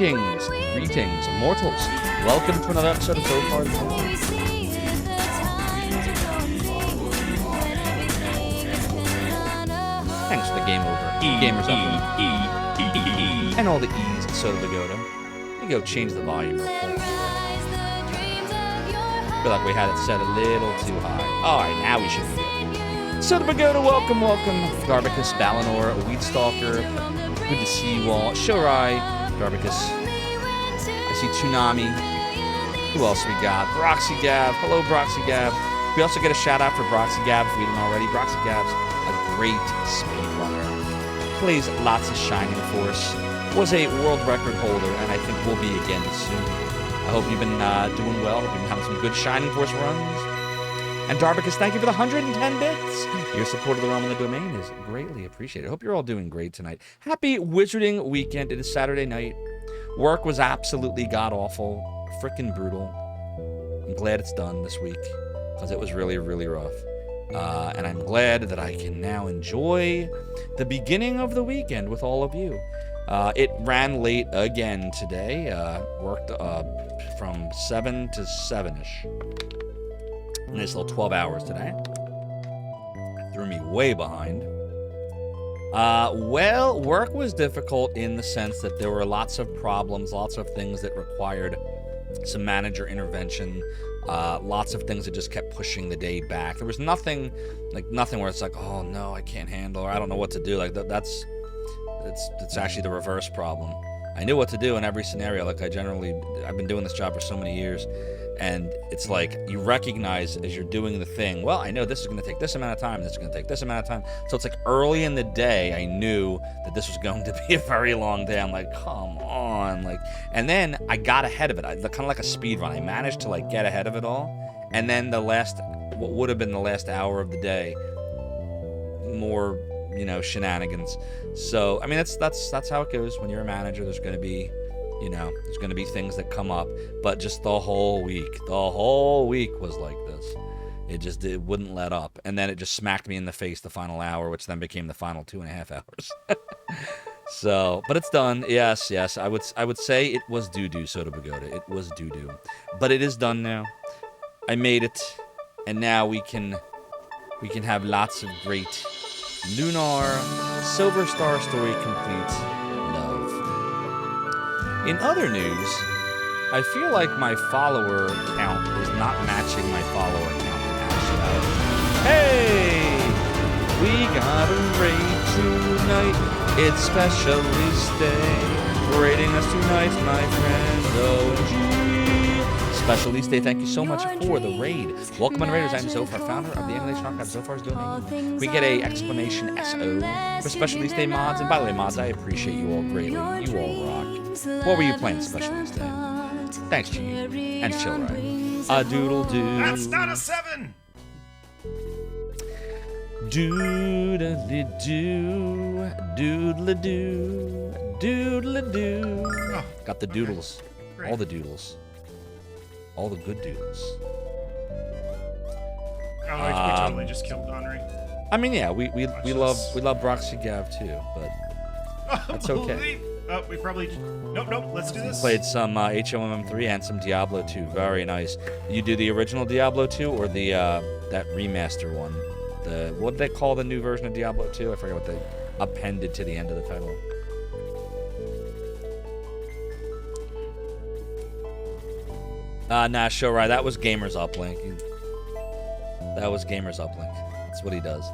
Greetings, mortals. Welcome to another episode of Zophar. Thanks for the game over. Gamers up. And all the E's to Soda Pagoda. Let me go change the volume real quick. I feel like we had it set a little too high. Alright, now we should be good. Soda Pagoda, welcome. Garbicus, Balinor, Weedstalker. Good to see you all. Shorai, Garbicus. I see Tsunami. Who else we got? Broxygav. Hello, Broxygav. We also get a shout out for Broxygav if we didn't already. Broxygav's a great speedrunner. Plays lots of Shining Force. Was a world record holder, and I think will be again soon. I hope you've been doing well. Hope you've been having some good Shining Force runs. And Darbicus, thank you for the 110 bits. Your support of the realm and the domain is greatly appreciated. Hope you're all doing great tonight. Happy Wizarding Weekend. It is Saturday night. Work was absolutely god-awful. Freaking brutal. I'm glad it's done this week because it was really, really rough. And I'm glad that I can now enjoy the beginning of the weekend with all of you. It ran late again today. Worked from 7 to 7-ish. Nice little 12 hours today. Threw me way behind. Well, work was difficult in the sense that there were lots of problems, lots of things that required some manager intervention, lots of things that just kept pushing the day back. There was nothing where it's like, oh no, I can't handle, or I don't know what to do. Like that's actually the reverse problem. I knew what to do in every scenario. Like I've been doing this job for so many years, and it's like you recognize as you're doing the thing, well, I know this is going to take this amount of time, this is going to take this amount of time. So it's like early in the day, I knew that this was going to be a very long day. I'm like, come on, and then I got ahead of it. Kind of like a speed run. I managed to get ahead of it all, and then what would have been the last hour of the day, more shenanigans. So I mean that's how it goes when you're a manager. There's going to be things that come up, but just the whole week was like this. It wouldn't let up, and then it just smacked me in the face the final hour, which then became the final 2.5 hours. So, but it's done. Yes, I would say it was doo-doo, Soda Pagoda. It was doo-doo, but it is done now. I made it, and now we can have lots of great Lunar, Silver Star Story complete love. In other news, I feel like my follower count is not matching my follower count in Ashdod. Hey! We got a raid tonight. It's Specialist Day. Raiding us tonight, my friend OG. Specialist Day, thank you so much for the raid. Welcome on Raiders, I'm Zophar, founder of the Emulation Archive, Zophar's Domain. We get a exclamation SO for Specialist Day mods. And by the way, mods, I appreciate you all greatly. You all rock. What were you playing Specialist Day? Thanks to you. And chill, right? A doodle doo. That's not a 7! Doodly doo. Doodly doo. Doodly doo. Oh, got the doodles. Great. All the doodles. All the good doodles. Oh, we totally just killed Donry. I mean, yeah, we love Broxygav too, but that's okay. Oh, we probably... Nope, let's do this. Played some HOMM3 and some Diablo 2. Very nice. You do the original Diablo 2 or the that remaster one? What did they call the new version of Diablo 2? I forget what they appended to the end of the title. Nah, show right. That was Gamers Uplink. That was Gamers Uplink. That's what he does.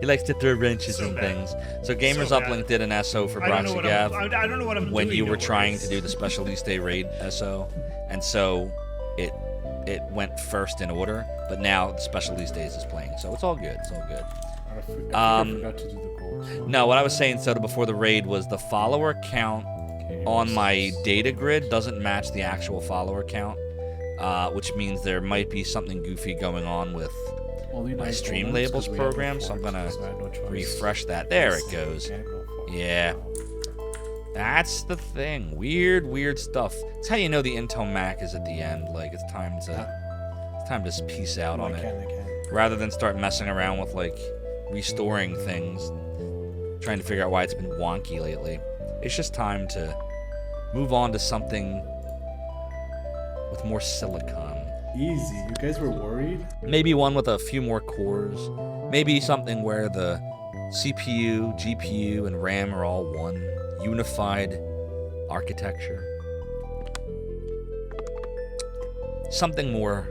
He likes to throw wrenches in things. So Gamers Uplink did an SO for Broxygav. I don't know what I'm doing. When you were trying to do the Specialist Day raid SO, and so it went first in order. But now the Specialist Days is playing, so it's all good. It's all good. I forgot to do the gold. No, what I was saying, Soda, before the raid was the follower count on my data grid doesn't match the actual follower count, which means there might be something goofy going on with my stream labels program, so I'm gonna refresh that. There it goes. Yeah, that's the thing. Weird stuff. It's how you know the Intel Mac is at the end. Like it's time to just peace out on it, rather than start messing around with restoring things, trying to figure out why it's been wonky lately. It's just time to move on to something with more silicon. Easy. You guys were worried? Maybe one with a few more cores. Maybe something where the CPU, GPU, and RAM are all one unified architecture. Something more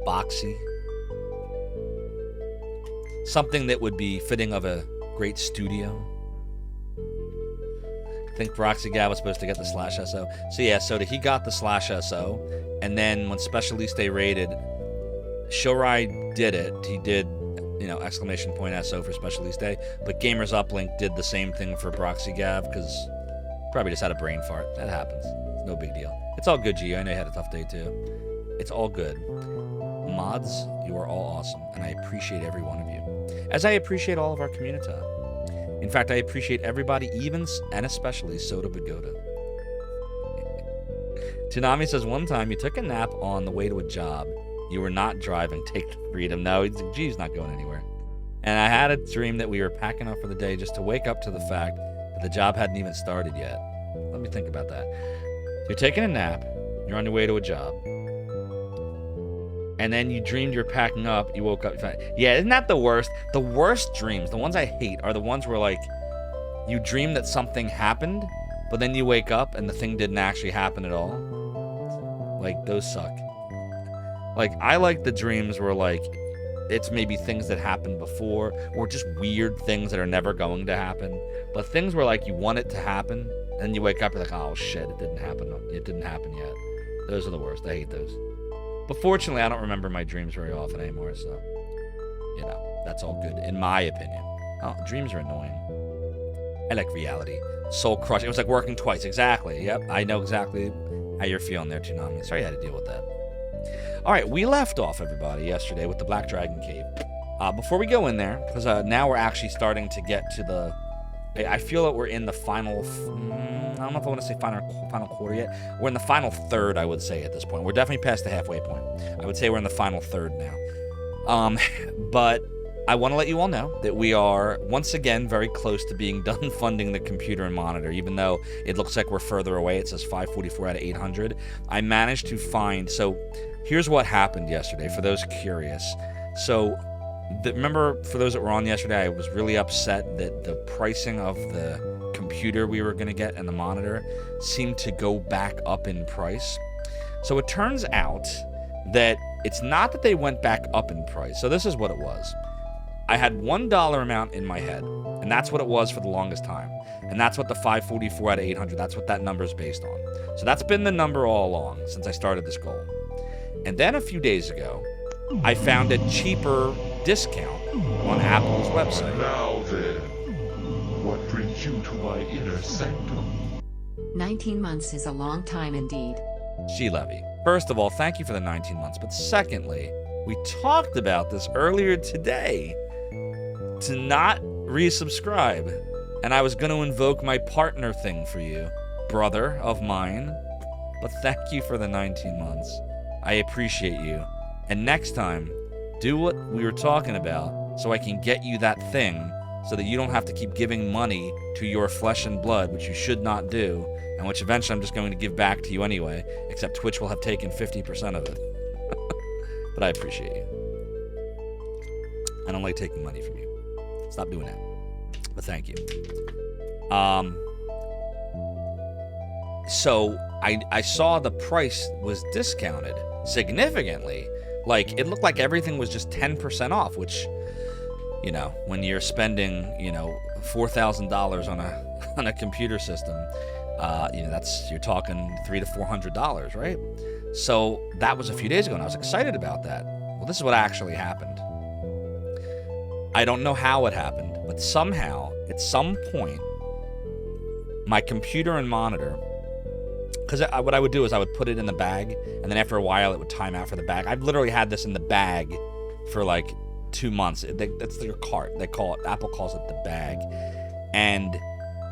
boxy. Something that would be fitting of a great studio. I think Proxy Gav was supposed to get the /SO. So yeah, so he got the /SO, and then when Specialiste raided, Shorai did it. He did, !SO for Specialiste, but Gamers Uplink did the same thing for Proxy Gav, because probably just had a brain fart. That happens. It's no big deal. It's all good, Gio. I know you had a tough day too. It's all good. Mods, you are all awesome, and I appreciate every one of you. As I appreciate all of our community. In fact, I appreciate everybody, even and especially Soda Pagoda. Tsunami says, one time you took a nap on the way to a job. You were not driving. Take the freedom. No, G's not going anywhere. And I had a dream that we were packing up for the day just to wake up to the fact that the job hadn't even started yet. Let me think about that. So you're taking a nap. You're on your way to a job. And then you dreamed you're packing up. You woke up. Yeah, isn't that the worst? The worst dreams, the ones I hate, are the ones where, like, you dream that something happened, but then you wake up and the thing didn't actually happen at all. Like, those suck. Like, I like the dreams where, like, it's maybe things that happened before, or just weird things that are never going to happen. But things where, like, you want it to happen, and you wake up, you're like, oh, shit, it didn't happen. It didn't happen yet. Those are the worst. I hate those. But fortunately, I don't remember my dreams very often anymore, so, that's all good, in my opinion. Oh, dreams are annoying. I like reality. Soul crush. It was like working twice. Exactly. Yep, I know exactly how you're feeling there, Toonami. Sorry you had to deal with that. All right, we left off, everybody, yesterday with the Black Dragon Cave. Before we go in there, because now we're actually starting to get to the... I feel that we're in the final... I don't know if I want to say final quarter yet. We're in the final third, I would say, at this point. We're definitely past the halfway point. I would say we're in the final third now. But I want to let you all know that we are, once again, very close to being done funding the computer and monitor, even though it looks like we're further away. It says 544 out of 800. I managed to find... So here's what happened yesterday, for those curious. So... remember, for those that were on yesterday, I was really upset that the pricing of the computer we were going to get and the monitor seemed to go back up in price. So it turns out that it's not that they went back up in price. So this is what it was. I had $1 amount in my head, and that's what it was for the longest time. And that's what the 544 out of 800, that's what that number is based on. So that's been the number all along since I started this goal. And then a few days ago, I found a cheaper discount on Apple's website. Now then, what brings you to my inner sanctum? 19 months is a long time indeed. Levy. First of all, thank you for the 19 months. But secondly, we talked about this earlier today, to not resubscribe. And I was going to invoke my partner thing for you, brother of mine. But thank you for the 19 months. I appreciate you. And next time, do what we were talking about so I can get you that thing so that you don't have to keep giving money to your flesh and blood, which you should not do, and which eventually I'm just going to give back to you anyway, except Twitch will have taken 50% of it. But I appreciate you. I don't like taking money from you. Stop doing that. But thank you. So I saw the price was discounted significantly. Like, it looked like everything was just 10% off, which, when you're spending, $4,000 on a computer system, you're talking $300 to $400, right? So that was a few days ago, and I was excited about that. Well, this is what actually happened. I don't know how it happened, but somehow, at some point, my computer and monitor... Because what I would do is I would put it in the bag, and then after a while it would time out for the bag. I've literally had this in the bag for like 2 months. That's your cart. Apple calls it the bag. And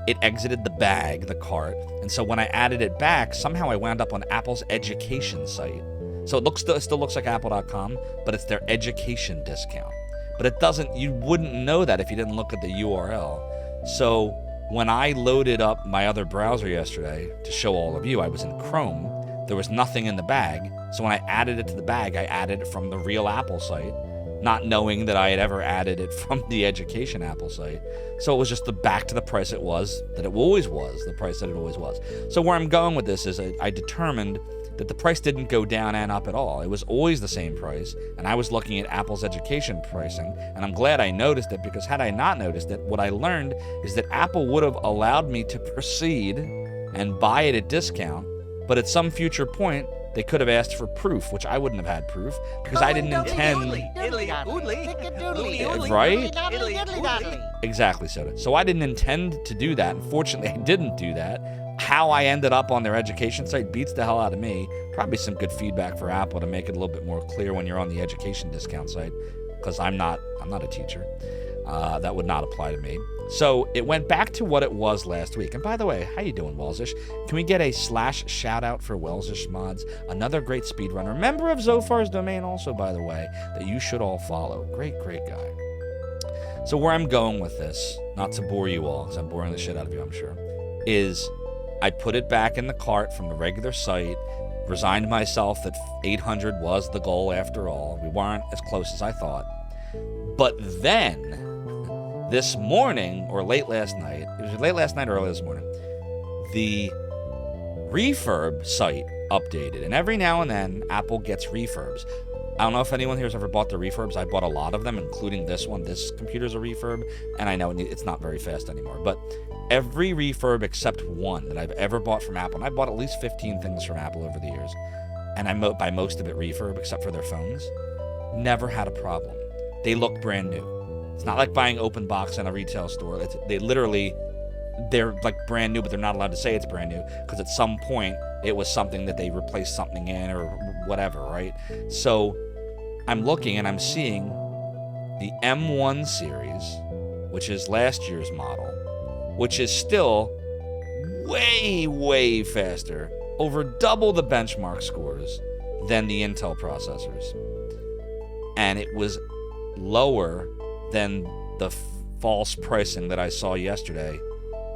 it exited the bag, the cart. And so when I added it back, somehow I wound up on Apple's education site. So it still looks like apple.com, but it's their education discount. But it doesn't, you wouldn't know that if you didn't look at the URL. So when I loaded up my other browser yesterday to show all of you, I was in Chrome. There was nothing in the bag. So when I added it to the bag, I added it from the real Apple site, not knowing that I had ever added it from the education Apple site. So it was just back to the price it was, that it always was, the price that it always was. So where I'm going with this is I determined that the price didn't go down and up at all. It was always the same price, and I was looking at Apple's education pricing, and I'm glad I noticed it, because had I not noticed it, what I learned is that Apple would have allowed me to proceed and buy it at discount, but at some future point, they could have asked for proof, which I wouldn't have had proof, because I didn't intend... Right? Exactly, Soda. So I didn't intend to do that. Unfortunately, I didn't do that. How I ended up on their education site beats the hell out of me. Probably some good feedback for Apple to make it a little bit more clear when you're on the education discount site, because I'm not a teacher. That would not apply to me. So it went back to what it was last week. And by the way, how you doing, Welsish? Can we get a / shout out for Welsish Mods? Another great speedrunner. Member of Zophar's domain also, by the way, that you should all follow. Great guy. So where I'm going with this, not to bore you all, because I'm boring the shit out of you, I'm sure, is I put it back in the cart from the regular site, resigned myself that 800 was the goal after all. We weren't as close as I thought. But then, this morning, or late last night, it was late last night or early this morning, the refurb site updated. And every now and then, Apple gets refurbs. I don't know if anyone here has ever bought the refurbs. I bought a lot of them, including this one. This computer's a refurb, and I know it's not very fast anymore. But every refurb except one that I've ever bought from Apple, and I bought at least 15 things from Apple over the years, and I buy most of it refurb except for their phones, never had a problem. They look brand new. It's not like buying open box in a retail store. They're like brand new, but they're not allowed to say it's brand new because at some point it was something that they replaced something in or whatever, right? So I'm looking and I'm seeing the M1 series, which is last year's model, which is still way faster, over double the benchmark scores than the Intel processors. And it was lower than the false pricing that I saw yesterday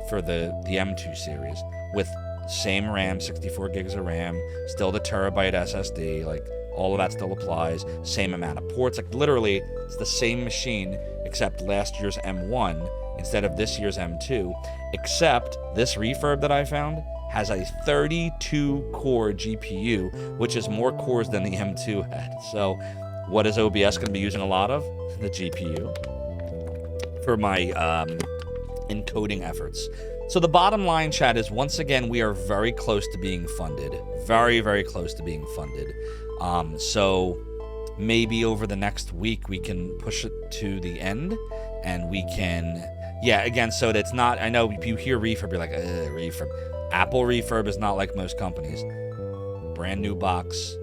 for the M2 series, with same RAM, 64 gigs of RAM, still the terabyte SSD, like all of that still applies, same amount of ports, like literally it's the same machine except last year's M1 instead of this year's M2, except this refurb that I found has a 32-core GPU, which is more cores than the M2 had. So what is OBS going to be using a lot of? The GPU for my encoding efforts. So the bottom line, chat, is once again, we are very close to being funded. Very close to being funded. So maybe over the next week, we can push it to the end and we can, yeah, again, so that's not, I know if you hear refurb, you're like, refurb. Apple refurb is not like most companies. Brand new box,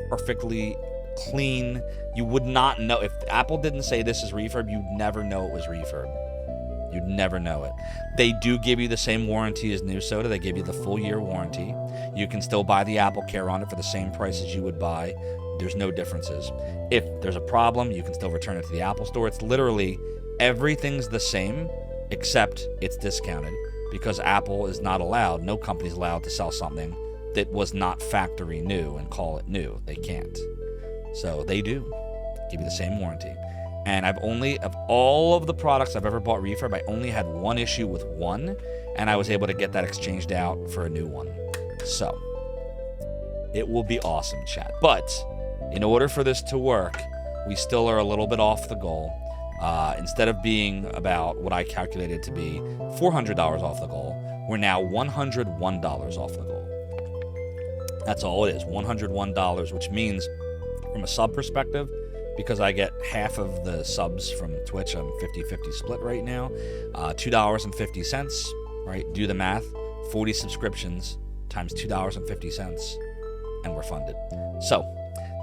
perfectly clean. You would not know if Apple didn't say this is refurb, you'd never know it was refurb. You'd never know it. They do give you the same warranty as new soda. They give you the full year warranty. You can still buy the Apple Care on it for the same price as you would buy. There's no differences. If there's a problem, you can still return it to the Apple Store. It's literally everything's the same except it's discounted because Apple is not allowed, no company's allowed to sell something that was not factory new and call it new. They can't. So they do give you the same warranty. And I've only, of all of the products I've ever bought refurb, I only had one issue with one, and I was able to get that exchanged out for a new one. So, it will be awesome, chat. But, in order for this to work, we still are a little bit off the goal. Instead of being about what I calculated to be $400 off the goal, we're now $101 off the goal. That's all it is, $101, which means, from a sub perspective, because I get half of the subs from Twitch, I'm 50-50 split right now, $2.50, right? Do the math, 40 subscriptions times $2.50, and we're funded. So,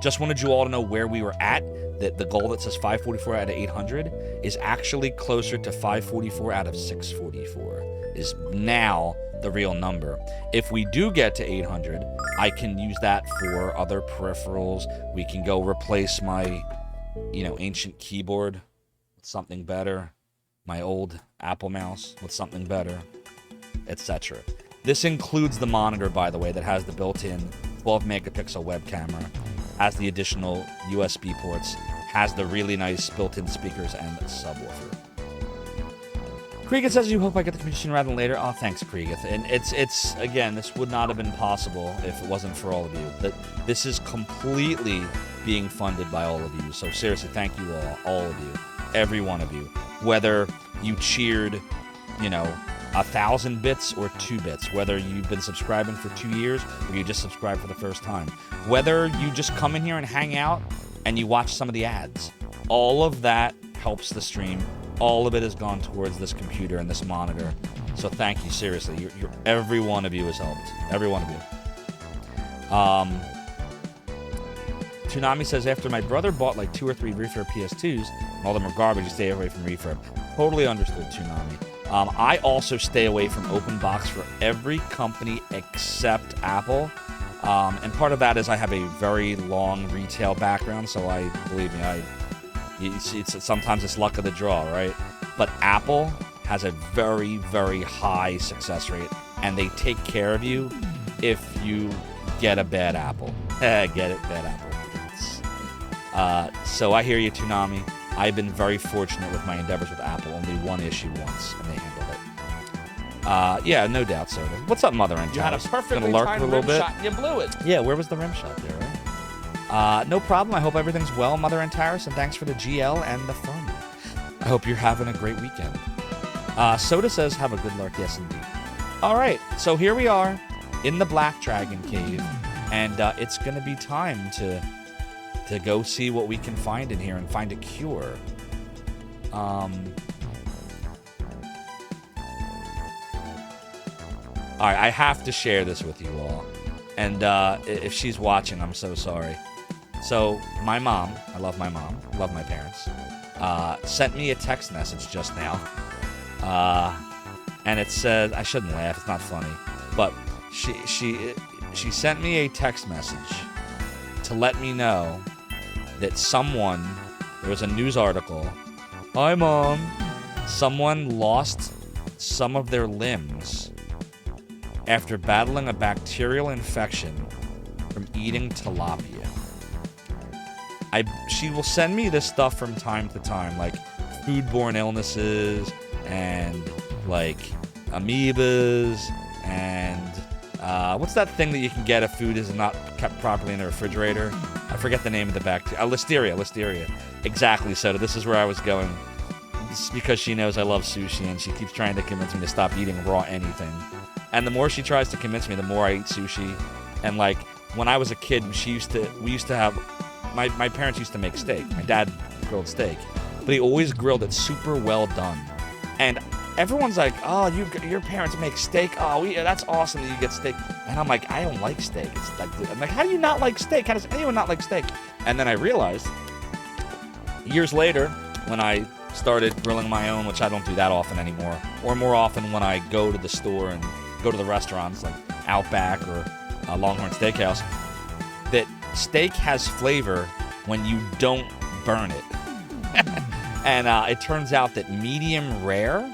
just wanted you all to know where we were at, that the goal that says 544 out of 800 is actually closer to 544 out of 644, is now the real number. If we do get to 800, I can use that for other peripherals. We can go replace my ancient keyboard with something better. my old Apple mouse with something better, etc. This includes the monitor, by the way, that has the built-in 12 megapixel web camera, has the additional USB ports, has the really nice built-in speakers and subwoofer. Kriegeth says, you hope I get the commission rather than later. Oh, thanks, Kriegeth. And it's again, this would not have been possible if it wasn't for all of you. That this is completely being funded by all of you. So seriously, thank you all of you, every one of you. Whether you cheered, 1,000 bits or 2 bits, whether you've been subscribing for 2 years or you just subscribed for the first time, whether you just come in here and hang out and you watch some of the ads, all of that helps the stream. All of it has gone towards this computer and this monitor. So thank you, seriously. Every one of you has helped. Every one of you. Toonami says, after my brother bought like 2 or 3 refurb PS2s, and all of them are garbage, you stay away from refurb. Totally understood, Toonami. I also stay away from open box for every company except Apple. And part of that is I have a very long retail background, so believe me, sometimes it's luck of the draw, right? But Apple has a very, very high success rate, and they take care of you if you get a bad apple. Bad apple. So I hear you, Toonami. I've been very fortunate with my endeavors with Apple. Only one issue once, and they handled it. Yeah, no doubt, Soda. What's up, Mother and You had a Tavis? perfectly Gonna lurk timed for a little rim bit. shot and you blew it. Yeah, where was the rim shot there, right? No problem. I hope everything's well, Mother and Taris, and thanks for the GL and the fun. I hope you're having a great weekend. Soda says, have a good lurk. Yes, indeed. All right, so here we are in the Black Dragon Cave, and it's going to be time to go see what we can find in here and find a cure. All right, I have to share this with you all. And if she's watching, I'm so sorry. So my mom, I love my mom, love my parents, sent me a text message just now. And it said, I shouldn't laugh, it's not funny. But she sent me a text message to let me know that there was a news article. Hi, Mom. Someone lost some of their limbs after battling a bacterial infection from eating tilapia. She will send me this stuff from time to time, like foodborne illnesses and like amoebas and what's that thing that you can get if food is not kept properly in the refrigerator? I forget the name of the bacteria. Listeria. Exactly, Soda. This is where I was going. This is because she knows I love sushi and she keeps trying to convince me to stop eating raw anything. And the more she tries to convince me, the more I eat sushi. And like when I was a kid, we used to have my parents used to make steak. My dad grilled steak, but he always grilled it super well done. And everyone's like, "Oh, your parents make steak? Oh, that's awesome that you get steak." And I'm like, "I don't like steak." I'm like, "How do you not like steak? How does anyone not like steak?" And then I realized years later when I started grilling my own, which I don't do that often anymore, or more often when I go to the store and go to the restaurants like Outback or Longhorn Steakhouse, that steak has flavor when you don't burn it. And it turns out that medium rare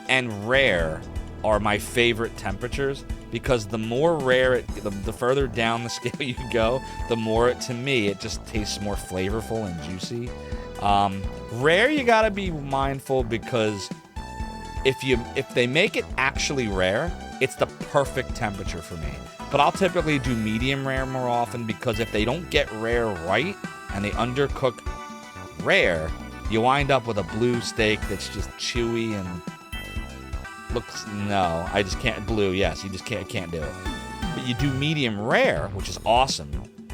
and rare are my favorite temperatures, because the more rare the further down the scale you go, the more to me it just tastes more flavorful and juicy. Rare, you gotta be mindful, because if they make it actually rare, it's the perfect temperature for me. But I'll typically do medium rare more often, because if they don't get rare right and they undercook rare, you wind up with a blue steak that's just chewy and I just can't. Blue, yes, you just can't do it. But you do medium rare, which is awesome.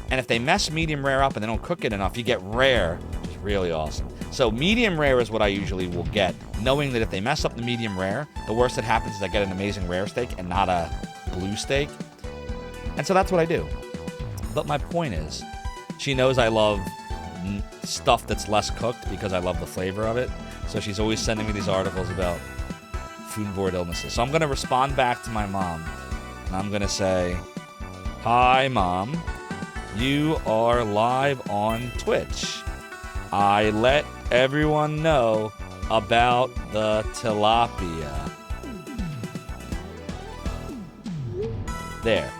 And if they mess medium rare up and they don't cook it enough, you get rare, which is really awesome. So medium rare is what I usually will get, knowing that if they mess up the medium rare, the worst that happens is I get an amazing rare steak and not a blue steak. And so that's what I do. But my point is, she knows I love stuff that's less cooked because I love the flavor of it. So she's always sending me these articles about foodborne illnesses. So I'm going to respond back to my mom, and I'm going to say, "Hi, Mom. You are live on Twitch. I let everyone know about the tilapia. There.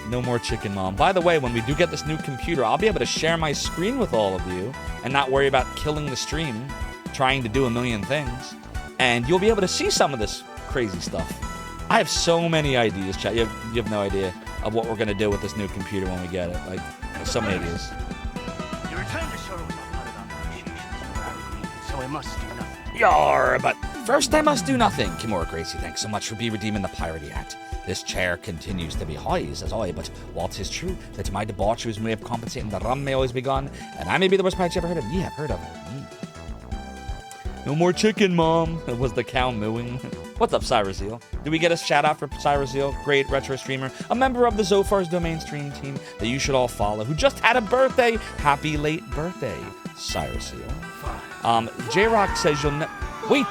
No more chicken, Mom. By the way, when we do get this new computer, I'll be able to share my screen with all of you and not worry about killing the stream, trying to do a million things. And you'll be able to see some of this crazy stuff. I have so many ideas, chat. You have no idea of what we're going to do with this new computer when we get it. Like, so many ideas. Your return to shore was not part of our negotiations for our agreement, so I must do nothing. Yar, but first I must do nothing. Kimura Gracie, thanks so much for redeeming the piratey hat. This chair continues to be high, says I, but while 'tis true that my debaucheries may have compensated, the rum may always be gone, and I may be the worst pirate you ever heard of. Ye have heard of it. No more chicken, Mom. It was the cow mooing. What's up, Cyrus Zeal? Did we get a shout out for Cyrus Zeal? Great retro streamer, a member of the Zophar's domain stream team that you should all follow, who just had a birthday. Happy late birthday, Cyrus Zeal. J-Rock says you'll wait.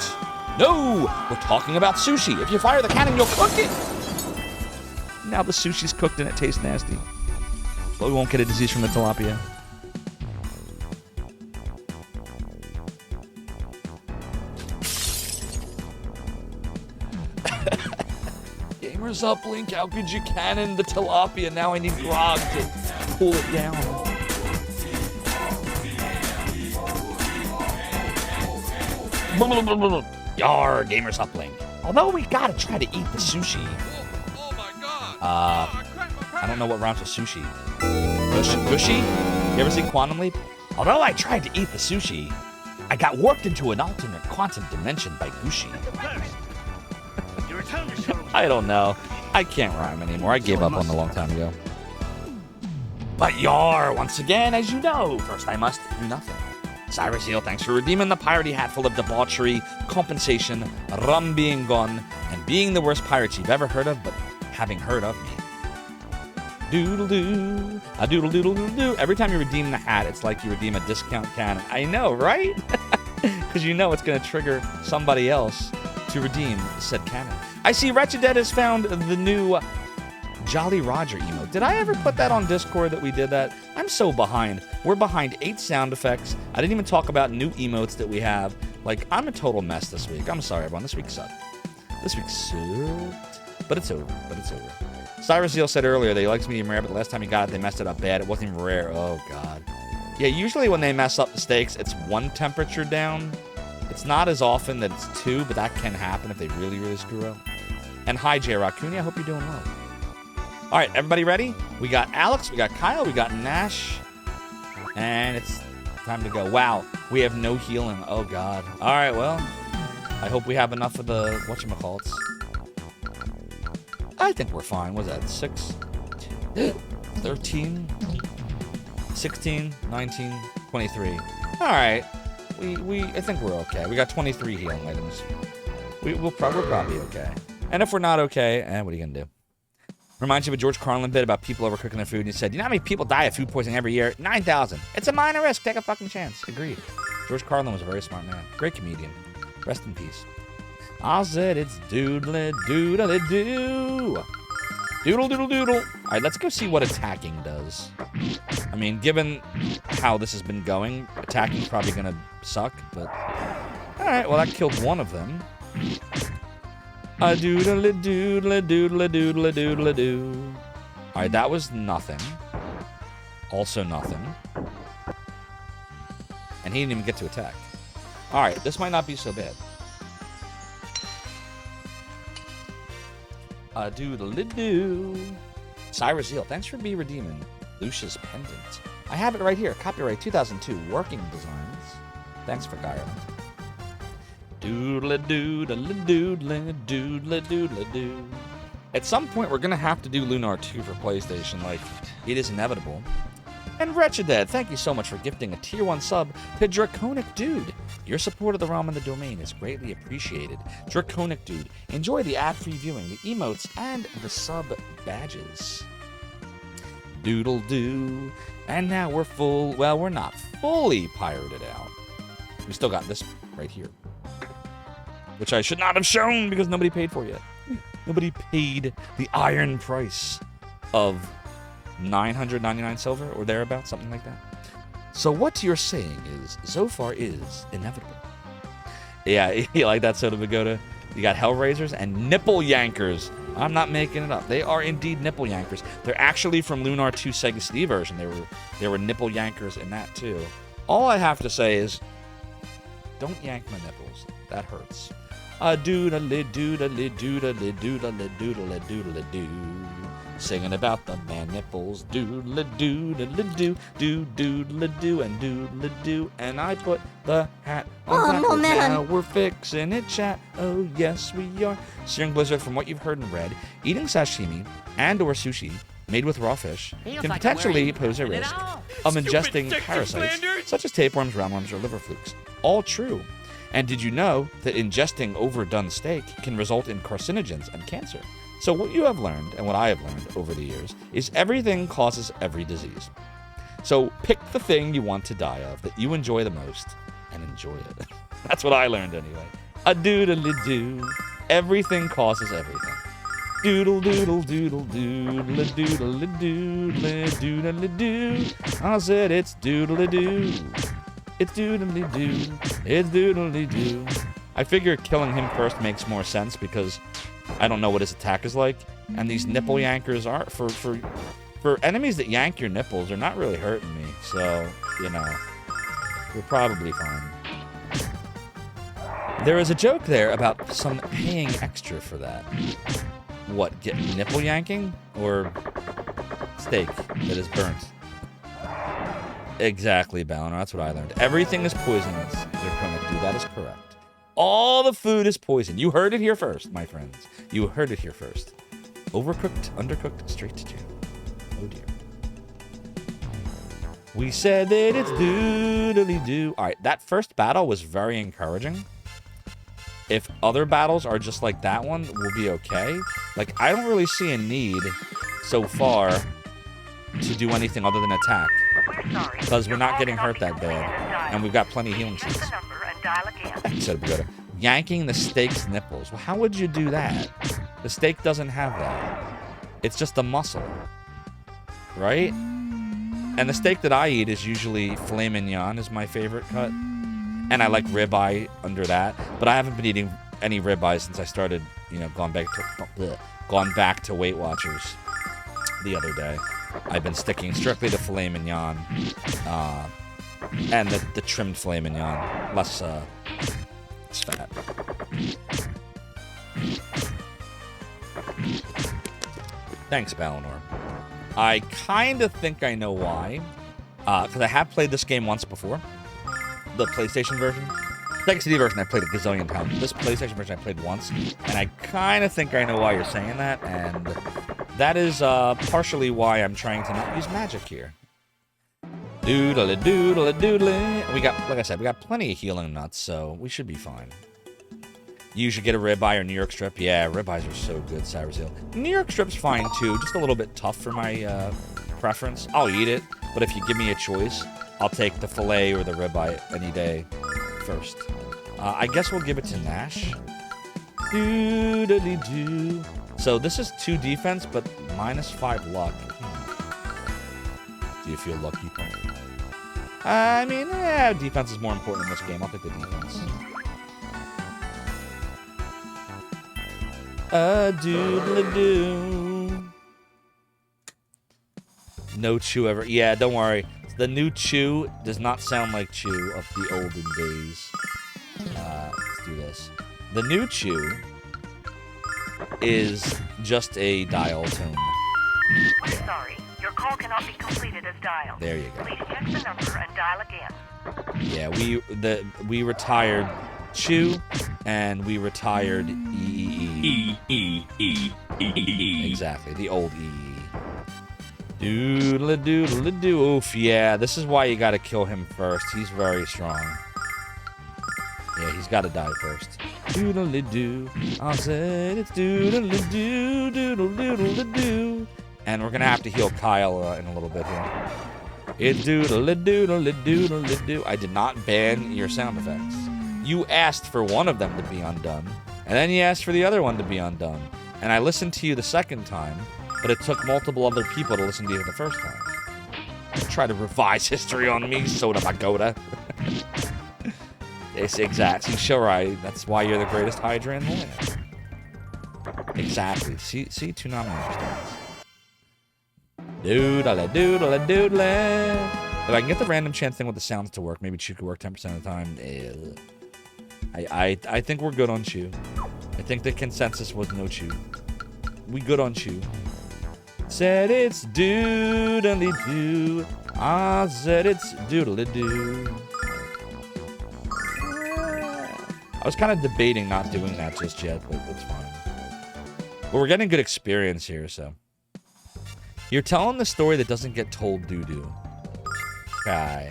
No, we're talking about sushi. If you fire the cannon, you'll cook it. Now the sushi's cooked and it tastes nasty. But we won't get a disease from the tilapia. Gamers up, Link. How could you cannon the tilapia? Now I need grog to pull it down. Yar, gamers up, Link. Although we gotta try to eat the sushi. I don't know what rhymes with sushi. Gushy? You ever seen Quantum Leap? Although I tried to eat the sushi, I got warped into an alternate quantum dimension by Gushy. Your return to shore was I don't know. I can't rhyme anymore. I gave up on it a long time ago. But yar, once again, as you know, first I must do nothing. Cyrus Zeal, thanks for redeeming the piratey hat full of debauchery, compensation, rum being gone, and being the worst pirate you've ever heard of, but having heard of me. Doodle-doo, a doodle-doodle-doodle-doo. Every time you redeem the hat, it's like you redeem a discount cannon. I know, right? Because you know it's going to trigger somebody else to redeem said cannon. I see Wretched Dead has found the new Jolly Roger emote. Did I ever put that on Discord that we did that? I'm so behind. We're behind 8 sound effects. I didn't even talk about new emotes that we have. Like, I'm a total mess this week. I'm sorry, everyone. This week sucked. This week sucked. But it's over. Cyrus Zeal said earlier that he likes medium rare, but the last time he got it, they messed it up bad. It wasn't even rare. Oh, God. Yeah, usually when they mess up the steaks, it's 1 temperature down. It's not as often that it's 2, but that can happen if they really, really screw up. And hi, J. Raccoon. I hope you're doing well. All right, everybody ready? We got Alex, we got Kyle, we got Nash, and it's time to go. Wow, we have no healing. Oh, God. All right, well, I hope we have enough of the whatchamacallits. I think we're fine. What's that? 6, 13, 16, 19, 23. All right. I think we're okay. We got 23 healing items. We're probably okay. And if we're not okay, what are you going to do? Reminds you of a George Carlin bit about people overcooking their food. And he said, you know how many people die of food poisoning every year? 9,000. It's a minor risk. Take a fucking chance. Agreed. George Carlin was a very smart man. Great comedian. Rest in peace. I said it's doodly doodly doo. Doodle doodle doodle. All right, let's go see what attacking does. I mean, given how this has been going, attacking's probably going to suck, but... All right, well, that killed one of them. A doodly doodly doodly doodly doodly doo. All right, that was nothing. Also nothing. And he didn't even get to attack. All right, this might not be so bad. A doodle-doo. Cyrus Zeal, thanks for redeeming Lucia's pendant. I have it right here. Copyright 2002, Working Designs. Thanks for Garland. Doodle-doodle-doodle-doodle-doodle-doo. At some point, we're going to have to do Lunar 2 for PlayStation. Like, it is inevitable. And Wretched Dead, thank you so much for gifting a Tier 1 sub to Draconic Dude. Your support of the ROM and the domain is greatly appreciated. Draconic Dude, enjoy the ad-free viewing, the emotes, and the sub badges. Doodle-doo. And now we're full... Well, we're not fully pirated out. We still got this right here. Which I should not have shown because nobody paid for yet. Nobody paid the iron price of 999 silver or thereabouts, something like that. So what you're saying is Zophar is inevitable. Yeah, you like that, Soda Pagoda? You got Hellraisers and Nipple Yankers. I'm not making it up. They are indeed Nipple Yankers. They're actually from Lunar 2 Sega CD version. There were Nipple Yankers in that too. All I have to say is, don't yank my nipples. That hurts. A doodle doodle doodle doodle doodle doodle doo. Singing about the man nipples. Doodle doodle doo doo doodle doo and doodle doo. And I put the hat on backwards. Now we're fixing it, chat. Oh yes we are. Searing Blizzard, from what you've heard and read, eating sashimi and/or sushi made with raw fish can potentially pose a risk of ingesting parasites such as tapeworms, roundworms, or liver flukes. All true. And did you know that ingesting overdone steak can result in carcinogens and cancer? So what you have learned, and what I have learned over the years, is everything causes every disease. So pick the thing you want to die of, that you enjoy the most, and enjoy it. That's what I learned anyway. A doodle-doo. Everything causes everything. Doodle doodle doodle doodle doodle doodle doodle doo. I said it's doodle doo. It's doodle doo. It's doodle doo. I figure killing him first makes more sense because I don't know what his attack is like, and these nipple yankers are for enemies that yank your nipples. They're not really hurting me, so you know we're probably fine. There is a joke there about some paying extra for that. What, get nipple yanking? Or steak that is burnt? Exactly, Baliner. That's what I learned. Everything is poisonous. They're going to do that is correct. All the food is poison. You heard it here first, my friends. You heard it here first. Overcooked, undercooked, straight to jail. Oh dear. We said that it's doodly-doo. All right, that first battle was very encouraging. If other battles are just like that one, we'll be okay. Like, I don't really see a need so far to do anything other than attack. Because we're not getting hurt that bad. And we've got plenty of healing sheets. So we go to yanking the steak's nipples. Well, how would you do that? The steak doesn't have that. It's just a muscle. Right? And the steak that I eat is usually filet mignon is my favorite cut. And I like ribeye under that, but I haven't been eating any ribeye since I started, you know, gone back to Weight Watchers the other day. I've been sticking strictly to filet mignon, and the trimmed filet mignon, less fat. Thanks, Balnor. I kind of think I know why, because I have played this game once before. The PlayStation version. Sega CD version I played a gazillion times. This PlayStation version I played once, and I kind of think I know why you're saying that, and that is partially why I'm trying to not use magic here. Doodle doodle doodle. We got, like I said, we got plenty of healing nuts, so we should be fine. You should get a ribeye or New York strip. Yeah, ribeyes are so good, Cyberzeal. New York strip's fine too, just a little bit tough for my preference. I'll eat it, but if you give me a choice, I'll take the filet or the ribeye any day first. I guess we'll give it to Nash. Doo-da-dee-doo. So this is 2 defense, but -5 luck. Do you feel lucky? I mean, defense is more important in this game. I'll take the defense. Doodle-doo. No chew ever. Yeah, don't worry. The new Chew does not sound like Chew of the olden days. Let's do this. The new Chew is just a dial tone. We're sorry. Your call cannot be completed as dialed. There you go. Please check the number and dial again. Yeah, we retired Chew and we retired EEE. Exactly, the old EEE. Doodle doodle doo. Oof, yeah, this is why you gotta kill him first. He's very strong. Yeah, he's gotta die first. Doodle doo. I said it's doodle doo, doodle doodle doo. And we're gonna have to heal Kyle in a little bit here. It's doodle doodle doodle doo. I did not ban your sound effects. You asked for one of them to be undone, and then you asked for the other one to be undone. And I listened to you the second time, but it took multiple other people to listen to you the first time. Try to revise history on me, Soda Magoda. It's exactly. Sure, that's why you're the greatest Hydra in the land. Exactly. See, 2 nominating stars. Doodle. If I can get the random chance thing with the sounds to work, maybe Chew could work 10% of the time. I think we're good on Chew. I think the consensus was no Chew. We good on Chew. Said it's doodly-doo. I said it's doodly-doo. I was kind of debating not doing that just yet, but it's fine. But we're getting good experience here, so. You're telling the story that doesn't get told doo-doo. Okay.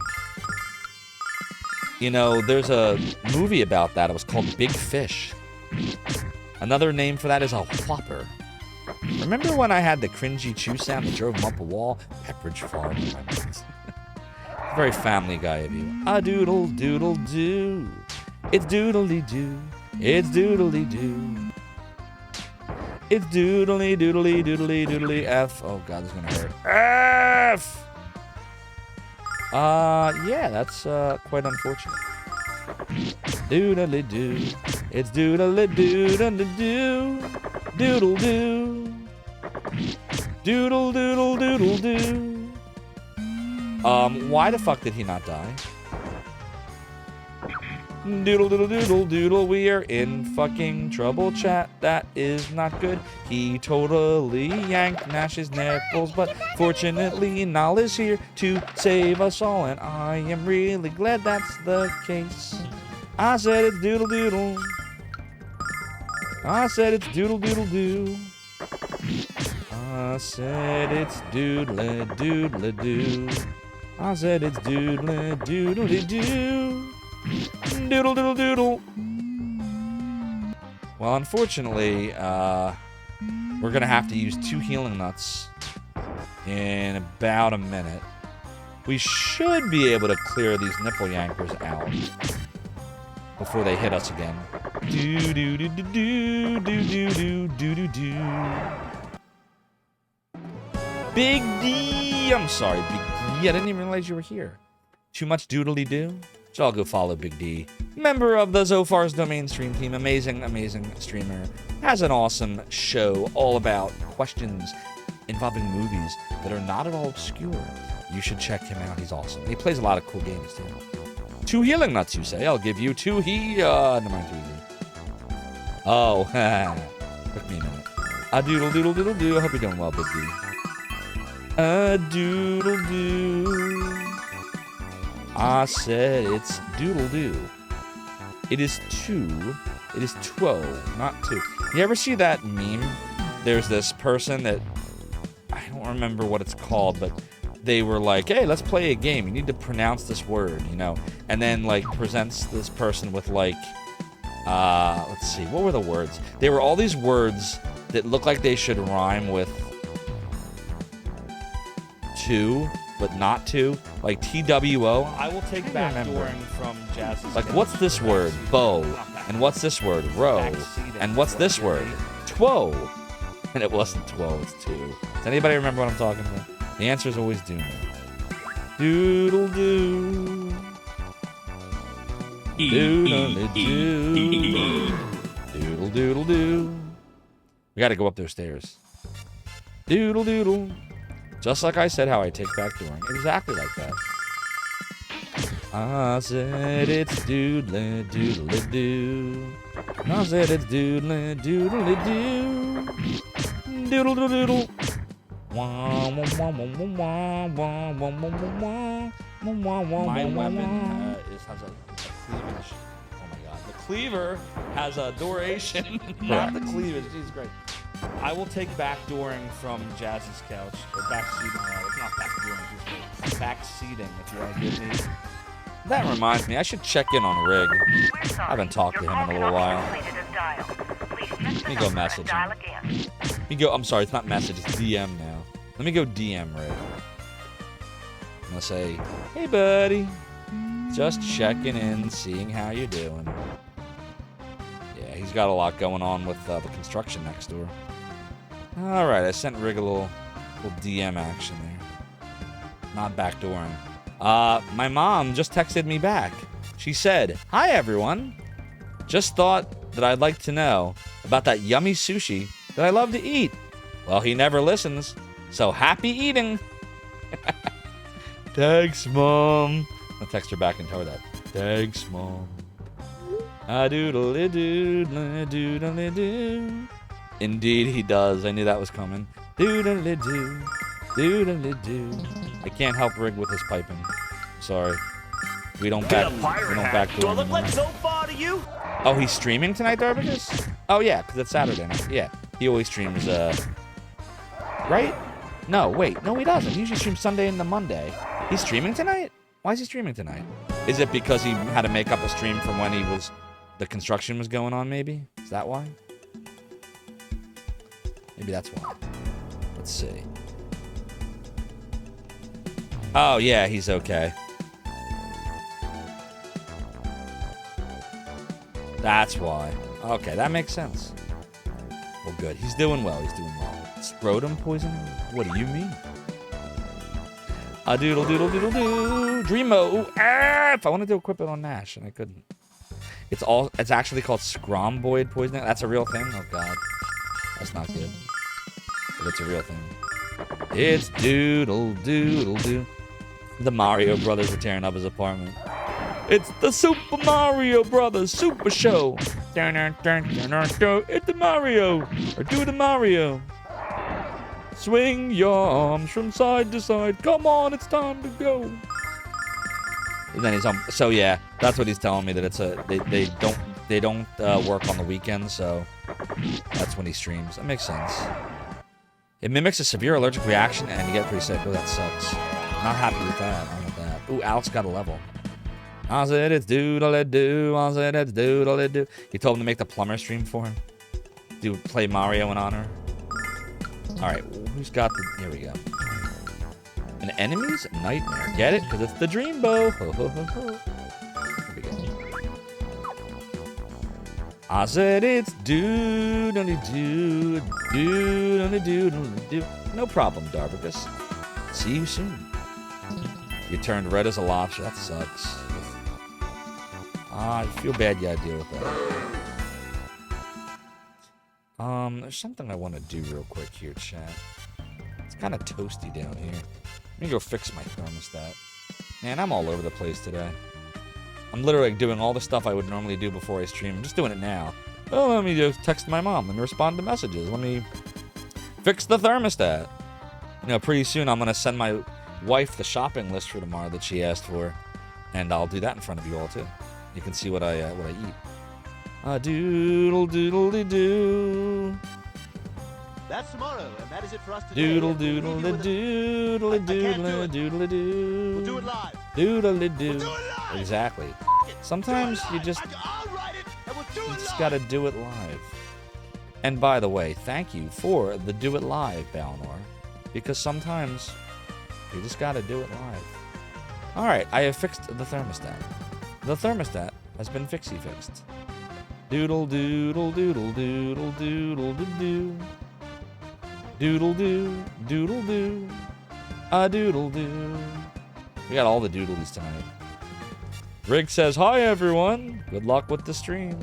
You know, there's a movie about that. It was called Big Fish. Another name for that is a whopper. Remember when I had the cringy chew sound that drove him up a wall? Pepperidge Farm. Very Family Guy of you. A doodle doodle doo. It's doodly doo. It's doodly doo. It's doodly doodly doodly doodly F. Oh god, this is gonna hurt. F. Yeah, that's quite unfortunate. Doodly doo. It's doodly doodly doo. Doodle doo. Doodle doodle doodle doo. Why the fuck did he not die? Doodle doodle doodle doodle, we are in fucking trouble, chat. That is not good. He totally yanked Nash's nipples, but fortunately Nal is here to save us all, and I am really glad that's the case. I said it's doodle doodle. I said it's doodle doodle doo. I said it's doodle doodle doo. I said it's doodle doodle doo. Doodle doodle doodle. Well, unfortunately, we're gonna have to use 2 healing nuts in about a minute. We should be able to clear these nipple yankers out before they hit us again. Do do do do do do do do do do. Big D. I'm sorry, Big D. I didn't even realize you were here. Too much doodly doo. So I'll go follow Big D, member of the Zophar's Domain stream team. Amazing, amazing streamer. Has an awesome show all about questions involving movies that are not at all obscure. You should check him out. He's awesome. He plays a lot of cool games too. 2 healing nuts, you say? I'll give you 2 never mind, 2 healing. Oh, took me a minute. A doodle doodle doodle doo. I hope you're doing well, Big D. A doodle doo. I said it's doodle doo. It is 2. It is 12, not 2. You ever see that meme? There's this person that I don't remember what it's called, but they were like, "Hey, let's play a game. You need to pronounce this word, you know." And then like presents this person with like, let's see, what were the words? They were all these words that look like they should rhyme with 2. But not 2, like TWO. I will take backdooring from Jazz's. Like, what's this word? Bow. And what's this word? Row. And what's this word? Two. And it wasn't 12, it's 2. Does anybody remember what I'm talking about? The answer is always doom. Doodle doo. Doodle doo. Doodle doodle doo. We gotta go up those stairs. Doodle doodle. Just like I said how I take backdooring. Exactly like that. I said it's doodly doodly doo. I said it's doodly doodly doo. Doodle doodle doodle. My weapon has a cleavage. Oh my god. The cleaver has a duration, not the cleavage. Jesus Christ. I will take backdooring from Jazz's couch. Or backseating, rather. Not backdooring, just backseating, if you want to give me. That reminds me, I should check in on Rig. I haven't talked to him in a little while. Let me go message him. Let me go, I'm sorry, it's not message, it's DM now. Let me go DM Rig. I'm gonna say, "Hey buddy, just checking in, seeing how you're doing." Yeah, he's got a lot going on with the construction next door. Alright, I sent Rig a little DM action there. not backdooring. My mom just texted me back. She said, "Hi everyone. Just thought that I'd like to know about that yummy sushi that I love to eat." Well, he never listens, so happy eating. Thanks, Mom. I'll text her back and tell her that. Thanks, Mom. A doodle-doo, doodle-doo. Indeed, he does. I knew that was coming. Doodle-doo, doodle-doo. I can't help Rig with his piping. Sorry. We don't backdoor. Do I look like Zophar to you? Oh, he's streaming tonight, Darbagus? Oh, yeah, because it's Saturday night. Yeah, he always streams, right? No, wait. No, he doesn't. He usually streams Sunday into Monday. He's streaming tonight? Why is he streaming tonight? Is it because he had to make up a stream from when the construction was going on, maybe? Is that why? Maybe that's why. Let's see. Oh, yeah, he's okay. That's why. Okay, that makes sense. Well, good. He's doing well. He's doing well. Scrotum poisoning? What do you mean? A doodle doodle doodle doo. Dreamo. Ooh, if I wanted to equip it on Nash, and I couldn't. It's actually called scromboid poisoning. That's a real thing? Oh, God. That's not good. But it's a real thing. It's doodle doodle doo. The Mario Brothers are tearing up his apartment. It's the Super Mario Brothers Super Show. It's the Mario. Or do the Mario. Swing your arms from side to side. Come on, it's time to go. And then he's on. So yeah, that's what he's telling me, that it's they don't work on the weekends, so that's when he streams. That makes sense. It mimics a severe allergic reaction, and you get pretty sick. Oh, that sucks. Not happy with that. I don't want that. Ooh, Alex got a level. I said it's doodle-doo. I said it's doodle-doo. He told him to make the plumber stream for him. Play Mario in honor. All right, who's got the? Here we go. An enemy's nightmare. Get it? Because it's the Dreambow. Ho, ho, ho, ho. Here we go. I said it's doodle-doo, doodle-doo. No problem, Darbagus. See you soon. You turned red as a lobster. That sucks. I feel bad you had to deal with that. There's something I want to do real quick here, chat. It's kind of toasty down here. Let me go fix my thermostat. Man, I'm all over the place today. I'm literally doing all the stuff I would normally do before I stream. I'm just doing it now. Oh, let me just text my mom. Let me respond to messages. Let me fix the thermostat. You know, pretty soon I'm going to send my wife the shopping list for tomorrow that she asked for. And I'll do that in front of you all, too. You can see what I eat. Doodle doodle doo. That's tomorrow, and that is it for us today. Doodle doodle doodle doodle doodle doo. We'll do it live. Doodle doo. We'll do it live. Exactly. Sometimes you just gotta do it live. And by the way, thank you for the do it live, Balnor, because sometimes you just gotta do it live. All right, I have fixed the thermostat. The thermostat has been fixed. Doodle doodle doodle doodle doodle doo. Doodle doo doodle doo. A doodle doo. We got all the doodlies tonight. Rig says, "Hi everyone. Good luck with the stream."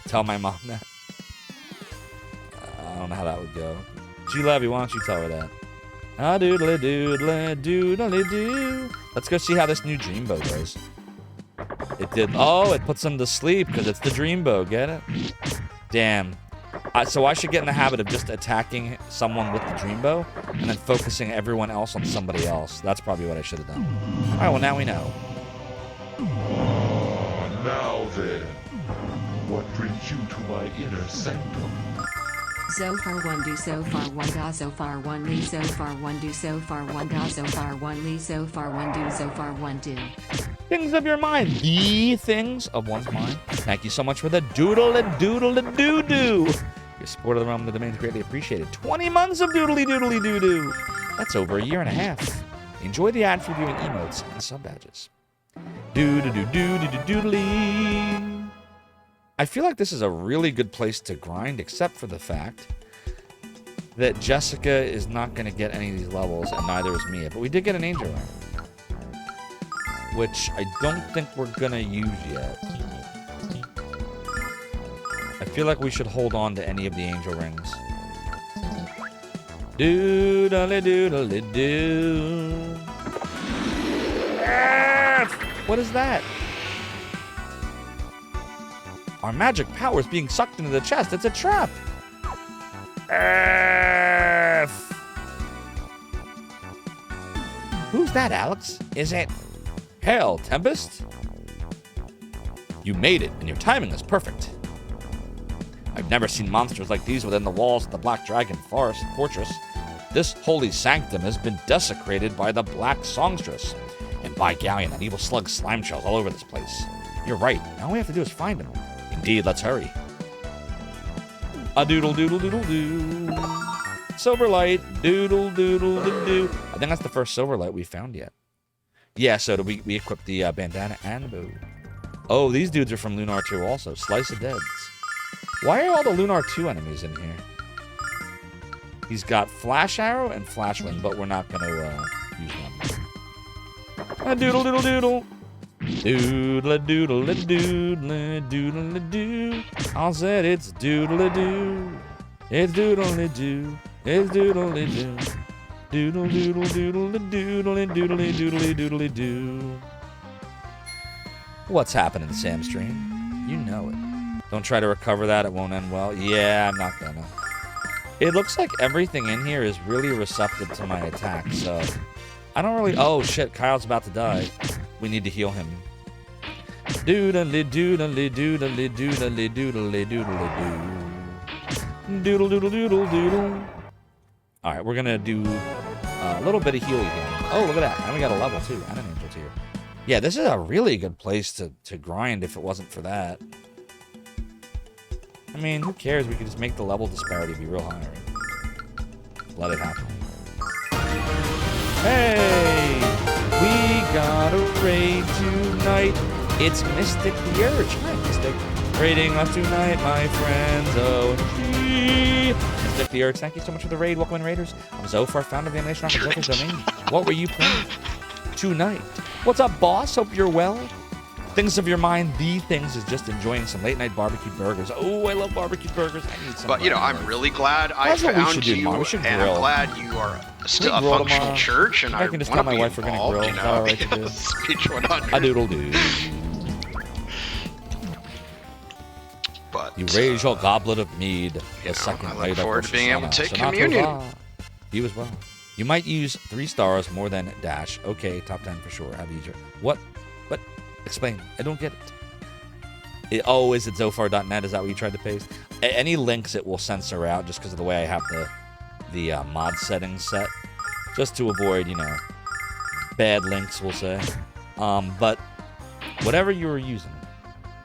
Tell my mom that. I don't know how that would go. G-Levy, why don't you tell her that? A doodle doodle doodle doo. Let's go see how this new Dreambow goes. It did. Oh, it puts them to sleep because it's the Dreambow. Get it? Damn. So I should get in the habit of just attacking someone with the Dreambow and then focusing everyone else on somebody else. That's probably what I should have done. All right, well, now we know. Now then, what brings you to my inner sanctum? Zophar 1 do Zophar 1 da Zophar 1 li Zophar 1 do Zophar 1 da Zophar 1 li Zophar 1 do Zophar 1 do. Things of your mind. The things of one's mind. Thank you so much for the doodle and doodle and doo-doo. Your support of the realm of the domain is greatly appreciated. 20 months of doodly doodly doo-doo. That's over a year and a half. Enjoy the ad-free viewing emotes and sub-badges. Doo-doo-doo-doo-doo-doodly. I feel like this is a really good place to grind, except for the fact that Jessica is not going to get any of these levels, and neither is Mia. But we did get an angel ring, which I don't think we're going to use yet. I feel like we should hold on to any of the angel rings. Doodle-doo-doo-doo. What is that? Our magic power is being sucked into the chest. It's a trap. Who's that, Alex? Is it... Hell, Tempest? You made it, and your timing is perfect. I've never seen monsters like these within the walls of the Black Dragon Fortress. This holy sanctum has been desecrated by the Black Songstress. And by Galleon, that evil slug slime shells all over this place. You're right. All we have to do is find him. Indeed, let's hurry. A doodle doodle doodle doo. Silverlight, doodle doodle doo doo. I think that's the first Silverlight we found yet. Yeah, so we equipped the bandana and the bow. Oh, these dudes are from Lunar 2 also. Slice of Deads. Why are all the Lunar 2 enemies in here? He's got Flash Arrow and Flash Wing, but we're not going to use them. A doodle doodle doodle. Doodle doodle doodle doodle doo. I said it's doodle doo. It's doodle doo. It's doodle doo. Doodle doodle doodle doodle doodle doodle doodle doo. What's happening, Samstream? You know it. Don't try to recover that, it won't end well. Yeah, I'm not gonna. It looks like everything in here is really receptive to my attack, so I don't really... Oh, shit, Kyle's about to die. We need to heal him. Doodle doodle doodle doodle doodle doodle doo. Doodle doodle doodle doodle. Alright, we're gonna do a little bit of healing here. Oh, look at that. And we got a level, too, and an angel tier. Yeah, this is a really good place to grind if it wasn't for that. I mean, who cares? We could just make the level disparity be real high. Let it happen. Hey! We got a raid tonight. It's Mystic the Urge. Hi, Mystic. Raiding us tonight, my friends. Oh, gee. Mystic the Urge, thank you so much for the raid. Welcome in, Raiders. I'm Zophar, founder of the animation off of Zophar's domain. What were you playing tonight? What's up, boss? Hope you're well. Things of your mind, the things is just enjoying some late night barbecue burgers. Oh, I love barbecue burgers. I need some. But, you know, I'm really glad I found you, and I'm glad you are still a functional church, and I can just tell my wife we're going to grill. Is that all right to do? Speech 100. A doodle doo. But you raise your goblet of mead. The second I look forward to being able to take communion. You as well. You might use 3 stars more than dash. Okay, top 10 for sure. How do you use it? What? Explain. I don't get it. Oh, is it Zophar.net? Is that what you tried to paste? Any links it will censor out just because of the way I have the mod settings set. Just to avoid, you know, bad links, we'll say. But whatever you were using,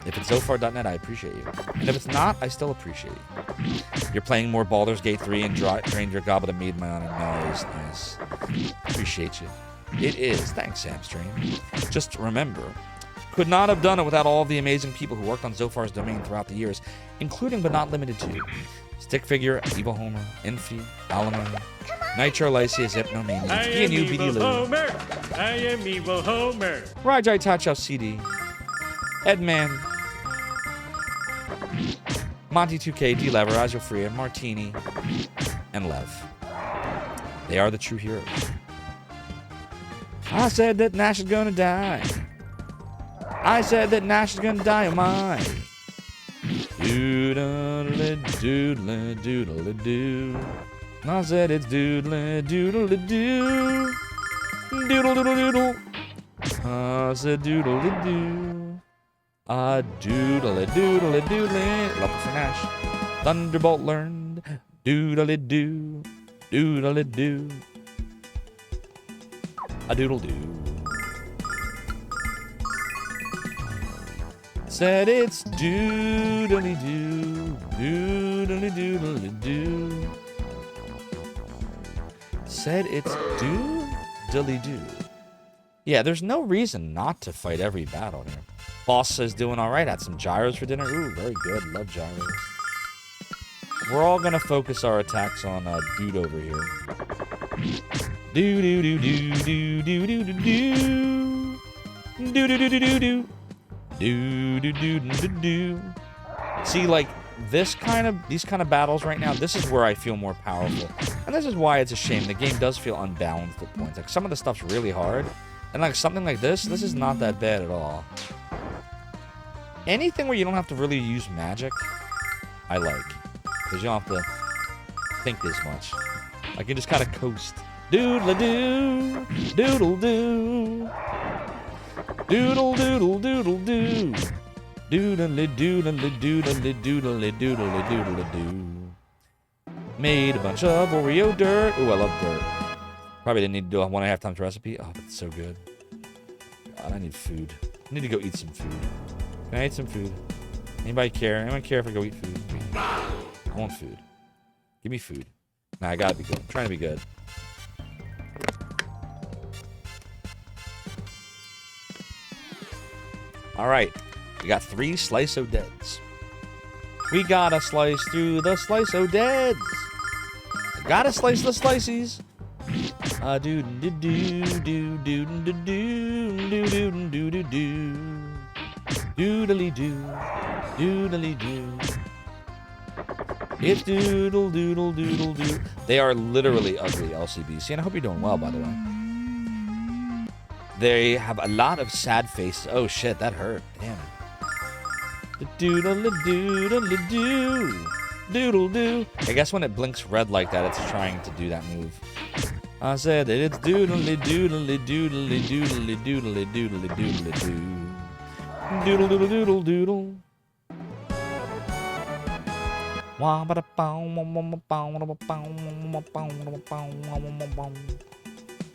if it's Zophar.net, I appreciate you. And if it's not, I still appreciate you. You're playing more Baldur's Gate 3 and drained your goblet of mead, my honor. Nice. Appreciate you. It is. Thanks, Samstream. Just remember, could not have done it without all of the amazing people who worked on Zophar's domain throughout the years, including but not limited to Stick Figure, Evil Homer, Infi, Alamo, Nitro, Lysias, Hypnomania, PNU, BD Lou, I am Evil Homer, Rajai Tacho CD, Edman, Monty 2K, D-Lever, Azio Freya, Martini, and Lev. They are the true heroes. I said that Nash is gonna die. I said that Nash is gonna die, am I? Doodle doodle doodle doo. I said it's doodle doodle doo. Doodle doodle doodle. I said doodle doo. Ah doodle doodle doodle. Level for Nash. Thunderbolt learned. Doodle doo. Doodle doo. A doodle doo. Said it's doodly doo. Doodly doodly doo. Said it's doodly doo. Yeah, there's no reason not to fight every battle here. Boss says doing alright. Had some gyros for dinner. Ooh, very good. Love gyros. We're all gonna focus our attacks on dude over here. Do do do do do do do do do do do do do do do do do do do. See, like these kind of battles right now. This is where I feel more powerful, and this is why it's a shame. The game does feel unbalanced at points. Like some of the stuff's really hard, and like something like this is not that bad at all. Anything where you don't have to really use magic, I like. Because you don't have to think as much. Like, you just kind of coast. Doodle-doo, doodle-doo. Doodle-doodle-doodle-doo. Doodle-doodle-doodle-doodle-doodle-doodle-doo. Made a bunch of Oreo dirt. Ooh, I love dirt. Probably didn't need to do a 1.5 times recipe. Oh, that's so good. God, I need food. I need to go eat some food. Can I eat some food? Anybody care? Anyone care if I go eat food? I want food. Give me food. Nah, I gotta be good. I'm trying to be good. Alright. We got 3 Slice-O-Deads. We gotta slice through the Slice-O-Deads. Gotta slice the slices. Do do do do do do do do do do do. Doodly doo. Doodly doo. It's doodle doodle doodle doo. They are literally ugly LCBC, and I hope you're doing well, by the way. They have a lot of sad faces. Oh shit, that hurt. Damn. Doodle doodle doo. Doodle doo. I guess when it blinks red like that, it's trying to do that move. I said that it's doodly doodly doodly doodly doodly doodly doodly doo. Doodle doodle doodle doodle.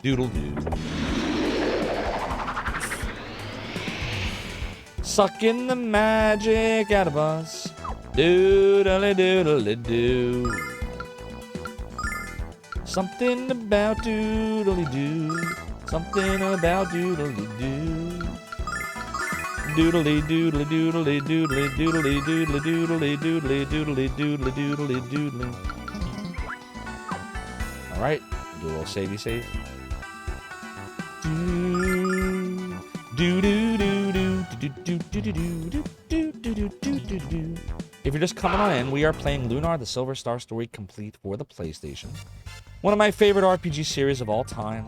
Doodle doo. Sucking the magic out of us. Doodly doodly doo. Something about doodly doo. Something about doodly doo. Doodly doodly doodly doodly doodly doodly doodly doodly doodly doodly doodly doodly. All right, do a little savey save. Do do do do do do do do do do do do do. If you're just coming on in, we are playing Lunar: The Silver Star Story complete for the PlayStation. One of my favorite RPG series of all time.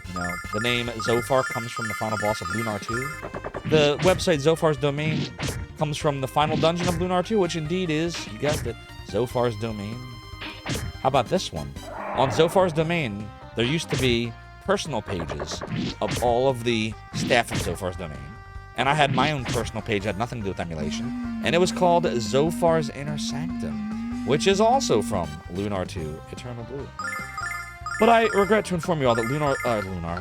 You know, the name Zophar comes from the final boss of Lunar 2. The website Zophar's Domain comes from the final dungeon of Lunar 2, which indeed is, you guessed it, Zophar's Domain. How about this one? On Zophar's Domain, there used to be personal pages of all of the staff of Zophar's Domain. And I had my own personal page, had nothing to do with emulation. And it was called Zophar's Inner Sanctum, which is also from Lunar 2, Eternal Blue. But I regret to inform you all that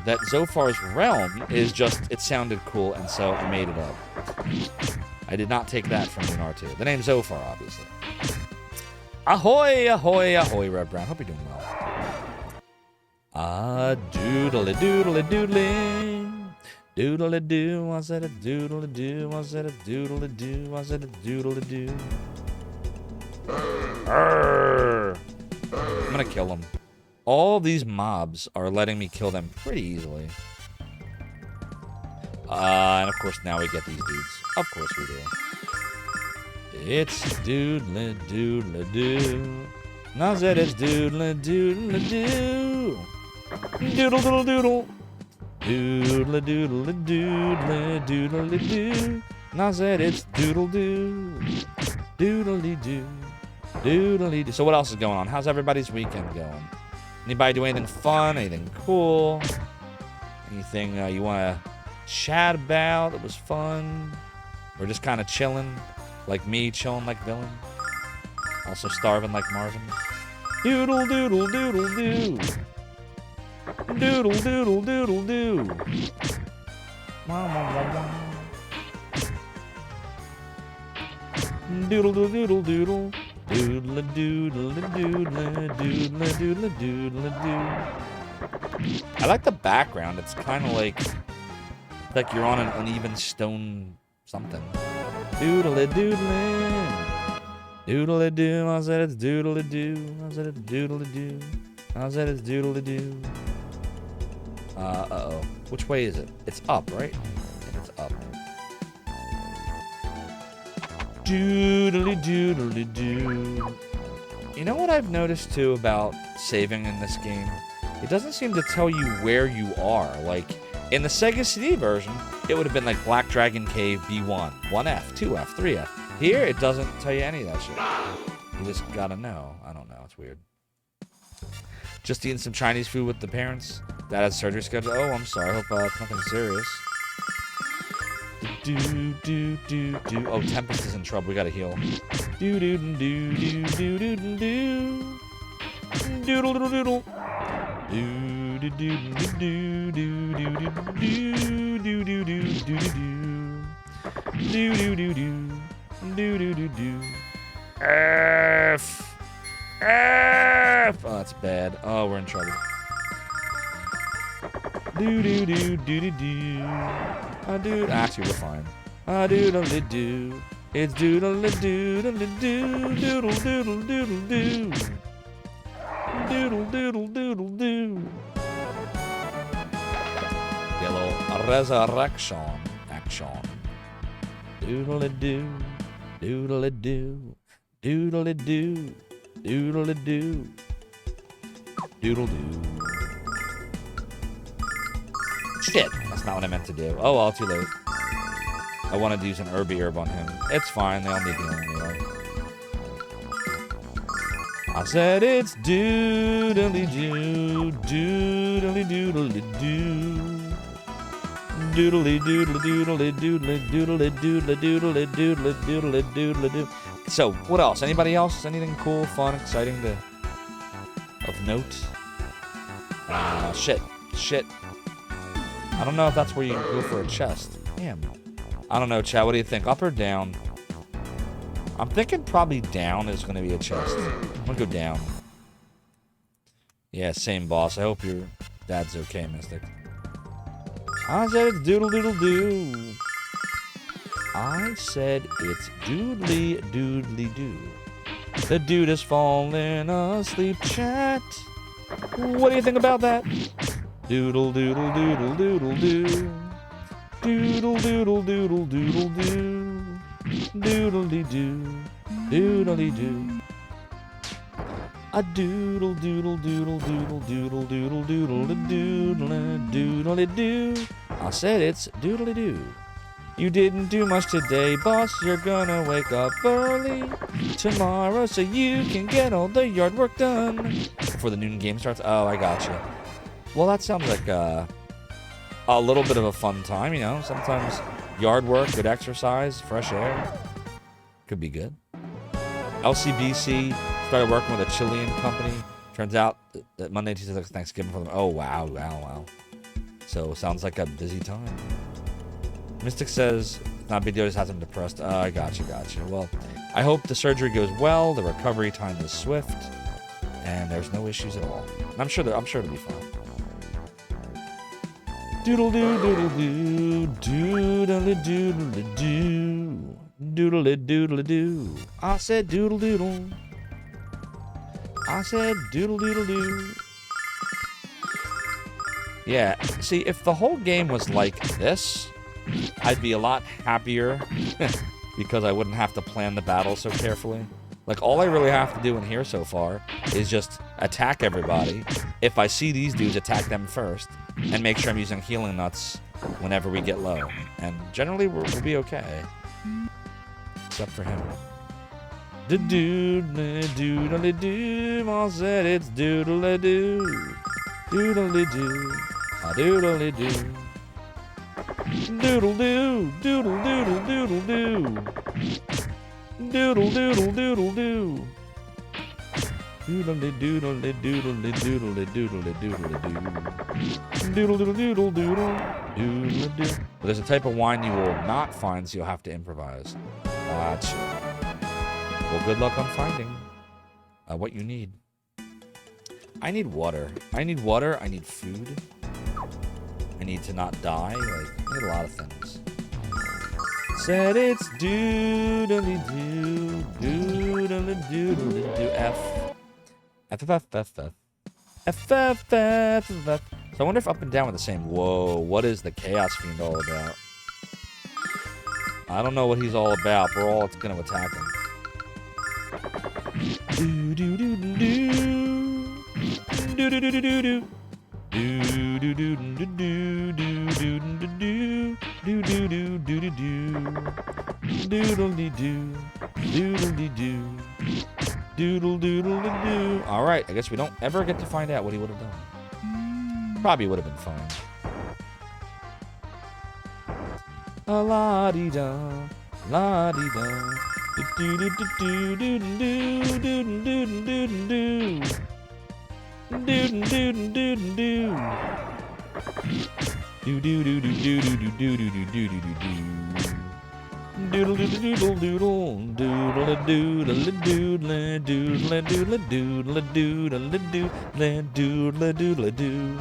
that Zophar's Realm is just, it sounded cool, and so I made it up. I did not take that from Lunar 2. The name's Zophar, obviously. Ahoy, ahoy, ahoy, Red Brown. Hope you're doing well. Doodly doodly doodly. Doodly doo, was it a doodly doo? Was it a doodly doo? Was it a doodly doo? I'm gonna kill him. All these mobs are letting me kill them pretty easily. And of course now we get these dudes. Of course we do. It's doodly doodly doo. Now that it's doodly doodly doo. Doodle doodle doodle. Doodly doodly doodly doodly doo. Now that it's doodle doo. Doodly doo. Doodly doo. So what else is going on? How's everybody's weekend going? Anybody do anything fun? Anything cool? Anything you want to chat about that was fun? Or just kind of chilling? Like me, chilling like Villain? Also starving like Marvin? Doodle doodle doodle doo. Doodle doodle doodle doo. Doodle doodle doodle doodle. Doodle doodle doodle doodle doodle doodle doo. I like the background. It's kind of like you're on an uneven stone something. Doodle doodle. Doodle-a-doo, I said it's doodle-a-doo. I said it's doodle-a-doo. I said it's doodle-a-doo. Uh-oh. Which way is it? It's up, right? Yeah, it's up. Doodle-a-doodle-a-doo. You know what I've noticed, too, about saving in this game? It doesn't seem to tell you where you are. Like, in the Sega CD version, it would have been like Black Dragon Cave B1, 1F, 2F, 3F. Here, it doesn't tell you any of that shit. You just gotta know. I don't know. It's weird. Just eating some Chinese food with the parents. That has surgery scheduled. Oh, I'm sorry. I hope it's nothing serious. Oh, Tempest is in trouble. We gotta heal. Doodle doodle doodle. F. Oh, that's bad. Oh, we're in trouble. Actually, we're fine. Doodle-a-doo. It's doodle-a-doo-doodle-a-doo. Doodle-doodle-doodle-doo. Doodle-doodle-doodle-doo. Yellow resurrection action. Doodle-a-doo. Doodle-a-doo. Doodle-a-doo. Doodle-a-doo. Doodle-doo. Shit, that's not what I meant to do. Oh well, too late. I wanted to use an herb on him. It's fine, they all need healing anyway. I said it's doodly-doo, doodly-doodly-doo. Doodly-doodly-doodly-doodly-doodly-doodly-doodly-doodly-doodly-doodly-doo. So, what else? Anybody else? Anything cool, fun, exciting of note? Shit. I don't know if that's where you go for a chest. Damn. I don't know, Chad. What do you think? Up or down? I'm thinking probably down is going to be a chest. I'm going to go down. Yeah, same boss. I hope your dad's okay, Mystic. I said it's doodle-doodle-doo. I said it's doodly-doodly-doo. The dude is falling asleep, chat. What do you think about that? Doodle-doodle-doodle-doodle-doo. Doodle-doodle-doodle-doodle-doo. Doodle-dee-doo. Doodle-dee-doo. A doodle-doodle-doodle-doodle-doodle-doodle-doodle-doodle-doo. I said it's doodle-dee-doo. You didn't do much today, boss. You're gonna wake up early tomorrow so you can get all the yard work done before the noon game starts. Oh, I gotcha. Well, that sounds like a little bit of a fun time, you know. Sometimes yard work, good exercise, fresh air. Could be good. LCBC started working with a Chilean company. Turns out that Monday, Tuesday, Thanksgiving for them. Oh, wow. So, sounds like a busy time. Mystic says, not a big deal, just has him depressed. I gotcha. Well, I hope the surgery goes well, the recovery time is swift, and there's no issues at all. And I'm sure it'll be fine. Doodle-doo, doodle-doo, doodle-doo. I said doodle-doodle. I said doodle-doodle-doo. Yeah, see, if the whole game was like this, I'd be a lot happier because I wouldn't have to plan the battle so carefully. Like, all I really have to do in here so far is just attack everybody. If I see these dudes, attack them first, and make sure I'm using healing nuts whenever we get low. And generally, we'll be okay. Except for him. Doodle-doo, I said it's doodle-doo. Doodle-doo, a doodle-doo. Doodle-doo, doodle-doodle-doodle-doo. Doodle-doodle-doodle-doo. Doodle-doodle-doodle-doodle-doodle-doodle-doo. Doodle-doodle-doodle-doodle-doo. There's a type of wine you will not find, so you'll have to improvise. Gotcha. Well, good luck on finding what you need. I need water. I need food. I need to not die. Like, I need a lot of things. Said it's doodly-doo, doodly-doodly-doo, F. F, F, F, F, F. F, F, F, F, F. So I wonder if up and down are the same. Whoa, what is the Chaos Fiend all about? I don't know what he's all about. We're all going to attack him. Do do do do do do do do do do. Do do do do do do do do do do do do do do doodle dee doo doodle dee doo doodle doodle dee doo. All right, I guess we don't ever get to find out what he would have done. Probably would have been fine. A la dee da, la dee da, do do do do do do do do do do. Doodle doodle doodle doo. Do do do do do do do do do do do do do. Doodle doodle doodle doodle doodle doodle doodle doodle doodle doodle doodle doodle doodle doo.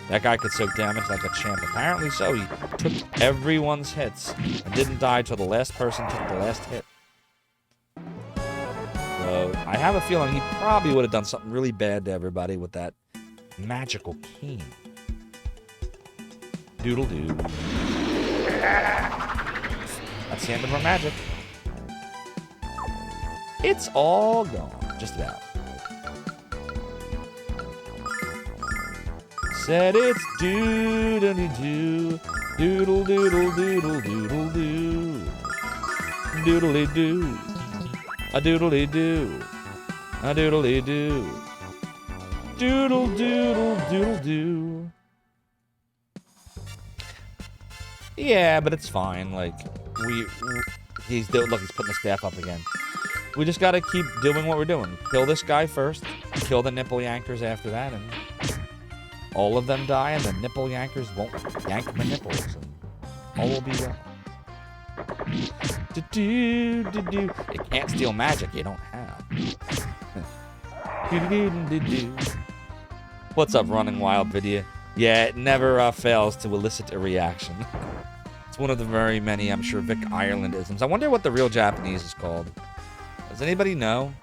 That guy could soak damage like a champ. Apparently so. He took everyone's hits and didn't die till the last person took the last hit. So I have a feeling he probably would have done something really bad to everybody with that magical cane. Doodle doo. That's the end of our magic. It's all gone, just about. Said it's doodly-doo, doodle doodle doodle doodle doo, doodly-doo. A doodle-dee-doo. A doodle-dee-doo. Doodle-doodle-doodle-doo. Yeah, but it's fine. Like, he's putting the staff up again. We just gotta keep doing what we're doing. Kill this guy first. Kill the nipple yankers after that, and all of them die, and the nipple yankers won't yank my nipples, and all will be well. You can't steal magic you don't have. What's up, Running Wild video? Yeah, it never fails to elicit a reaction. It's one of the very many, I'm sure, Vic Ireland-isms. I wonder what the real Japanese is called. Does anybody know?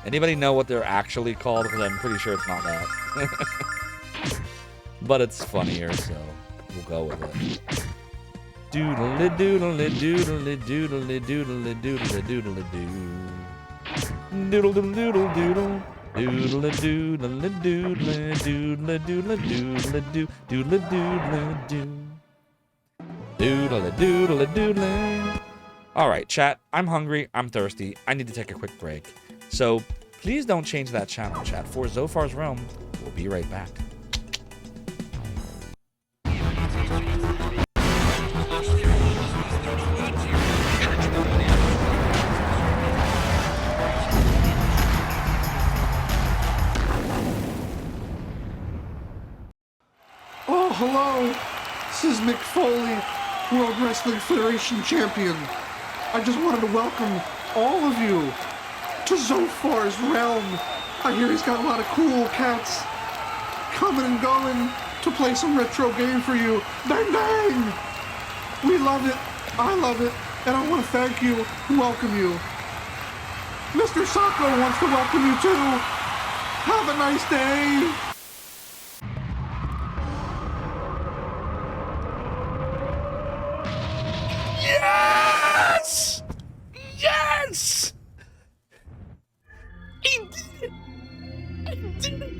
Anybody know what they're actually called? Because I'm pretty sure it's not that. But it's funnier, so we'll go with it. Doodle doodle doodle doodle doodle doodle doodle doo. Doodle doodle doodle doodle. Doodle doodle doodle doodle doodle doodle doo. Doodle doodle doo. Doodle doodle doodle. All right, chat. I'm hungry. I'm thirsty. I need to take a quick break. So please don't change that channel, chat. For Zophar's Realm, we'll be right back. Oh, hello. This is Mick Foley, World Wrestling Federation Champion. I just wanted to welcome all of you to Zophar's Realm. I hear he's got a lot of cool cats coming and going to play some retro game for you. Bang, bang! We love it. I love it. And I want to thank you and welcome you. Mr. Sacco wants to welcome you too. Have a nice day. Yes! Yes! He did it! I did it!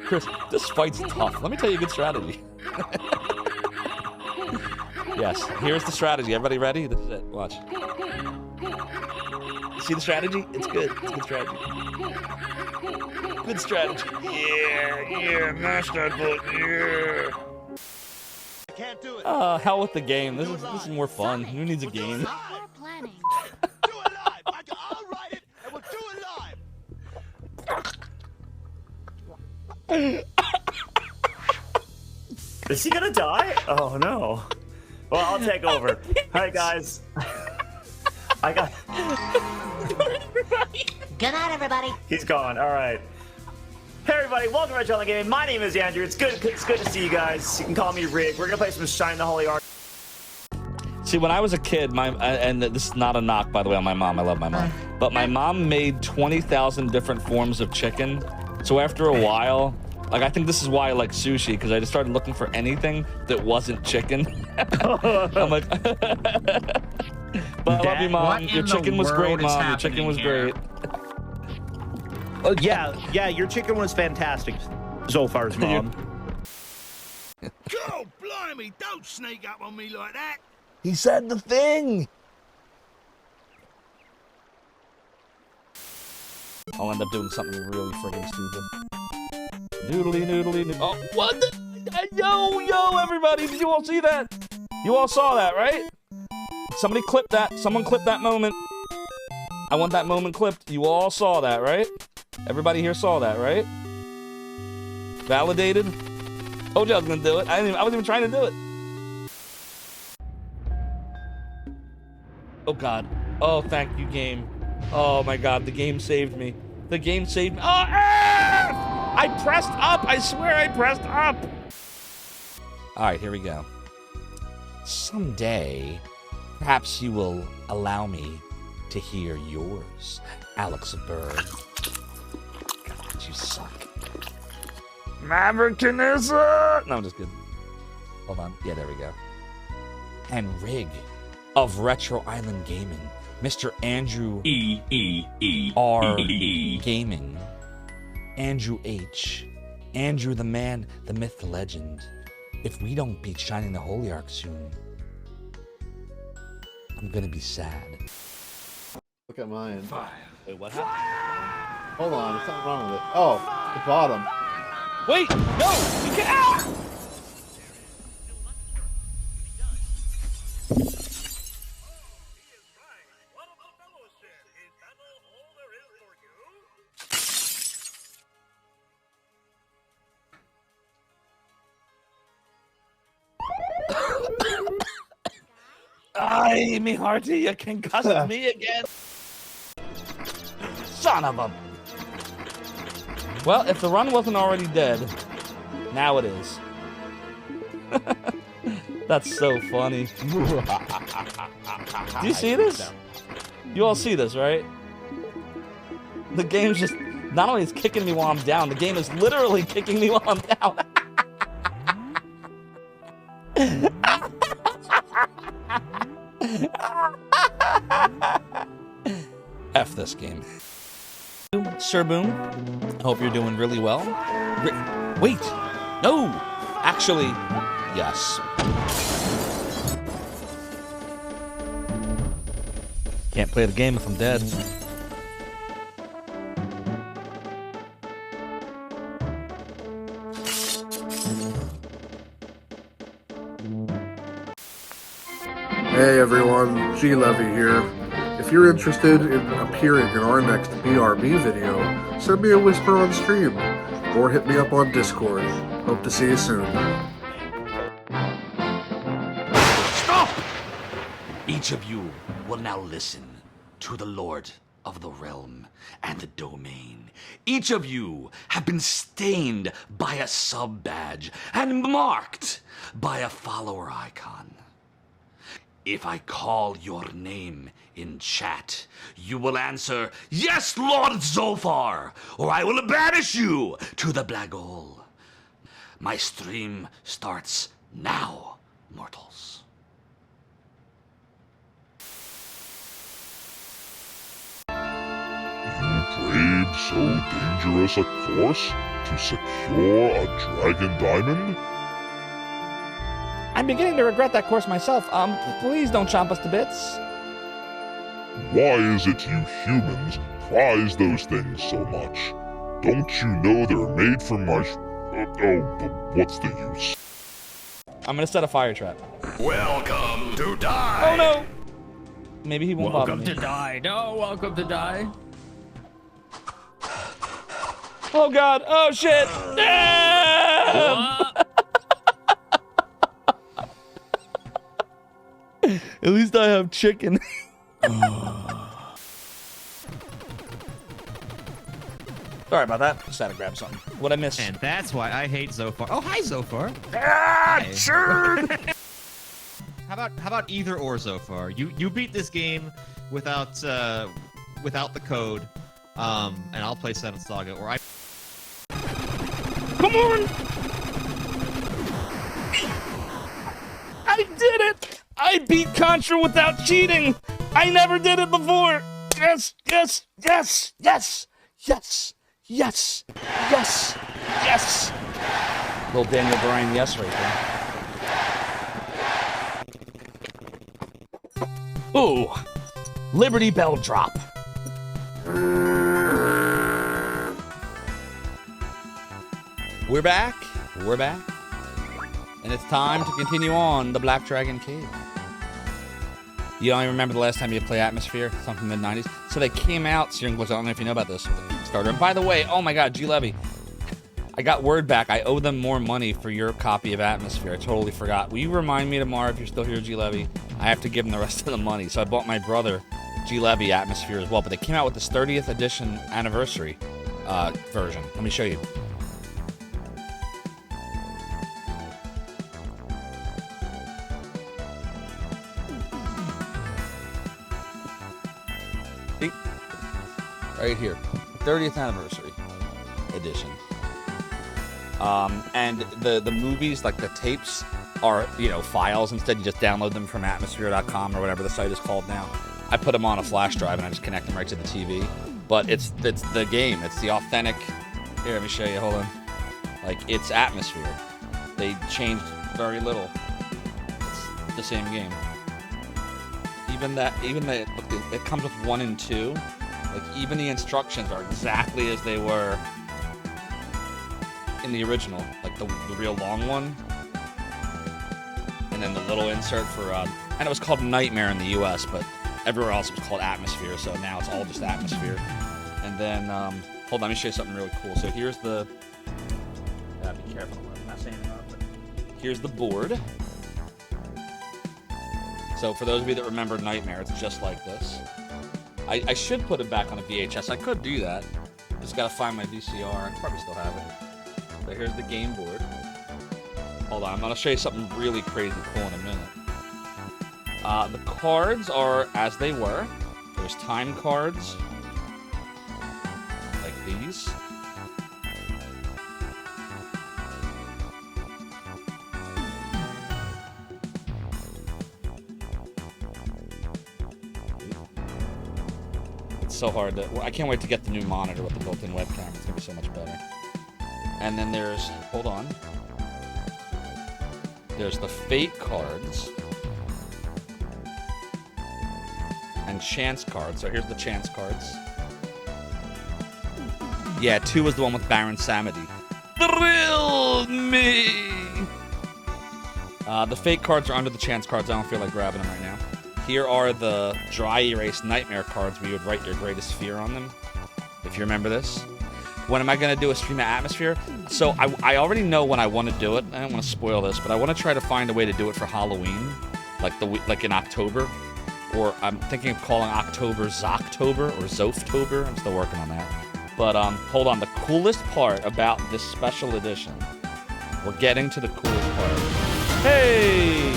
Chris, this fight's tough. Let me tell you a good strategy. Yes, here's the strategy. Everybody ready? This is it. Watch. See the strategy? It's good. It's good strategy. Good strategy. Yeah, mash that button, yeah. Can't do it. Hell with the game. This is more fun. Who needs a game? Do it live. I'll write it, and we'll do it live. Is he gonna die? Oh no. Well, I'll take over. Alright guys. I got. Good night, everybody. He's gone. All right. Hey everybody, welcome to Retro Online Gaming. My name is Andrew. It's good to see you guys. You can call me Rig. We're gonna play some Shine the Holy Ark. See, when I was a kid, and this is not a knock, by the way, on my mom. I love my mom. But my mom made 20,000 different forms of chicken. So after a while, like, I think this is why I like sushi, because I just started looking for anything that wasn't chicken. I'm like, but I love you, Mom. Your chicken was great, Mom. Your chicken was great. Oh, yeah, your chicken was fantastic, Zophar's mom. God blimey, don't sneak up on me like that. He said the thing. I'll end up doing something really friggin' stupid. Noodly, noodly, noodly. Oh, what the? Yo, everybody, did you all see that? You all saw that, right? Somebody clip that. Someone clip that moment. I want that moment clipped. You all saw that, right? Everybody here saw that, right? Validated? Told you I was gonna do it. I wasn't even trying to do it. Oh God. Oh, thank you, game. Oh my God, the game saved me. The game saved me. Oh, ah! I pressed up. I swear I pressed up. All right, here we go. Someday, perhaps you will allow me to hear yours, Alex Bird. God, you suck. Maverickism! No, I'm just kidding. Hold on. Yeah, there we go. And Rig of Retro Island Gaming, Mr. Andrew R Gaming, Andrew H, Andrew the man, the myth, the legend. If we don't beat Shining the Holy Ark soon, I'm gonna be sad. Look at mine. Fire. Wait, what happened? Hold on, there's something wrong with it. Oh, the bottom. Wait, no! You can't! Ah! Ay, me hearty, you concussed me again. Son of a... Well, if the run wasn't already dead, now it is. That's so funny. Do you see this? You all see this, right? The game's just... Not only is kicking me while I'm down, the game is literally kicking me while I'm down. F this game. Sir Boom, hope you're doing really well. Wait, no, actually, yes. Can't play the game if I'm dead. Hey everyone, G-Levy here. If you're interested in appearing in our next BRB video, send me a whisper on stream, or hit me up on Discord. Hope to see you soon. Stop! Each of you will now listen to the Lord of the Realm and the Domain. Each of you have been stained by a sub-badge and marked by a follower icon. If I call your name in chat, you will answer, "Yes, Lord Zophar," or I will banish you to the black hole. My stream starts now, mortals. You braved so dangerous a course to secure a dragon diamond? I'm beginning to regret that course myself. Please don't chomp us to bits. Why is it you humans prize those things so much? Don't you know they're made from my but what's the use? I'm gonna set a fire trap. Welcome to die. Oh no! Maybe he won't bother me. Welcome to die. No, welcome to die. Oh God! Oh shit! At least I have chicken. Sorry about that. Just had to grab something. What'd I miss? And that's why I hate Zophar. Oh, hi, Zophar. Ah, sure. How about either or, Zophar? You beat this game without the code, and I'll play Seven Saga, or I. Come on! I did it! I beat Contra without cheating! I never did it before! Yes, yes, yes, yes, yes, yes, yes, yes! Little Daniel Bryan yes right there. Ooh! Liberty Bell drop. We're back. We're back. And it's time to continue on the Black Dragon Cave. You don't even remember the last time you played Atmosphere? Something in the 90s? So they came out, Searing Blizzard, I don't know if you know about this, Kickstarter. And by the way, oh my god, G Levy, I got word back. I owe them more money for your copy of Atmosphere. I totally forgot. Will you remind me tomorrow if you're still here, G Levy? I have to give them the rest of the money. So I bought my brother G Levy Atmosphere as well. But they came out with this 30th edition anniversary version. Let me show you. See? Right here. 30th anniversary edition. And the movies, like the tapes, are, you know, files. Instead, you just download them from atmosphere.com or whatever the site is called now. I put them on a flash drive and I just connect them right to the TV. But it's the game. It's the authentic. Here, let me show you. Hold on. Like, it's Atmosphere. They changed very little. It's the same game. Even that, look, it comes with 1 and 2. Like, even the instructions are exactly as they were in the original, like the real long one, and then the little insert for and it was called Nightmare in the US, but everywhere else it was called Atmosphere, so now it's all just Atmosphere. And then hold on, let me show you something really cool. So here's the be careful, I'm not saying it up, but here's the board. So for those of you that remember Nightmare, it's just like this. I should put it back on a VHS. I could do that, just gotta find my VCR. I probably still have it. So here's the game board. Hold on, I'm gonna show you something really crazy cool in a minute. The cards are as they were. There's time cards, like these. It's so hard to, I can't wait to get the new monitor with the built-in webcam. It's gonna be so much better. And then there's, hold on, there's the fate cards and chance cards. So here's the chance cards. Yeah, 2 is the one with Baron Samedi. Thrill me! The fate cards are under the chance cards. I don't feel like grabbing them right now. Here are the dry erase nightmare cards where you would write your greatest fear on them, if you remember this. When am I going to do a stream of Atmosphere? So I already know when I want to do it. I don't want to spoil this, but I want to try to find a way to do it for Halloween, like in October. Or I'm thinking of calling October Zocktober or Zophtober. I'm still working on that. But hold on, the coolest part about this special edition, we're getting to the coolest part. Hey!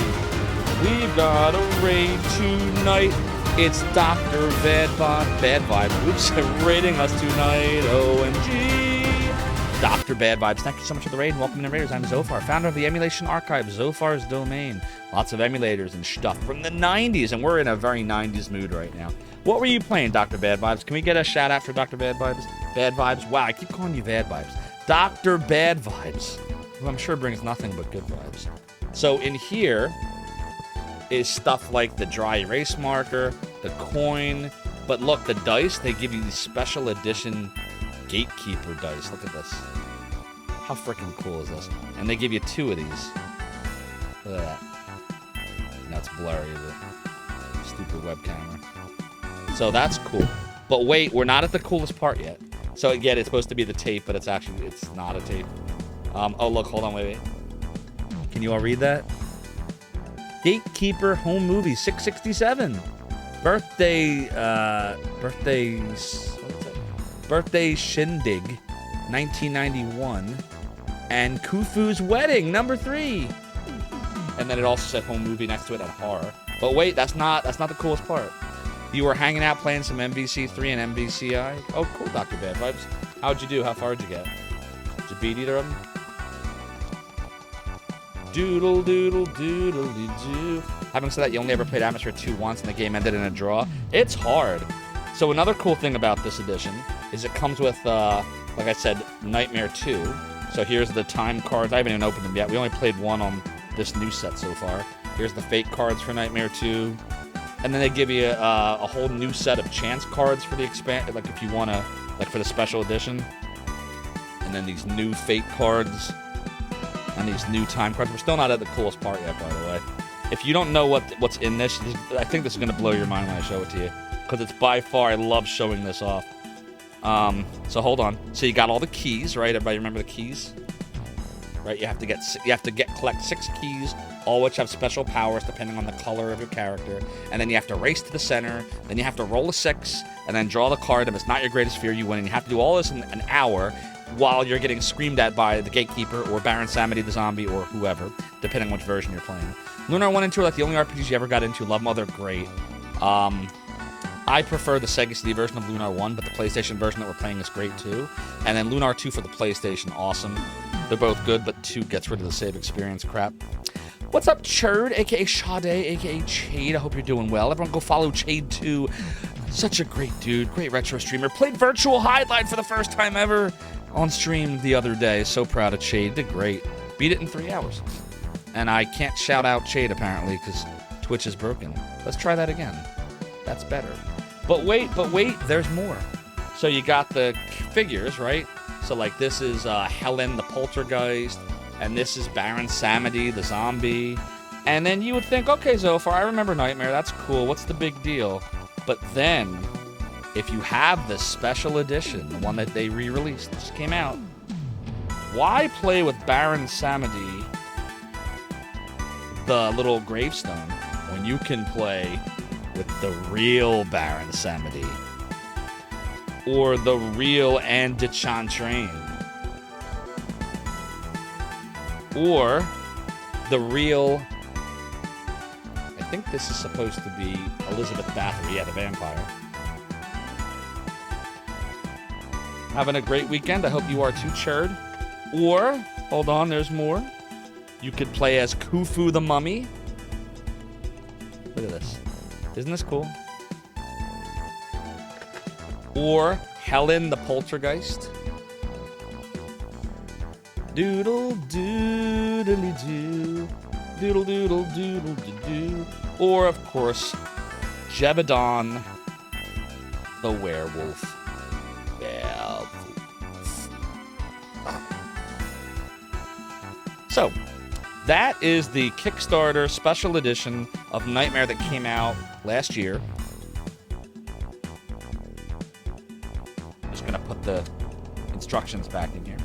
We've got a raid tonight. It's Dr. Bad Vibes. Oops, raiding us tonight. OMG. Dr. Bad Vibes, thank you so much for the raid. Welcome to Raiders. I'm Zophar, founder of the Emulation Archive, Zophar's Domain. Lots of emulators and stuff from the 90s, and we're in a very 90s mood right now. What were you playing, Dr. Bad Vibes? Can we get a shout out for Dr. Bad Vibes? Bad Vibes? Wow, I keep calling you Bad Vibes. Dr. Bad Vibes, who I'm sure brings nothing but good vibes. So in here is stuff like the dry erase marker, the coin, but look, the dice, they give you these special edition gatekeeper dice. Look at this. How freaking cool is this? And they give you 2 of these. Look at that. And that's blurry, the stupid web camera. So that's cool. But wait, we're not at the coolest part yet. So again, it's supposed to be the tape, but it's not a tape. Oh look, hold on, wait. Can you all read that? Gatekeeper Home Movie 667. Birthday Shindig, 1991, and Khufu's Wedding, number 3. And then it also said home movie next to it and horror. But wait, that's not the coolest part. You were hanging out playing some MVC3 and MVCI. Oh, cool, Dr. Bad Vibes. How'd you do? How far did you get? Did you beat either of them? Doodle doodle doodle doo. Having said that, you only ever played Atmosphere 2 once and the game ended in a draw. It's hard. So another cool thing about this edition is it comes with, like I said, Nightmare 2. So here's the time cards. I haven't even opened them yet. We only played one on this new set so far. Here's the fate cards for Nightmare 2. And then they give you a whole new set of chance cards for the expand, like if you want to, like for the special edition. And then these new fate cards. And these new time cards. We're still not at the coolest part yet, by the way. If you don't know what's in this, I think this is going to blow your mind when I show it to you. Because it's by far, I love showing this off. So hold on. So you got all the keys, right? Everybody remember the keys? Right? You have to collect 6 keys, all which have special powers depending on the color of your character. And then you have to race to the center. Then you have to roll a 6, and then draw the card. If it's not your greatest fear, you win. And you have to do all this in an hour, while you're getting screamed at by the Gatekeeper or Baron Samedi the Zombie or whoever, depending on which version you're playing. Lunar 1 and 2 are like the only RPGs you ever got into. Love them, they're great. I prefer the Sega CD version of Lunar 1, but the PlayStation version that we're playing is great too. And then Lunar 2 for the PlayStation, awesome. They're both good, but 2 gets rid of the save experience crap. What's up, Churd, aka Sade, aka Chade? I hope you're doing well. Everyone go follow Chade too. Such a great dude, great retro streamer. Played Virtual Highlight for the first time ever on stream the other day. So proud of Chade, did great. Beat it in 3 hours. And I can't shout out Chade apparently because Twitch is broken. Let's try that again. That's better. But wait, there's more. So you got the figures, right? So like this is Helen the Poltergeist, and this is Baron Samedi the Zombie. And then you would think, okay, Zophar, I remember Nightmare, that's cool, what's the big deal? But then, if you have the special edition, the one that they re-released, just came out, why play with Baron Samedi, the little gravestone, when you can play with the real Baron Samedi? Or the real Andichantrain? Or the real... I think this is supposed to be Elizabeth Bathory, yeah, the vampire. Having a great weekend. I hope you are too, Churd. Or, hold on, there's more. You could play as Khufu the Mummy. Look at this. Isn't this cool? Or Helen the Poltergeist. Doodle doodly doo. Doodle doodle doodle doo. Or, of course, Jebedon the Werewolf. So, that is the Kickstarter special edition of Nightmare that came out last year. I'm just going to put the instructions back in here.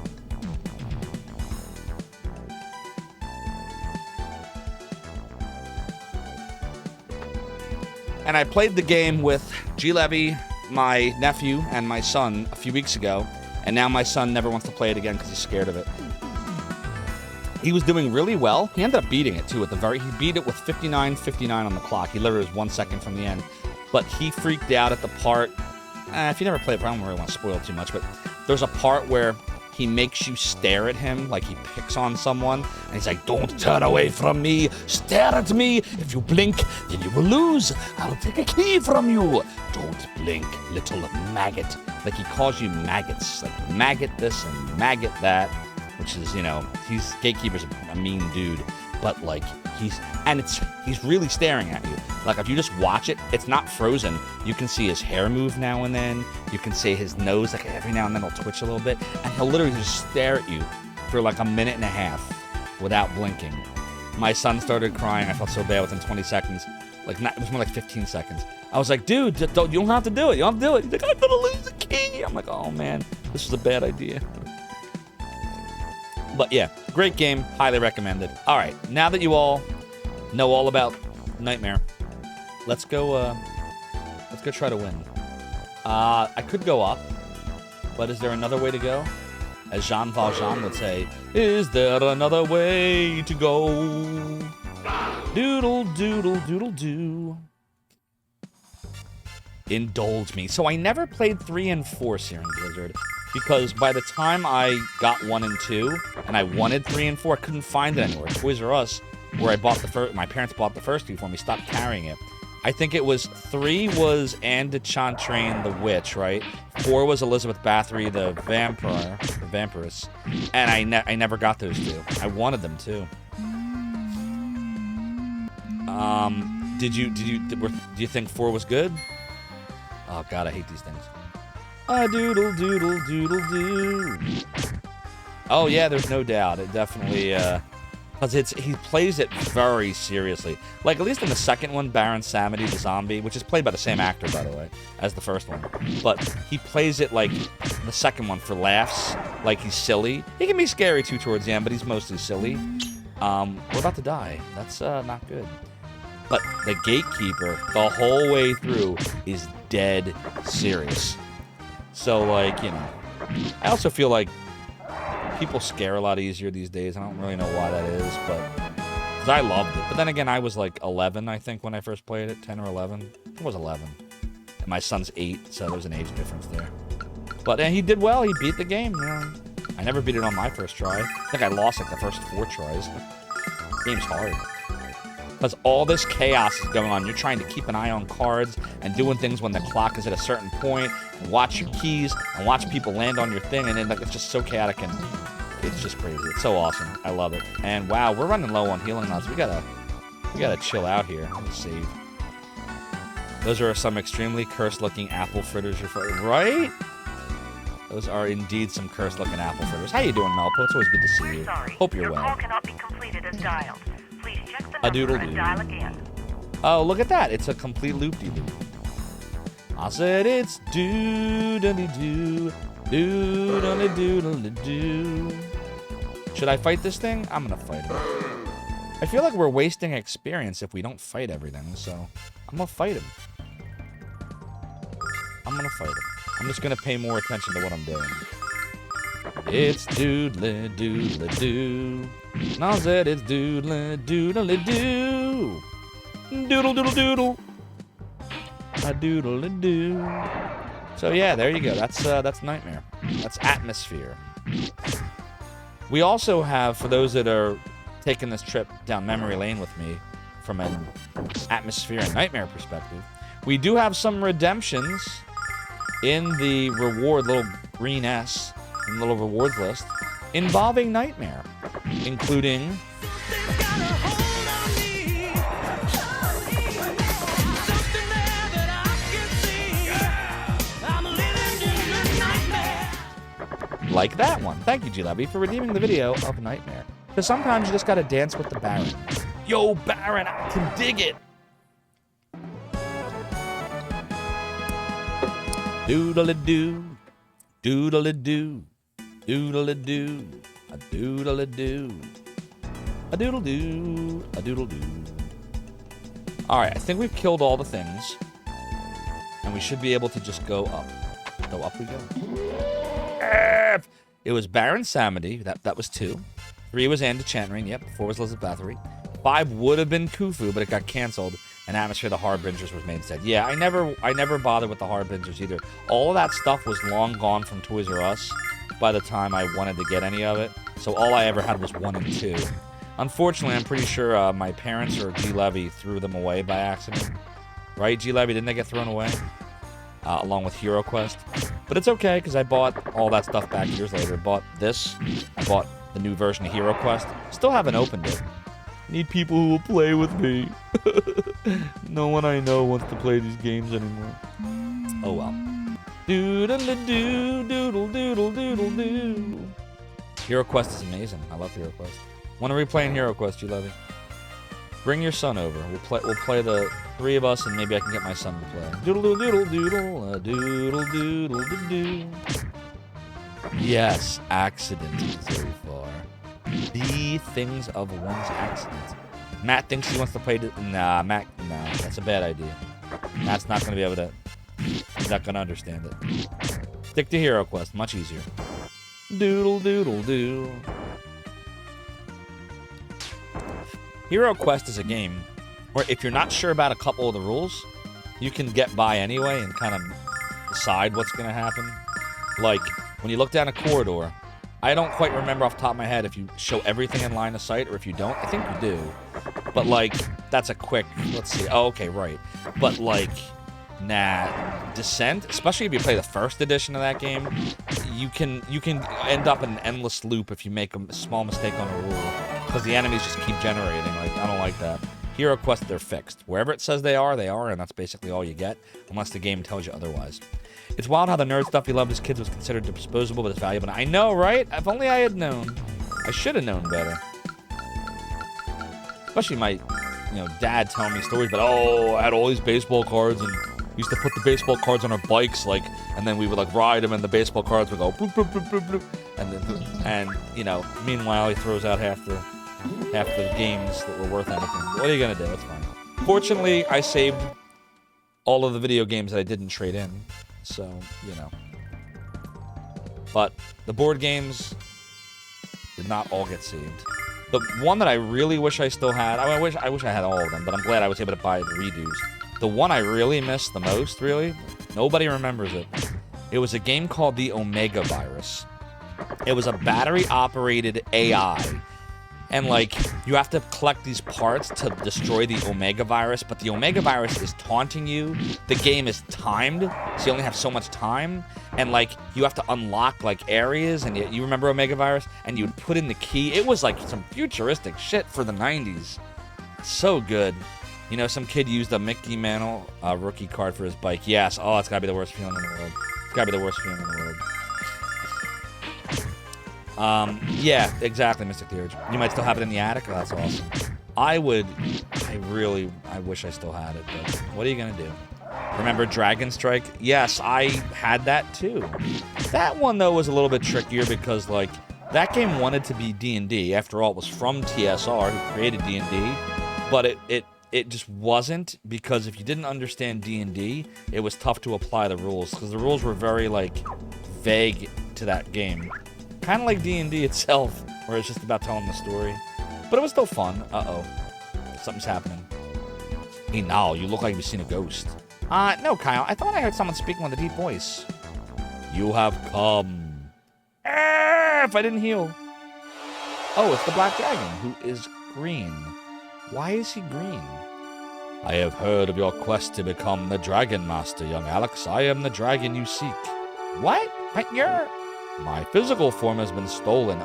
And I played the game with G. Levy, my nephew, and my son a few weeks ago, and now my son never wants to play it again because he's scared of it. He was doing really well. He ended up beating it, too, he beat it with 59:59 on the clock. He literally was 1 second from the end. But he freaked out at the part... if you never played it, I don't really want to spoil it too much, but there's a part where he makes you stare at him, like he picks on someone, and he's like, "Don't turn away from me, stare at me. If you blink, then you will lose. I'll take a key from you. Don't blink, little maggot." Like, he calls you maggots, like maggot this and maggot that, which is, Gatekeeper's a mean dude, but like, he's really staring at you. Like, if you just watch it, it's not frozen. You can see his hair move now and then. You can see his nose, like every now and then he'll twitch a little bit, and he'll literally just stare at you for like a minute and a half without blinking. My son started crying. I felt so bad within 20 seconds. It was more like 15 seconds. I was like, "Dude, you don't have to do it. You don't have to do it." He's like, "I'm gonna lose the key." I'm like, "Oh man, this was a bad idea." But yeah, great game, highly recommended. All right, now that you all know all about Nightmare, let's go Let's go try to win. I could go up, but is there another way to go? As Jean Valjean would say, is there another way to go? Doodle, doodle, doodle, doo. Indulge me. So I never played 3 and 4 Searing Blizzard, because by the time I got 1 and 2, and I wanted 3 and 4, I couldn't find it anywhere. Toys R Us, where I bought the first, my parents bought the first 2 for me, stopped carrying it. I think it was 3 was Anne de Chantraine, the witch, right? 4 was Elizabeth Bathory, the vampire, the vampiress, and I never got those 2. I wanted them too. Do you think 4 was good? Oh god, I hate these things. A doodle doodle doodle doo. Oh yeah, there's no doubt. It definitely because he plays it very seriously. Like at least in the second one, Baron Samedi the zombie, which is played by the same actor by the way as the first one, but he plays it like the second one for laughs, like he's silly. He can be scary too towards the end, but he's mostly silly. We're about to die. That's not good. But the gatekeeper the whole way through is dead serious. So like, you know, I also feel like people scare a lot easier these days. I don't really know why that is, but because I loved it. But then again, I was like 11, I think, when I first played it, 10 or 11. I was 11, and my son's 8, so there's an age difference there. But he did well. He beat the game. You know, I never beat it on my first try. I think I lost like the first 4 tries. The game's hard. Because all this chaos is going on. You're trying to keep an eye on cards and doing things when the clock is at a certain point, and watch your keys and watch people land on your thing, and then like, it's just so chaotic and it's just crazy. It's so awesome. I love it. And wow, we're running low on healing nuts. We gotta chill out here. I'm gonna save. Those are some extremely cursed-looking apple fritters. Right? Those are indeed some cursed-looking apple fritters. How you doing, Melpo? It's always good to see you. Hope you're well. Your call cannot be completed as dialed. Please check the A doodle number doo. and dial again. Oh, look at that. It's a complete loop-de-loop. I said it's doo-doo-doo, doo-doo-doo-doo. Should I fight this thing? I'm gonna fight it. I feel like we're wasting experience if we don't fight everything, so I'm gonna fight him. I'm gonna fight him. I'm just gonna pay more attention to what I'm doing. It's doodly doodly doo. Now said it's doodly doodly doo. Doodle doodle doodle. A doodle doo. So yeah, there you go. That's Nightmare. That's Atmosphere. We also have, for those that are taking this trip down memory lane with me from an Atmosphere and Nightmare perspective, we do have some redemptions in the reward, little green S, in the little rewards list, involving Nightmare, including like that one. Thank you, G-Levy, for redeeming the video of Nightmare. Because sometimes you just gotta dance with the Baron. Yo, Baron, I can dig it! Doodle-a-doo, doodle-a-doo, doodle-a-doo, a doodle-a-doo, a doodle-doo, a doodle-doo. Alright, I think we've killed all the things. And we should be able to just go up. So up we go. It was Baron Samedi. That was 2. 3 was Anne de Chantraine. Yep. 4 was Elizabeth Bathory. 5 would have been Khufu, but it got canceled. And Atmosphere the Harbingers was made instead. Yeah, I never bothered with the Harbingers either. All of that stuff was long gone from Toys R Us by the time I wanted to get any of it. So all I ever had was 1 and 2. Unfortunately, I'm pretty sure my parents or G-Levy threw them away by accident. Right, G-Levy? Didn't they get thrown away? Along with Hero Quest. But it's okay, because I bought all that stuff back years later. Bought this. I bought the new version of Hero Quest. Still haven't opened it. Need people who will play with me. No one I know wants to play these games anymore. Oh well. Doodle-doo, doodle-doodle-doodle-doo. Hero Quest is amazing. I love Hero Quest. When are we playing Hero Quest, you love it? Bring your son over. We'll play the 3 of us, and maybe I can get my son to play. Doodle-doodle-doodle, doodle-doodle-doo. Yes, accident, Zophar. The things of one's accidents. Matt thinks he wants to play... Nah, Matt, no, that's a bad idea. Matt's not going to be able to... He's not gonna understand it. Stick to Hero Quest, much easier. Doodle doodle doo. Hero Quest is a game where if you're not sure about a couple of the rules, you can get by anyway and kind of decide what's gonna happen. Like, when you look down a corridor, I don't quite remember off the top of my head if you show everything in line of sight or if you don't. I think you do. But, like, that's a quick, let's see. Oh, okay, right. But, like, nah, Descent, especially if you play the first edition of that game, you can end up in an endless loop if you make a small mistake on a rule. Because the enemies just keep generating. Like, I don't like that. Hero Quest, they're fixed. Wherever it says they are, and that's basically all you get, unless the game tells you otherwise. It's wild how the nerd stuff he loved as kids was considered disposable, but it's valuable. I know, right? If only I had known. I should have known better. Especially my, dad telling me stories about, oh, I had all these baseball cards, and we used to put the baseball cards on our bikes, like, and then we would, like, ride them, and the baseball cards would go, bloop, bloop, bloop, bloop, bloop. And meanwhile, he throws out half the games that were worth anything. What are you gonna do? It's fine. Fortunately, I saved all of the video games that I didn't trade in. So, But the board games did not all get saved. The one that I really wish I still had, I wish I had all of them, but I'm glad I was able to buy the redos. The one I really missed the most, really, nobody remembers it. It was a game called the Omega Virus. It was a battery-operated AI. And, like, you have to collect these parts to destroy the Omega Virus, but the Omega Virus is taunting you. The game is timed, so you only have so much time. And, like, you have to unlock, like, areas, and you remember Omega Virus? And you would put in the key. It was, like, some futuristic shit for the 90s. So good. Some kid used a Mickey Mantle rookie card for his bike. Yes, oh, it's gotta be the worst feeling in the world. It's gotta be the worst feeling in the world. Yeah, exactly, Mystic Theurge. You might still have it in the attic. Oh, that's awesome. I wish I still had it, but what are you gonna do? Remember Dragon Strike? Yes, I had that too. That one, though, was a little bit trickier because, like, that game wanted to be D&D. After all, it was from TSR, who created D&D, but it just wasn't, because if you didn't understand D&D, it was tough to apply the rules, because the rules were very, like, vague to that game. Kind of like D&D itself, where it's just about telling the story. But it was still fun. Uh-oh. Something's happening. Hey, now, you look like you've seen a ghost. No, Kyle. I thought I heard someone speaking with a deep voice. You have come. If I didn't heal. Oh, it's the Black Dragon, who is green. Why is he green? I have heard of your quest to become the Dragon Master, young Alex. I am the dragon you seek. What? But you're... My physical form has been stolen,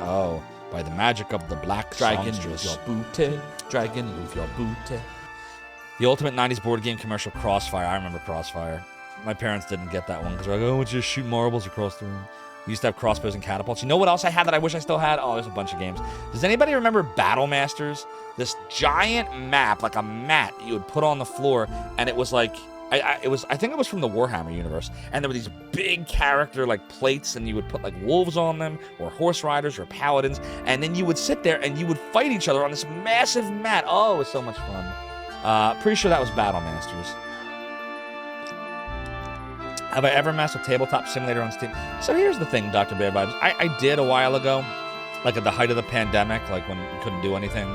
by the magic of the Black Dragon. Move your booty. Dragon, move your booty. The ultimate 90s board game commercial, Crossfire. I remember Crossfire. My parents didn't get that one because they're like, oh, I want you to shoot marbles across the room. We used to have crossbows and catapults. You know what else I had that I wish I still had? Oh, there's a bunch of games. Does anybody remember Battle Masters? This giant map, like a mat you would put on the floor, and it was like... I think it was from the Warhammer universe, and there were these big character like plates, and you would put like wolves on them, or horse riders, or paladins, and then you would sit there and you would fight each other on this massive mat. Oh, it was so much fun. Pretty sure that was Battle Masters. Have I ever mastered Tabletop Simulator on Steam? So here's the thing, Dr. Bear Vibes. I did a while ago, like at the height of the pandemic, like when we couldn't do anything,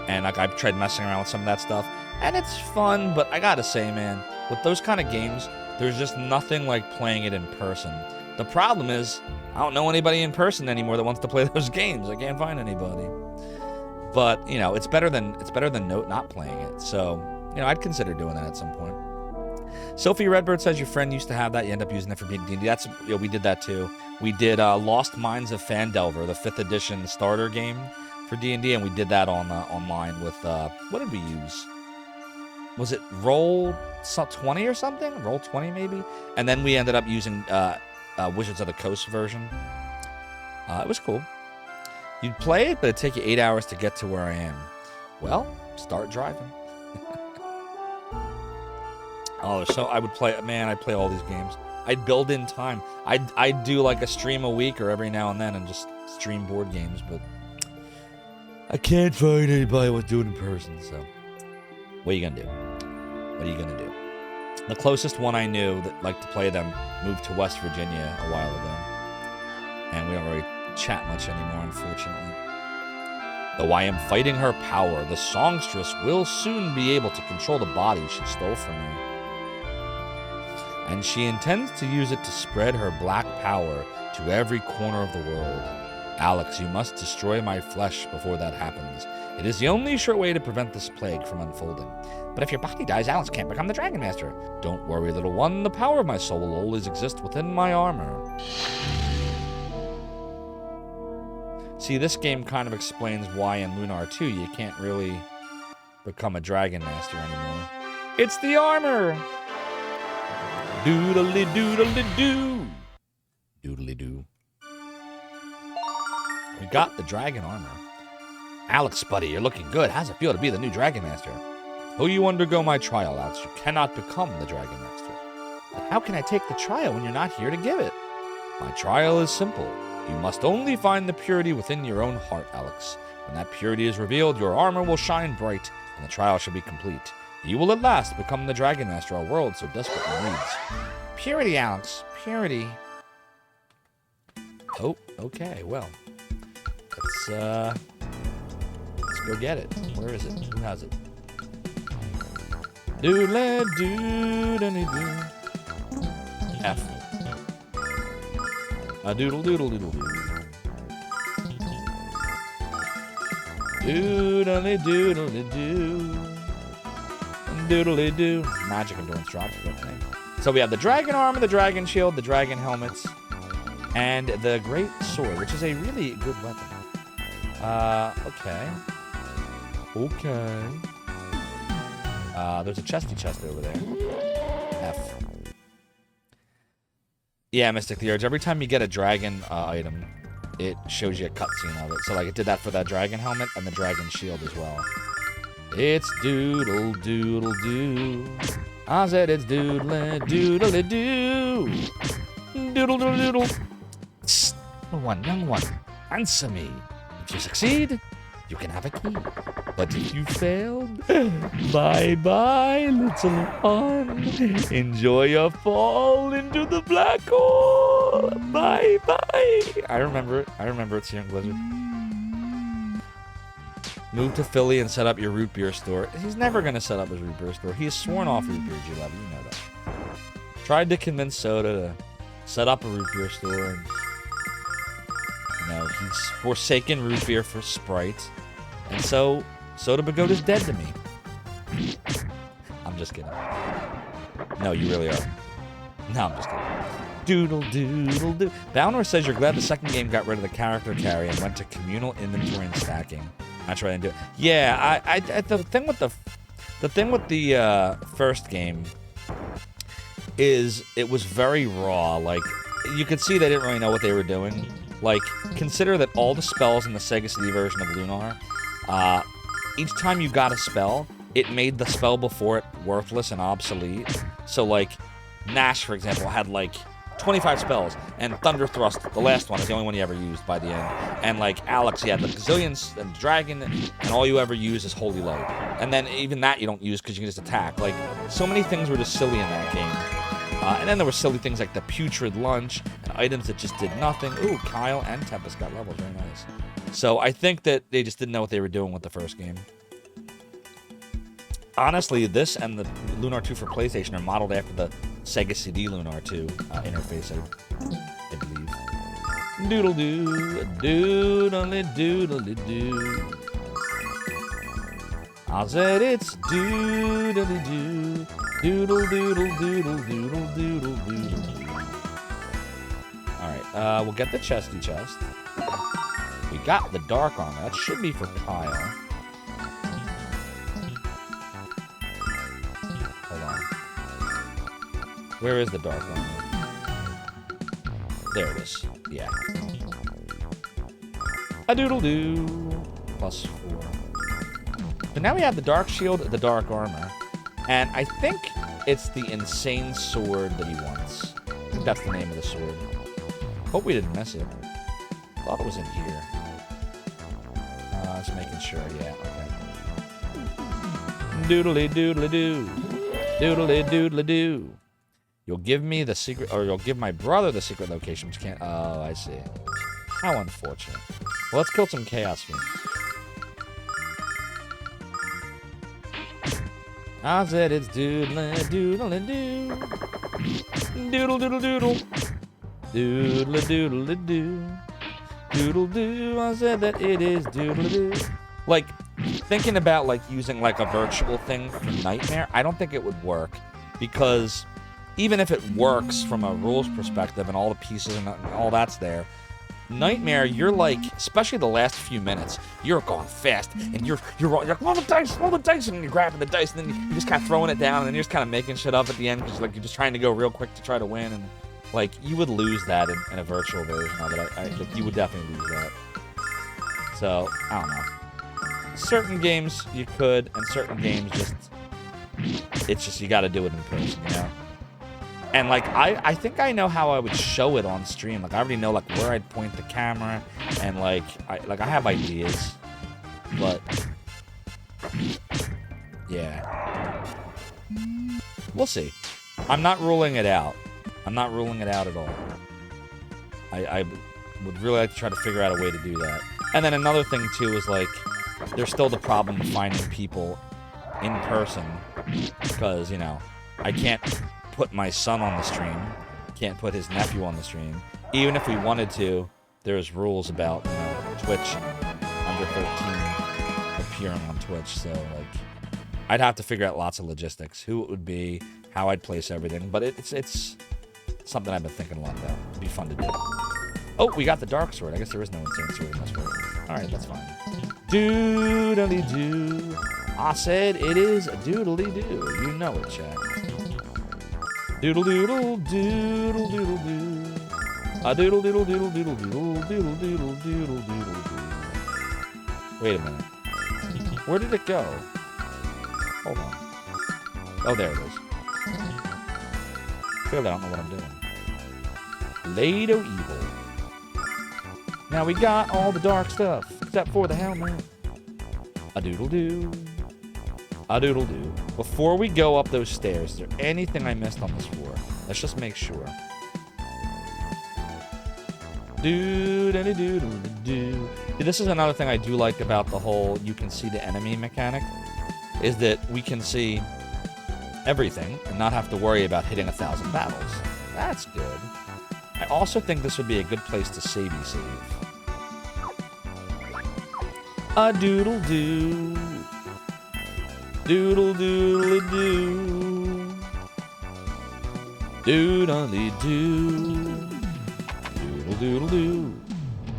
and like I tried messing around with some of that stuff, and it's fun, but I gotta say, man, with those kind of games, there's just nothing like playing it in person. The problem is, I don't know anybody in person anymore that wants to play those games. I can't find anybody. But, it's better than not playing it. So, I'd consider doing that at some point. Sophie Redbird says your friend used to have that. You end up using it for beating D&D. We did that too. We did Lost Mines of Phandelver, the 5th edition starter game for D&D, and we did that online with, what did we use? Was it Roll 20 or something? Roll 20 maybe? And then we ended up using Wizards of the Coast version. It was cool. You'd play it, but it'd take you 8 hours to get to where I am. Well, start driving. So I would play, man, I'd play all these games. I'd build in time. I'd do like a stream a week or every now and then and just stream board games, but I can't find anybody who wants to do it in person, so what are you gonna do? What are you gonna do? The closest one I knew that liked to play them moved to West Virginia a while ago. And we don't really chat much anymore, unfortunately. Though I am fighting her power, the songstress will soon be able to control the body she stole from me. And she intends to use it to spread her black power to every corner of the world. Alex, you must destroy my flesh before that happens. It is the only sure way to prevent this plague from unfolding. But if your body dies, Alex can't become the Dragon Master. Don't worry, little one. The power of my soul will always exist within my armor. See, this game kind of explains why in Lunar 2 you can't really become a Dragon Master anymore. It's the armor! Doodly doodly doo. Doodly doo. We got the dragon armor. Alex, buddy, you're looking good. How's it feel to be the new Dragon Master? Will you undergo my trial, Alex? You cannot become the Dragon Master. But how can I take the trial when you're not here to give it? My trial is simple. You must only find the purity within your own heart, Alex. When that purity is revealed, your armor will shine bright, and the trial shall be complete. You will at last become the Dragon Master our world so desperately needs. Purity, Alex. Purity. Oh, okay, well. Let's go get it. Where is it? Who has it? Doodle doo doo. F. A doodle doodle doodle doo. Doodle doodle doo. Doodle doo. Magic endurance drops. Good name. So we have the dragon armor, the dragon shield, the dragon helmets, and the great sword, which is a really good weapon. Okay. Okay. There's a chesty chest over there. F. Yeah, Mystic the Urge. Every time you get a dragon item, it shows you a cutscene of it. So, like, it did that for that dragon helmet and the dragon shield as well. It's doodle doodle doo. I said it's doodle doodle doo. Doodle doodle doodle. Psst. Young one, answer me. If you succeed, you can have a key. But if you failed, bye-bye, little one. Enjoy your fall into the black hole. Bye-bye. I remember it. I remember it, Sierra Blizzard. Move to Philly and set up your root beer store. He's never going to set up his root beer store. He has sworn off root beer, G-Love. You know that. Tried to convince Soda to set up a root beer store. And, you know, he's forsaken root beer for Sprite. And so, Soda Bagoda's dead to me. I'm just kidding. No, you really are. No, I'm just kidding. Doodle doodle doo. Balnor says you're glad the second game got rid of the character carry and went to communal inventory and stacking. That's right, I didn't do it. Yeah, the thing with the first game is it was very raw. Like, you could see they didn't really know what they were doing. Like, consider that all the spells in the Sega CD version of Lunar, each time you got a spell, it made the spell before it worthless and obsolete. So, like, Nash, for example, had, like, 25 spells, and Thunder Thrust, the last one, is the only one you ever used by the end. And, like, Alex, he had the gazillions, and Dragon, and all you ever use is Holy Light. And then even that you don't use because you can just attack. Like, so many things were just silly in that game. And then there were silly things like the Putrid Lunch, and items that just did nothing. Ooh, Kyle and Tempest got levels, very nice. So I think that they just didn't know what they were doing with the first game. Honestly, this and the Lunar 2 for PlayStation are modeled after the Sega CD Lunar 2 interface, I believe. Doodle doo, doodle doodle doo. I said it's doodle doo, doodle doodle doodle doodle doodle doodle. All right, we'll get the chesty chest. We got the dark armor. That should be for Kyle. Where is the dark armor? There it is. Yeah. A doodle doo. +4. So now we have the dark shield, the dark armor, and I think it's the insane sword that he wants. I think that's the name of the sword. Hope we didn't miss it. Thought it was in here. Just making sure. Yeah. Okay. Doodly doodly doo. Doodly doodly doo. You'll give me the secret, or you'll give my brother the secret location, which can't. Oh, I see. How unfortunate. Well, let's kill some chaos fiends. I said it's doodly doodly doo. Doodle doodle doodle. Doodly doodly doo. Doodle doo. I said that it is doodly doo. Like, thinking about like using like a virtual thing for Nightmare, I don't think it would work, because even if it works from a rules perspective and all the pieces and all that's there, Nightmare, you're like, especially the last few minutes, you're going fast and you're like, roll the dice, and you're grabbing the dice, and then you're just kind of throwing it down, and then you're just kind of making shit up at the end because like you're just trying to go real quick to try to win, and like you would lose that in a virtual version of it. Like, you would definitely lose that. So I don't know. Certain games you could, and certain games just, it's just you got to do it in person, you know. And like I think I know how I would show it on stream. Like I already know like where I'd point the camera, and like I have ideas, but yeah, we'll see. I'm not ruling it out. I'm not ruling it out at all. I would really like to try to figure out a way to do that. And then another thing too is like, there's still the problem of finding people in person, because you know I can't put my son on the stream, can't put his nephew on the stream. Even if we wanted to, there's rules about, you know, Twitch under 13 appearing on Twitch. So like, I'd have to figure out lots of logistics, who it would be, how I'd place everything. But it's something I've been thinking a lot about. It'd be fun to do. Oh, we got the dark sword. I guess there is no insane sword in this world. All right, that's fine. Doodly doo. I said it is a doodly doo. You know it, chat. Doodle doodle doodle doodle doo. A doodle doodle doodle doodle doodle doodle doodle doodle doodle doo. Wait a minute. Where did it go? Hold on. Oh, there it is. Clearly I don't know what I'm doing. Lado evil. Now we got all the dark stuff, except for the helmet. A doodle doo. A doodle doo. Before we go up those stairs, is there anything I missed on this floor? Let's just make sure. Doodly doodle doo. This is another thing I do like about the whole you can see the enemy mechanic, is that we can see everything and not have to worry about hitting 1,000 battles. That's good. I also think this would be a good place to save. A doodle doo. Doodle doodly doo. Doodly doo. Doodle doodle doo.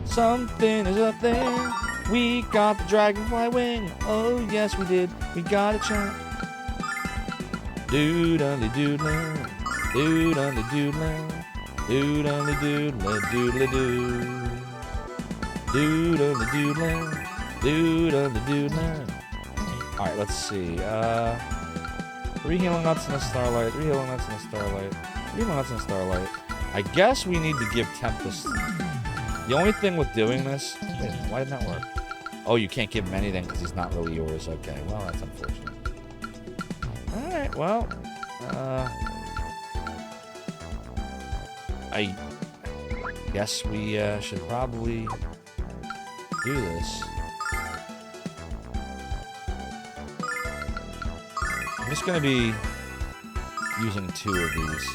Something is up there. We got the dragonfly wing. Oh yes we did. We got a chance. Doodly doodly. Doodly doodly. Doodly doodly doodly doo. Doodly doodly. Doodly doodly. Alright, let's see. 3 healing nuts and a starlight. 3 healing nuts and a starlight. 3 healing nuts and a starlight. I guess we need to give Tempest. The only thing with doing this. Wait, why didn't that work? Oh, you can't give him anything because he's not really yours. Okay, well, that's unfortunate. Alright, well. I guess we should probably do this. I'm just going to be using 2 of these.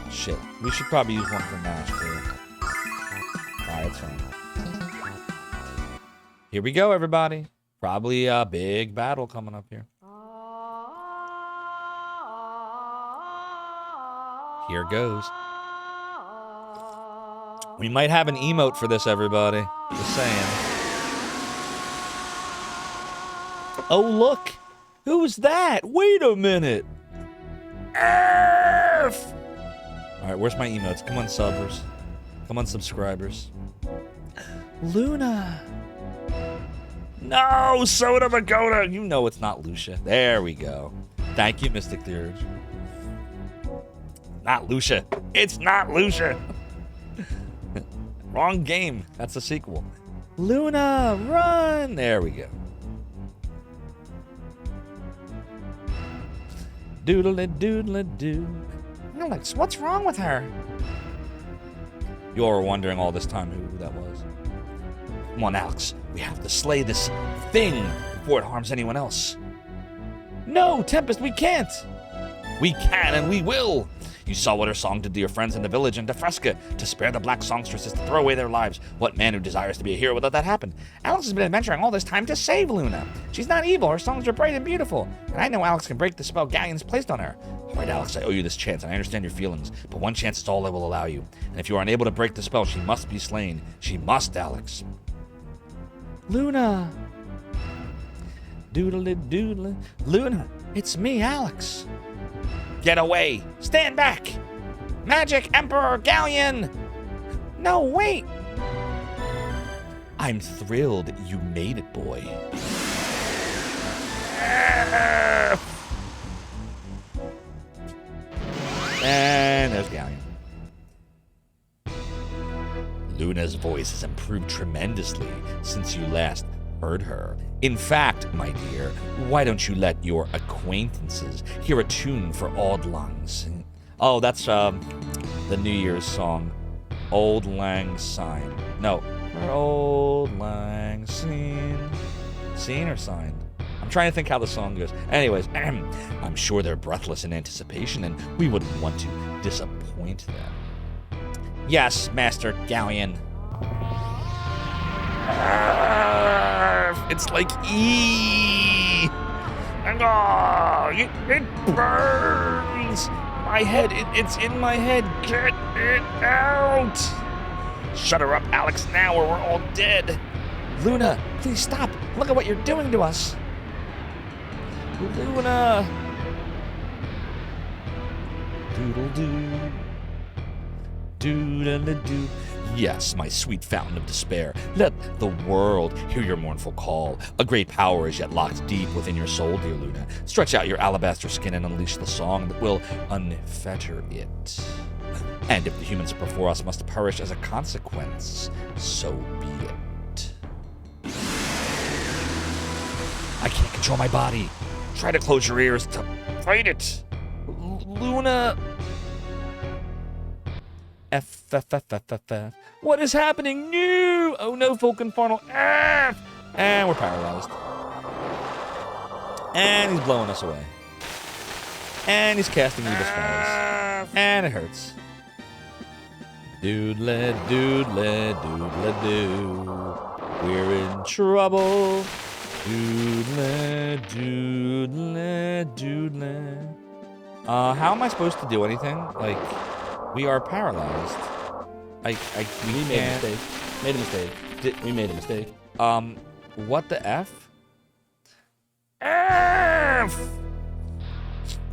Shit. We should probably use one for Nash, too. Alright, that's fine. Here we go, everybody. Probably a big battle coming up here. Here goes. We might have an emote for this, everybody. Just saying. Oh, look! Who's that? Wait a minute! F! Alright, where's my emotes? Come on, subbers. Come on, subscribers. Luna! No! Soda Pagoda! You know it's not Lucia. There we go. Thank you, Mystic Theurge. Not Lucia. It's not Lucia! Wrong game. That's a sequel. Luna, run! There we go. Doodle-a-doodle-a-doo. Alex, what's wrong with her? You're wondering all this time who that was. Come on, Alex. We have to slay this thing before it harms anyone else. No, Tempest, we can't. We can and we will. You saw what her song did to your friends in the village in Defresca to spare the black songstresses to throw away their lives. What man who desires to be a hero would let that happen? Alex has been adventuring all this time to save Luna. She's not evil. Her songs are bright and beautiful. And I know Alex can break the spell Galleon's placed on her. All right, Alex, I owe you this chance, and I understand your feelings, but one chance is all I will allow you. And if you are unable to break the spell, she must be slain. She must, Alex. Luna. Doodle-a-doodle. Luna, it's me, Alex. Get away! Stand back! Magic Emperor Galleon! No, wait! I'm thrilled you made it, boy. And there's Galleon. Luna's voice has improved tremendously since you last heard her. In fact, my dear, why don't you let your acquaintances hear a tune for Auld Lang Syne? Oh, that's the New Year's song, Auld Lang Syne. No, for Auld Lang Syne. Syne or sign? I'm trying to think how the song goes. Anyways, I'm sure they're breathless in anticipation, and we wouldn't want to disappoint them. Yes, Master Galleon. It's like E. And it burns. My head, it's in my head. Get it out. Shut her up, Alex, now or we're all dead. Luna, please stop. Look at what you're doing to us. Luna. Doodle-doo. Doodle-doo. Yes, my sweet fountain of despair, let the world hear your mournful call. A great power is yet locked deep within your soul, dear Luna. Stretch out your alabaster skin and unleash the song that will unfetter it. And if the humans before us must perish as a consequence, so be it. I can't control my body. Try to close your ears to fight it. Luna... F. What is happening? No! Oh no, Falconfarnal. F! And we're paralyzed. And he's blowing us away. And he's casting evil spells. And it hurts. Doodle, doodle, doodle, doo. We're in trouble. Doodle, doodle, doodle. How am I supposed to do anything? Like... We are paralyzed. We made a mistake. We made a mistake. What the F? F!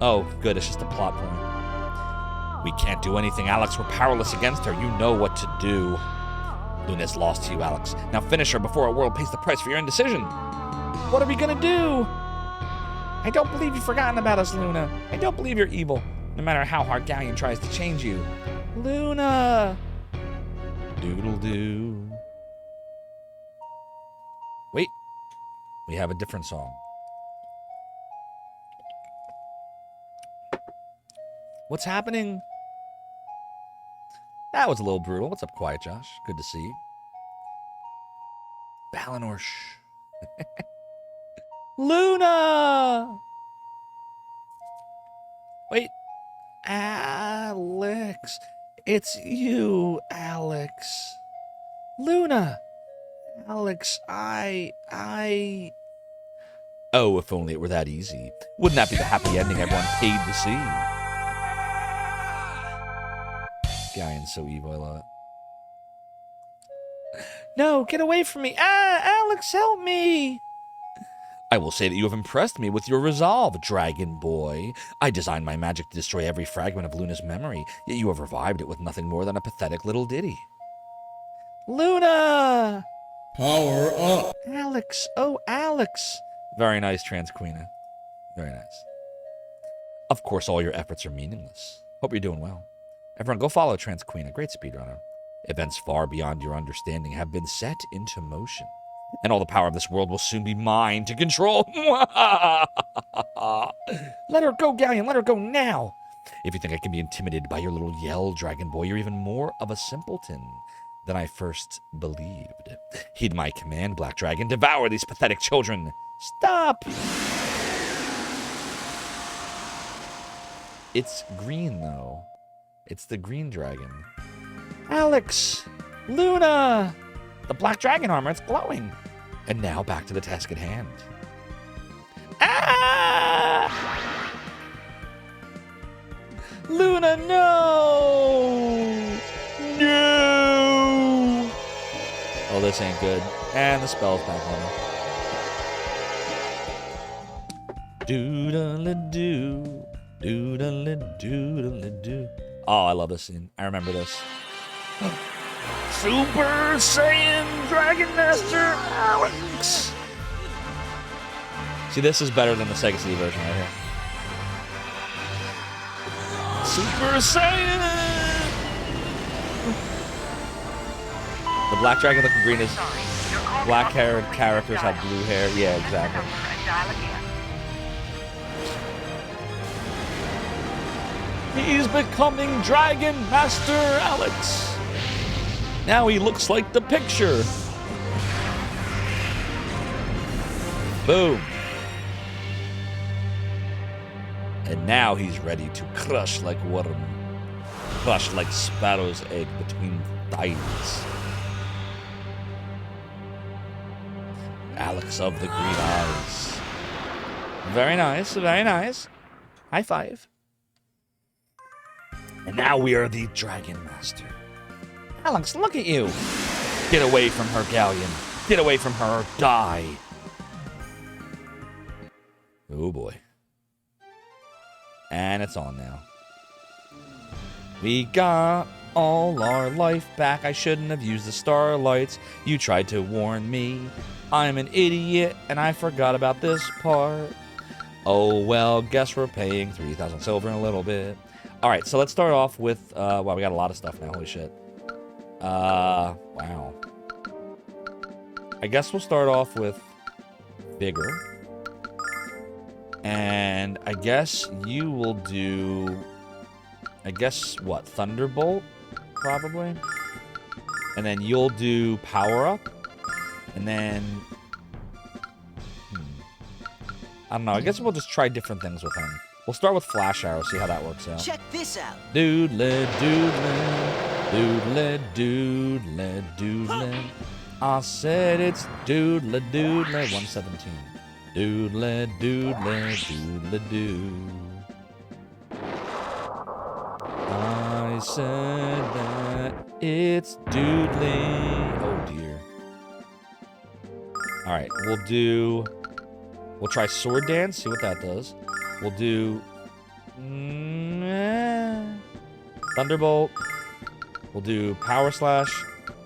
Oh, good. It's just a plot point. We can't do anything, Alex. We're powerless against her. You know what to do. Luna's lost to you, Alex. Now finish her before our world pays the price for your indecision. What are we gonna do? I don't believe you've forgotten about us, Luna. I don't believe you're evil. No matter how hard Galleon tries to change you. Luna! Doodle-doo. Wait. We have a different song. What's happening? That was a little brutal. What's up, Quiet Josh? Good to see you. Balinorsh. Luna! Wait. Alex. It's you, Alex. Luna. Alex, Oh, if only it were that easy. Wouldn't that be the happy ending everyone paid to see? Galleon's so evil, I love it. No, get away from me. Alex, help me. I will say that you have impressed me with your resolve, Dragon Boy. I designed my magic to destroy every fragment of Luna's memory, yet you have revived it with nothing more than a pathetic little ditty. Luna! Power up! Alex, oh Alex! Very nice, Trans Queena. Very nice. Of course, all your efforts are meaningless. Hope you're doing well. Everyone, go follow Trans Queena, great speedrunner. Events far beyond your understanding have been set into motion. And all the power of this world will soon be mine to control. Let her go, Galleon. Let her go now. If you think I can be intimidated by your little yell, Dragon Boy, you're even more of a simpleton than I first believed. Heed my command, Black Dragon. Devour these pathetic children. Stop! It's green, though. It's the green dragon. Alex! Luna! The black dragon armor, it's glowing. And now back to the task at hand. Ah! Luna, no! No! Oh, this ain't good. And the spell's back on. Doodle-a-doo. Doodle-a-doodle-a-doo. Oh, I love this scene. I remember this. Super Saiyan Dragon Master Alex! See, this is better than the Sega CD version right here. Super Saiyan! The black dragon looking green is black-haired characters have blue hair. Yeah, exactly. He's becoming Dragon Master Alex! Now he looks like the picture. Boom. And now he's ready to crush like worm. Crush like sparrow's egg between thighs. Alex of the green eyes. Very nice, very nice. High five. And now we are the Dragon Master. Alex, look at you. Get away from her, Galleon. Get away from her or die. Oh, boy. And it's on now. We got all our life back. I shouldn't have used the starlights. You tried to warn me. I'm an idiot, and I forgot about this part. Oh, well, guess we're paying 3,000 silver in a little bit. All right, so let's start off with... wow, we got a lot of stuff now. Holy shit. Wow. I guess we'll start off with Vigor. And I guess you will do... I guess, what? Thunderbolt? Probably? And then you'll do Power Up. And then... I don't know. I guess we'll just try different things with him. We'll start with Flash Arrow, see how that works out. Check this out. Doodle, doodle. Doodle, doodle, doodle. I said it's doodle, doodle. 117. Doodle, doodle, doodle, doo. I said that it's doodling. Oh, dear. All right, we'll try Sword Dance, see what that does. We'll do Thunderbolt. We'll do Power Slash,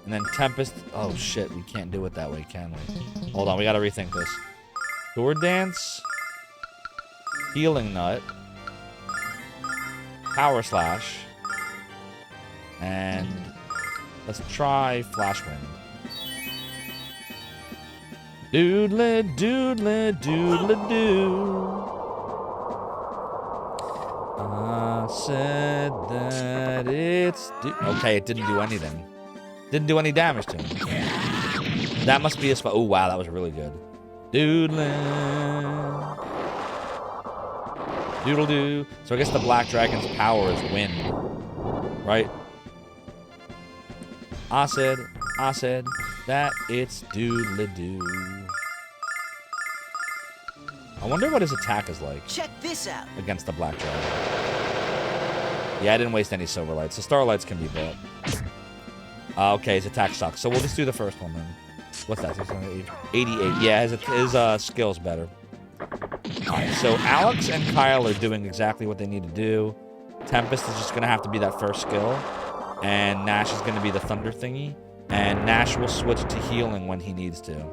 and then Tempest. Oh shit, we can't do it that way, can we? Hold on, we gotta rethink this. Sword Dance, Healing Nut, Power Slash, and let's try Flash Wind. Doodle, doodle, doodle, doo. I said that it's... Okay, it didn't do anything. Didn't do any damage to him. That must be a spot. Oh, wow, that was really good. Doodling. Doodle-doo. So I guess the Black Dragon's power is wind. Right? I said that it's doodle-doo. I wonder what his attack is like. Check this out. Against the Black Dragon. Yeah, I didn't waste any silver lights. The starlights can be bought. Okay, his attack sucks. So we'll just do the first one then. What's that? 88. Yeah, his skill's better. Alright, so Alex and Kyle are doing exactly what they need to do. Tempest is just going to have to be that first skill. And Nash is going to be the thunder thingy. And Nash will switch to healing when he needs to.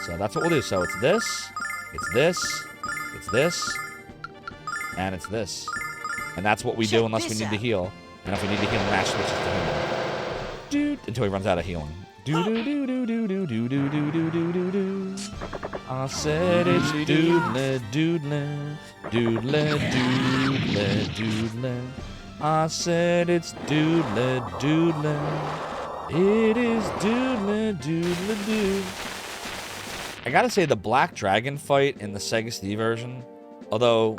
So that's what we'll do. So it's this, it's this, it's this, and it's this. And that's what we do unless we need to heal. And if we need to heal, Nash switches to healing. Dude, until he runs out of healing. Do do do do do do do do do do do do do. I said it's doodle doodle doodle doodle doodle. I said it's doodle doodle. It is doodle doodle doo. I gotta say the Black Dragon fight in the Sega CD version, although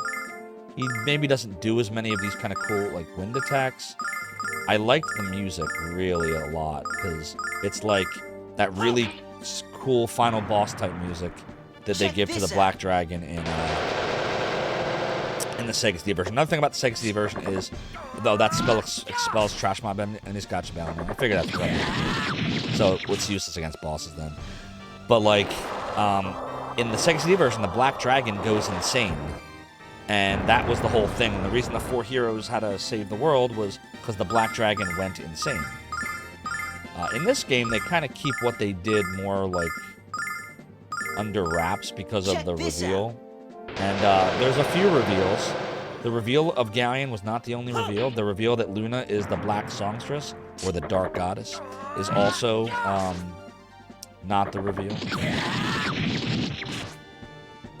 he maybe doesn't do as many of these kind of cool like wind attacks, I liked the music really a lot because it's like that really cool final boss type music that they give to the Black Dragon in the Sega CD version. Another thing about the Sega CD version is, though that spell expels trash mob enemies, gotcha balance. I figure that's right. So it's useless against bosses then. But like in the Sega CD version, the Black Dragon goes insane. And that was the whole thing. And the reason the 4 heroes had to save the world was because the Black Dragon went insane. In this game, they kind of keep what they did more like under wraps because of the reveal. And there's a few reveals. The reveal of Galleon was not the only reveal. The reveal that Luna is the Black Songstress, or the Dark Goddess, is also not the reveal.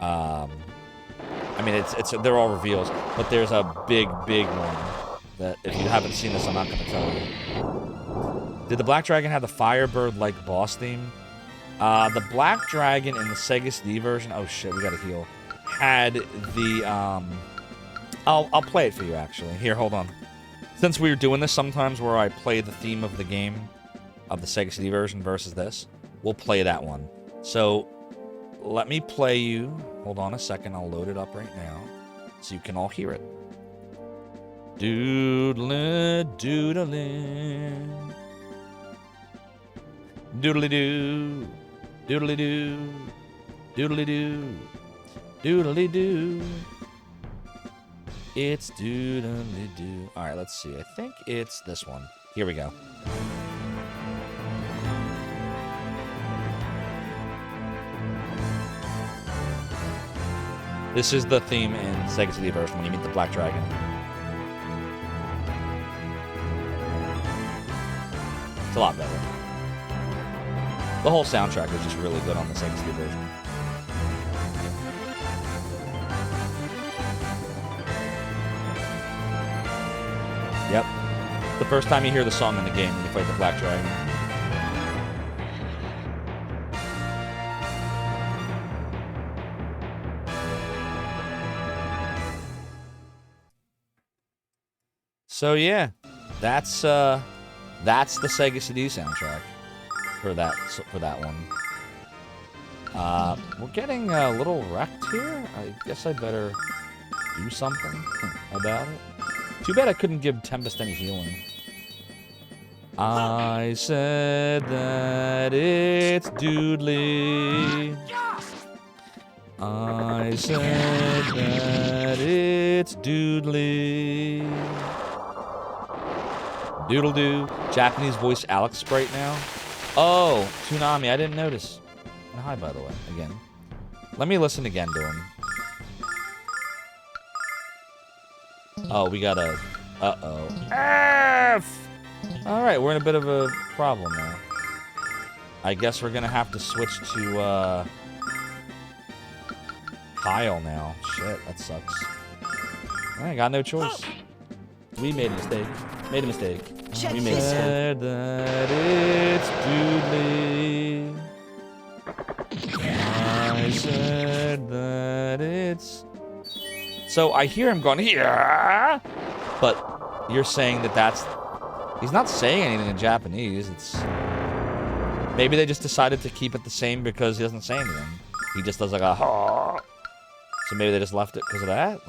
I mean, they're all reveals, but there's a big one that if you haven't seen this, I'm not going to tell you. Did the Black Dragon have the Firebird-like boss theme? The Black Dragon in the Sega CD version, oh shit, we gotta heal, had the, I'll play it for you, actually. Here, hold on. Since we were doing this sometimes where I play the theme of the game, of the Sega CD version versus this, we'll play that one. So, let me play you. Hold on a second, I'll load it up right now, so you can all hear it. Doodle doodle doodly-doo, doodly-doo, doodly-doo, doodly-doo. It's doodly-doo. Alright, let's see. I think it's this one. Here we go. This is the theme in Sega CD version when you meet the Black Dragon. It's a lot better. The whole soundtrack is just really good on the Sega CD version. Yep. The first time you hear the song in the game when you fight the Black Dragon. So yeah, that's the Sega CD soundtrack for that one. We're getting a little wrecked here. I guess I better do something about it. Too bad I couldn't give Tempest any healing. I said that it's doodly. I said that it's doodly. Doodle-doo. Japanese voice Alex sprite now. Oh, Toonami, I didn't notice. And hi, by the way, again. Let me listen again to him. Oh, we got a... Uh-oh. F! Alright, we're in a bit of a problem now. I guess we're gonna have to switch to, Kyle now. Shit, that sucks. I got no choice. We made a mistake. Made a mistake. We made said that it's doodly. I said that it's... So I hear him going, yeah, but you're saying that that's... He's not saying anything in Japanese. It's... Maybe they just decided to keep it the same because he doesn't say anything. He just does like a... So maybe they just left it because of that?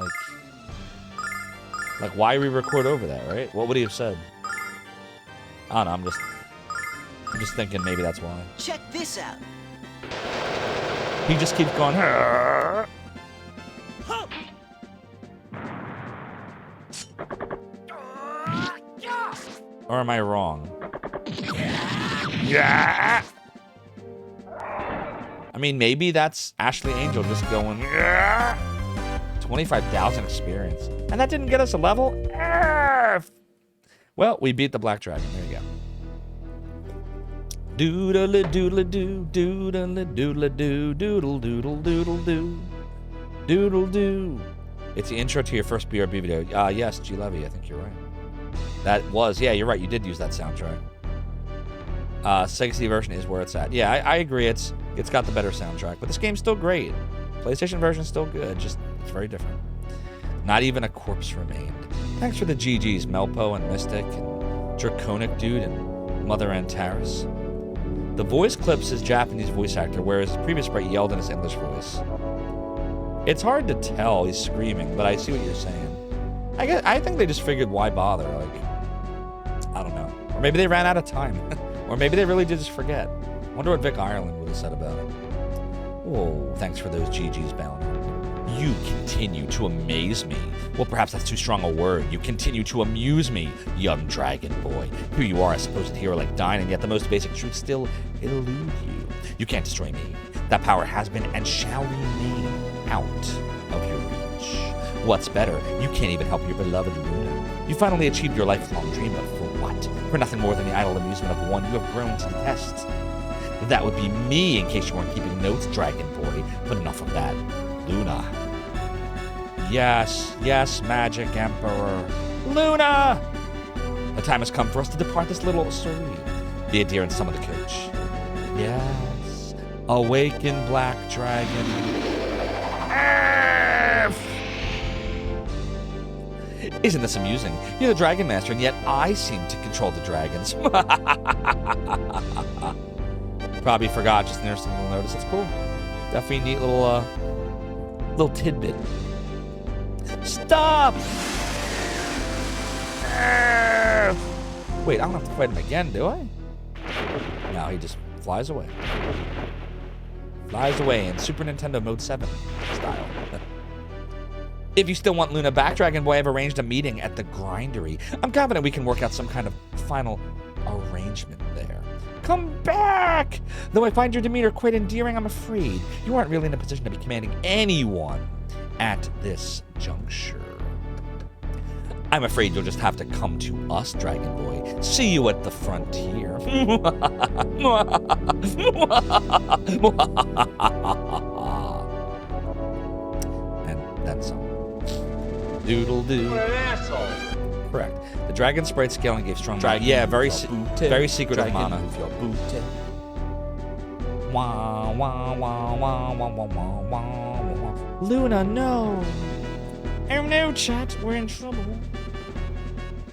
Like, why re-record over that, right? What would he have said? I don't know, I'm just thinking maybe that's why. Check this out. He just keeps going, or am I wrong? Yeah. I mean, maybe that's Ashley Angel just going, 25,000 experience. And that didn't get us a level? Well, we beat the Black Dragon. There you Doodle doodle doo, doodle doodle doo, doodle doodle doodle doo, doodle doo. It's the intro to your first BRB video. Yes, G Levy, I think you're right. That was, yeah, you're right. You did use that soundtrack. Sega CD version is where it's at. Yeah, I agree. It's got the better soundtrack, but this game's still great. PlayStation version's still good. Just it's very different. Not even a corpse remained. Thanks for the GGs, Melpo and Mystic and Draconic Dude and Mother Antares. The voice clips his Japanese voice actor, whereas his previous sprite yelled in his English voice. It's hard to tell. He's screaming, but I see what you're saying. I think they just figured why bother. Like, I don't know. Or maybe they ran out of time. Or maybe they really did just forget. Wonder what Vic Ireland would have said about it. Whoa, thanks for those GGs, Bounty. You continue to amaze me. Well, perhaps that's too strong a word. You continue to amuse me, young dragon boy. Here you are, a supposed hero like Dyne, and yet the most basic truths still elude you. You can't destroy me. That power has been and shall remain out of your reach. What's better, you can't even help your beloved Lunar. You finally achieved your lifelong dream, but for what? For nothing more than the idle amusement of one you have grown to detest. That would be me, in case you weren't keeping notes, dragon boy. But enough of that. Luna. Yes, yes, Magic Emperor. Luna! The time has come for us to depart this little serene. Be a dear and summon the coach. Yes. Awaken, Black Dragon. Isn't this amusing? You're the Dragon Master, and yet I seem to control the dragons. Probably forgot, just an interesting little notice. It's cool. Definitely a neat little tidbit. Stop! Wait, I don't have to fight him again, do I? No, he just flies away. Flies away in Super Nintendo Mode 7 style. If you still want Luna back, Dragon Boy, I've arranged a meeting at the Grindery. I'm confident we can work out some kind of final arrangement there. Come back! Though I find your demeanor quite endearing, I'm afraid you aren't really in a position to be commanding anyone at this juncture. I'm afraid you'll just have to come to us, Dragon Boy. See you at the frontier. And that's all. Doodle doo. What an asshole. Correct. The dragon sprite scaling gave strong. Yeah, very secret of mana. Wah, wah, wah, wah, wah, wah, wah, wah. Luna, no. Oh no, chat, we're in trouble.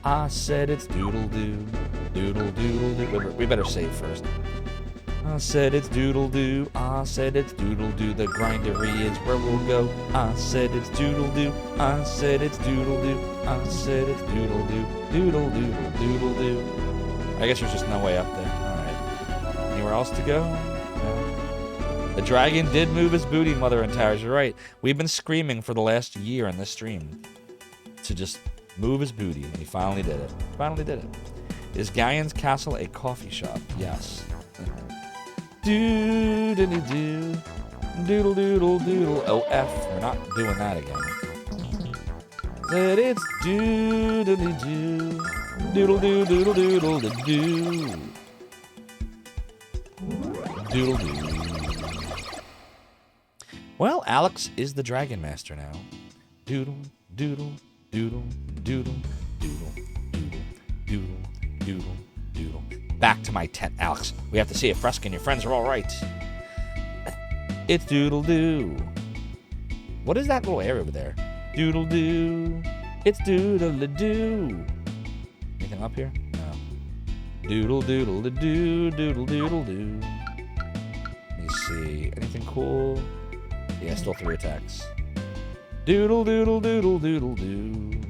I said it's doodle doo, doodle doodle doo. We better save first. I said it's doodle doo, I said it's doodle doo. The grindery is where we'll go. I said it's doodle doo, I said it's doodle doo, I said it's doodle doo, doodle doodle doodle doo. I guess there's just no way up there. Alright. Anywhere else to go? No. The dragon did move his booty, Mother and Towers. You're right. We've been screaming for the last year in this stream to just move his booty, and he finally did it. Finally did it. Is Galleon's Castle a coffee shop? Yes. Doodle doo, doodle doodle doodle. Oh, F. We're not doing that again. But it's doodle doo, doodle doo doodle doodle doo. Doodle doo. Well, Alex is the Dragon Master now. Doodle doodle doodle doodle doodle doodle doodle doodle doodle. Back to my tent, Alex. We have to see if Fresca and your friends are all right. It's doodle doo. What is that little area over there? Doodle doo. It's doodle doo. Anything up here? No. Doodle doodle doo. Doodle doodle doo. Let me see. Anything cool? Yeah, still 3 attacks. Doodle doodle doodle doodle doo.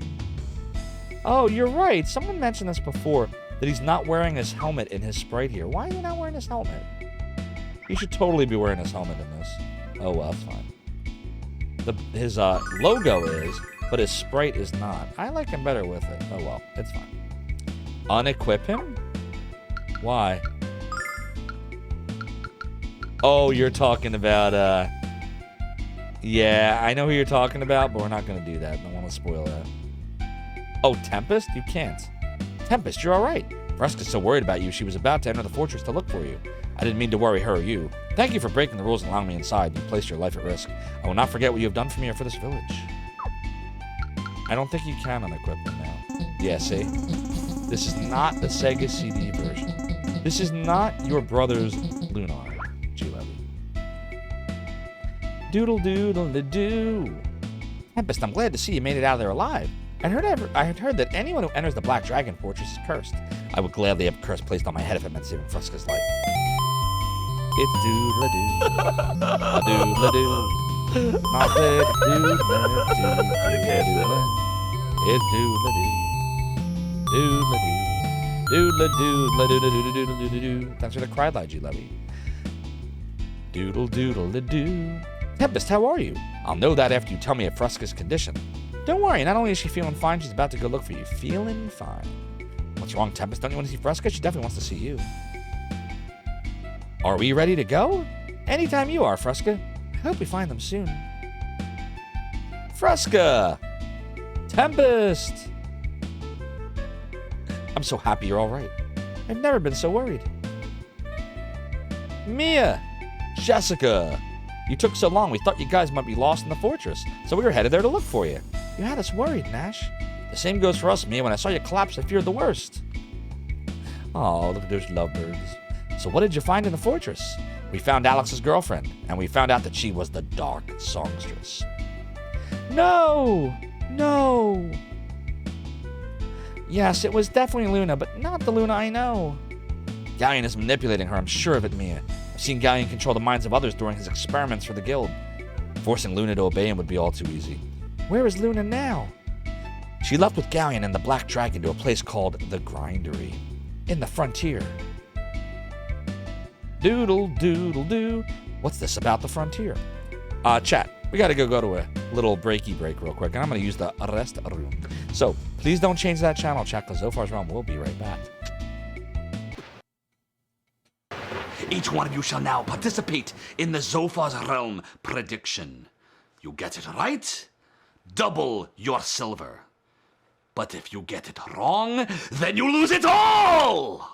Oh, you're right. Someone mentioned this before. That he's not wearing his helmet in his sprite here. Why is he not wearing his helmet? He should totally be wearing his helmet in this. Oh, well, that's fine. His logo is, but his sprite is not. I like him better with it. Oh, well, it's fine. Unequip him? Why? Oh, you're talking about, yeah, I know who you're talking about, but we're not going to do that. I don't want to spoil that. Oh, Tempest? You can't. Tempest, you're all right. Fruska's so worried about you, she was about to enter the fortress to look for you. I didn't mean to worry her or you. Thank you for breaking the rules and allowing me inside. You placed your life at risk. I will not forget what you have done for me or for this village. I don't think you can unequip it now. Yeah, see? This is not the Sega CD version. This is not your brother's Lunar, G-Levy. Doodle-doodle-doo. Tempest, I'm glad to see you made it out of there alive. I had heard that anyone who enters the Black Dragon Fortress is cursed. I would gladly have a curse placed on my head if it meant saving Fruska's life. It's doodle-doo. Doodle-doo. My bed, doodle-doo. It's doodle-doo. Doodle-doo. Thanks for the cry light, G-Levy. Doodle-doodle-doo. Tempest, how are you? I'll know that after you tell me of Fruska's condition. Don't worry, not only is she feeling fine, she's about to go look for you. Feeling fine. What's wrong, Tempest? Don't you want to see Fruska? She definitely wants to see you. Are we ready to go? Anytime you are, Fruska. I hope we find them soon. Fruska! Tempest! I'm so happy you're all right. I've never been so worried. Mia! Jessica! You took so long, we thought you guys might be lost in the fortress, so we were headed there to look for you. You had us worried, Nash. The same goes for us, Mia. When I saw you collapse, I feared the worst. Oh, look at those lovebirds. So what did you find in the fortress? We found Alex's girlfriend, and we found out that she was the Dark Songstress. No! No! Yes, it was definitely Luna, but not the Luna I know. Galleon is manipulating her, I'm sure of it, Mia. I've seen Galleon control the minds of others during his experiments for the guild. Forcing Luna to obey him would be all too easy. Where is Luna now? She left with Galleon and the Black Dragon to a place called the Grindery, in the frontier. Doodle, doodle, doo. What's this about the frontier? Chat, we gotta go to a little breaky break real quick, and I'm gonna use the rest room. So, please don't change that channel, chat, because Zophar's Realm will be right back. Each one of you shall now participate in the Zophar's Realm prediction. You get it right, double your silver. But if you get it wrong, then you lose it all!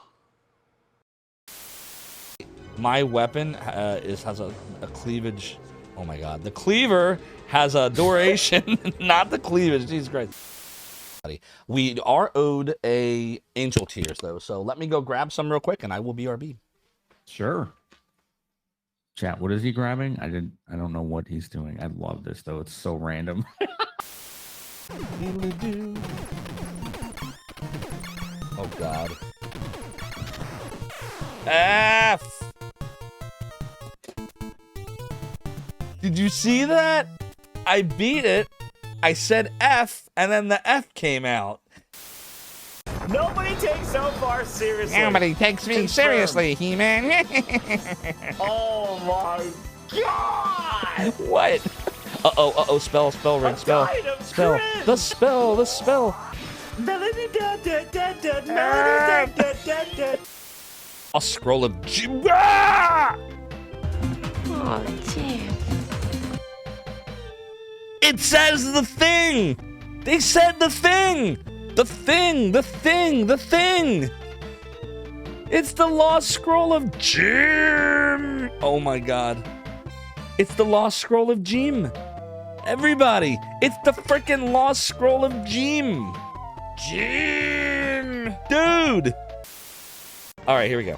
My weapon has a cleavage. Oh my god. The cleaver has a duration, not the cleavage. Jesus Christ. We are owed a angel tears, though, so let me go grab some real quick, and I will BRB. Sure. Chat, what is he grabbing? I don't know what he's doing. I love this, though. It's so random. Oh god. F! Did you see that? I beat it. I said F, and then the F came out. Nobody takes Zophar seriously. Nobody takes me seriously, He-Man. Oh my god! What? Uh-oh, spell, ring, spell. Spell. The spell. Melody A scroll of Ah! Oh, damn. It says the thing! They said the thing! The thing! It's the Lost Scroll of Jim! Oh my god. It's the Lost Scroll of Jim. Everybody, it's the freaking Lost Scroll of Jim. Jim! Dude! Alright, here we go.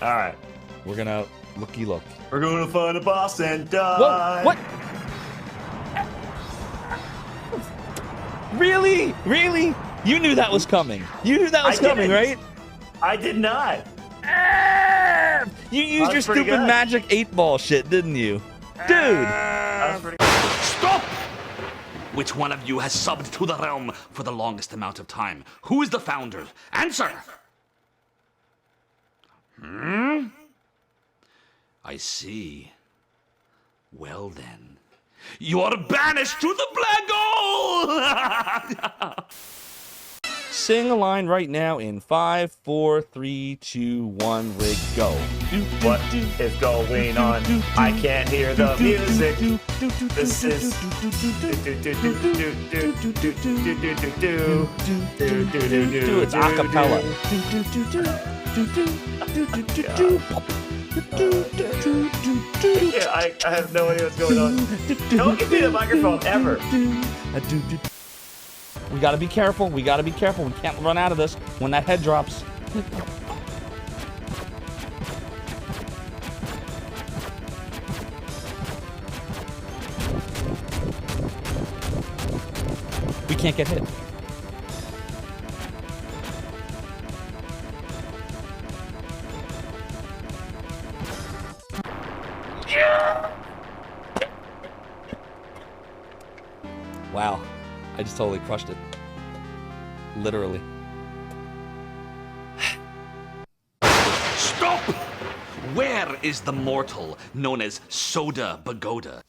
Alright. We're gonna looky look. We're gonna find a boss and die. Whoa, what? Really? You knew that was coming. Right? I did not. You used your stupid magic 8-ball shit, didn't you? Dude! Stop! Which one of you has subbed to the realm for the longest amount of time? Who is the founder? Answer! I see. Well then. You're banished to the black hole! Sing a line right now in 5, 4, 3, 2, 1, Rig, go. What is going on? I can't hear the music. This is. It's a cappella. Yeah, I have no idea what's going on. Don't give me the microphone ever. We gotta be careful. We gotta be careful. We can't run out of this when that head drops. We can't get hit. Wow. I just totally crushed it. Literally. Stop! Where is the mortal known as Soda Pagoda?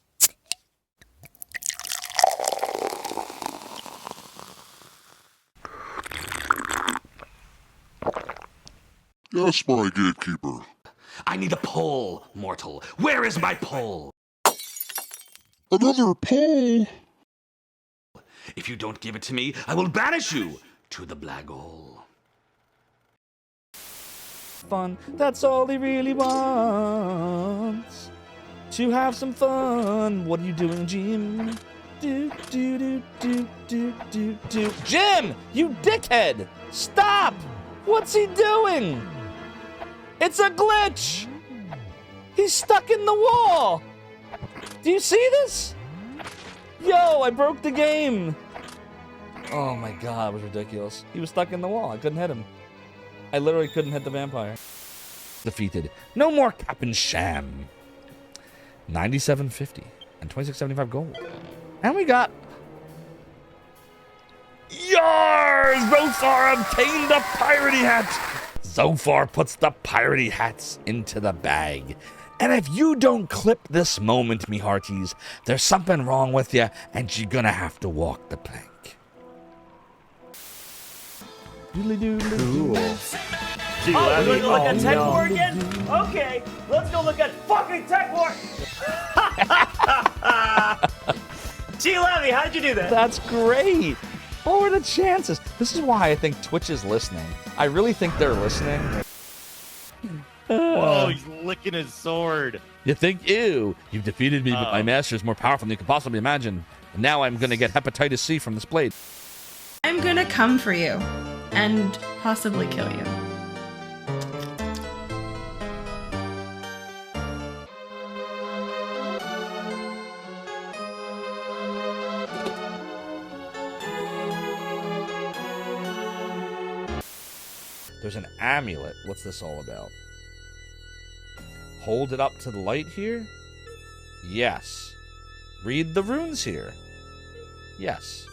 Yes, my gatekeeper. I need a pole, mortal. Where is my pole? Another pole? If you don't give it to me, I will banish you to the black hole. Fun, that's all he really wants. To have some fun. What are you doing, Jim? Do, do, do, do, do, do, do. Jim, you dickhead! Stop! What's he doing? It's a glitch! He's stuck in the wall! Do you see this? Yo, I broke the game! Oh my god, it was ridiculous. He was stuck in the wall. I couldn't hit him. I literally couldn't hit the vampire. Defeated. No more cap and sham. 97.50 and 26.75 gold. And we got... Yars! Zophar obtained the piratey hat! Zophar puts the piratey hats into the bag. And if you don't clip this moment, me hearties, there's something wrong with you, and you're gonna have to walk the plank. Cool. Oh, we're going to look at Tech War again? Okay, let's go look at fucking Tech War! Gee, Levy, how did you do that? That's great. What were the chances? This is why I think Twitch is listening. I really think they're listening. Whoa, he's licking his sword. You think, ew, you've defeated me, but my master is more powerful than you could possibly imagine. And now I'm going to get hepatitis C from this blade. I'm gonna come for you and possibly kill you. There's an amulet. What's this all about? Hold it up to the light here? Yes. Read the runes here? Yes.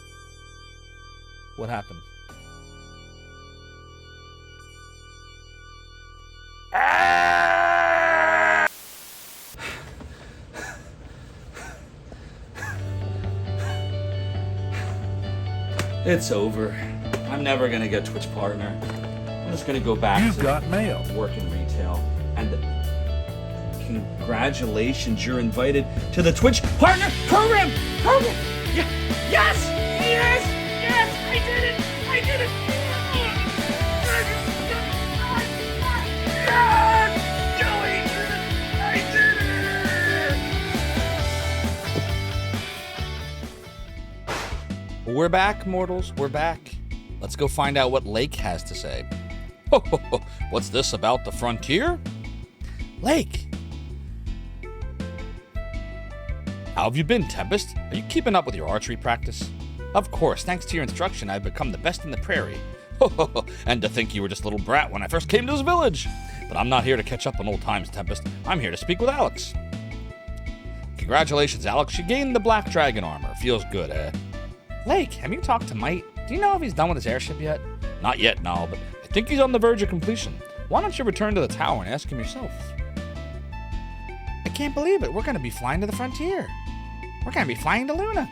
What happened? It's over. I'm never gonna get Twitch partner. I'm just gonna go back to mail. Work in retail. And congratulations, you're invited to the Twitch partner program. Yes! Yes! Yes! I did it! I did it! Yes! Joey! I did it! We're back, mortals. We're back. Let's go find out what Lake has to say. What's this about the frontier? Lake! How have you been, Tempest? Are you keeping up with your archery practice? Of course, thanks to your instruction, I've become the best in the prairie. And to think you were just a little brat when I first came to this village. But I'm not here to catch up on old times, Tempest. I'm here to speak with Alex. Congratulations, Alex. You gained the Black Dragon armor. Feels good, eh? Lake, have you talked to Mite? Do you know if he's done with his airship yet? Not yet, no, but I think he's on the verge of completion. Why don't you return to the tower and ask him yourself? I can't believe it. We're going to be flying to the frontier. We're going to be flying to Luna.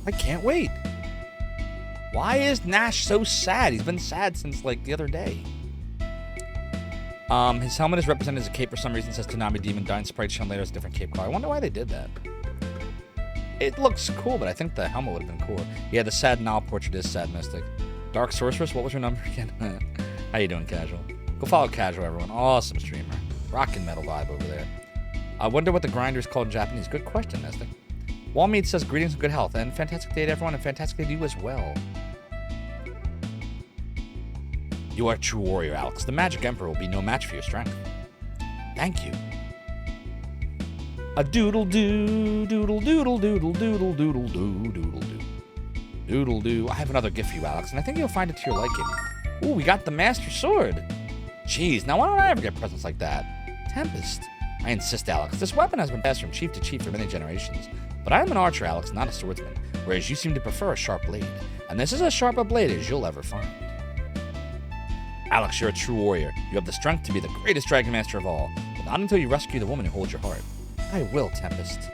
I can't wait. Why is Nash so sad? He's been sad since, like, the other day. His helmet is represented as a cape for some reason. It says Tanami Demon Dine Sprite shown later as a different cape color. I wonder why they did that. It looks cool, but I think the helmet would have been cooler. Yeah, the sad Nile portrait is sad mystic. Dark Sorceress, what was her number again? How you doing, Casual? Go follow Casual, everyone. Awesome streamer. Rock and metal vibe over there. I wonder what the grinder is called in Japanese. Good question, Mystic. Walmead says greetings and good health, and fantastic day to everyone, and fantastic day to you as well. You are a true warrior, Alex. The Magic Emperor will be no match for your strength. Thank you. A doodle-doo, doodle-doodle, doodle-doodle, doodle-doo, doodle-doo. Doodle-doo. I have another gift for you, Alex, and I think you'll find it to your liking. Ooh, we got the Master Sword. Jeez, now why don't I ever get presents like that? Tempest. I insist, Alex. This weapon has been passed from chief to chief for many generations. But I am an archer, Alex, not a swordsman, whereas you seem to prefer a sharp blade. And this is as sharp a blade as you'll ever find. Alex, you're a true warrior. You have the strength to be the greatest Dragon Master of all, but not until you rescue the woman who holds your heart. I will, Tempest.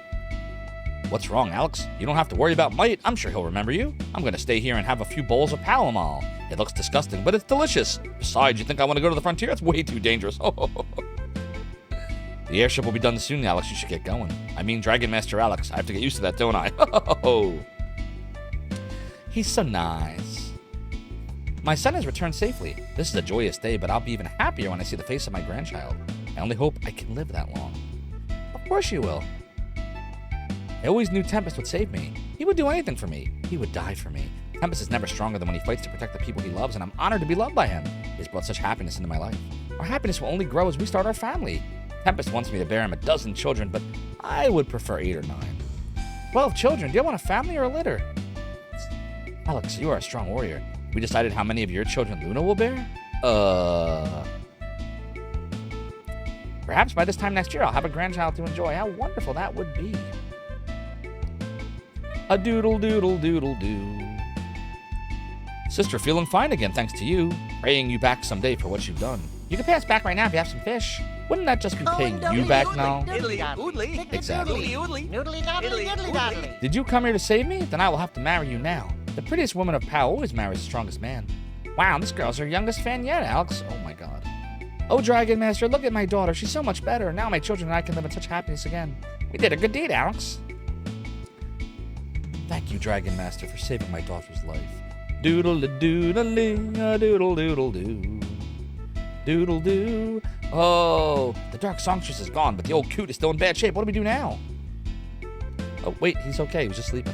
What's wrong, Alex? You don't have to worry about Might. I'm sure he'll remember you. I'm going to stay here and have a few bowls of Palomal. It looks disgusting, but it's delicious. Besides, you think I want to go to the frontier? It's way too dangerous. The airship will be done soon, Alex. You should get going. I mean, Dragon Master Alex. I have to get used to that, don't I? He's so nice. My son has returned safely. This is a joyous day, but I'll be even happier when I see the face of my grandchild. I only hope I can live that long. Of course you will. I always knew Tempest would save me. He would do anything for me. He would die for me. Tempest is never stronger than when he fights to protect the people he loves, and I'm honored to be loved by him. He has brought such happiness into my life. Our happiness will only grow as we start our family. Tempest wants me to bear him 12 children, but I would prefer 8 or 9. 12 children? Do you want a family or a litter? Alex, you are a strong warrior. We decided how many of your children Luna will bear? Perhaps by this time next year I'll have a grandchild to enjoy. How wonderful that would be. A doodle doodle doodle doo. Sister, feeling fine again thanks to you. Praying you back someday for what you've done. You can pay us back right now if you have some fish. Wouldn't that just be paying you back now? Exactly. Did you come here to save me? Then I will have to marry you now. The prettiest woman of Pau always marries the strongest man. Wow, this girl's our youngest fan yet, Alex. Oh my god. Oh, Dragon Master, look at my daughter. She's so much better. Now my children and I can live in such happiness again. We did a good deed, Alex. Thank you, Dragon Master, for saving my daughter's life. Doodle-a-doodle-ling-a-doodle-doodle-doo. Doodle-doo. Oh, the Dark Songstress is gone, but the old coot is still in bad shape. What do we do now? Oh, wait, he's okay. He was just sleeping.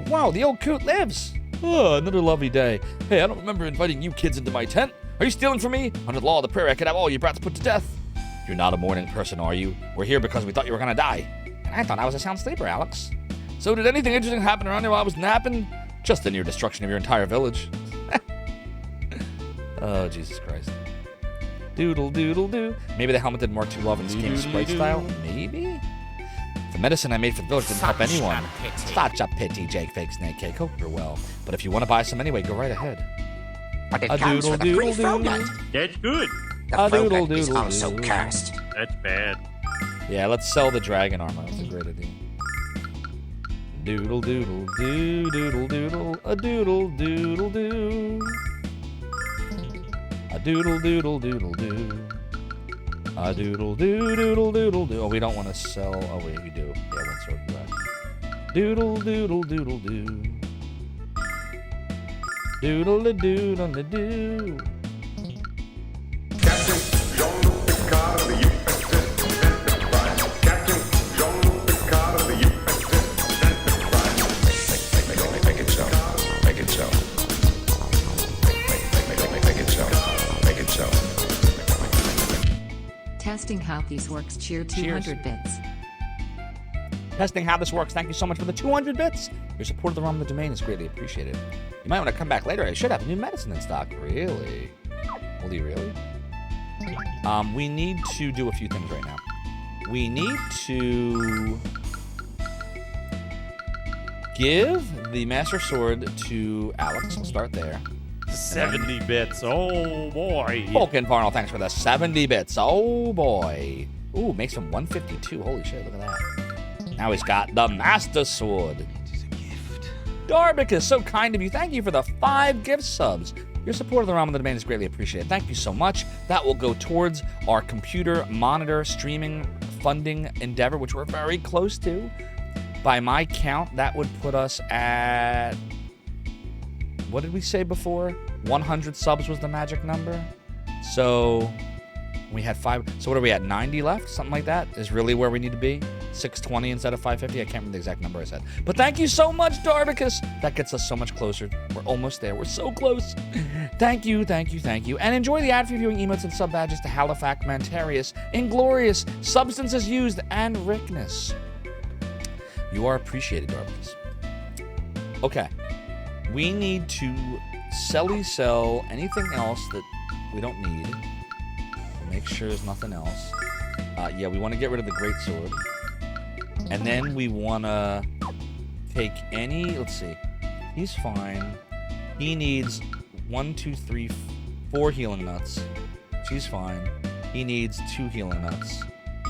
Wow, the old coot lives. Oh, another lovely day. Hey, I don't remember inviting you kids into my tent. Are you stealing from me? Under the law of the prairie, I could have all you brats put to death. You're not a morning person, are you? We're here because we thought you were going to die. And I thought I was a sound sleeper, Alex. So did anything interesting happen around here while I was napping? Just the near destruction of your entire village. Oh, Jesus Christ. Doodle doodle doo. Maybe the helmet didn't work too well in this game sprite style. Maybe? The medicine I made for the village didn't help anyone. Such a pity, Jake Fake Snake Cake. Hope you're well. But if you want to buy some anyway, go right ahead. But it comes with a free froglet. That's good. The froglet is also cursed. That's bad. Yeah, let's sell the dragon armor. That's a great idea. Doodle doodle doo doodle doodle a doodle doodle doo. A doodle doodle doodle doo. A doodle doo doodle doodle doo. Oh, we don't want to sell. Oh wait, we do. Yeah, one sword for that. Doodle doodle doodle doo. Doodle doodle doo. Captain Jean-Luc Picard of the USS Enterprise. Captain Jean-Luc Picard of the USS Enterprise. Make it so. Make it so. Make it so. Make it so. Testing how these works. Cheer 200 bits. Testing how this works. Thank you so much for the 200 bits. Your support of the ROM of the domain is greatly appreciated. You might want to come back later. I should have a new medicine in stock. Really? Will you really? We need to do a few things right now. We need to give the Master Sword to Alex. We'll start there. 70 bits. Oh, boy. Vulcan Farnell, thanks for the 70 bits. Oh, boy. Ooh, makes him 152. Holy shit, look at that. Now he's got the Master Sword. Darbicus, so kind of you. Thank you for the 5 gift subs. Your support of the Realm of the Domain is greatly appreciated. Thank you so much. That will go towards our computer monitor streaming funding endeavor, which we're very close to. By my count, that would put us at... What did we say before? 100 subs was the magic number. So we had 5. So what are we at? 90 left? Something like that is really where we need to be. 620 instead of 550. I can't remember the exact number I said. But thank you so much, Darbicus. That gets us so much closer. We're almost there. We're so close. Thank you, thank you, thank you. And enjoy the ad-free viewing emotes and sub badges to Halifax, Mantarius, Inglorious, Substances Used, and Rickness. You are appreciated, Darbicus. Okay. We need to sell anything else that we don't need. Make sure there's nothing else. Yeah, we want to get rid of the greatsword. And then we want to take any... Let's see. He's fine. He needs 1, 2, 3, 4 healing nuts. She's fine. He needs 2 healing nuts.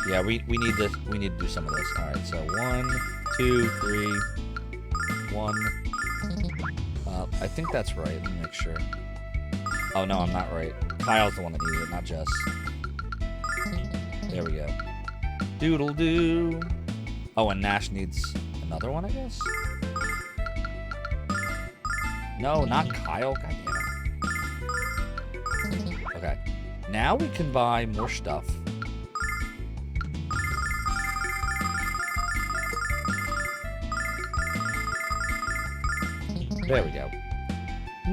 Yeah, we need this. We need to do some of this. All right, so 1, 2, 3, 1. I think that's right. Let me make sure. Oh, no, I'm not right. Kyle's the one that needed it, not Jess. There we go. Doodle-doo. Oh, and Nash needs another one, I guess? No, not Kyle. God damn it. Okay. Now we can buy more stuff. There we go.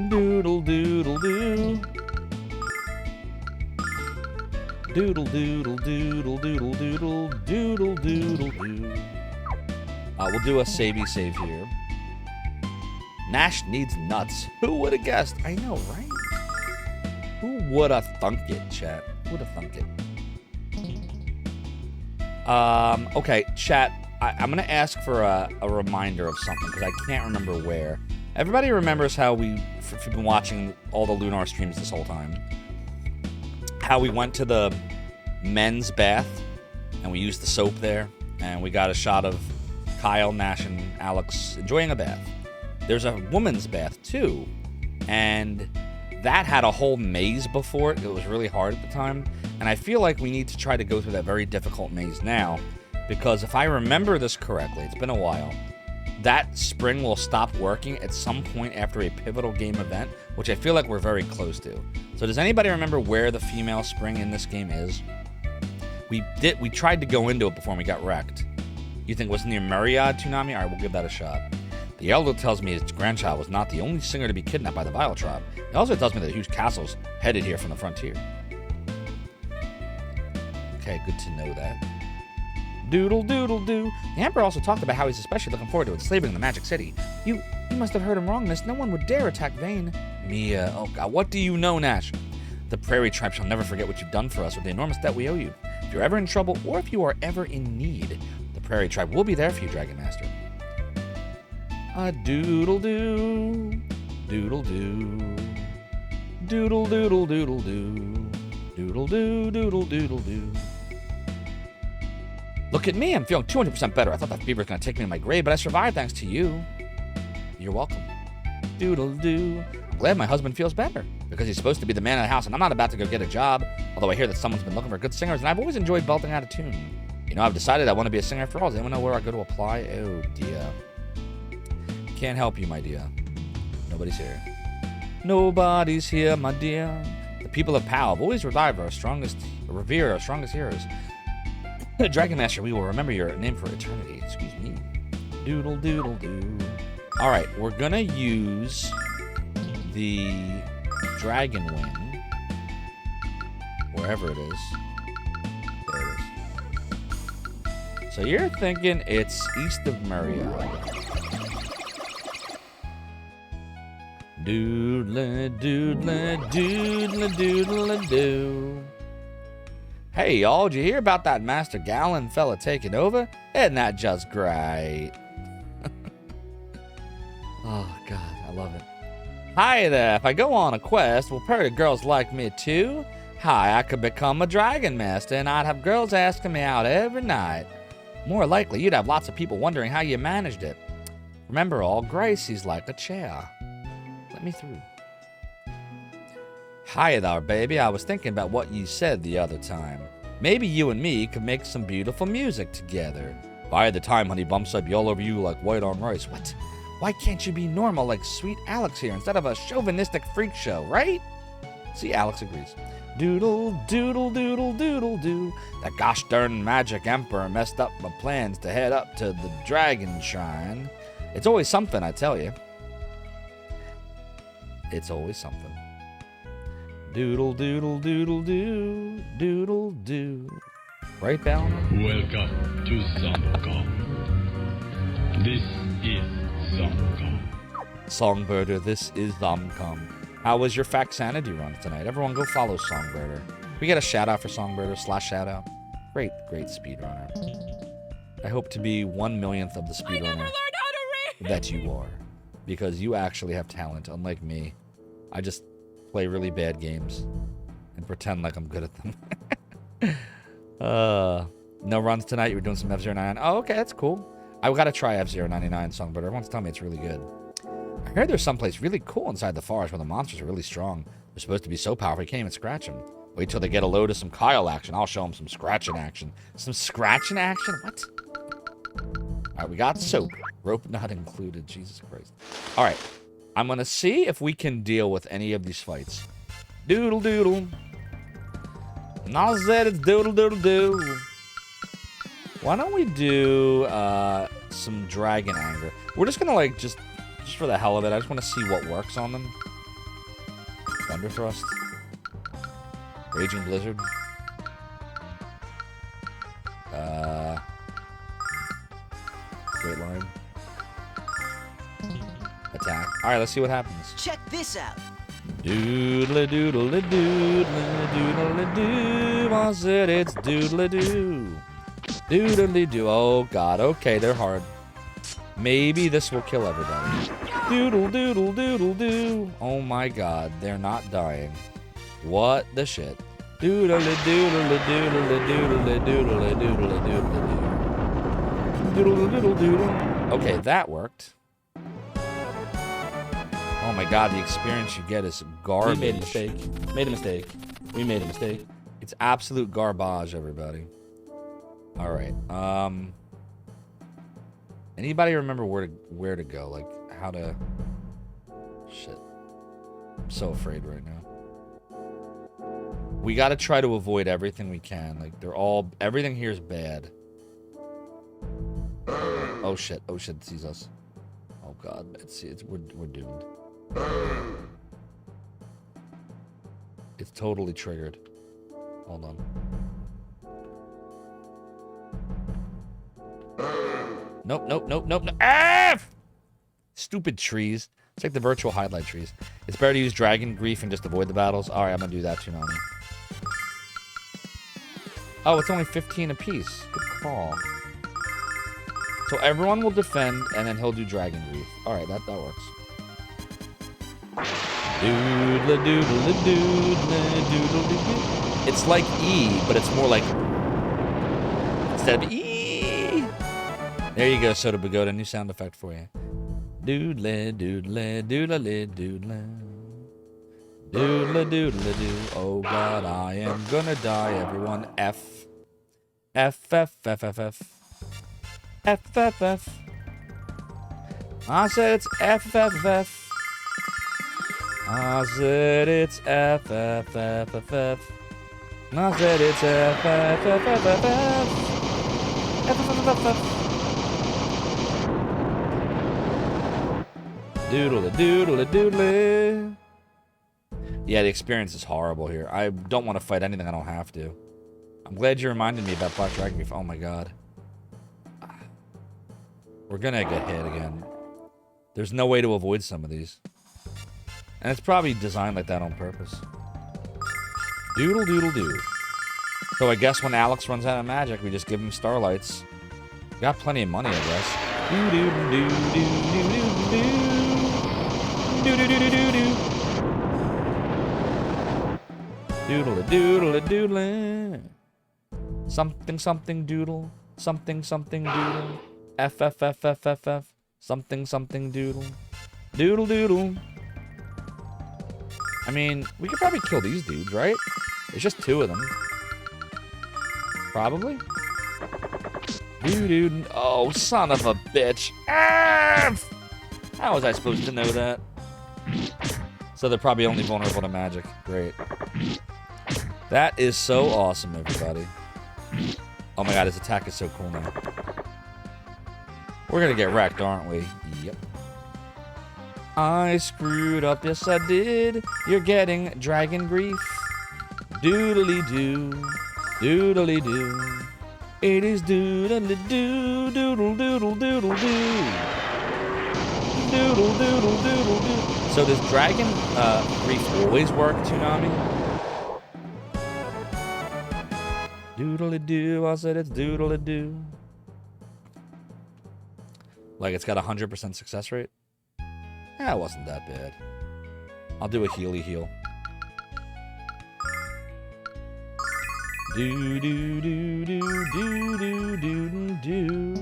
Doodle-doodle-doo. Doodle-doodle-doodle-doodle-doodle-doodle-doo. We'll do a savey save here. Nash needs nuts. Who would have guessed? I know, right? Who would have thunk it, chat? Who would have thunk it? Okay, chat. I'm going to ask for a reminder of something because I can't remember where. Everybody remembers how if you've been watching all the Lunar streams this whole time, how we went to the men's bath and we used the soap there and we got a shot of Kyle, Nash, and Alex enjoying a bath. There's a woman's bath too, and that had a whole maze before it. It was really hard at the time, and I feel like we need to try to go through that very difficult maze now, because if I remember this correctly, it's been a while, that spring will stop working at some point after a pivotal game event, which I feel like we're very close to. So does anybody remember where the female spring in this game is? We tried to go into it before we got wrecked. You think it was near Myriad Toonami? Alright, we'll give that a shot. The elder tells me his grandchild was not the only singer to be kidnapped by the Vile Tribe. He also tells me that a huge castle's headed here from the frontier. Okay, good to know that. Doodle doodle doo. The Emperor also talked about how he's especially looking forward to enslaving the Magic City. You must have heard him wrong, miss. No one would dare attack Vane. Mia, oh god, what do you know, Nash? The Prairie Tribe shall never forget what you've done for us with the enormous debt we owe you. If you're ever in trouble, or if you are ever in need, the Prairie Tribe will be there for you, Dragon Master. A doodle doo. Doodle doo. Doodle doodle doodle doo. Doodle doo doodle doodle doo. Look at me, I'm feeling 200% better. I thought that fever was going to take me to my grave, but I survived thanks to you. You're welcome. Doodle-doo. I'm glad my husband feels better, because he's supposed to be the man of the house, and I'm not about to go get a job, although I hear that someone's been looking for good singers, and I've always enjoyed belting out a tune. You know, I've decided I want to be a singer for all. Does anyone know where I go to apply? Oh, dear. Can't help you, my dear. Nobody's here. Nobody's here, my dear. The people of PAL have always revered our strongest heroes. Dragon Master, we will remember your name for eternity. Excuse me. Doodle doodle doo. Alright, we're gonna use the Dragon Wing. Wherever it is. There it is. So you're thinking it's east of Myriad. Doodle doodle doodle doodle doo. Hey, y'all, did you hear about that Master Gallon fella taking over? Isn't that just great? Oh, God, I love it. Hi there, if I go on a quest, will pretty girls like me too? Hi, I could become a Dragon Master, and I'd have girls asking me out every night. More likely, you'd have lots of people wondering how you managed it. Remember all, Gracie's like a chair. Let me through. Hi there, baby. I was thinking about what you said the other time. Maybe you and me could make some beautiful music together. By the time Honey Bumps I'd be all over you like white on rice. What? Why can't you be normal like sweet Alex here instead of a chauvinistic freak show, right? See, Alex agrees. Doodle, doodle, doodle, doodle, doo. That gosh darn magic emperor messed up my plans to head up to the dragon shrine. It's always something, I tell you. It's always something. Doodle, doodle, doodle, doo. Doodle, doo. Right, Balmer? Welcome to Zombocom. This is Zombocom. Songbirder, this is Zomcom. How was your Faxanity run tonight? Everyone go follow Songbirder. We get a shout out for Songbirder / shout out. Great speedrunner. I hope to be 1/1,000,000th of the speedrunner that you are. Because you actually have talent, unlike me. I just play really bad games and pretend like I'm good at them. No runs tonight. You were doing some F-099. Oh, okay, that's cool. I gotta try F-099 Songbirder. Everyone's telling me it's really good. I heard there's someplace really cool inside the forest where the monsters are really strong. They're supposed to be so powerful you can't even scratch them. Wait till they get a load of some Kyle action. I'll show them some scratching action. Some scratching action? What? Alright, we got soap. Rope not included. Jesus Christ. Alright. I'm gonna see if we can deal with any of these fights. Doodle doodle. Now that it's doodle doodle doo. Why don't we do some dragon anger? We're just gonna like just for the hell of it, I just want to see what works on them. Thunder Thrust. Raging Blizzard. Great Line. Attack. Alright, let's see what happens. Check this out. Doodle doodle doodle doodle doo. I said it's doodle doo. Doodle doo. Oh god, okay, they're hard. Maybe this will kill everybody. Doodle doodle doodle doo. Oh my god, they're not dying. What the shit? Doodle doodle doodle doodle doodle doodle doodle doodle doodle doodle. Okay, that worked. Oh my god, the experience you get is garbage. We made a mistake. Made a mistake. We made a mistake. It's absolute garbage, everybody. Alright, anybody remember where to go? Like, how to... Shit. I'm so afraid right now. We gotta try to avoid everything we can. Like, they're all... Everything here is bad. Oh shit, it sees us. Oh god, we're doomed. It's totally triggered. Hold on. Nope. Ah! Stupid trees. It's like the virtual highlight trees. It's better to use Dragon Grief and just avoid the battles. Alright, I'm gonna do that too, Nani. Oh, it's only 15 apiece. Good call. So everyone will defend, and then he'll do Dragon Grief. Alright, that works. Doodle doodle doodle doodle doodle. It's like E, but it's more like... Instead of E. There you go, Soda Pagoda. New sound effect for you. Doodle doodle doodle doodle. Doodle doodle doo. Oh god, I am gonna die, everyone. F. F, F, F, F, F. F, F, F. I said it's F, F, F. I said it's F, F, F, F, F. I said it's F, F, F, F, F, F. F, F, F, F, F. Doodle doodle doodle. Yeah, the experience is horrible here. I don't want to fight anything I don't have to. I'm glad you reminded me about Black Dragon Grief. Oh my god. We're gonna get hit again. There's no way to avoid some of these. And it's probably designed like that on purpose. Doodle doodle doo. So I guess when Alex runs out of magic, we just give him starlights. We got plenty of money, I guess. Doo doo doo doo doo doo doo. Doo doo doo doo doo doo. Doodle doodle doodle. Something something doodle. Something something doodle. F F F F F F. Something, something, doodle. Doodle, doodle. I mean, we could probably kill these dudes, right? There's just 2 of them. Probably. Dude. Oh, son of a bitch. Ah! How was I supposed to know that? So they're probably only vulnerable to magic. Great. That is so awesome, everybody. Oh my god, his attack is so cool now. We're gonna get wrecked, aren't we? Yep. I screwed up, yes I did. You're getting dragon grief. Doodly-doo. Doodly-doo. It is doodly-doo. Doodle-doodle-doodle-doo. Doodle-doodle-doodle-doo. So does dragon grief always work, Toonami? Doodly-doo. I said it's doodly-doo. Like it's got a 100% success rate? That wasn't that bad. I'll do a healy heal. Do do do do do do do do.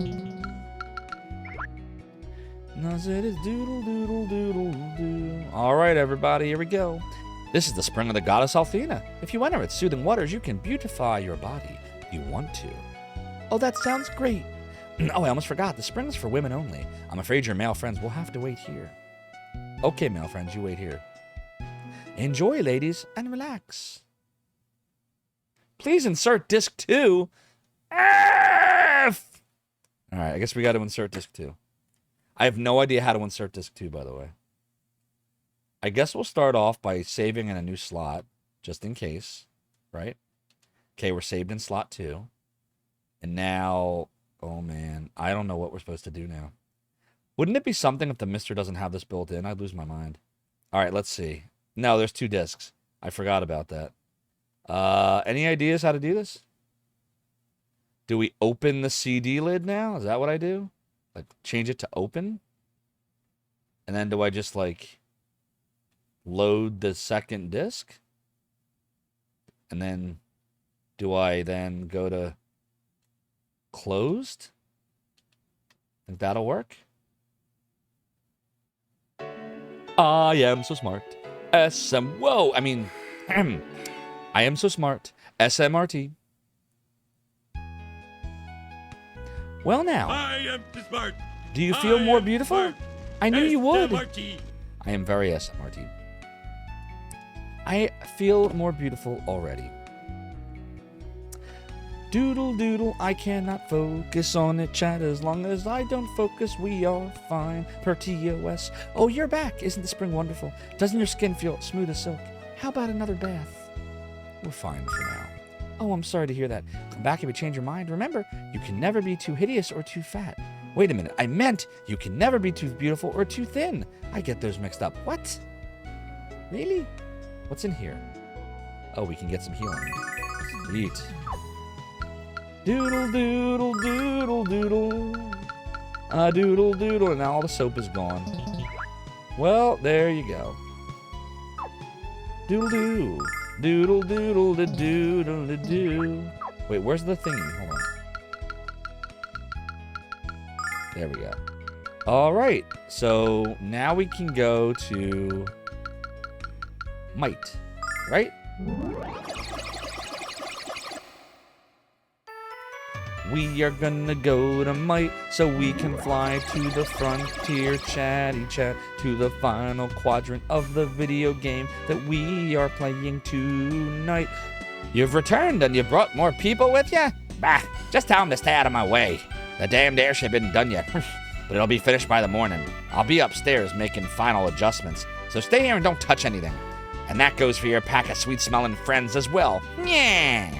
I said it's doodle doodle doodle doo. All right, everybody, here we go. This is the spring of the goddess Althena. If you enter its soothing waters, you can beautify your body if you want to. Oh, that sounds great. Oh, I almost forgot. The spring's for women only. I'm afraid your male friends will have to wait here. Okay, male friends, you wait here. Enjoy, ladies, and relax. Please insert disc 2. F! All right, I guess we got to insert disc 2. I have no idea how to insert disc 2, by the way. I guess we'll start off by saving in a new slot, just in case, right? Okay, we're saved in slot 2. And now, oh man, I don't know what we're supposed to do now. Wouldn't it be something if the Mister doesn't have this built in? I'd lose my mind. All right, let's see. No, there's 2 discs. I forgot about that. Any ideas how to do this? Do we open the CD lid now? Is that what I do? Like, change it to open? And then do I just, like, load the second disc? And then do I then go to closed? Think that'll work? I am so smart. Whoa, I mean, I am so smart. SMRT. Well now. I am smart. Do you feel more beautiful? Smart. I knew you would. SMRT. I am very SMRT. I feel more beautiful already. Doodle doodle, I cannot focus on it, chat. As long as I don't focus, we are fine. Per TOS. Oh, you're back. Isn't the spring wonderful? Doesn't your skin feel smooth as silk? How about another bath? We're fine for now. Oh, I'm sorry to hear that. Come back if you change your mind. Remember, you can never be too hideous or too fat. Wait a minute. I meant you can never be too beautiful or too thin. I get those mixed up. What? Really? What's in here? Oh, we can get some healing. Sweet. Doodle doodle doodle doodle. Doodle doodle, and now all the soap is gone. Well, there you go. Doodle doo. Doodle doodle da doodle da doo. Wait, where's the thingy? Hold on. There we go. All right, so now we can go to might, right? We are gonna go to might so we can fly to the frontier, chatty chat, to the final quadrant of the video game that we are playing tonight. You've returned and you brought more people with you? Bah, just tell them to stay out of my way. The damned airship isn't done yet, but it'll be finished by the morning. I'll be upstairs making final adjustments, so stay here and don't touch anything. And that goes for your pack of sweet-smelling friends as well. Yeah.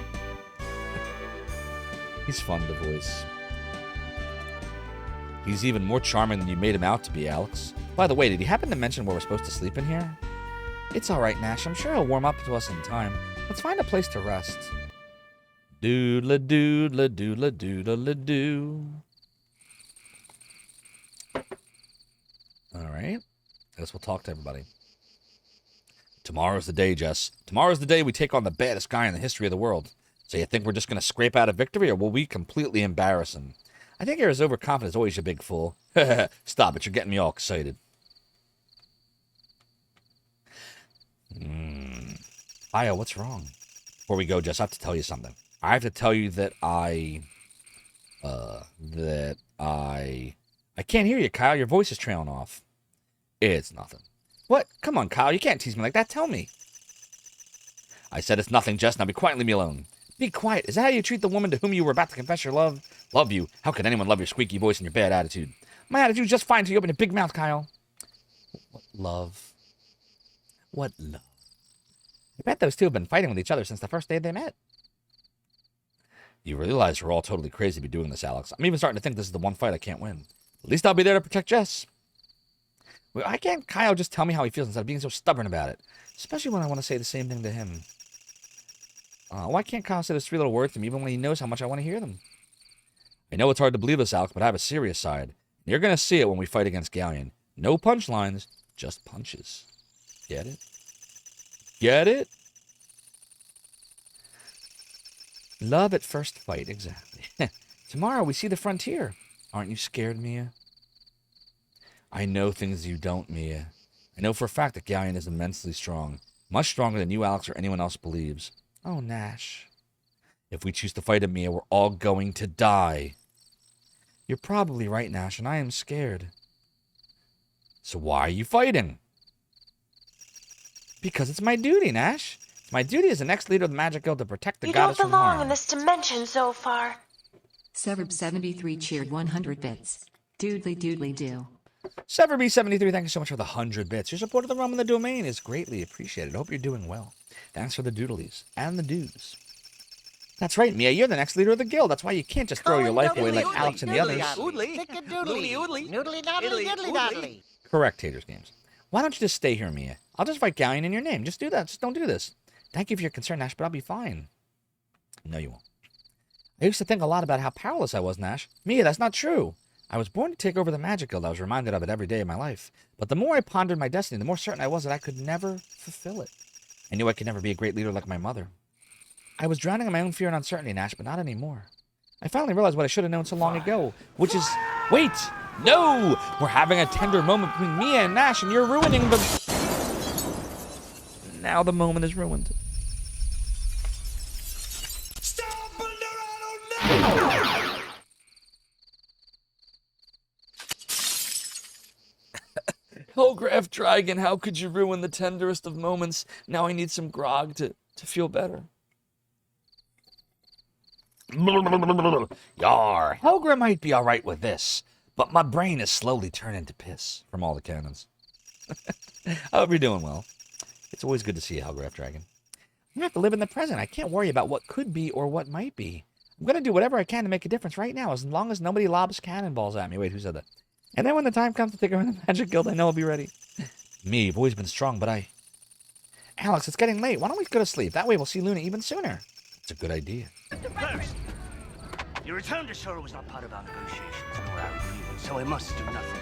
He's fun to voice. He's even more charming than you made him out to be, Alex. By the way, did he happen to mention where we're supposed to sleep in here? It's all right, Nash. I'm sure he'll warm up to us in time. Let's find a place to rest. Doodle doodle doodle doodle doo. All right. I guess we'll talk to everybody. Tomorrow's the day, Jess. Tomorrow's the day we take on the baddest guy in the history of the world. So you think we're just going to scrape out a victory, or will we completely embarrass him? I think you're as overconfident as always, you big fool. Stop it, you're getting me all excited. Kyle, what's wrong? Before we go, Jess, I have to tell you something. I have to tell you that I can't hear you, Kyle. Your voice is trailing off. It's nothing. What? Come on, Kyle. You can't tease me like that. Tell me. I said it's nothing, Jess. Now be quiet and leave me alone. Be quiet. Is that how you treat the woman to whom you were about to confess your love? Love you? How could anyone love your squeaky voice and your bad attitude? My attitude's just fine until you open your big mouth, Kyle. What love? What love? I bet those two have been fighting with each other since the first day they met. You realize we're all totally crazy to be doing this, Alex. I'm even starting to think this is the one fight I can't win. At least I'll be there to protect Jess. Why can't Kyle just tell me how he feels instead of being so stubborn about it? Especially when I want to say the same thing to him. Why can't Kyle say those 3 little words to me even when he knows how much I want to hear them? I know it's hard to believe this, Alex, but I have a serious side. You're going to see it when we fight against Galleon. No punchlines, just punches. Get it? Get it? Love at first fight, exactly. Tomorrow we see the frontier. Aren't you scared, Mia? I know things you don't, Mia. I know for a fact that Galleon is immensely strong. Much stronger than you, Alex, or anyone else believes. Oh, Nash. If we choose to fight him, Mia, we're all going to die. You're probably right, Nash, and I am scared. So why are you fighting? Because it's my duty, Nash. It's my duty as the next leader of the Magic Guild to protect the goddess from harm. You don't belong in this dimension, Zophar. Severb73 cheered 100 bits. Doodly doodly do. Severb73, thank you so much for the 100 bits. Your support of the realm and the domain is greatly appreciated. I hope you're doing well. Thanks for the doodlies and the doos. That's right, Mia. You're the next leader of the guild. That's why you can't just throw your life away like Alex and the others. Correct, Haters Games. Why don't you just stay here, Mia? I'll just fight Galleon in your name. Just do that. Just don't do this. Thank you for your concern, Nash, but I'll be fine. No, you won't. I used to think a lot about how powerless I was, Nash. Mia, that's not true. I was born to take over the Magic Guild. I was reminded of it every day of my life. But the more I pondered my destiny, the more certain I was that I could never fulfill it. I knew I could never be a great leader like my mother. I was drowning in my own fear and uncertainty, Nash, but not anymore. I finally realized what I should have known so long ago, which is... Wait! No! We're having a tender moment between Mia and Nash, and you're ruining the... Now the moment is ruined. Hellgraph Dragon, how could you ruin the tenderest of moments? Now I need some grog to feel better. Yar, Helgra might be alright with this, but my brain is slowly turning to piss from all the cannons. I hope you're doing well. It's always good to see you, Hellgraph Dragon. I have to live in the present. I can't worry about what could be or what might be. I'm going to do whatever I can to make a difference right now, as long as nobody lobs cannonballs at me. Wait, who said that? And then when the time comes to take over the Magic Guild, I know I'll be ready. Me, you've always been strong, but Alex, it's getting late. Why don't we go to sleep? That way we'll see Luna even sooner. It's a good idea. First, your return to Shore was not part of our negotiations, nor our agreement, so I must do nothing.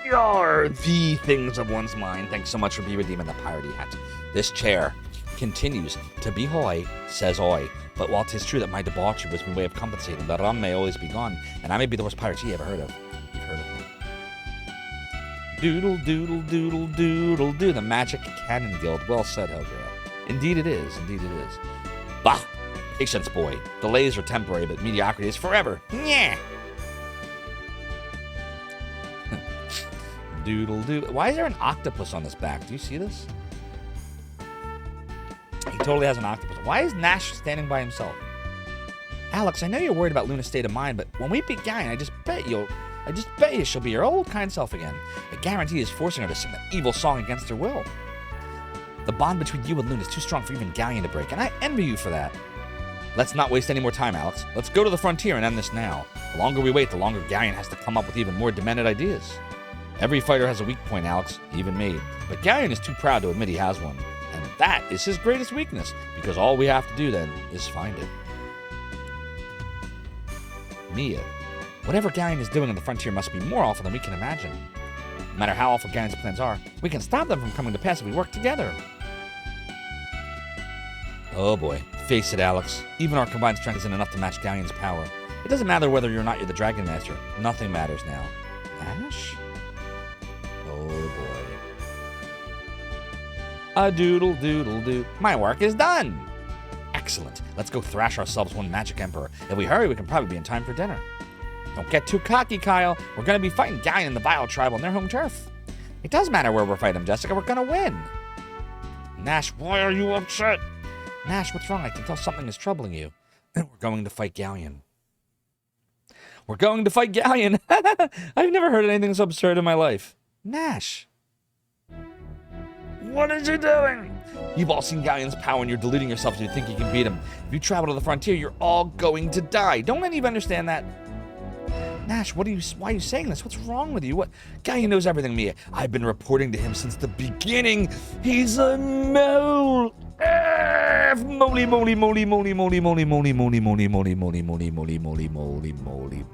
Yar, the things of one's mind. Thanks so much for redeeming the piratey hat. This chair continues to be hoy, says oi. But while 'tis true that my debauchery was my way of compensating, the rum may always be gone, and I may be the worst pirate you ever heard of. You've heard of me. Doodle, doodle, doodle, doodle, do. The Magic Cannon Guild. Well said, Helgra. Indeed it is. Indeed it is. Bah! Patience, boy. Delays are temporary, but mediocrity is forever. Yeah. Doodle, doodle. Why is there an octopus on this back? Do you see this? He totally has an octopus. Why is Nash standing by himself? Alex, I know you're worried about Luna's state of mind, but when we beat Galleon, I just bet you she'll be her old kind self again. I guarantee is forcing her to sing that evil song against her will. The bond between you and Luna is too strong for even Galleon to break, and I envy you for that. Let's not waste any more time, Alex. Let's go to the frontier and end this now. The longer we wait, the longer Galleon has to come up with even more demented ideas. Every fighter has a weak point, Alex, even me. But Galleon is too proud to admit he has one. And that is his greatest weakness, because all we have to do then is find it. Mia, whatever Galleon is doing on the frontier must be more awful than we can imagine. No matter how awful Gallion's plans are, we can stop them from coming to pass if we work together. Oh boy, face it, Alex. Even our combined strength isn't enough to match Galleon's power. It doesn't matter whether you're the Dragon Master. Nothing matters now. Nash? Oh boy. A doodle doodle doo. My work is done. Excellent. Let's go thrash ourselves one Magic Emperor. If we hurry, we can probably be in time for dinner. Don't get too cocky, Kyle. We're going to be fighting Galleon and the Vile Tribe on their home turf. It does matter where we're fighting, Jessica. We're going to win. Nash, why are you upset? Nash, what's wrong? I can tell something is troubling you. We're going to fight Galleon. We're going to fight Galleon. I've never heard anything so absurd in my life. Nash. What is he doing? You've all seen Galleon's power and you're deluding yourself so you think you can beat him. If you travel to the frontier, you're all going to die. Don't any of you understand that? Nash, why are you saying this? What's wrong with you? What? Galleon knows everything, Mia. I've been reporting to him since the beginning. He's a mole. Moly, moly, moly, moly, moly, moly, moly, moly, moly, moly, moly, moly, moly, moly, moly, moly.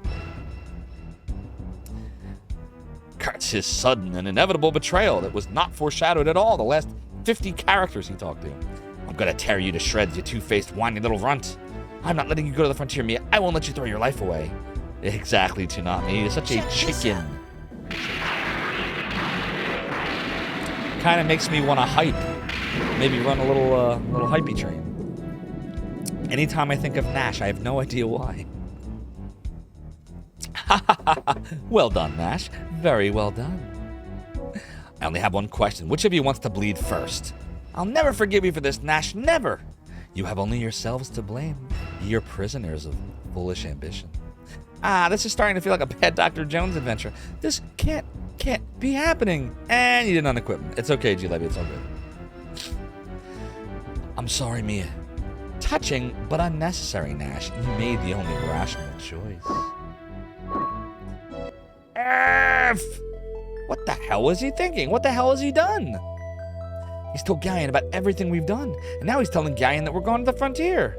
That's his sudden and inevitable betrayal that was not foreshadowed at all the last 50 characters he talked to. I'm gonna tear you to shreds, you two-faced, whiny little runt. I'm not letting you go to the frontier, Mia. I won't let you throw your life away. Exactly, Tsunami. You're such a chicken. Kind of makes me want to hype. Maybe run a little hypey train. Anytime I think of Nash, I have no idea why. Well done, Nash. Very well done. I only have one question. Which of you wants to bleed first? I'll never forgive you for this, Nash. Never. You have only yourselves to blame. You're prisoners of foolish ambition. This is starting to feel like a bad Dr. Jones adventure. This can't be happening. And you didn't unequip him. It's okay, G. Levy. It's all good. I'm sorry, Mia. Touching, but unnecessary, Nash. You made the only rational choice. F! What the hell was he thinking? What the hell has he done? He's told Galleon about everything we've done. And now he's telling Galleon that we're going to the frontier.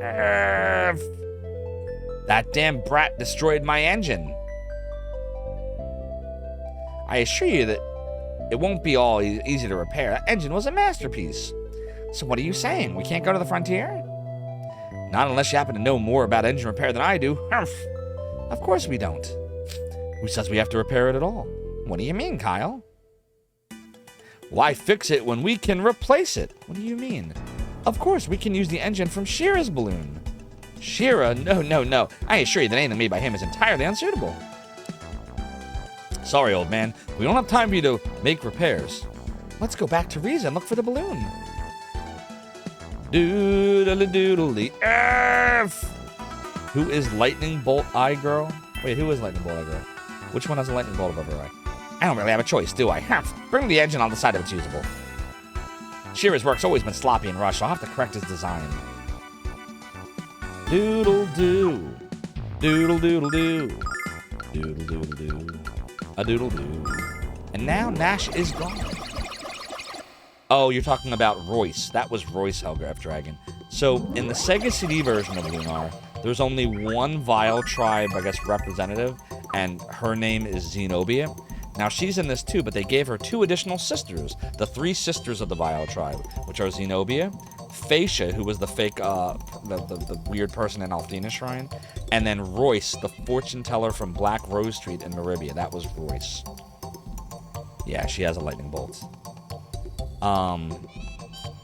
F! That damn brat destroyed my engine. I assure you that it won't be all easy to repair. That engine was a masterpiece. So what are you saying? We can't go to the frontier? Not unless you happen to know more about engine repair than I do. Of course we don't. Who says we have to repair it at all? What do you mean, Kyle? Why fix it when we can replace it? What do you mean? Of course, we can use the engine from Shira's balloon. Shira? No. I assure you that anything made by him is entirely unsuitable. Sorry, old man. We don't have time for you to make repairs. Let's go back to Riza and look for the balloon. Doodly F! Who is Lightning Bolt Eye Girl? Wait, who is Lightning Bolt Eye Girl? Which one has a lightning bolt above her eye? I don't really have a choice, do I? Bring the engine on the side of it's usable. Shira's work's always been sloppy and rushed, so I'll have to correct his design. Doodle-doo. Doodle-doodle-doo. Doodle-doodle-doo. A doodle-doo. And now Nash is gone. Oh, you're talking about Royce. That was Royce Hellgrave Dragon. So, in the Sega CD version of Lunar, there's only one Vile Tribe, I guess, representative, and her name is Zenobia. Now, she's in this too, but they gave her 2 additional sisters, the 3 sisters of the Vile Tribe, which are Zenobia, Phaecia, who was the fake, the weird person in Althena Shrine, and then Royce, the fortune teller from Black Rose Street in Maribia. That was Royce. Yeah, she has a lightning bolt.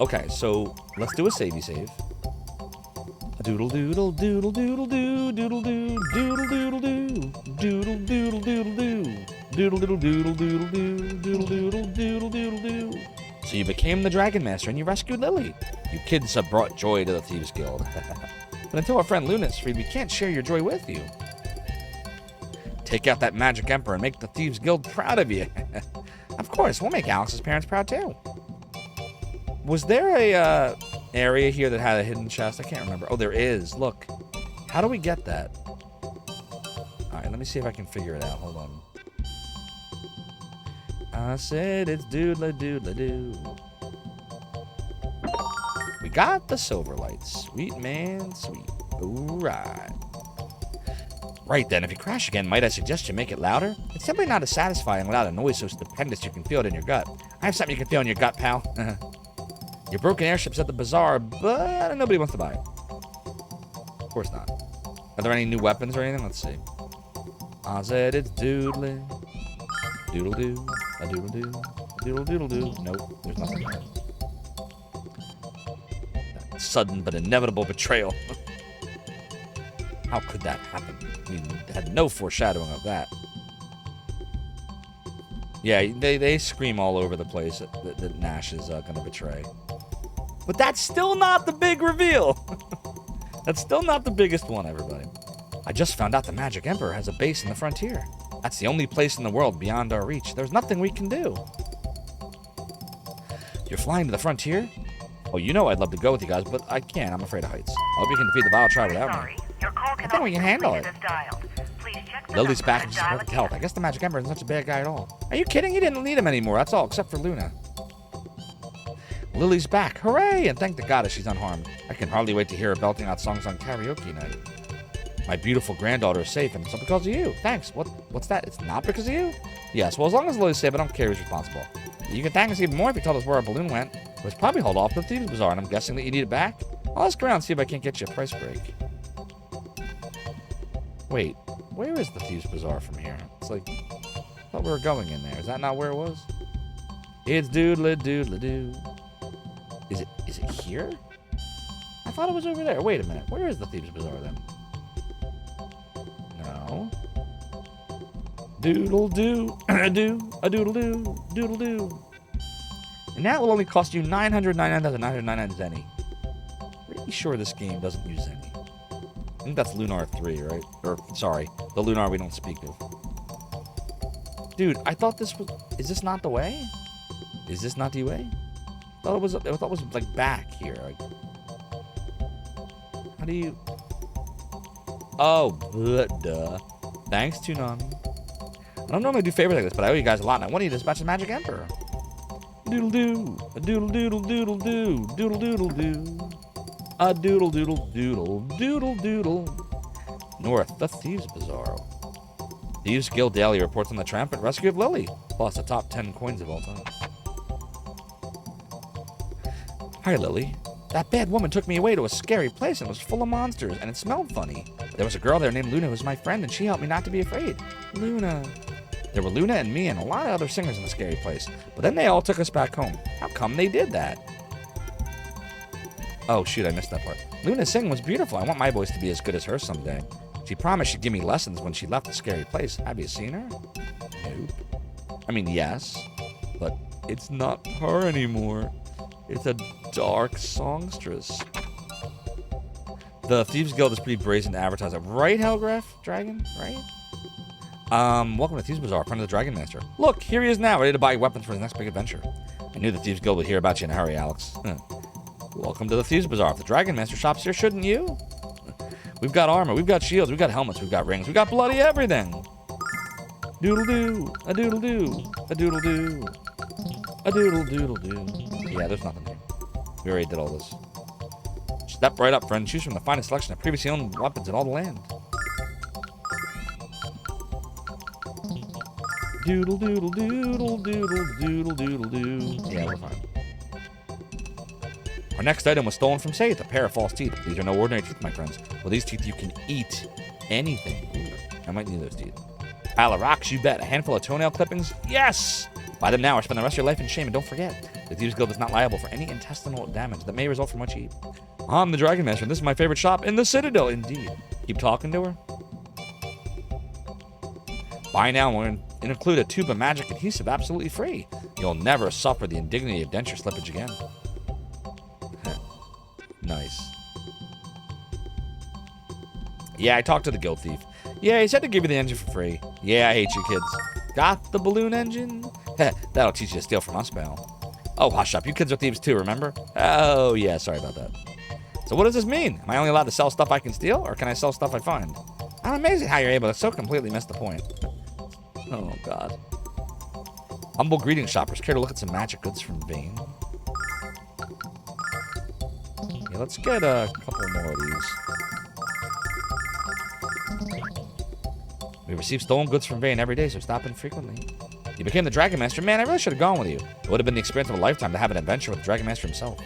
Okay, so let's do a savey save. A doodle doodle doodle doodle doo doodle doo doodle doodle doo doodle doodle doodle doo doodle doodle doodle doodle doo doodle doodle doodle doodle doo. So you became the Dragon Master and you rescued Lily. You kids have brought joy to the Thieves Guild. But until our friend Luna's freed, we can't share your joy with you. Take out that Magic Emperor and make the Thieves Guild proud of you. Of course, we'll make Alex's parents proud too. Was there a area here that had a hidden chest? I can't remember. Oh, there is. Look. How do we get that? Alright, let me see if I can figure it out. Hold on. I said it's doodle-doodle-doo. We got the silver lights. Sweet man, sweet. Alright. Right then, if you crash again, might I suggest you make it louder? It's simply not as satisfying without a noise so stupendous you can feel it in your gut. I have something you can feel in your gut, pal. Your broken airship's at the bazaar, but nobody wants to buy it. Of course not. Are there any new weapons or anything? Let's see. I said it's doodling. Doodle doo. A doodle doo. A doodle doodle doo. Nope, there's nothing there. That sudden but inevitable betrayal. How could that happen? We had no foreshadowing of that. Yeah, they scream all over the place that Nash is going to betray. But that's still not the big reveal. That's still not the biggest one, everybody. I just found out the Magic Emperor has a base in the frontier. That's the only place in the world beyond our reach. There's nothing we can do. You're flying to the frontier? Oh, you know I'd love to go with you guys, but I can't. I'm afraid of heights. I hope you can defeat the Vile Tribe without me. I think we can handle it. Lily's back and she's perfect health. I guess the Magic Emperor isn't such a bad guy at all. Are you kidding? You didn't need him anymore. That's all, except for Luna. Lily's back. Hooray! And thank the goddess she's unharmed. I can hardly wait to hear her belting out songs on karaoke night. My beautiful granddaughter is safe, and it's not because of you. Thanks. What's that? It's not because of you? Yes, well, as long as Lily's safe, I don't care who's responsible. You can thank us even more if you told us where our balloon went. It was probably hauled off to the Thieves' Bazaar, and I'm guessing that you need it back? I'll ask around and see if I can't get you a price break. Wait, where is the Thieves' Bazaar from here? It's like, I thought we were going in there. Is that not where it was? It's doodly doodly doo. Is it here? I thought it was over there. Wait a minute. Where is the Thieves' Bazaar then? No. Doodle doo, a doodle doo, doodle doo. And that will only cost you 999,999 zenny. Pretty sure this game doesn't use zenny. I think that's Lunar 3, right? Or, sorry, the Lunar we don't speak of. Dude, I thought this was... Is this not the way? Is this not the way? I thought it was like back here. Like, how do you... Oh, duh. Thanks, Toonami. I don't normally do favors like this, but I owe you guys a lot, and I want you to dispatch the Magic Emperor. Doodle doo, a doodle doodle doodle doo, doodle doodle doo. A doodle doodle doodle doodle doodle. North, the Thieves' Bazaar. Thieves Guild Daily reports on the triumphant rescue of Lily, plus the top 10 coins of all time. Hi, Lily. That bad woman took me away to a scary place and it was full of monsters, and it smelled funny. There was a girl there named Luna who was my friend, and she helped me not to be afraid. Luna. There were Luna and me and a lot of other singers in the scary place, but then they all took us back home. How come they did that? Oh, shoot, I missed that part. Luna's singing was beautiful. I want my voice to be as good as hers someday. She promised she'd give me lessons when she left the scary place. Have you seen her? Nope. I mean, yes, but it's not her anymore. It's a dark songstress. The Thieves Guild is pretty brazen to advertise it. Right, Helgraf Dragon? Right? Welcome to Thieves Bazaar, friend of the Dragon Master. Look, here he is now, ready to buy weapons for his next big adventure. I knew the Thieves Guild would hear about you in a hurry, Alex. Welcome to the Thieves Bazaar. If the Dragon Master shops here, shouldn't you? We've got armor, we've got shields, we've got helmets, we've got rings, we've got bloody everything. Doodle doo, a doodle doo, a doodle doo, a doodle doodle doo. Yeah, there's nothing here. We already did all this. Step right up, friend. Choose from the finest selection of previously owned weapons in all the land. Doodle doodle doodle doodle doodle doodle doo. Yeah, we're fine. Our next item was stolen from Saith, a pair of false teeth. These are no ordinary teeth, my friends. With these teeth, you can eat anything. Ooh, I might need those teeth. Pile of rocks, you bet. A handful of toenail clippings? Yes! Buy them now or spend the rest of your life in shame. And don't forget, the Thieves Guild is not liable for any intestinal damage that may result from what you eat. I'm the Dragon Master, and this is my favorite shop in the Citadel, indeed. Keep talking to her. Buy now and include a tube of magic adhesive absolutely free. You'll never suffer the indignity of denture slippage again. Nice. Yeah, I talked to the guild thief. Yeah, he said to give you the engine for free. Yeah, I hate you kids. Got the balloon engine? Heh, that'll teach you to steal from us, pal. Oh, hush up. You kids are thieves too, remember? Oh, yeah, sorry about that. So what does this mean? Am I only allowed to sell stuff I can steal, or can I sell stuff I find? I'm amazed at how you're able to so completely miss the point. Oh, God. Humble greetings, shoppers. Care to look at some magic goods from Vane? Yeah, let's get a couple more of these. We receive stolen goods from Vane every day, so stop in frequently. You became the Dragon Master. Man, I really should have gone with you. It would have been the experience of a lifetime to have an adventure with the Dragon Master himself.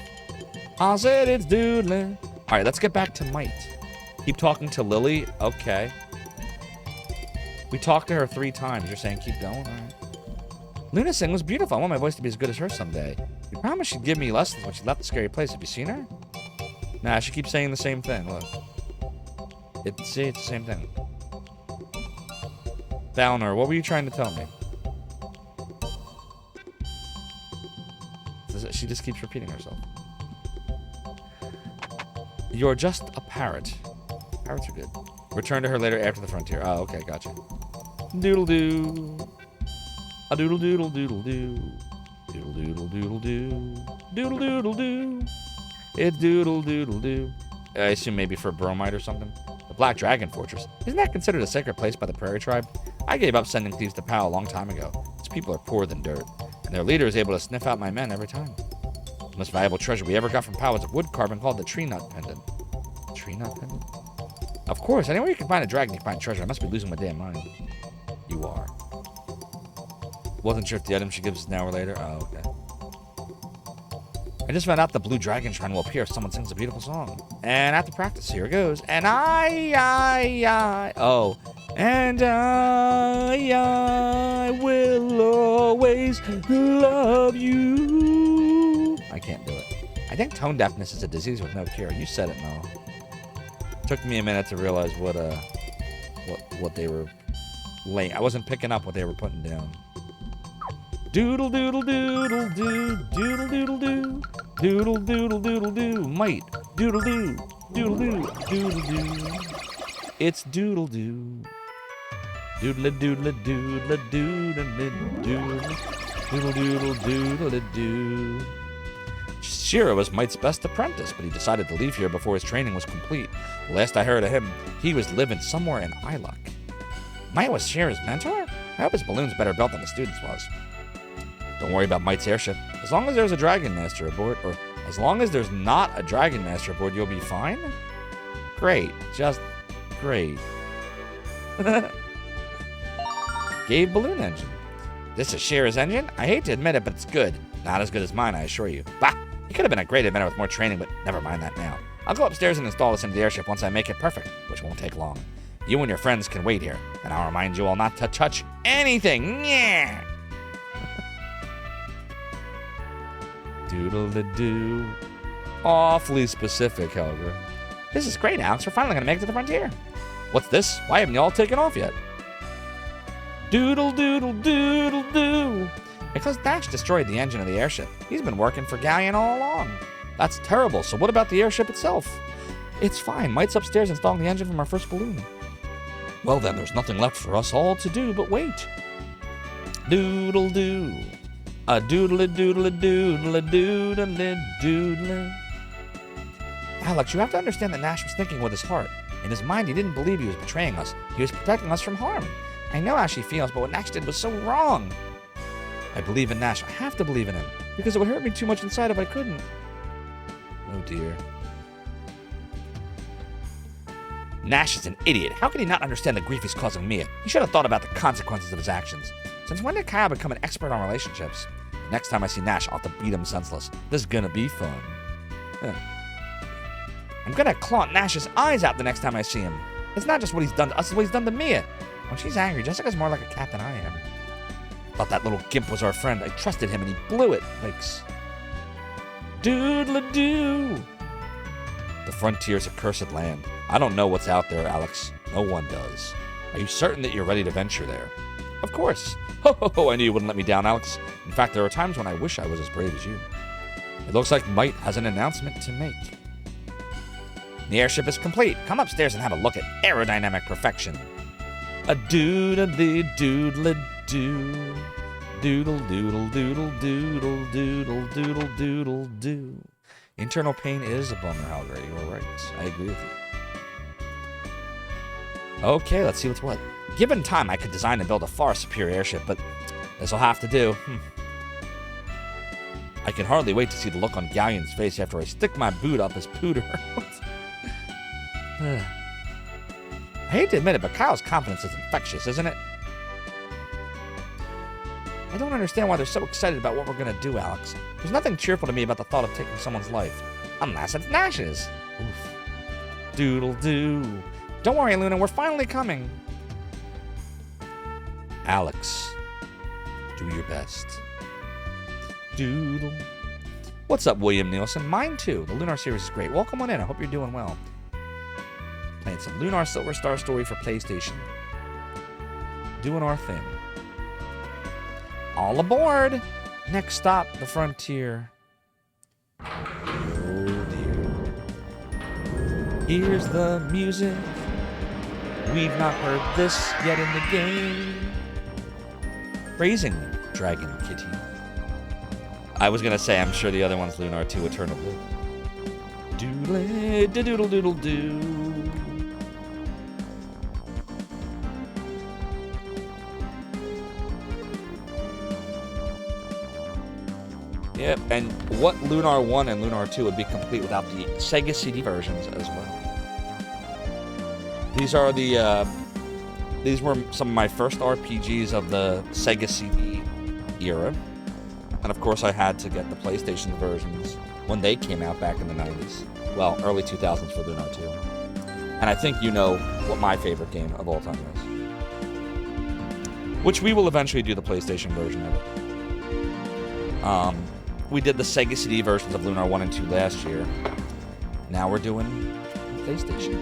I said it's doodling. Alright, let's get back to Might. Keep talking to Lily? Okay. We talked to her 3 times. You're saying keep going? All right. Luna's singing was beautiful. I want my voice to be as good as hers someday. You promised she'd give me lessons when she left the scary place. Have you seen her? Nah, she keeps saying the same thing. Look. See, it's the same thing. Downer, what were you trying to tell me? She just keeps repeating herself. You're just a parrot. Parrots are good. Return to her later after the frontier. Oh, okay, gotcha. Doodle-doo. A doodle-doodle-doodle-doo. Doodle-doodle-doodle-doo. Doodle-doodle-doo. It's doodle-doodle-doo. I assume maybe for bromide or something. The Black Dragon Fortress. Isn't that considered a sacred place by the Prairie Tribe? I gave up sending thieves to Powell a long time ago. These people are poorer than dirt. And their leader is able to sniff out my men every time. The most valuable treasure we ever got from Powell was a wood carving called the Tree Nut Pendant. Tree Nut Pendant? Of course, anywhere you can find a dragon, you can find treasure. I must be losing my damn mind. You are. Wasn't sure if the item she gives is now or later. Oh, okay. I just found out the Blue Dragon Shrine will appear if someone sings a beautiful song. And after practice, here it goes. And oh. And I will always love you. I can't do it. I think tone deafness is a disease with no cure. You said it, Mel. Took me a minute to realize what they were laying. I wasn't picking up what they were putting down. Doodle doodle doodle doo, doodle doodle doo, doodle doodle doodle doo, might doodle doo, doodle doo, doodle doo. It's doodle doo. Doodle doodle doodle doodle doodle doodle doodle doodle doo. Shira was Might's best apprentice, but he decided to leave here before his training was complete. The last I heard of him, he was living somewhere in Ilok. Might was Shira's mentor? I hope his balloon's better built than the student's was. Don't worry about Might's airship. As long as there's a Dragon Master aboard, or as long as there's not a Dragon Master aboard, you'll be fine? Great. Just great. Gave balloon engine. This is Shira's engine? I hate to admit it, but it's good. Not as good as mine, I assure you. Bah! He could have been a great inventor with more training, but never mind that now. I'll go upstairs and install this into the airship once I make it perfect, which won't take long. You and your friends can wait here, and I'll remind you all not to touch anything. Yeah. Doodle-a-doo. Awfully specific, Helga. This is great, Alex. We're finally going to make it to the frontier. What's this? Why haven't you all taken off yet? Doodle-doodle-doodle-doo. Because Dash destroyed the engine of the airship. He's been working for Galleon all along. That's terrible. So what about the airship itself? It's fine. Might's upstairs installing the engine from our first balloon. Well then, there's nothing left for us all to do but wait. Doodle-doo. A doodle-a-doodle-a-doodle-a-doodle-a-doodle. Alex, you have to understand that Nash was thinking with his heart. In his mind, he didn't believe he was betraying us. He was protecting us from harm. I know how she feels, but what Nash did was so wrong. I believe in Nash. I have to believe in him, because it would hurt me too much inside if I couldn't. Oh dear. Nash is an idiot. How could he not understand the grief he's causing Mia? He should have thought about the consequences of his actions. Since when did Kyle become an expert on relationships? Next time I see Nash, I'll have to beat him senseless. This is gonna be fun. I'm gonna claw Nash's eyes out the next time I see him. It's not just what he's done to us, it's what he's done to Mia. When she's angry, Jessica's more like a cat than I am. Thought that little gimp was our friend. I trusted him and he blew it. Yikes. Doodle-a-doo. The frontier's a cursed land. I don't know what's out there, Alex. No one does. Are you certain that you're ready to venture there? Of course. Ho, I knew you wouldn't let me down, Alex. In fact, there are times when I wish I was as brave as you. It looks like Might has an announcement to make. The airship is complete. Come upstairs and have a look at aerodynamic perfection. A doodle-a-dee-doodle-a-doo. Doodle doodle doodle doodle doodle doodle doodle doo. Internal pain is a bummer, Helga. You were right. I agree with you. Okay, let's see what's what. Given time, I could design and build a far superior airship, but this'll have to do. I can hardly wait to see the look on Galleon's face after I stick my boot up his pooter. I hate to admit it, but Kyle's confidence is infectious, isn't it? I don't understand why they're so excited about what we're gonna do, Alex. There's nothing cheerful to me about the thought of taking someone's life. Unless it's Nash's. Oof. Doodle doo. Don't worry, Luna, we're finally coming. Alex, do your best. Doodle. What's up, William Nielsen? Mine too. The Lunar series is great. Welcome on in. I hope you're doing well. Playing some Lunar Silver Star Story for PlayStation. Doing our thing. All aboard! Next stop, the frontier. Oh dear. Here's the music. We've not heard this yet in the game. Praising Dragon Kitty. I was gonna say, I'm sure the other one's Lunar 2 Eternal Blue. Doodle doodle doodle doo. Yep, and what Lunar 1 and Lunar 2 would be complete without the Sega CD versions as well. These are the, these were some of my first RPGs of the Sega CD era. And of course I had to get the PlayStation versions when they came out back in the 90s. Well, early 2000s for Lunar 2. And I think you know what my favorite game of all time is. Which we will eventually do the PlayStation version of it. We did the Sega CD versions of Lunar 1 and 2 last year. Now we're doing PlayStation.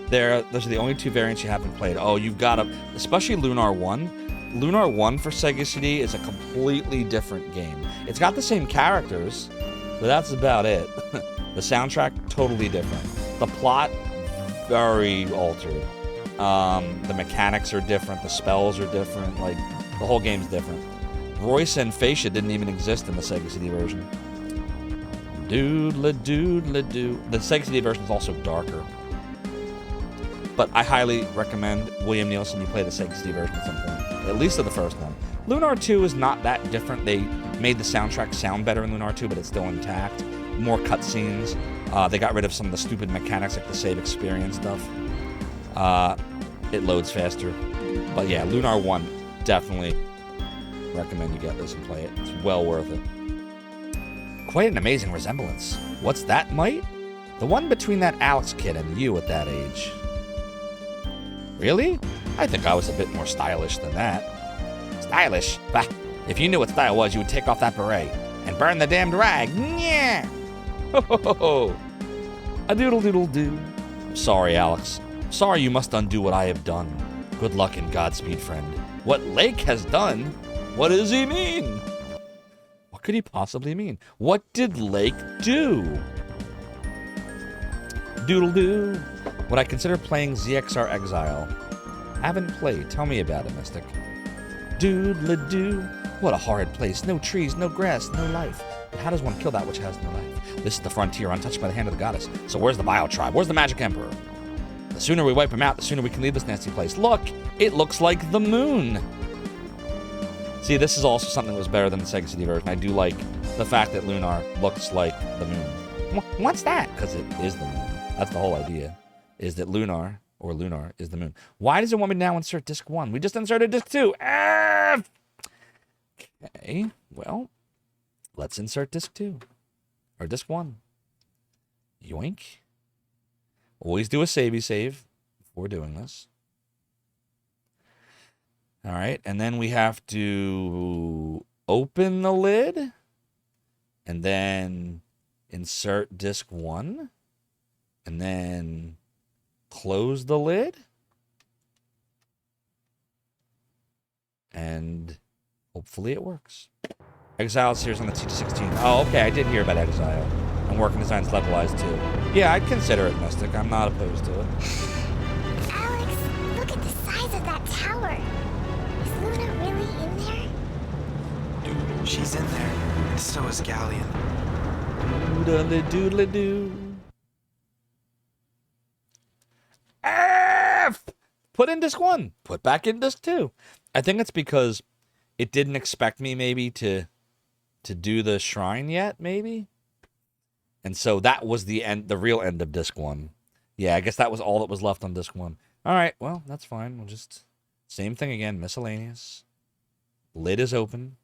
Those are the only two variants you haven't played. Oh, you've got to, especially Lunar 1. Lunar 1 for Sega CD is a completely different game. It's got the same characters, but that's about it. The soundtrack, totally different. The plot, very altered. The mechanics are different. The spells are different. Like, the whole game's different. Royce and Fascia didn't even exist in the Sega CD version. Doodle-doodle-doo. The Sega CD version is also darker. But I highly recommend, William Nielsen, you play the Sega CD version at some point. At least of the first one. Lunar 2 is not that different. They made the soundtrack sound better in Lunar 2, but it's still intact. More cutscenes. They got rid of some of the stupid mechanics like the save experience stuff. It loads faster. But yeah, Lunar 1, definitely recommend you get this and play it. It's well worth it. Quite an amazing resemblance. What's that, Mite? The one between that Alex kid and you at that age. Really? I think I was a bit more stylish than that. Stylish? Bah, if you knew what style was, you would take off that beret and burn the damned rag. Yeah. Ho ho ho ho. A doodle doodle doo. Sorry, Alex. Sorry you must undo what I have done. Good luck and Godspeed, friend. What Lake has done? What does he mean? What could he possibly mean? What did Lake do? Doodle doo. Would I consider playing ZXR Exile? Haven't played. Tell me about it, Mystic. Doodle-doo. What a horrid place. No trees, no grass, no life. But how does one kill that which has no life? This is the frontier, untouched by the hand of the goddess. So where's the Bio Tribe? Where's the Magic Emperor? The sooner we wipe him out, the sooner we can leave this nasty place. Look! It looks like the moon! See, this is also something that was better than the Sega CD version. I do like the fact that Lunar looks like the moon. What's that? Because it is the moon. That's the whole idea. Is that Lunar is the moon. Why does it want me to now insert disc 1? We just inserted disc 2. Okay, well, let's insert disc 2. Or disc 1. Yoink. Always do a savey save before doing this. All right, and then we have to open the lid and then insert disc 1 and then close the lid and hopefully it works. Exile series on the T216. Oh, okay, I did hear about Exile. And Working Design's levelized too. Yeah, I'd consider it, Mystic. I'm not opposed to it. Alex, look at the size of that tower. Is Luna really in there? She's in there, and so is Galleon. Doodle-doo. F! Put in disc 1. Put back in disc 2. I think it's because it didn't expect me maybe to do the shrine yet, maybe. And so that was the end, the real end of disc 1. Yeah, I guess that was all that was left on disc 1. All right, well, that's fine. We'll just same thing again, miscellaneous. Lid is open.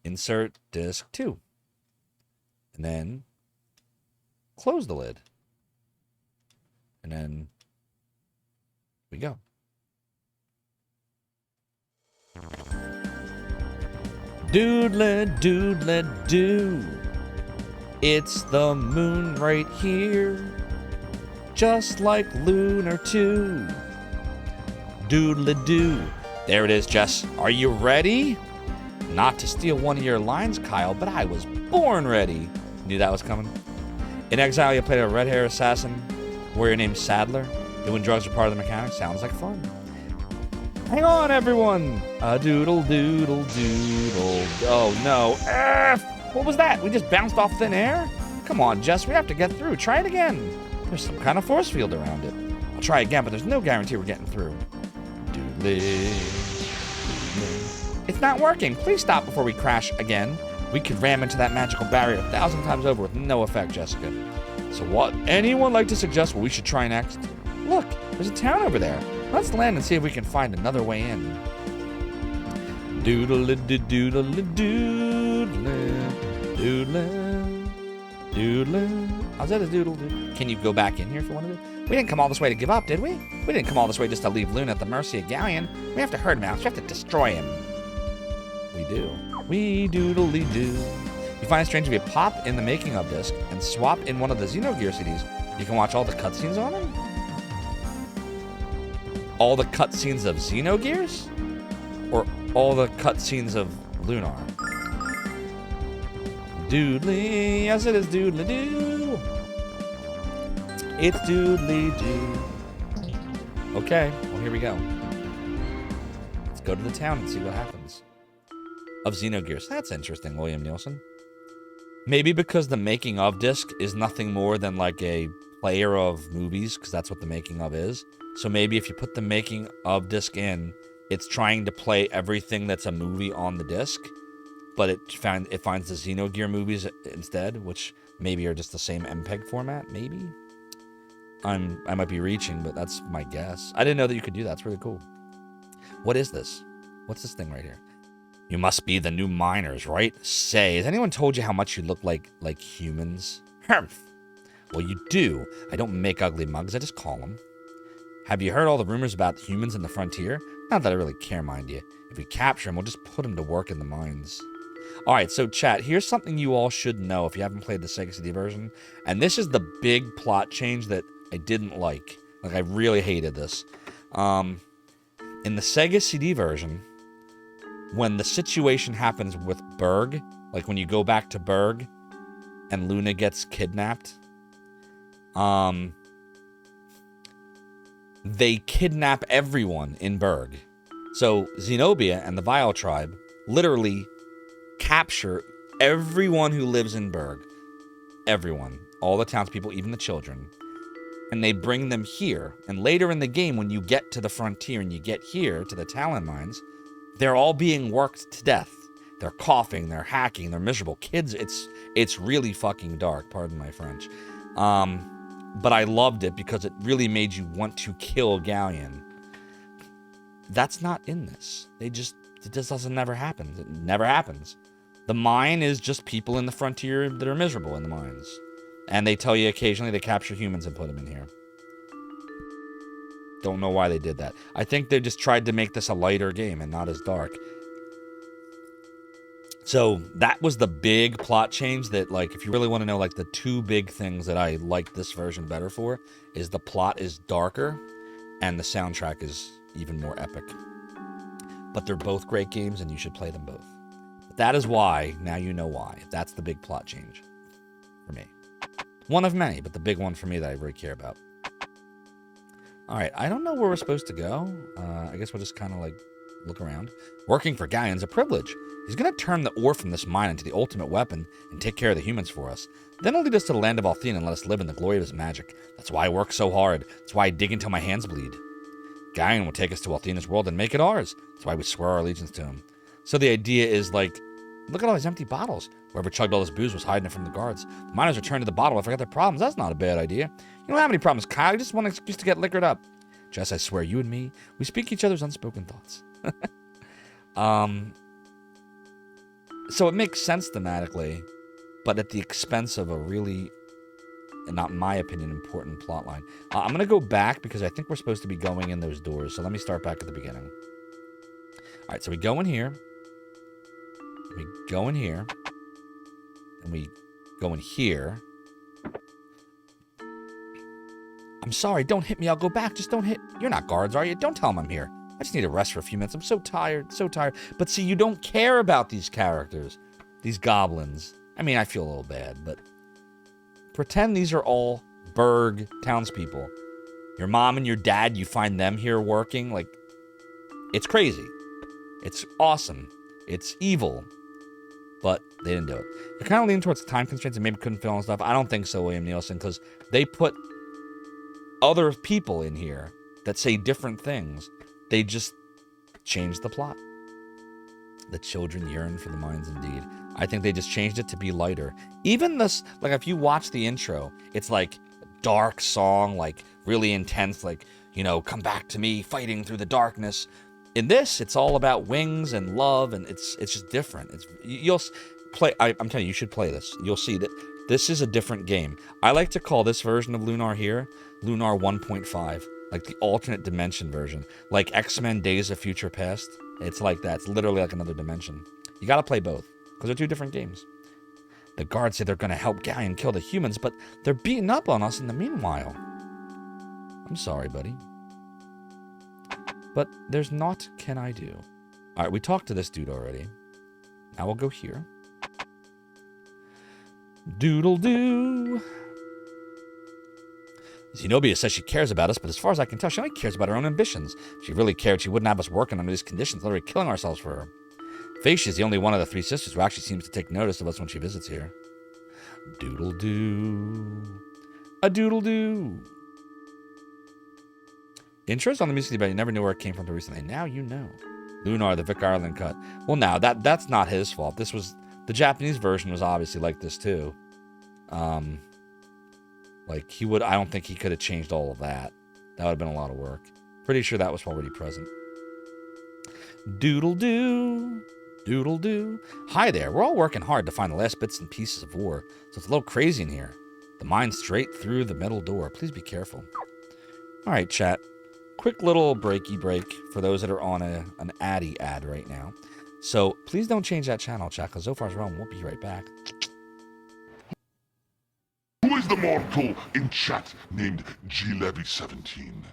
Insert disc 2. And then close the lid. And then we go. Doodle, doodle, doo. It's the moon right here, just like Lunar 2. Doodle doo. There it is, Jess. Are you ready? Not to steal one of your lines, Kyle, but I was born ready. Knew that was coming. In Exile, you played a red-haired assassin, warrior named Sadler. Doing drugs are part of the mechanics. Sounds like fun. Hang on, everyone. A doodle doodle doodle. Oh, no. What was that? We just bounced off thin air? Come on, Jess. We have to get through. Try it again. There's some kind of force field around it. I'll try again, but there's no guarantee we're getting through. Doodle. It's not working. Please stop before we crash again. We could ram into that magical barrier 1,000 times over with no effect, Jessica. So what? Anyone like to suggest what we should try next? Look, there's a town over there. Let's land and see if we can find another way in. Doodle doodle doodle doodle doodle. How's that a doodle doodle? Can you go back in here if you want to? We didn't come all this way to give up, did we? We didn't come all this way just to leave Luna at the mercy of Galleon. We have to herd him out. We have to destroy him. We do. We doodly do. You find it strange if you pop in the making of disc and swap in one of the Xenogear CDs, you can watch all the cutscenes on them? All the cutscenes of Xenogears? Or all the cutscenes of Lunar? Doodly, yes it is doodly doo. It's doodly doo. Okay, well here we go. Let's go to the town and see what happens. Of Xenogears. That's interesting, William Nielsen. Maybe because the making of disc is nothing more than like a player of movies, because that's what the making of is. So maybe if you put the making of disc in, it's trying to play everything that's a movie on the disc, but it finds the Xenogear movies instead, which maybe are just the same MPEG format, maybe? I might be reaching, but that's my guess. I didn't know that you could do that. It's really cool. What is this? What's this thing right here? You must be the new miners, right? Say, has anyone told you how much you look like humans? Humph. Well, you do. I don't make ugly mugs, I just call them. Have you heard all the rumors about humans in the frontier? Not that I really care, mind you. If we capture them, we'll just put them to work in the mines. Alright, so chat, here's something you all should know if you haven't played the Sega CD version. And this is the big plot change that I didn't like. Like, I really hated this. In the Sega CD version, when the situation happens with Berg, like when you go back to Berg and Luna gets kidnapped, they kidnap everyone in Berg. So Zenobia and the Vile tribe literally capture everyone who lives in Berg. Everyone. All the townspeople, even the children. And they bring them here. And later in the game, when you get to the frontier and you get here to the Talon mines, they're all being worked to death. They're coughing, they're hacking, they're miserable. Kids, it's really fucking dark, pardon my French. But I loved it because it really made you want to kill Galleon. That's not in this. It just doesn't never happen. It never happens. The mine is just people in the frontier that are miserable in the mines. And they tell you occasionally they capture humans and put them in here. Don't know why they did that. I think they just tried to make this a lighter game and not as dark. So that was the big plot change that, like, if you really want to know, like, the two big things that I liked this version better for is the plot is darker and the soundtrack is even more epic. But they're both great games and you should play them both. But that is why, now you know why. That's the big plot change for me. One of many, but the big one for me that I really care about. Alright, I don't know where we're supposed to go. I guess we'll just kind of, like, look around. Working for Galleon's a privilege. He's going to turn the ore from this mine into the ultimate weapon and take care of the humans for us. Then he'll lead us to the land of Althena and let us live in the glory of his magic. That's why I work so hard. That's why I dig until my hands bleed. Galleon will take us to Althena's world and make it ours. That's why we swear our allegiance to him. So the idea is, like, look at all these empty bottles. Whoever chugged all this booze was hiding it from the guards. The miners returned to the bottle and forgot their problems. That's not a bad idea. You don't have any problems, Kyle. You just want an excuse to get liquored up. Jess, I swear, you and me, we speak each other's unspoken thoughts. So it makes sense thematically, but at the expense of a really not my opinion, important plot line. I'm going to go back because I think we're supposed to be going in those doors. So let me start back at the beginning. All right, so we go in here. We go in here. And we go in here. I'm sorry, don't hit me. I'll go back. Just don't hit. You're not guards, are you? Don't tell them I'm here. I just need to rest for a few minutes. I'm so tired, so tired. But see, you don't care about these characters, these goblins. I mean, I feel a little bad, but pretend these are all Berg townspeople. Your mom and your dad, you find them here working. Like, it's crazy. It's awesome. It's evil. But they didn't do it. They're kind of leaning towards time constraints and maybe couldn't film and stuff. I don't think so, William Nielsen, because they put other people in here that say different things. They just changed the plot. The children yearn for the minds indeed. I think they just changed it to be lighter. Even this, like if you watch the intro, it's like dark song, like really intense, like, you know, come back to me, fighting through the darkness. In this, it's all about wings and love, and it's just different. You'll play. I'm telling you, you should play this. You'll see that this is a different game. I like to call this version of Lunar here Lunar 1.5, like the alternate dimension version, like X-Men: Days of Future Past. It's like that. It's literally like another dimension. You got to play both because they're two different games. The guards say they're going to help Galleon kill the humans, but they're beating up on us in the meanwhile. I'm sorry, buddy. But there's naught can I do. All right, we talked to this dude already. Now we'll go here. Doodle-doo. Zenobia says she cares about us, but as far as I can tell, she only cares about her own ambitions. If she really cared, she wouldn't have us working under these conditions, literally killing ourselves for her. Facia is the only one of the three sisters who actually seems to take notice of us when she visits here. Doodle-doo. A doodle-doo. Intros on the music, but you never knew where it came from until recently. Now you know. Lunar, the Vic Ireland cut. Well, now that's not his fault. This was the Japanese version was obviously like this too. Like he would. I don't think he could have changed all of that. That would have been a lot of work. Pretty sure that was already present. Doodle doo, doodle doo. Hi there. We're all working hard to find the last bits and pieces of ore, so it's a little crazy in here. The mine's straight through the metal door. Please be careful. All right, chat. Quick little breaky break for those that are on an Addy ad right now. So please don't change that channel, chat, because Zophar's Realm won't be right back. Who is the mortal in chat named G-Levy17?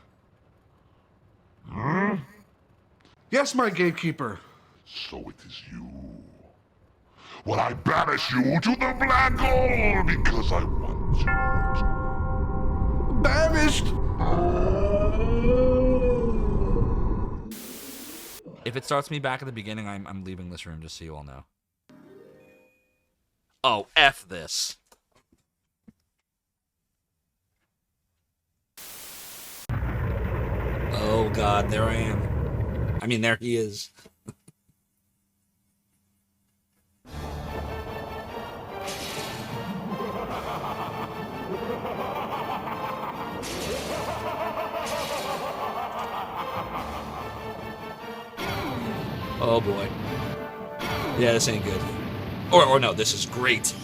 Hmm? Yes, my gatekeeper. So it is you. Well, I banish you to the black hole because I want to. Banished! If it starts me back at the beginning, I'm leaving this room, just so you all know. Oh, F this. Oh, God, there I am. I mean, there he is. Oh boy. Yeah, this ain't good. Or no, this is great.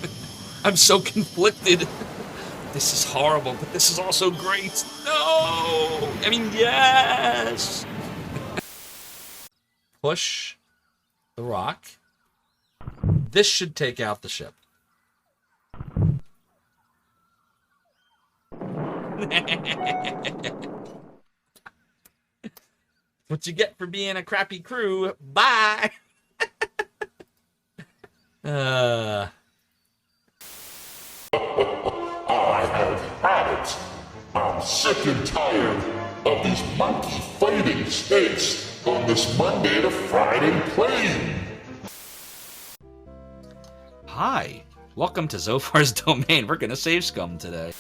I'm so conflicted. This is horrible, but this is also great. No! I mean, yes! Push the rock. This should take out the ship. What you get for being a crappy crew. Bye. I have had it. I'm sick and tired of these monkey fighting snakes on this Monday to Friday plane. Hi. Welcome to Zophar's Domain. We're gonna save scum today.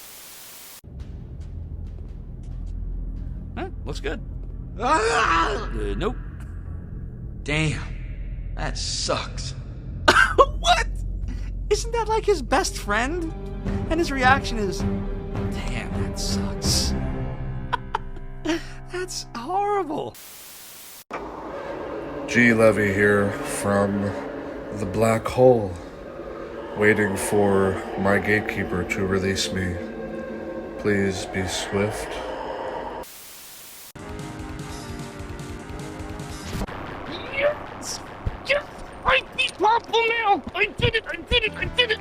Huh, looks good. Nope. Damn. That sucks. What? Isn't that like his best friend? And his reaction is, damn, that sucks. That's horrible. G. Levy here from the black hole, waiting for my gatekeeper to release me Please be swift. Yes! Yes! I beat Purple now! I did it! I did it! I did it!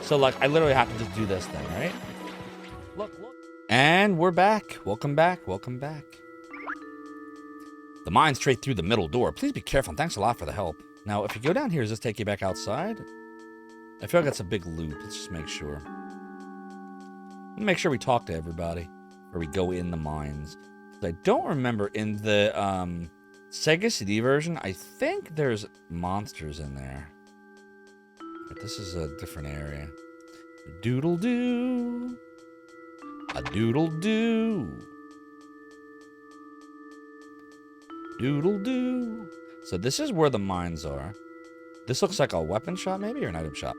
So, like, I literally have to just do this thing, right? Look. And we're back. Welcome back. Welcome back. The mine's straight through the middle door. Please be careful, and thanks a lot for the help. Now, if you go down here, does this take you back outside? I feel like that's a big loop. Let's just make sure. Make sure we talk to everybody before we go in the mines. I don't remember in the Sega CD version, I think there's monsters in there. But this is a different area. Doodle-doo. A doodle-doo. Doodle-doo. So this is where the mines are. This looks like a weapon shop, maybe, or an item shop.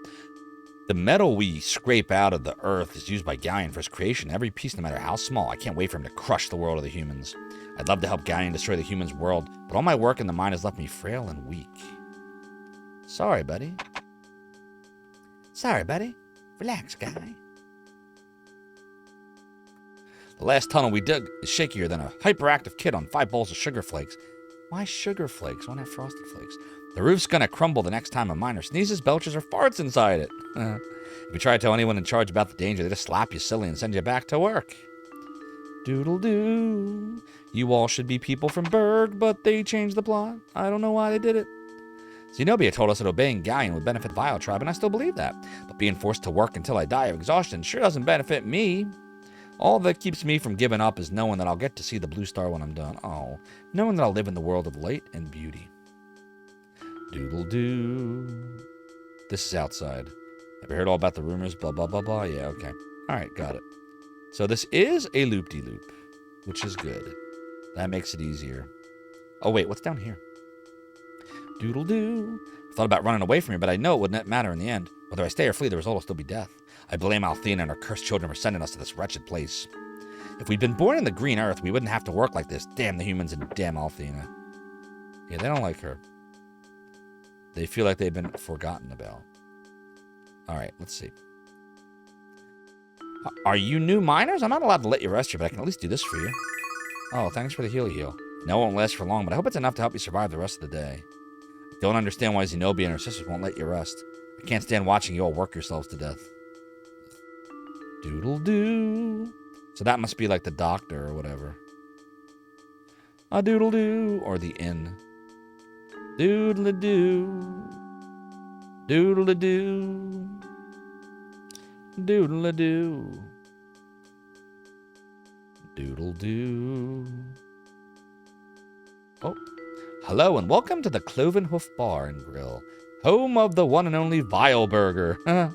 The metal we scrape out of the earth is used by Galleon for his creation. Every piece, no matter how small. I can't wait for him to crush the world of the humans. I'd love to help Galleon destroy the humans' world, but all my work in the mine has left me frail and weak. Sorry, buddy. Sorry, buddy. Relax, guy. The last tunnel we dug is shakier than a hyperactive kid on 5 bowls of sugar flakes. Why sugar flakes? Why not frosted flakes? The roof's gonna crumble the next time a miner sneezes, belches, or farts inside it. If you try to tell anyone in charge about the danger, they just slap you silly and send you back to work. Doodle-doo. You all should be people from Berg, but they changed the plot. I don't know why they did it. Zenobia told us that obeying Galleon would benefit the Vile Tribe, and I still believe that. But being forced to work until I die of exhaustion sure doesn't benefit me. All that keeps me from giving up is knowing that I'll get to see the blue star when I'm done. Oh, knowing that I'll live in the world of light and beauty. Doodle-doo. This is outside. Have you heard all about the rumors? Blah, blah, blah, blah. Yeah, okay. All right, got it. So this is a loop-de-loop, which is good. That makes it easier. Oh, wait, what's down here? Doodle-doo. I thought about running away from you, but I know it wouldn't matter in the end. Whether I stay or flee, the result will still be death. I blame Althena and her cursed children for sending us to this wretched place. If we'd been born in the green earth, we wouldn't have to work like this. Damn the humans and damn Althena. Yeah, they don't like her. They feel like they've been forgotten about. All right, let's see. Are you new miners? I'm not allowed to let you rest here, but I can at least do this for you. Oh, thanks for the heal. No, it won't last for long, but I hope it's enough to help you survive the rest of the day. I don't understand why Zenobia and her sisters won't let you rest. I can't stand watching you all work yourselves to death. Doodle-doo. So that must be like the doctor or whatever. A doodle-doo. Or the inn. Doodle-doo. Doodle-doo. Doodle-doo. Doodle-doo. Oh. Hello and welcome to the Cloven Hoof Bar and Grill, home of the one and only Vile Burger.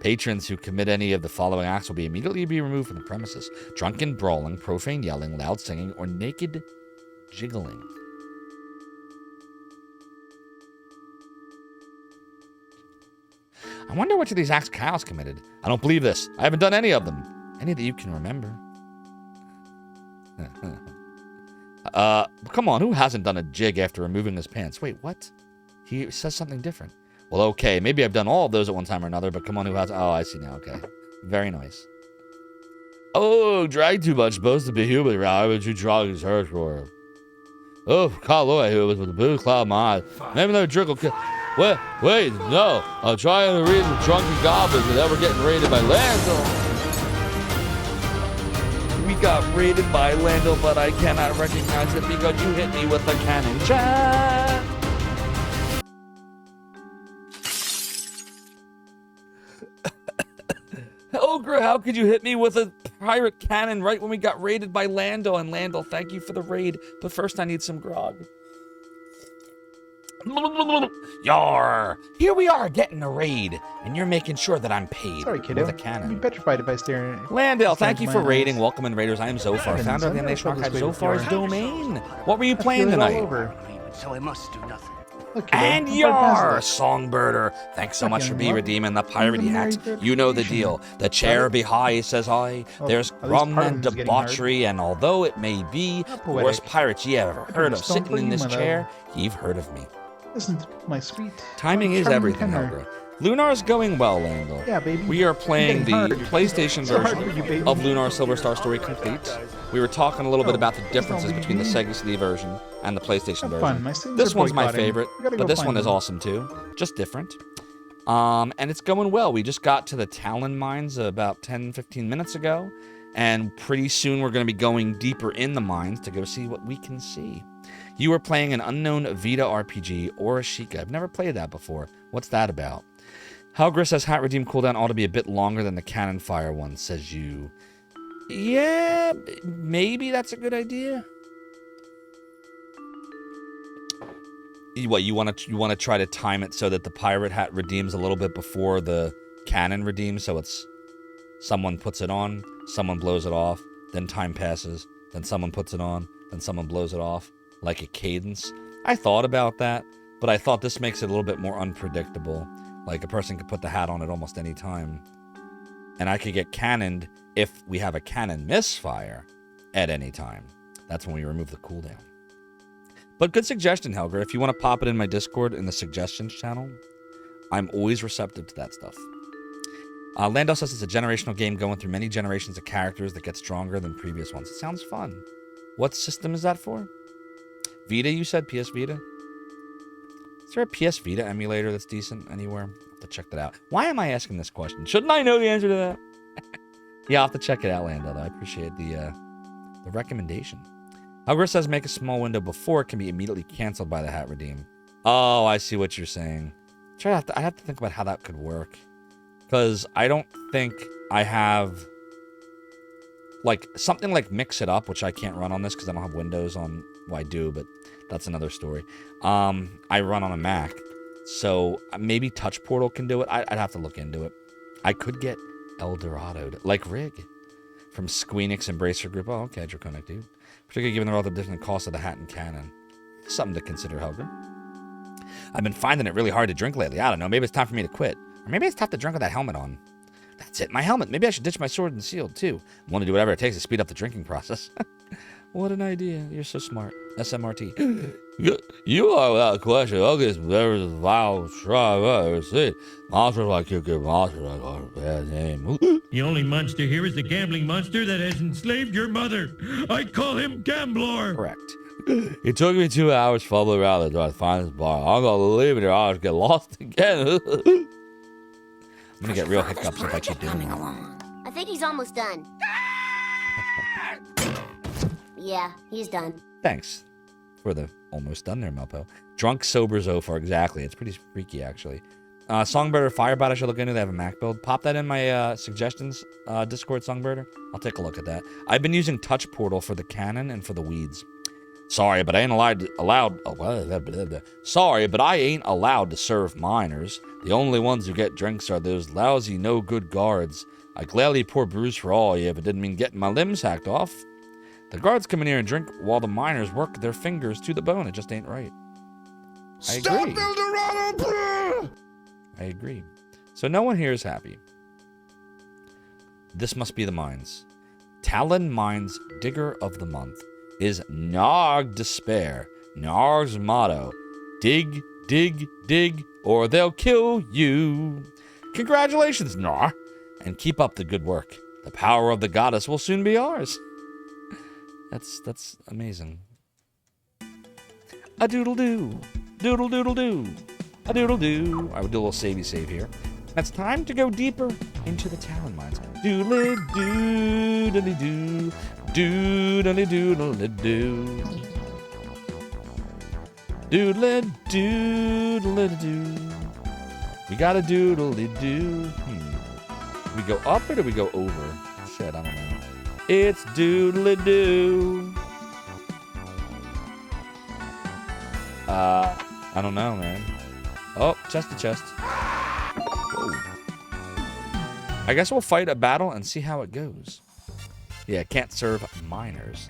Patrons who commit any of the following acts will immediately be removed from the premises. Drunken brawling, profane yelling, loud singing, or naked jiggling. I wonder which of these acts Kyle's committed. I don't believe this. I haven't done any of them. Any that you can remember. Come on, who hasn't done a jig after removing his pants? Wait, what? He says something different. Well, okay, maybe I've done all of those at one time or another, but come on, who has... Oh, I see now, okay. Very nice. Oh, drank too much, supposed to be human, right? But you drunk as hurt for him. Oh, Carl Lloyd, who was with the blue cloud mind. Maybe another drink will kill... Wait, no. I'm trying to read the drunken goblins, and then we're getting raided by Landel. We got raided by Landel, but I cannot recognize it because you hit me with a cannon shot. Ogre, how could you hit me with a pirate cannon right when we got raided by Landel? And Landel, thank you for the raid, but first I need some grog. Yar! Here we are getting a raid, and you're making sure that I'm paid. Sorry, kiddo. With a cannon. You'd be petrified if I stare at Landale, thank you for raiding. Welcome in Raiders. I am Zophar, founder of the Animation Archive, Zophar's Domain. What were you playing tonight? So I must do nothing. And your Songbirder. Thanks so much for Fucking what? redeeming the piratey hat. Married You know the reputation. deal. The chair be high, says I. Well, There's at least rum part of and them's getting hard. debauchery, and although it may be the poetic. worst pirates you ever heard of stone sitting for in you, this my love. chair, you've heard of me. Listen to my sweet. Timing my is charming everything, tenor. Helga. Lunar's going well, Landel. Yeah, baby. We are playing the You're getting hard. PlayStation So hard version for you, baby. of Lunar Silver Star Story Complete. We were talking a little bit Oh, about the differences don't between the leave Sega CD version and the PlayStation Have version. fun. My sins This are one's my boycotting. favorite, You gotta but go this find one is them. awesome too. Just different. And it's going well. We just got to the Talon mines about 10-15 minutes ago, and pretty soon we're going to be going deeper in the mines to go see what we can see. You are playing an unknown Vita RPG, Orishika. I've never played that before. What's that about? Helgris says hat redeem cooldown ought to be a bit longer than the cannon fire one, says you. Yeah, maybe that's a good idea. What, you want to try to time it so that the pirate hat redeems a little bit before the cannon redeems, so it's someone puts it on, someone blows it off, then time passes, then someone puts it on, then someone blows it off, like a cadence. I thought about that, but I thought this makes it a little bit more unpredictable. Like, a person could put the hat on at almost any time. And I could get cannoned if we have a cannon misfire at any time. That's when we remove the cooldown. But good suggestion, Helger. If you want to pop it in my Discord in the suggestions channel, I'm always receptive to that stuff. Landau says it's a generational game going through many generations of characters that get stronger than previous ones. It sounds fun. What system is that for? Vita, you said? PS Vita? Is there a PS Vita emulator that's decent anywhere? I'll have to check that out. Why am I asking this question? Shouldn't I know the answer to that? Yeah, I'll have to check it out, Lando, though. I appreciate the recommendation. Helger says make a small window before it can be immediately canceled by the hat redeem. Oh, I see what you're saying. I have to think about how that could work. Because I don't think I have... like, something like Mix It Up, which I can't run on this because I don't have Windows on... well, I do, but that's another story. I run on a Mac, so maybe Touch Portal can do it. I'd have to look into it. I could get El Dorado, like Rig, from Squeenix Embracer Group. Oh, okay, Draconic, dude. Particularly given the relative different cost of the hat and cannon. Something to consider, Helga. I've been finding it really hard to drink lately. I don't know, maybe it's time for me to quit. Or maybe it's tough to drink with that helmet on. That's it, my helmet. Maybe I should ditch my sword and shield, too. I want to do whatever it takes to speed up the drinking process. What an idea. You're so smart. SMRT. You are without question. Okay, there is a vile shrub I've ever seen. Monsters like you give monsters like a bad name. The only monster here is the gambling monster that has enslaved your mother. I call him Gambler. Correct. It took me 2 hours fumbling around the door to find this bar. I'm gonna leave it here. I'll just get lost again. I'm gonna get real hiccups if I keep doing it. I think he's almost done. Yeah, he's done. Thanks for the almost done there, Melpo. Drunk, sober, Zophar. Exactly. It's pretty freaky, actually. Songbirder, Firebot, I should look into. They have a Mac build. Pop that in my suggestions, Discord, Songbirder. I'll take a look at that. I've been using Touch Portal for the cannon and for the weeds. Sorry, but I ain't allowed. Sorry, but I ain't allowed to serve minors. The only ones who get drinks are those lousy, no good guards. I gladly pour brews for all you, if it didn't mean getting my limbs hacked off. The guards come in here and drink while the miners work their fingers to the bone. It just ain't right. I agree. Stop Eldorado! I agree. So no one here is happy. This must be the mines. Talon Mines Digger of the Month is Narg Despair. Narg's motto: dig, dig, dig, or they'll kill you. Congratulations, Nar, and keep up the good work. The power of the goddess will soon be ours. That's amazing. A doodle doo, doodle doodle doo, a doodle doo. I would do a little savey save here. It's time to go deeper into the Talon Mines. Doodle doo, doodle doo, doodle doodle doo, doodle doodle doo. We got a doodle doo. Do we go up or do we go over? Shit, I don't know. It's doodle-doo. I don't know, man. Oh, chest to chest. Whoa. I guess we'll fight a battle and see how it goes. Yeah, can't serve minors.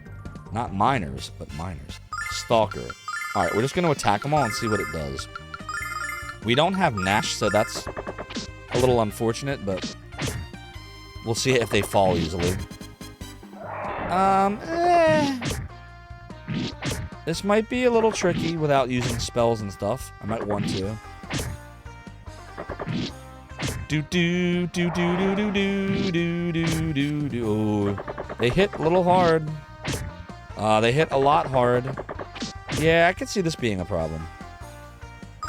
Not minors, but minors. Stalker. Alright, we're just going to attack them all and see what it does. We don't have Nash, so that's a little unfortunate, but we'll see if they fall easily. This might be a little tricky without using spells and stuff. I might want to. Do do do do do do do do do do do. Oh, they hit a little hard. They hit a lot hard. Yeah, I could see this being a problem.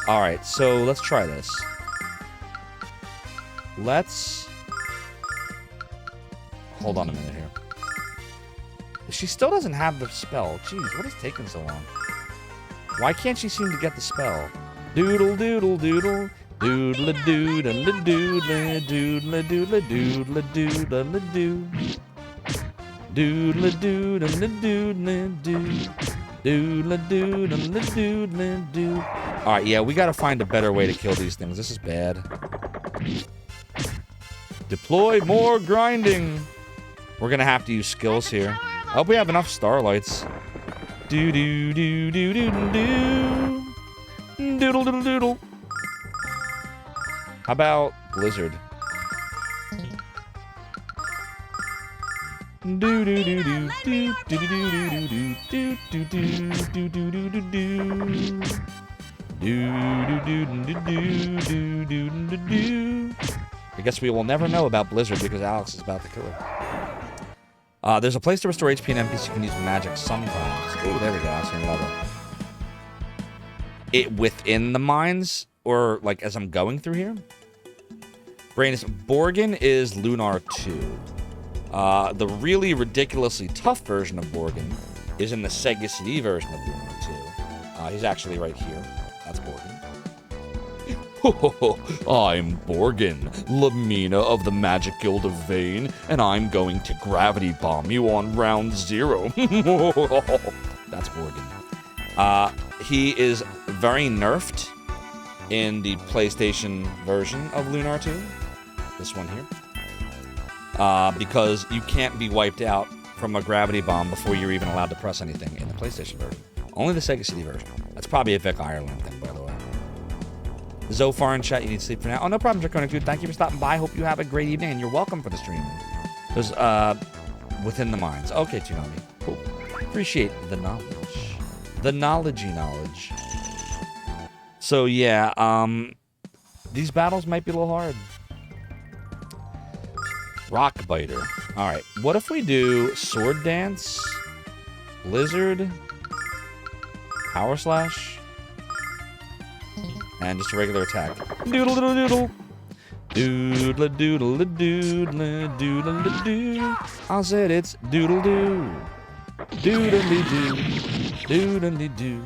All right, so let's try this. Let's hold on a minute here. She still doesn't have the spell. Jeez, what is taking so long? Why can't she seem to get the spell? Doodle doodle doodle. Doodle doodle doodle doodle doodle doodle doodle doo. Doodle doodle doodle doo. Doodle doodle doodle doo. Alright, yeah, we gotta find a better way to kill these things. This is bad. Deploy more grinding. We're gonna have to use skills here. I hope we have enough starlights. Doo doo doo doo doo doo. Doodle doodle doodle. How about Blizzard? Do do do do do do do do do do do do do do do do. I guess we will never know about Blizzard because Alex is about to kill her. There's a place to restore HP and NPC can use magic sometimes. Oh, there we go. I've seen level. It within the mines, or like as I'm going through here. Brainus, Borgin is Lunar 2. The really ridiculously tough version of Borgin is in the Sega CD version of Lunar 2. He's actually right here. That's Borgin. I'm Borgin, Lamina of the Magic Guild of Vane, and I'm going to gravity bomb you on round 0. That's Borgin. He is very nerfed in the PlayStation version of Lunar 2. This one here. Because you can't be wiped out from a gravity bomb before you're even allowed to press anything in the PlayStation version. Only the Sega CD version. That's probably a Vic Ireland thing, by the way. Zophar in chat, you need to sleep for now. Oh, no problem, Draconic Dude. Thank you for stopping by. Hope you have a great evening, and you're welcome for the stream. There's, within the mines. Okay, Toonami. Cool. Appreciate the knowledge. The knowledge. So, yeah, these battles might be a little hard. Rock Biter. Alright, what if we do Sword Dance, Blizzard, Power Slash, and just a regular attack. Doodle doodle doodle. Doodle doodle doodle doodle doo. I said it's doodle doo. Doodly doo. Doodly doo.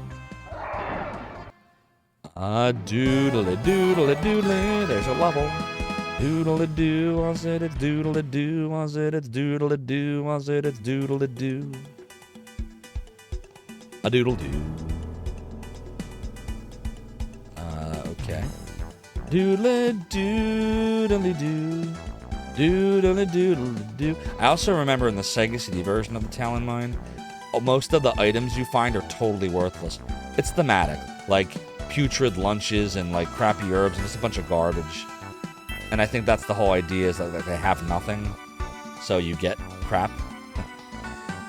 Doodle doodle doodle. There's a level. Doodle doo. I said it's doodle doo. I said it's doodle doo. I said it's doodle doo. A doodle doo. Okay. Doodle doodle doo. Doodle doodle doo. I also remember in the Sega CD version of the Talon Mine, most of the items you find are totally worthless. It's thematic, like putrid lunches and like crappy herbs and just a bunch of garbage. And I think that's the whole idea, is that they have nothing, so you get crap.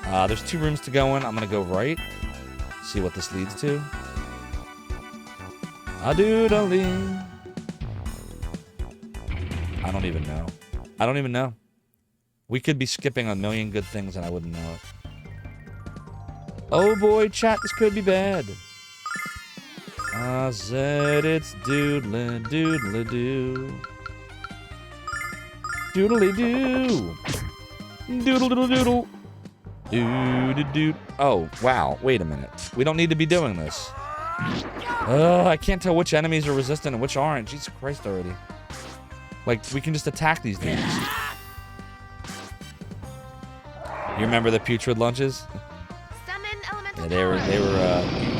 There's 2 rooms to go in. I'm gonna go right. See what this leads to. A-doodling. I don't even know. I don't even know. We could be skipping a million good things and I wouldn't know it. Oh boy, chat, this could be bad. I said it's doodle doodle doo. Doodly doo. Doodle doodle doodle. Doo doo. Oh, wow. Wait a minute. We don't need to be doing this. I can't tell which enemies are resistant and which aren't. Jesus Christ already. Like, we can just attack these things. You remember the putrid lunches? Yeah, they were,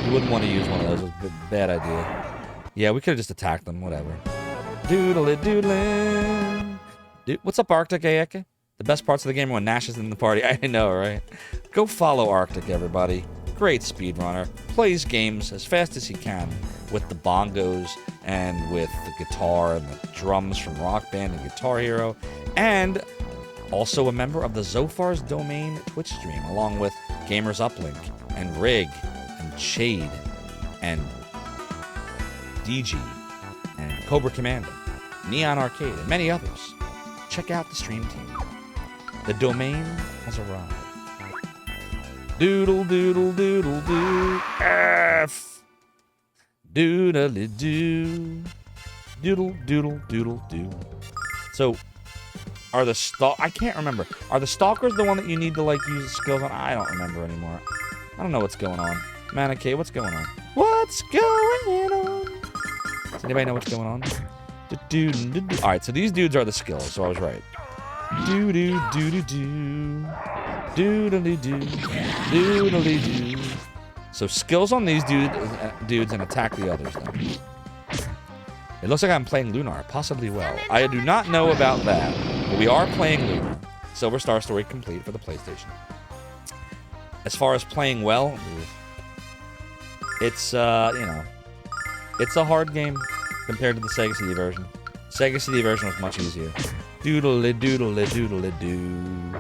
you wouldn't want to use one of those. It was a bad idea. Yeah, we could have just attacked them. Whatever. Doodly doodling. What's up, Arctic Aeke? The best parts of the game are when Nash is in the party. I know, right? Go follow Arctic, everybody. great speedrunner, plays games as fast as he can with the bongos and with the guitar and the drums from Rock Band and Guitar Hero, and also a member of the Zophar's Domain Twitch stream, along with Gamers Uplink and Rig and Shade and DG and Cobra Commander, Neon Arcade, and many others. Check out the stream team. The domain has arrived. Doodle doodle doodle doo. F. Doodly doo. Doodle doodle doodle doo. So, are the I can't remember. Are the stalkers the one that you need to like use skills on? I don't remember anymore. I don't know what's going on. Manakay, what's going on? What's going on? Does anybody know what's going on? Alright, so these dudes are the skills, so I was right. Doo doo doo doo doo. Doodly doo. Doodly doo. So skills on these dudes and attack the others then. It looks like I'm playing Lunar, possibly well. I do not know about that, but we are playing Lunar. Silver Star Story complete for the PlayStation. As far as playing well, it's, you know, it's a hard game compared to the Sega CD version. Sega CD version was much easier. Doodle doodle doodle doo.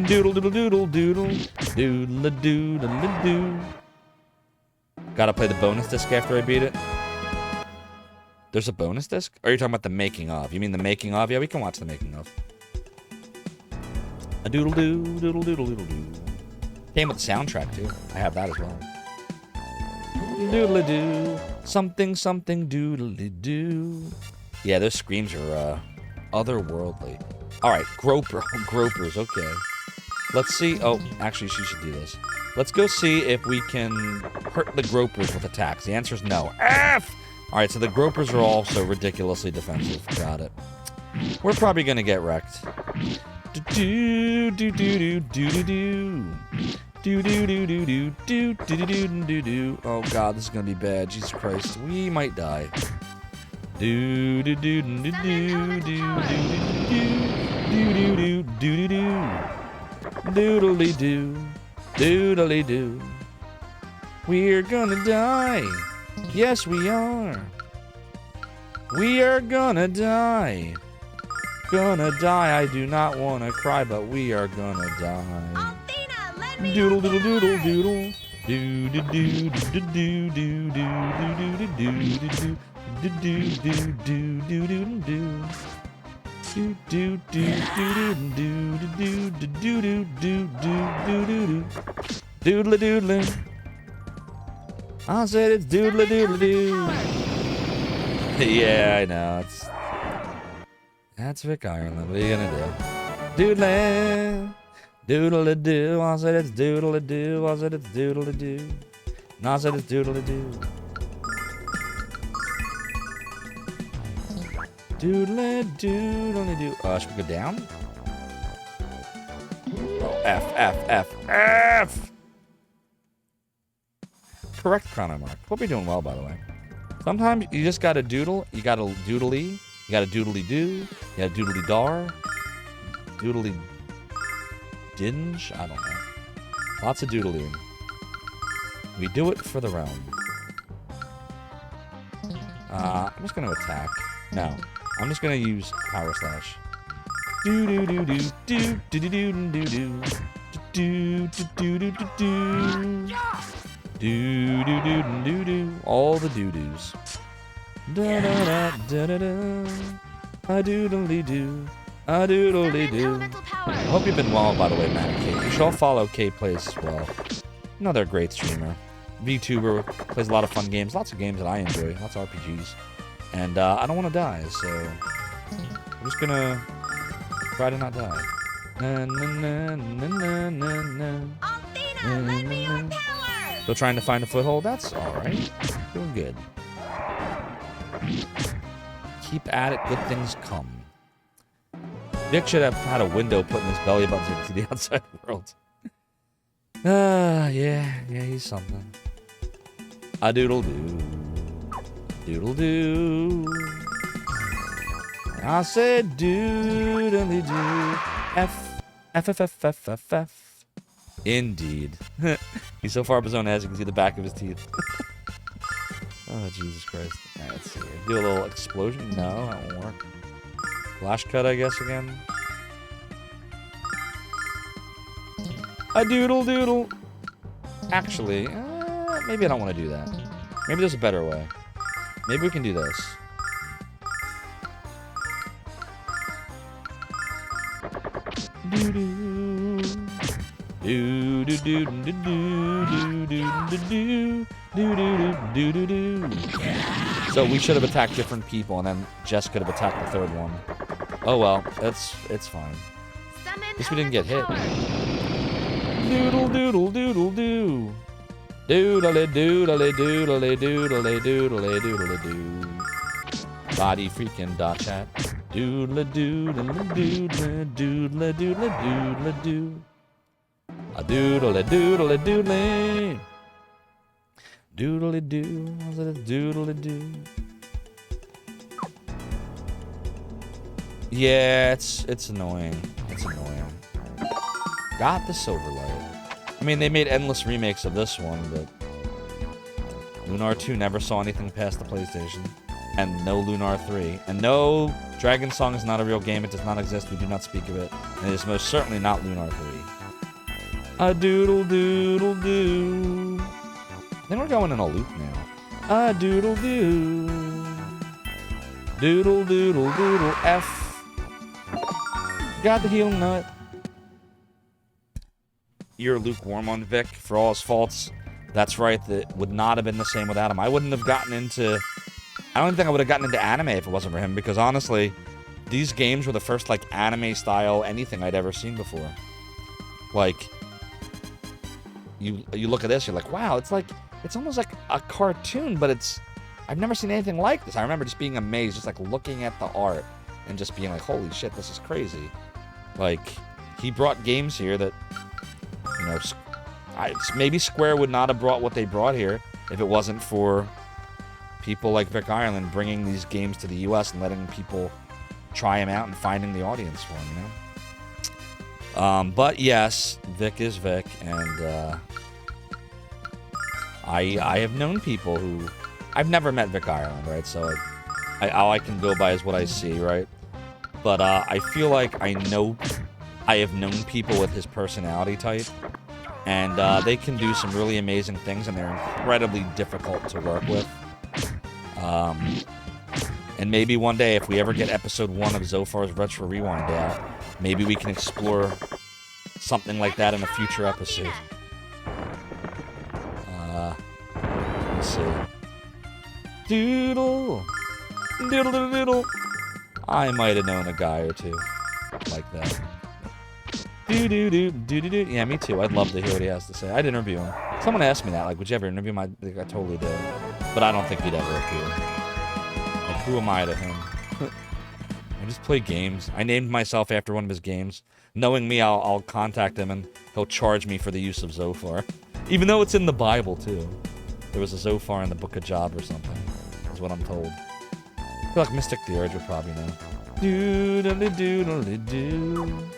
Doodle doodle doodle doodle. Doodle doodle doo. Gotta play the bonus disc after I beat it. There's a bonus disc? Or are you talking about the making of? You mean the making of? Yeah, we can watch the making of. A doodle doo, doodle doodle doodle doo. Came with the soundtrack too. I have that as well. Doodle doo, something something doodle doo. Yeah, those screams are otherworldly. All right, gropers. Okay. Let's see. Oh, actually, she should do this. Let's go see if we can hurt the gropers with attacks. The answer is no. F. All right, so the gropers are also ridiculously defensive. Got it. We're probably gonna get wrecked. Do do do do do do do do do do do do do do do do. Oh God, this is gonna be bad. Jesus Christ, we might die. Do do do do do do do do do do do do doodly do doodly do. We're gonna die. Yes, we are. We are gonna die. Gonna die. I do not want to cry, but we are gonna die. Doodle doodle doodle doodle. Do do do do do do do do do do do. Do do do do do do do. Do do do do do do do do do do do do do. Doodle doodle. I said it's doodle doodle doo. Yeah, I know. That's Vic Ireland. What are you gonna do? Doodle. Doodle doo. I said it's doodle doo. I said it's doodle doo. I said it's doodle doo. Doodle doodle doo. Should we go down? Oh, F. Correct chrono mark. Hope you're doing well, by the way. Sometimes you just gotta doodle. You gotta doodly. You gotta doodly do. You gotta doodly dar. Doodly dinge. I don't know. Lots of doodling. We do it for the realm. I'm just gonna attack. No. I'm just gonna use power slash. Do do do do do do do do do do do do do do do. Do do do do do. All the doo doos. Da da da da da da. A doodly doo. A doodly doo. I hope you've been well, by the way, Matt K. You should all follow K Plays as well. Another great streamer. VTuber, plays a lot of fun games. Lots of games that I enjoy. Lots of RPGs. And I don't want to die, so I'm just gonna try to not die. Na, na, na, na, na, na, na. Lend me your power! Still trying to find a foothold? That's alright. Doing good. Keep at it, good things come. Vic should have had a window put in his belly button so he could see the outside world. Yeah, he's something. A doodle doo. Doodle doo. I said doodly doo. F. Indeed. He's so far up his own ass, you can see the back of his teeth. Oh, Jesus Christ. Alright, let's see here. Do a little explosion? No, that won't work. Flash cut, I guess, again. A doodle doodle. Actually, maybe I don't want to do that. Maybe there's a better way. Maybe we can do this. So we should have attacked different people, and then Jess could have attacked the third one. Oh well, it's fine. At least we didn't get hit. Doodle doodle doodle doo. Doodle doodle doodle doodle doodle doodle doo. Body freaking dot chat. Doodle doodle doodle doodle doodle doodle doo. A doodle doodle doodle. Doodle doo. Was it a doodle doo? Yeah, it's annoying. It's annoying. Got the silver light. I mean, they made endless remakes of this one, but Lunar 2 never saw anything past the PlayStation. And no Lunar 3. And no, Dragon Song is not a real game. It does not exist. We do not speak of it. And it is most certainly not Lunar 3. A doodle doodle doo. Then we're going in a loop now. A doodle doo. Doodle doodle doodle F. Got the heel nut. You're lukewarm on Vic for all his faults. That's right, that would not have been the same without him. I wouldn't have gotten into... I don't think I would have gotten into anime if it wasn't for him, because honestly, these games were the first, like, anime-style anything I'd ever seen before. Like, you look at this, you're like, wow, it's almost like a cartoon, but I've never seen anything like this. I remember just being amazed, just, like, looking at the art and just being like, holy shit, this is crazy. Like, he brought games here that... You know, maybe Square would not have brought what they brought here if it wasn't for people like Vic Ireland bringing these games to the U.S. and letting people try them out and finding the audience for them, you know? But yes, Vic is Vic, and I have known people who... I've never met Vic Ireland, right? So all I can go by is what I see, right? But I feel like I have known people with his personality type, and they can do some really amazing things, and they're incredibly difficult to work with. And maybe one day, if we ever get episode 1 of Zophar's Retro Rewind out, maybe we can explore something like that in a future episode. Let's see. Doodle! Doodle doodle doodle! I might have known a guy or two like that. Do-do-do-do-do-do. Yeah, me too. I'd love to hear what he has to say. I'd interview him. Someone asked me that, like, would you ever interview him? I totally did. But I don't think he'd ever appear. Like, who am I to him? I just play games. I named myself after one of his games. Knowing me, I'll contact him and he'll charge me for the use of Zophar. Even though it's in the Bible, too. There was a Zophar in the Book of Job or something. Is what I'm told. I feel like Mystic the Urge would probably know. Do-do-do-do-do-do.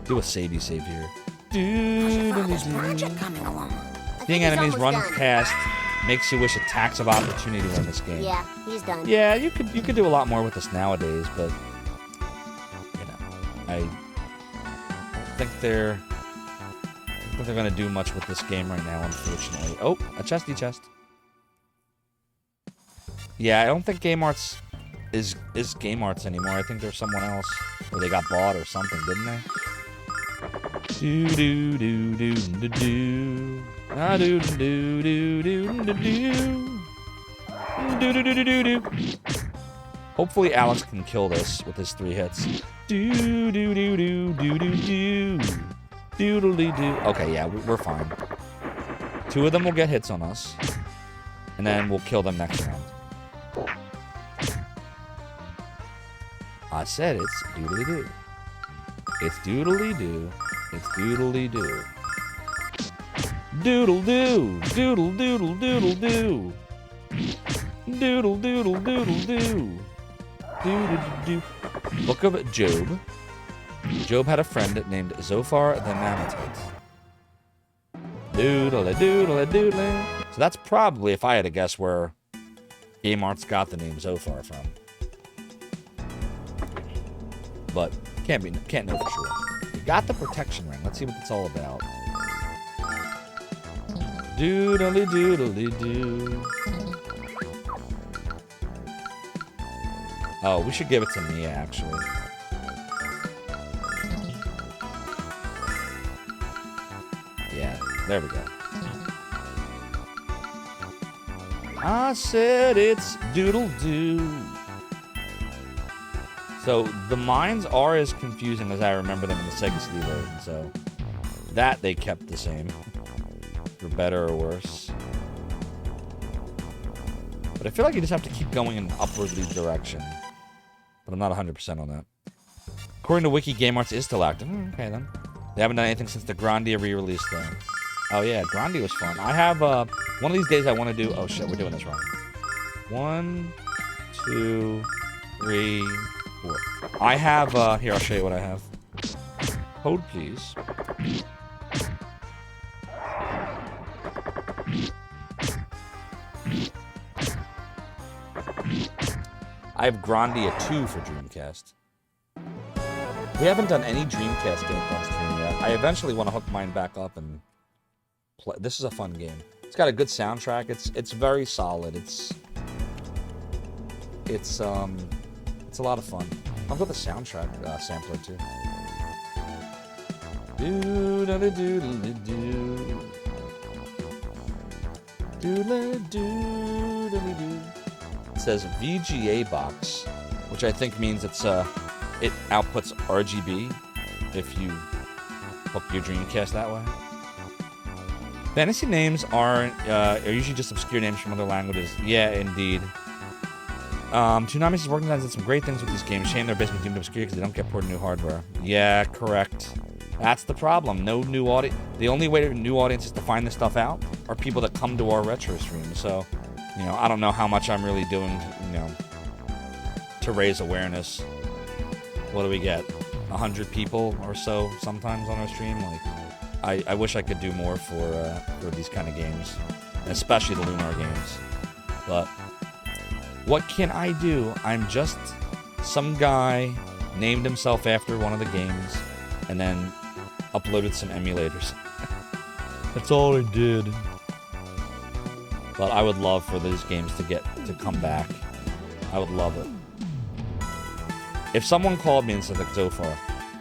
Do a savey save here. Seeing enemies run past makes you wish attacks of opportunity were in this game. Yeah, he's done. Yeah, you could do a lot more with this nowadays, but you know, I think they're gonna do much with this game right now, unfortunately. Oh, a chesty chest. Yeah, I don't think Game Arts is Game Arts anymore. I think there's someone else, or they got bought or something, didn't they? Do do do do do do. Ah do do do do do do do do do do. Hopefully Alex can kill this with his 3 hits. Do do do do do do do. Doodly do. Okay, yeah, we're fine. 2 of them will get hits on us, and then we'll kill them next round. I said it's doodly do. It's doodly do. It's doodly do. Doodle do. Doodle doodle doodle do. Doodle doodle doodle do. Doodle do. Book of Job. Job had a friend named Zophar the Namatite. Doodle-a-doodle-a-doodle. So that's probably, if I had to guess, where Game Arts got the name Zophar from. But can't know for sure. We got the protection ring. Let's see what it's all about. Doodly-doodly-doo. Oh, we should give it to Mia, actually. Yeah, there we go. I said it's doodle-doo. So, the mines are as confusing as I remember them in the Sega CD version, so that they kept the same. For better or worse. But I feel like you just have to keep going in an upwardly direction. But I'm not 100% on that. According to Wiki, Game Arts is still active. Okay, then. They haven't done anything since the Grandia re-release, though. Oh, yeah, Grandia was fun. I have, one of these days I want to do... Oh, shit, we're doing this wrong. 1, 2, 3, 4. I have, here, I'll show you what I have. Code, please. I have Grandia 2 for Dreamcast. We haven't done any Dreamcast games on stream yet. I eventually want to hook mine back up and play. This is a fun game. It's got a good soundtrack. It's very solid. It's a lot of fun. I've got the soundtrack sampler too. Doodle-doo-doo-doo. Doodle-doo-doo-doo. It says VGA box, which I think means it outputs RGB if you hook your Dreamcast that way. Fantasy names are usually just obscure names from other languages. Yeah, indeed. Toonami is working on some great things with these games. Shame they're basically doomed to obscure because they don't get ported to new hardware. Yeah, correct. That's the problem. No new audience. The only way to new audiences to find this stuff out are people that come to our retro stream. So, you know, I don't know how much I'm really doing, to raise awareness. What do we get? 100 people or so sometimes on our stream. Like, I wish I could do more for these kind of games, especially the Lunar games. But what can I do? I'm just some guy named himself after one of the games and then uploaded some emulators. That's all I did. But I would love for these games to come back. I would love it. If someone called me and said, like, Zophar,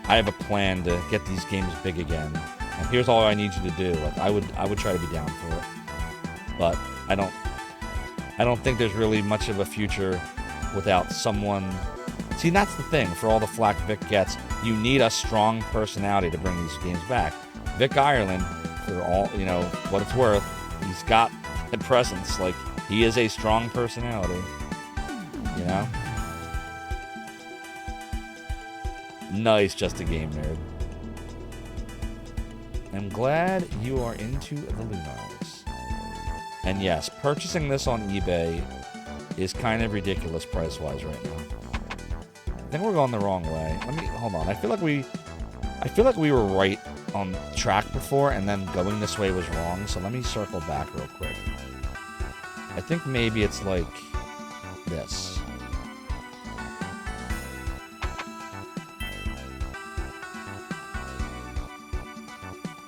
I have a plan to get these games big again, and here's all I need you to do, like, I would try to be down for it. But I don't think there's really much of a future without someone. See, that's the thing. For all the flack Vic gets, you need a strong personality to bring these games back. Vic Ireland, for all what it's worth, he's got a presence. Like, he is a strong personality. Nice, just a game nerd. I'm glad you are into the Lunars. And yes, purchasing this on eBay is kind of ridiculous price-wise right now. I think we're going the wrong way. Hold on. I feel like we were right on track before, and then going this way was wrong. So let me circle back real quick. I think maybe it's like this.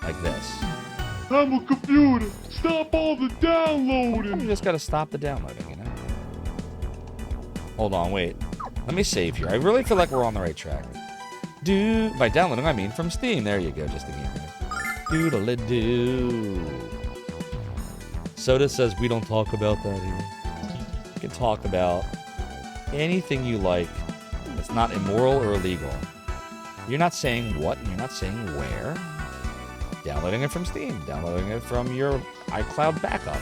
Like this. I'm a computer. Stop all the downloading. You just gotta stop the downloading, Hold on, wait. Let me save here. I really feel like we're on the right track. By downloading, I mean from Steam. There you go, just a game. Doodle-a-doo. Soda says we don't talk about that here. You can talk about anything you like that's not immoral or illegal. You're not saying what, and you're not saying where. Downloading it from Steam. Downloading it from your iCloud backup.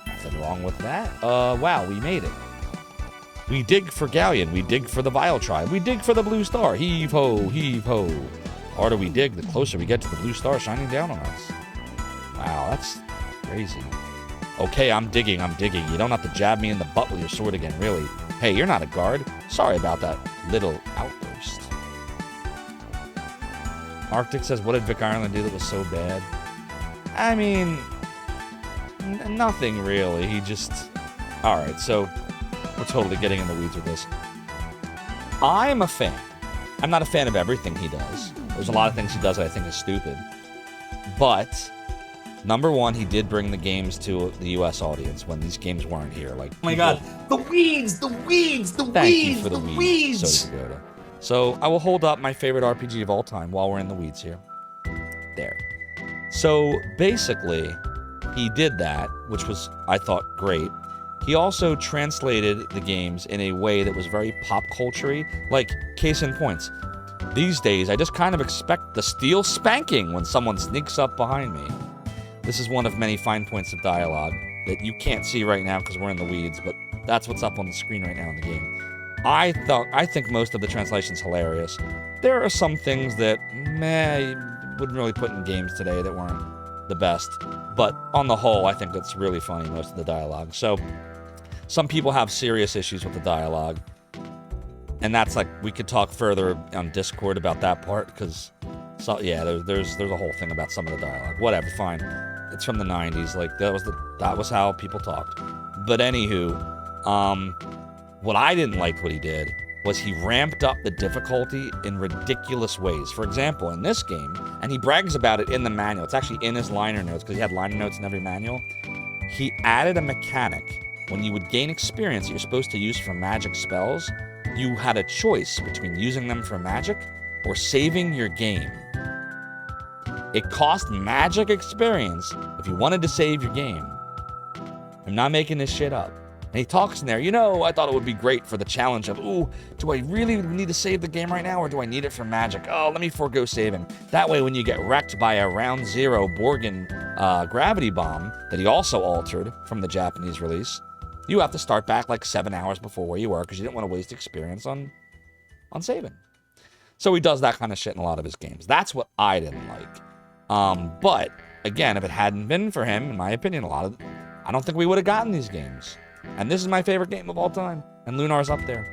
Nothing wrong with that. Wow, we made it. We dig for Galleon. We dig for the Vile Tribe. We dig for the Blue Star. Heave ho, heave ho. The harder we dig, the closer we get to the Blue Star shining down on us. Wow, that's crazy. Okay, I'm digging. You don't have to jab me in the butt with your sword again, really. Hey, you're not a guard. Sorry about that little outburst. Arctic says, what did Vic Ireland do that was so bad? I mean, nothing really. He just... Alright, so we're totally getting in the weeds with this. I'm a fan. I'm not a fan of everything he does. There's a lot of things he does that I think is stupid. But, number one, he did bring the games to the U.S. audience when these games weren't here. Like, Oh my god. The weeds! The weeds! The thank weeds! you for the weeds! weeds. So I will hold up my favorite RPG of all time while we're in the weeds here. There. So basically, he did that, which was, I thought, great. He also translated the games in a way that was very pop culture-y. Like, case in points. These days, I just kind of expect the steel spanking when someone sneaks up behind me. This is one of many fine points of dialogue that you can't see right now because we're in the weeds, but that's what's up on the screen right now in the game. I think most of the translation's hilarious. There are some things that, you wouldn't really put in games today that weren't the best. But on the whole, I think it's really funny, most of the dialogue. So, some people have serious issues with the dialogue. And that's like, we could talk further on Discord about that part, because, there's a whole thing about some of the dialogue. Whatever, fine. It's from the 90s, like, that was how people talked. But anywho, what I didn't like what he did was he ramped up the difficulty in ridiculous ways. For example, in this game, and he brags about it in the manual, it's actually in his liner notes, because he had liner notes in every manual, he added a mechanic. When you would gain experience that you're supposed to use for magic spells, you had a choice between using them for magic or saving your game. It cost magic experience if you wanted to save your game. I'm not making this shit up. And he talks in there, I thought it would be great for the challenge of, do I really need to save the game right now, or do I need it for magic? Oh, let me forego saving. That way, when you get wrecked by a round zero Borgin gravity bomb that he also altered from the Japanese release, you have to start back like 7 hours before where you were because you didn't want to waste experience on saving. So he does that kind of shit in a lot of his games. That's what I didn't like. But, again, if it hadn't been for him, in my opinion, I don't think we would have gotten these games. And this is my favorite game of all time. And Lunar's up there.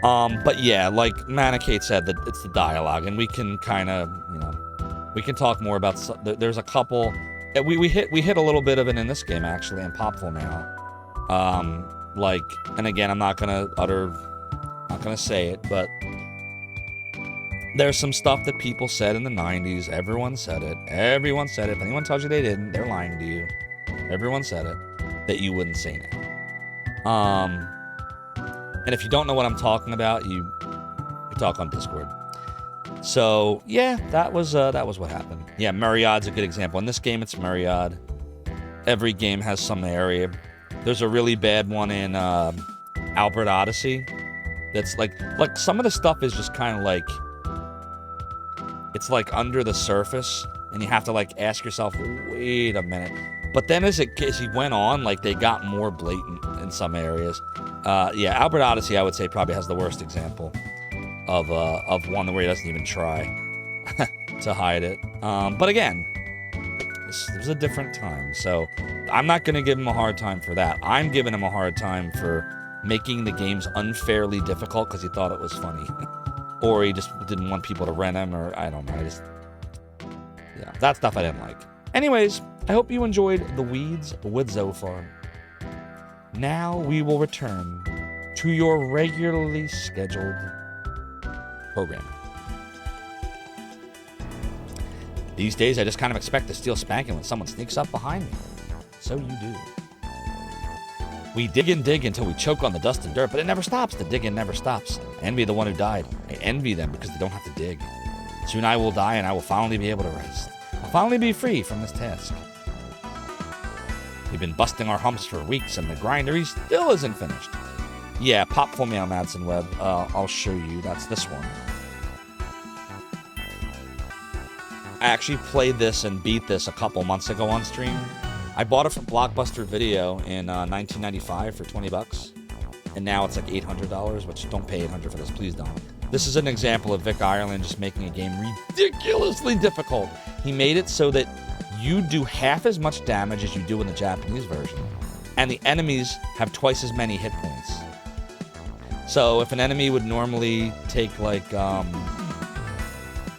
But yeah, like Manicate said, that it's the dialogue. And we can kind of, we can talk more about... There's a couple... We hit a little bit of it in this game, actually, in Popful now. And again, I'm not gonna say it, but... There's some stuff that people said in the 90s. Everyone said it. Everyone said it. If anyone tells you they didn't, they're lying to you. Everyone said it. That you wouldn't say now. And if you don't know what I'm talking about, you talk on Discord. So yeah, that was what happened. Yeah, Myriad's a good example. In this game, it's Myriad. Every game has some area. There's a really bad one in Albert Odyssey. That's like some of the stuff is just kind of like, it's like under the surface, and you have to like ask yourself, wait a minute. But then as he went on, like, they got more blatant in some areas. Yeah, Albert Odyssey, I would say, probably has the worst example of one where he doesn't even try to hide it. But again, this was a different time, so I'm not going to give him a hard time for that. I'm giving him a hard time for making the games unfairly difficult because he thought it was funny. Or he just didn't want people to rent him, or I don't know. Yeah, that stuff I didn't like. Anyways, I hope you enjoyed The Weeds with Zophar. Now we will return to your regularly scheduled programming. These days, I just kind of expect to steal spanking when someone sneaks up behind me. So you do. We dig and dig until we choke on the dust and dirt, but it never stops. The digging never stops. I envy the one who died. I envy them because they don't have to dig. Soon I will die and I will finally be able to rest. I'll finally be free from this task. We've been busting our humps for weeks and the grinder, he still isn't finished. Yeah, pop for me on Madsen Web. I'll show you. That's this one. I actually played this and beat this a couple months ago on stream. I bought it from Blockbuster Video in 1995 for 20 bucks. And now it's like $800, which don't pay $800 for this, please don't. This is an example of Vic Ireland just making a game ridiculously difficult. He made it so that you do half as much damage as you do in the Japanese version. And the enemies have twice as many hit points. So if an enemy would normally take like,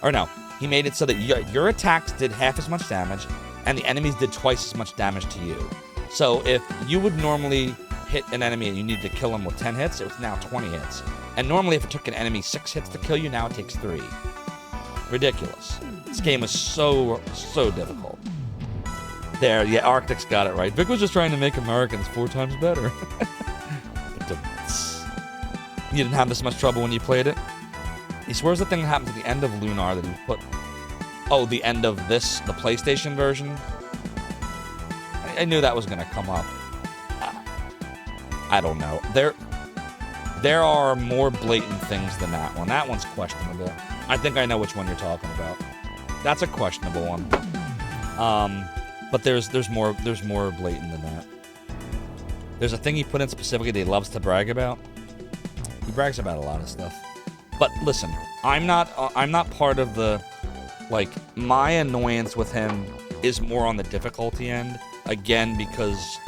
Or no, he made it so that your attacks did half as much damage, and the enemies did twice as much damage to you. So if you would normally hit an enemy and you needed to kill him with 10 hits, it was now 20 hits. And normally if it took an enemy 6 hits to kill you, now it takes 3. Ridiculous. This game was so difficult. There, yeah, Arctic's got it right. Vic was just trying to make Americans 4 times better. You didn't have this much trouble when you played it? He swears the thing that happens at the end of Lunar that he put... Oh, the end of this, the PlayStation version? I knew that was going to come up. I don't know. There are more blatant things than that one. That one's questionable. I think I know which one you're talking about. That's a questionable one. But there's more blatant than that. There's a thing he put in specifically that he loves to brag about. He brags about a lot of stuff. But listen, I'm not part of the, like, my annoyance with him is more on the difficulty end. Again, because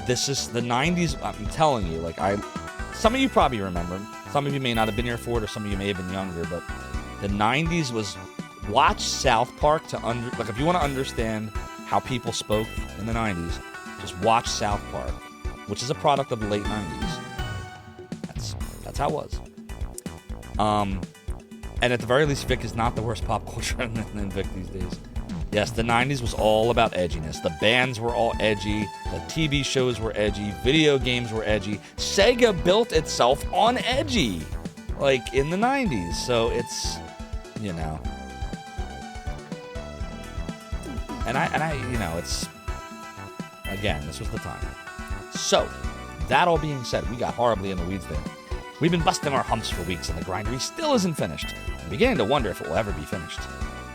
this is the 90s. I'm telling you, like, some of you probably remember. Some of you may not have been here for it, or some of you may have been younger, but the 90s was, watch South Park to like, if you want to understand how people spoke in the 90s, just watch South Park, which is a product of the late 90s. That's how it was. And at the very least, Vic is not the worst pop culture than Vic these days. Yes, the 90s was all about edginess. The bands were all edgy. The TV shows were edgy. Video games were edgy. Sega built itself on edgy, like, in the 90s. So it's, you know. And I, you know, it's, again, this was the time. So, that all being said, we got horribly in the weeds there. We've been busting our humps for weeks, and the grindery still isn't finished. I'm beginning to wonder if it will ever be finished.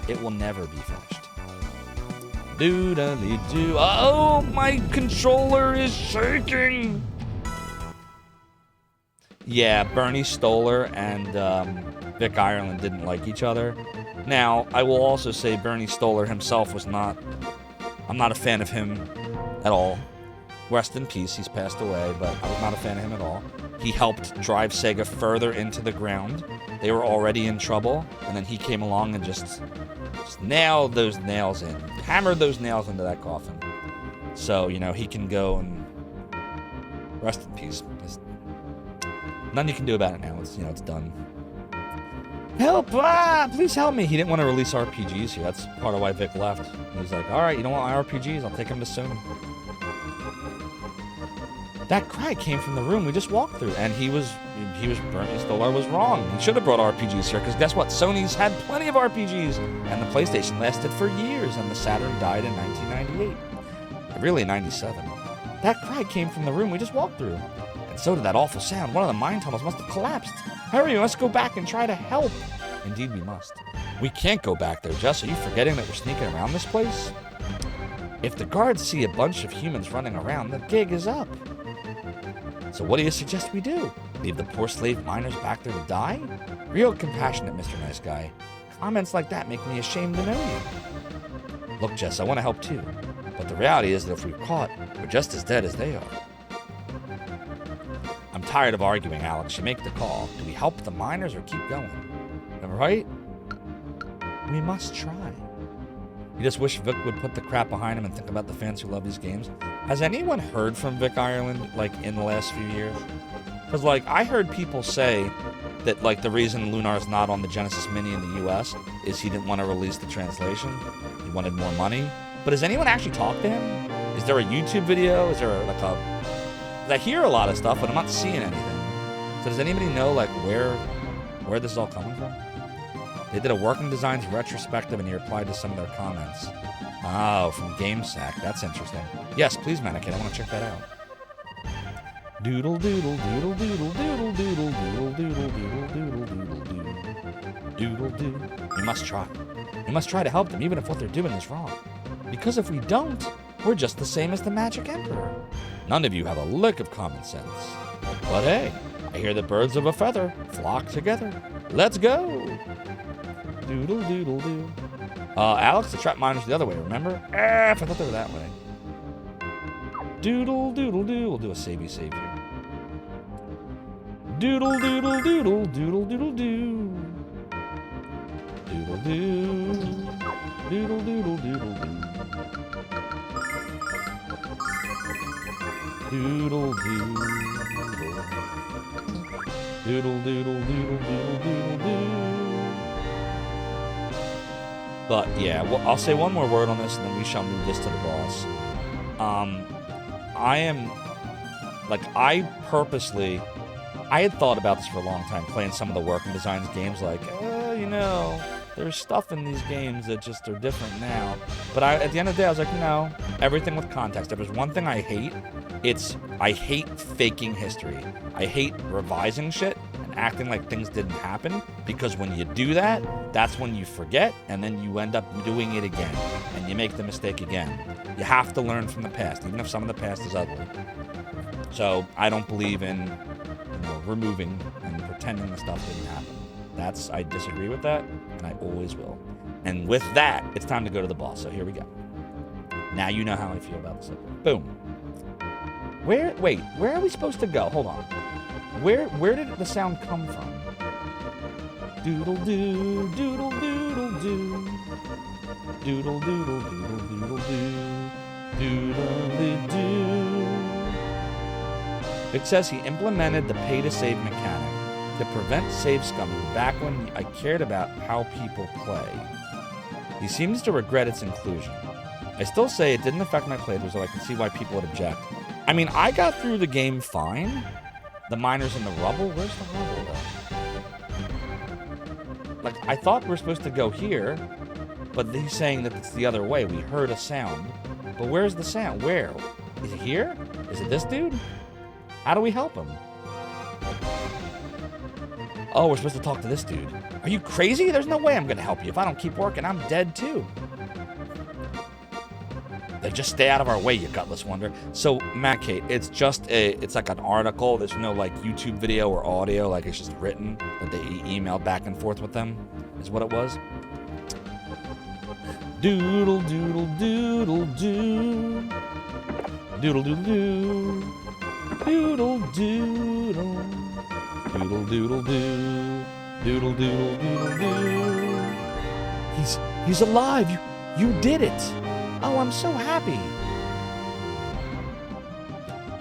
It will never be finished. Doodly-doo. Oh, my controller is shaking! Yeah, Bernie Stoller and Vic Ireland didn't like each other. Now, I will also say Bernie Stoller himself was not... I'm not a fan of him at all. Rest in peace, he's passed away, but I was not a fan of him at all. He helped drive Sega further into the ground. They were already in trouble, and then he came along and just nailed those nails in. Hammered those nails into that coffin. So, you know, he can go and rest in peace. There's nothing you can do about it now. It's, you know, it's done. Help! Ah! Please help me! He didn't want to release RPGs here. That's part of why Vic left. He was like, alright, you don't want my RPGs? I'll take them to Sony. That cry came from the room we just walked through, and Bernie Stolar was wrong. He should have brought RPGs here, because guess what? Sony's had plenty of RPGs, and the PlayStation lasted for years, and the Saturn died in 1998. Really, 97. That cry came from the room we just walked through. And so did that awful sound. One of the mine tunnels must have collapsed. Hurry, we must go back and try to help. Indeed, we must. We can't go back there, Jess. Are you forgetting that we're sneaking around this place? If the guards see a bunch of humans running around, the gig is up. So what do you suggest we do? Leave the poor slave miners back there to die? Real compassionate, Mr. Nice Guy. Comments like that make me ashamed to know you. Look, Jess, I want to help too. But the reality is that if we're caught, we're just as dead as they are. I'm tired of arguing, Alex. You make the call. Do we help the miners or keep going? Am I right? We must try. You just wish Vic would put the crap behind him and think about the fans who love these games. Has anyone heard from Vic Ireland, like, in the last few years? Because, like, I heard people say that, like, the reason Lunar's not on the Genesis Mini in the US is he didn't want to release the translation. He wanted more money. But has anyone actually talked to him? Is there a YouTube video? Is there, like, a... I hear a lot of stuff, but I'm not seeing anything. So does anybody know, like, where this is all coming from? They did a Working Designs retrospective, and he replied to some of their comments. Oh, from GameSack. That's interesting. Yes, please, Mannequin. I want to check that out. Doodle doodle doodle doodle doodle doodle doodle doodle doodle doodle doodle doodle doodle. We must try. We must try to help them, even if what they're doing is wrong. Because if we don't, we're just the same as the Magic Emperor. None of you have a lick of common sense. But hey, I hear the birds of a feather flock together. Let's go! Doodle doodle doo. Alex, the trap miner's the other way, remember? I thought they were that way. Doodle doodle doo. We'll do a savey save here. Doodle doodle doodle doodle doodle doo. Doodle doo. Doodle doodle doodle doo. Doodle doodle. Doodle doodle doodle doodle doodle doo. But yeah, well, I'll say one more word on this, and then we shall move this to the boss. I had thought about this for a long time, playing some of the Working Designs games, like, you know, there's stuff in these games that just are different now. But at the end of the day, I was like, no, everything with context. If there's one thing I hate, I hate faking history. I hate revising shit and acting like things didn't happen, because when you do that, that's when you forget, and then you end up doing it again, and you make the mistake again. You have to learn from the past, even if some of the past is ugly. So I don't believe in removing and pretending the stuff didn't happen. I disagree with that, and I always will. And with that, it's time to go to the boss. So here we go. Now you know how I feel about this. Boom. Where are we supposed to go? Hold on. Where did the sound come from? Doodle doo, doodle doodle doo. Doodle doodle doodle doodle doo. Doodle doo. It says he implemented the pay-to-save mechanic to prevent save scumming back when I cared about how people play. He seems to regret its inclusion. I still say it didn't affect my playthroughs, so I can see why people would object. I mean, I got through the game fine. The miners in the rubble? Where's the rubble, though? Like, I thought we were supposed to go here, but he's saying that it's the other way. We heard a sound. But where's the sound? Where? Is it here? Is it this dude? How do we help him? Oh, we're supposed to talk to this dude. Are you crazy? There's no way I'm going to help you. If I don't keep working, I'm dead too. Then just stay out of our way, you gutless wonder. So, Matt Kate, it's like an article. There's no like YouTube video or audio. Like it's just written that they emailed back and forth with them, is what it was. Doodle doodle doodle doo. Doodle doodle doo. Doodle doodle. Doodle doodle doo. Doodle doodle doodle doo. He's alive. You did it. Oh, I'm so happy.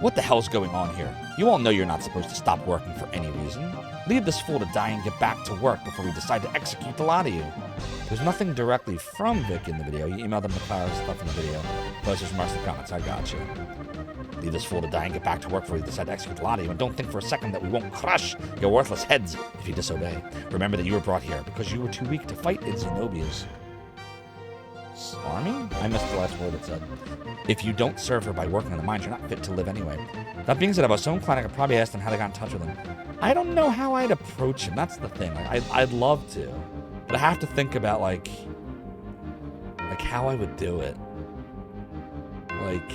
What the hell's going on here? You all know you're not supposed to stop working for any reason. Leave this fool to die and get back to work before we decide to execute the lot of you. There's nothing directly from Vic in the video. You emailed them the Clara's stuff in the video. Post his remarks in the comments. I got you. Leave this fool to die and get back to work before we decide to execute the lot of you. And don't think for a second that we won't crush your worthless heads if you disobey. Remember that you were brought here because you were too weak to fight in Zenobia's army? I missed the last word it said. If you don't serve her by working in the mines, you're not fit to live anyway. That being said, if I was so inclined, I could probably ask them how they got in touch with him. I don't know how I'd approach him. That's the thing. Like, I'd love to, but I have to think about like how I would do it. Like,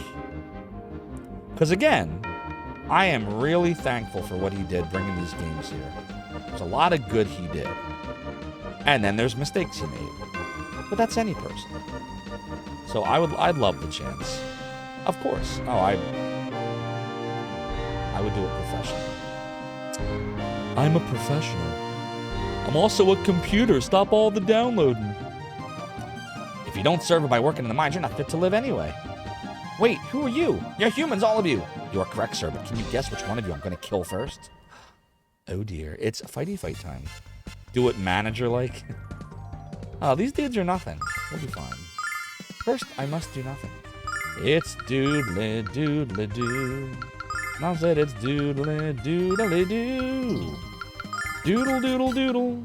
because again, I am really thankful for what he did bringing these games here. There's a lot of good he did, and then there's mistakes he made. But that's any person. So I'd love the chance. Of course. Oh, I would do it professionally. I'm a professional. I'm also a computer. Stop all the downloading. If you don't serve her by working in the mines, you're not fit to live anyway. Wait, who are you? You're humans, all of you. You are correct, sir, but can you guess which one of you I'm going to kill first? Oh dear, it's fighty fight time. Do it manager-like. Oh, these dudes are nothing. We'll be fine. First, I must do nothing. It's doodly doodly doo. Now said it's doodly doodly doo. Doodle doodle doodle.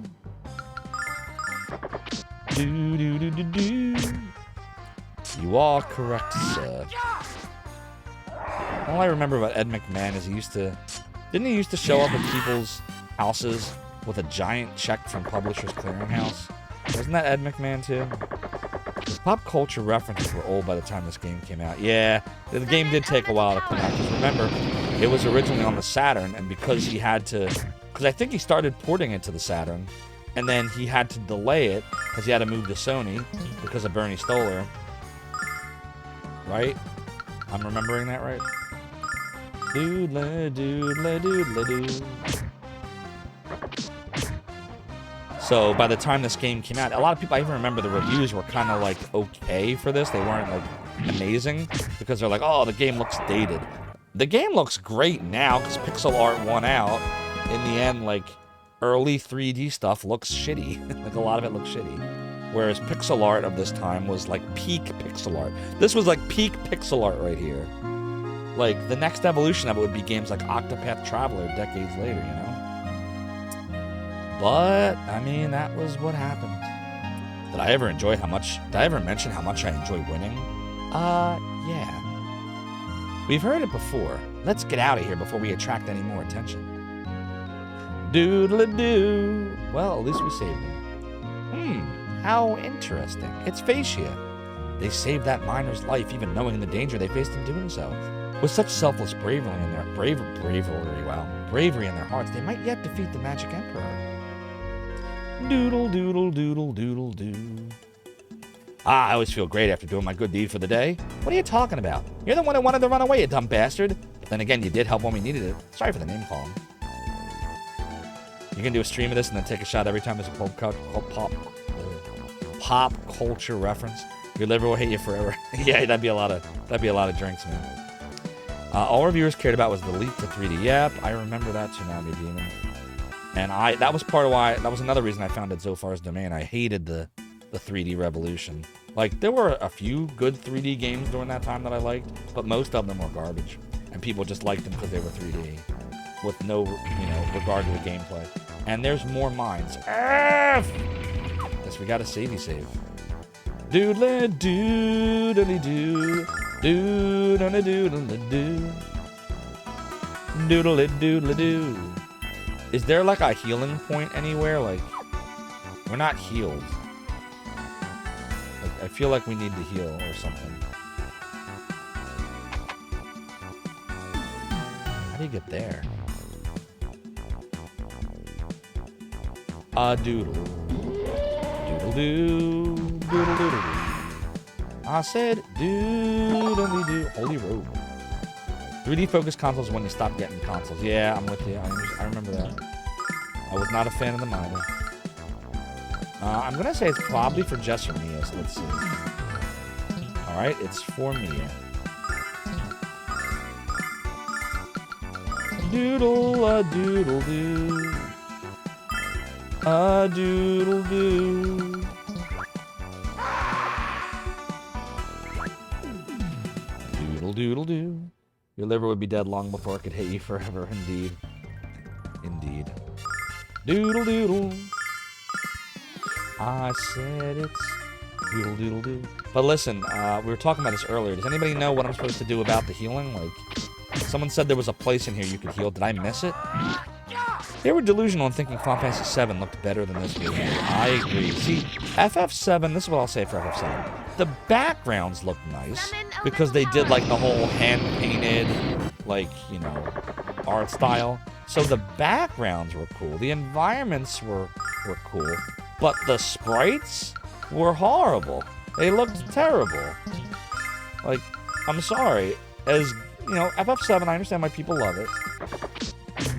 Doo doo doo doo doo. You are correct, sir. All I remember about Ed McMahon is he used to show up at people's houses with a giant check from Publishers Clearinghouse? Wasn't that Ed McMahon too? The pop culture references were old by the time this game came out. Yeah, the game did take a while to come out. Because remember, it was originally on the Saturn, and because he had to... Because I think he started porting it to the Saturn, and then he had to delay it because he had to move to Sony because of Bernie Stoller. Right? I'm remembering that right? Doodle doodle doodle doo. So by the time this game came out, a lot of people, I even remember the reviews were kind of like okay for this. They weren't like amazing because they're like, oh, the game looks dated. The game looks great now because pixel art won out. In the end, like early 3D stuff looks shitty. Like a lot of it looks shitty. Whereas pixel art of this time was like peak pixel art. This was like peak pixel art right here. Like the next evolution of it would be games like Octopath Traveler decades later, you know? But, I mean, that was what happened. Did I ever mention how much I enjoy winning? Yeah. We've heard it before. Let's get out of here before we attract any more attention. Doodle-a-doo. Well, at least we saved him. How interesting. It's Fascia. They saved that miner's life even knowing the danger they faced in doing so. With such selfless bravery in their bravery in their hearts, they might yet defeat the Magic Emperor. Doodle doodle doodle doodle doo. I always feel great after doing my good deed for the day. What are you talking about? You're the one that wanted to run away, you dumb bastard. But then again, you did help when we needed it. Sorry for the name calling. You can do a stream of this and then take a shot every time there's a pop culture reference. Your liver will hate you forever. Yeah, that'd be a lot of drinks, man. All reviewers cared about was the leap to 3D. Yep, I remember that Tsunami Demon. And that was another reason I founded Zophar's Domain. I hated the 3D revolution. Like, there were a few good 3D games during that time that I liked, but most of them were garbage. And people just liked them because they were 3D, with no, regard to the gameplay. And there's more mines. Guess we got a savey save. Doodle doodle doo. Doodle doodle doo. Doodle doodle doo. Is there like a healing point anywhere? Like, we're not healed. Like, I feel like we need to heal or something. How do you get there? Doodle. Doodle doo. Doodle doodle doo. I said doodle doo. Holy robe. 3D focused consoles when you stop getting consoles. Yeah, I'm with you. I remember that. I was not a fan of the miner. I'm gonna say it's probably for Jess or Mia, so let's see. Alright, it's for Mia. Doodle-a-doodle doo. A-doodle doo. Doodle doo. Your liver would be dead long before it could hate you forever. Indeed. Indeed. Doodle doodle. I said it's doodle doodle doo. But listen, we were talking about this earlier. Does anybody know what I'm supposed to do about the healing? Like, someone said there was a place in here you could heal. Did I miss it? They were delusional in thinking Final Fantasy VII looked better than this movie. I agree. See, FF7, this is what I'll say for FF7. The backgrounds look nice because they did like the whole hand-painted, like, art style. So the backgrounds were cool. The environments were cool. But the sprites were horrible. They looked terrible. Like, I'm sorry. As, FF7, I understand why people love it.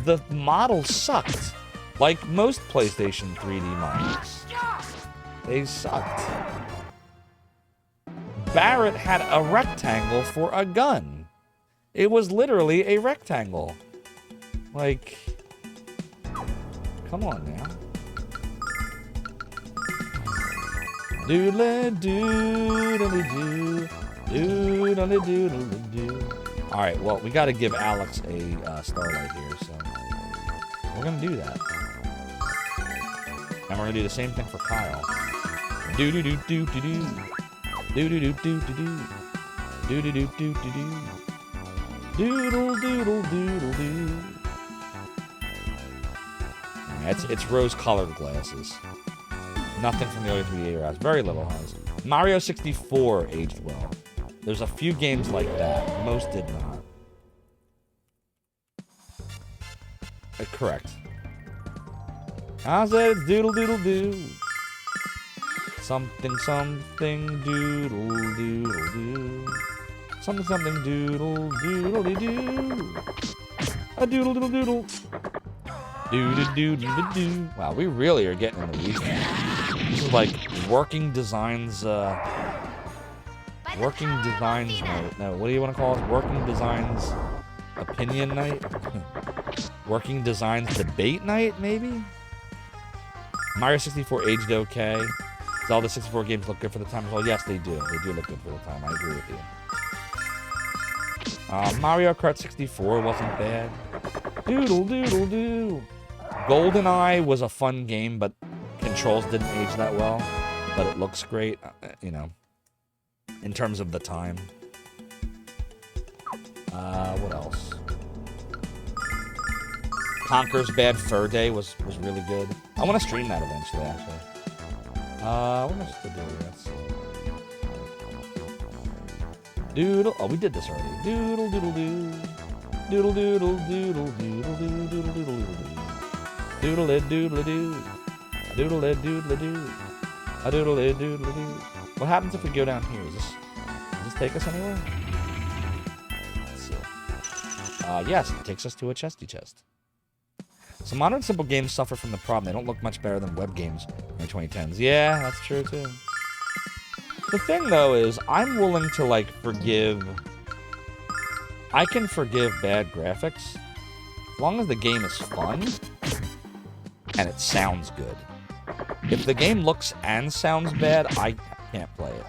The models sucked. Like most PlayStation 3D models. They sucked. Barrett had a rectangle for a gun. It was literally a rectangle. Like, come on now. Doodle doodle doo. Doodle doodle doo. Alright, well, we gotta give Alex a starlight here, so we're gonna do that. And we're gonna do the same thing for Kyle. Doo doo doo doo doo doo. Doo doo doo doo doo doo. Doo doo doo doo doo doo. Doodle doodle doodle doo. It's rose-colored glasses. Nothing from the early 3D era. Very little has. Mario 64 aged well. There's a few games like that. Most did not. Correct. I said it's doodle doodle doo. Something something doodle doodle doo. Something something doodle doodle doo. A doodle doodle doodle. Do. Wow, we really are getting in the weeds. This is like working designs. Working designs night. No, what do you want to call it? Working designs opinion night. Working designs debate night, maybe. Mario 64 aged okay. Zelda 64 games look good for the time as well. Yes, they do. They do look good for the time. I agree with you. Mario Kart 64 wasn't bad. Doodle. GoldenEye was a fun game, but controls didn't age that well. But it looks great, you know, in terms of the time. What else? Conker's Bad Fur Day was really good. I want to stream that eventually, actually. What else to do? Let's see. Doodle. Oh, we did this already. Doodle. Doodle. Doodle. Doodle. Doodle. Doodle. Doodle. Doodle. Doodle. Doodle. Doodle. Doodle. Doodle. What happens if we go down here? Does this take us anywhere? Let's see. Yes, it takes us to a chesty chest. Some modern simple games suffer from the problem. They don't look much better than web games in the 2010s. Yeah, that's true too. The thing though is, I'm willing to like forgive. I can forgive bad graphics as long as the game is fun and it sounds good. If the game looks and sounds bad, I can't play it.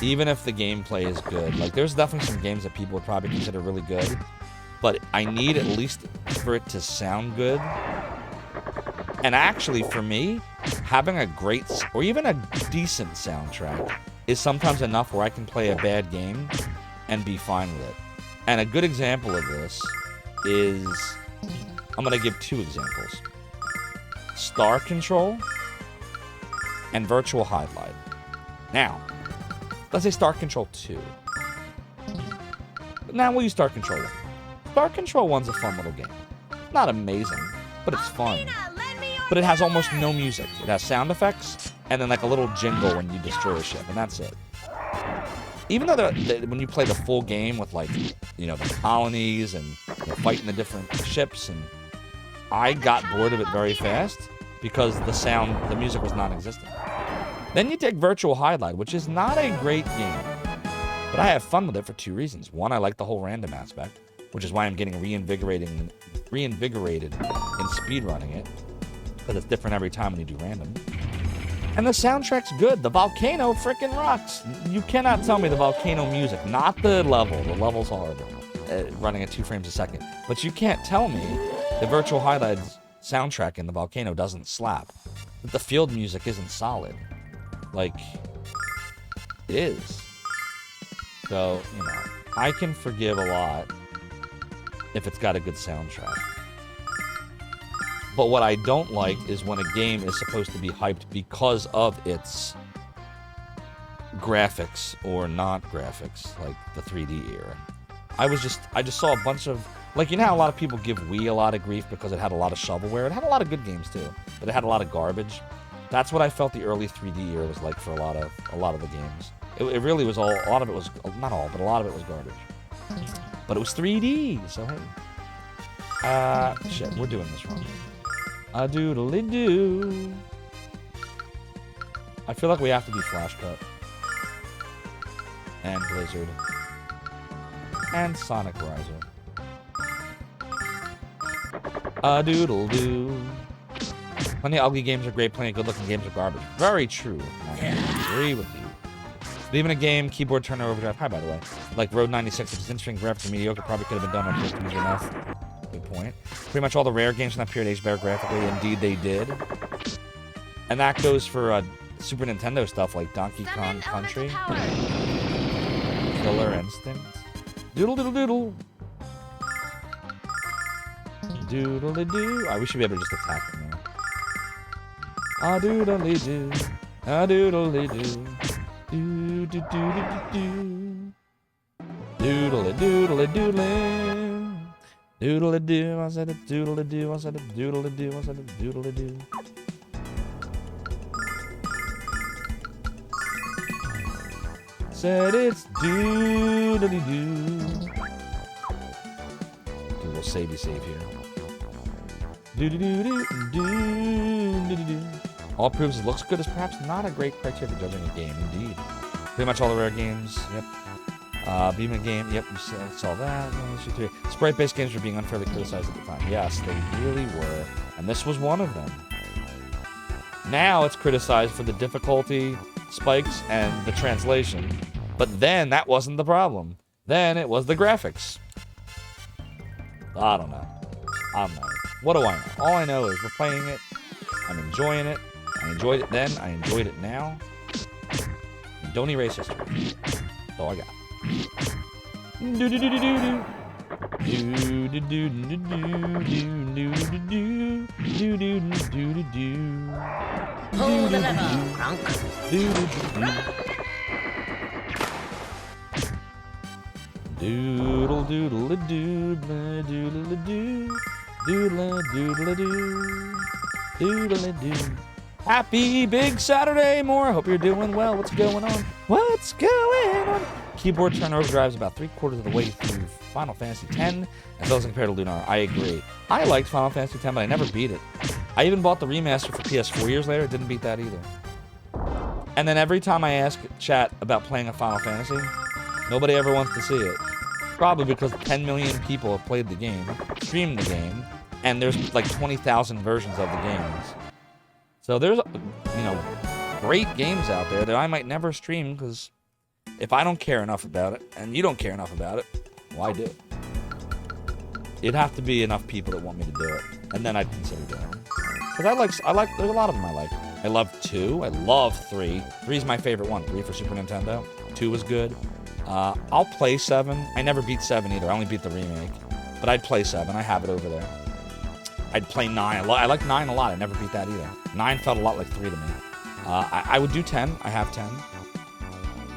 Even if the gameplay is good. Like, there's definitely some games that people would probably consider really good, but I need at least for it to sound good. And actually, for me, having a great or even a decent soundtrack is sometimes enough where I can play a bad game and be fine with it. And a good example of this is, I'm going to give two examples. Star Control and Virtual Highlight. Now, let's say Star Control 2. Now we'll use Star Control 1. Star Control 1's a fun little game. Not amazing, but it's fun. But it has almost no music. It has sound effects, and then like a little jingle when you destroy a ship, and that's it. Even though when you play the full game with like, you know, the colonies and fighting the different ships, and I got bored of it very fast because the music was non-existent. Then you take Virtual Highlight, which is not a great game, but I have fun with it for two reasons. One, I like the whole random aspect, which is why I'm getting reinvigorated in speedrunning it, because it's different every time when you do random. And the soundtrack's good. The volcano freaking rocks. You cannot tell me the volcano music, not the level. The level's horrible, running at 2 frames a second. But you can't tell me the Virtual Highlight's soundtrack in the volcano doesn't slap. That the field music isn't solid. Like, it is. So, you know, I can forgive a lot if it's got a good soundtrack. But what I don't like is when a game is supposed to be hyped because of its graphics or not graphics, like the 3D era. I just saw a bunch of, like, you know how a lot of people give Wii a lot of grief because it had a lot of shovelware? It had a lot of good games too, but it had a lot of garbage. That's what I felt the early 3D era was like for a lot of the games. It really was a lot of it was, not all, but a lot of it was garbage. But it was 3D, so hey. Shit, we're doing this wrong. A doodly-doo. I feel like we have to do Flash Cut. And Blizzard. And Sonic Riser. A doodle-doo. Plenty of ugly games are great, plenty of good-looking games are garbage. Very true. I agree with you. Leaving a game, keyboard turner overdrive. Hi, by the way. Like Road 96, which is interesting, graphics mediocre, probably could have been done on just easy enough. Good point. Pretty much all the rare games from that period aged better graphically. Indeed, they did. And that goes for Super Nintendo stuff like Donkey Kong Country, Killer Instinct, Doodle Doodle Doodle, Doodle Doo. We should be able to just attack them now. A doodle doo, a doodle doo, doo doo doo doo doo, doodle doodle doodle. Doodle-a-doo, I said a doodle-a-doo, I said a doodle-a-doo, I said a doodle-a-doo. Said it's doodle-a-doo. Do a little savey save here. All proves it looks good is perhaps not a great criteria for judging a game, indeed. Pretty much all the rare games, yep. Beam game, yep, you saw that. 1, 2, 3. Sprite-based games were being unfairly criticized at the time. Yes, they really were. And this was one of them. Now it's criticized for the difficulty, spikes, and the translation. But then that wasn't the problem. Then it was the graphics. I don't know. What do I know? All I know is we're playing it. I'm enjoying it. I enjoyed it then. I enjoyed it now. And don't erase history. That's all I got. Pull the lever, Gronk. Doodle doodle a doodle doodle a doo doodle doodle a doo doodle a doo. Happy big Saturday, more. I hope you're doing well. What's going on? What's going on? Keyboard turnover drives about 3/4 of the way through Final Fantasy X, as well as compared to Lunar. I agree. I liked Final Fantasy X, but I never beat it. I even bought the remaster for PS4 years later. It didn't beat that either. And then every time I ask chat about playing a Final Fantasy, nobody ever wants to see it. Probably because 10 million people have played the game, streamed the game, and there's like 20,000 versions of the games. So there's, great games out there that I might never stream because if I don't care enough about it, and you don't care enough about it, why do it? It'd have to be enough people that want me to do it, and then I'd consider doing it. Because there's a lot of them I like. I love 2, I love 3. 3 is my favorite one, 3 for Super Nintendo. 2 was good. I'll play 7. I never beat 7 either. I only beat the remake. But I'd play 7. I have it over there. I'd play 9. I like 9 a lot. I never beat that either. 9 felt a lot like 3 to me. I would do 10. I have 10.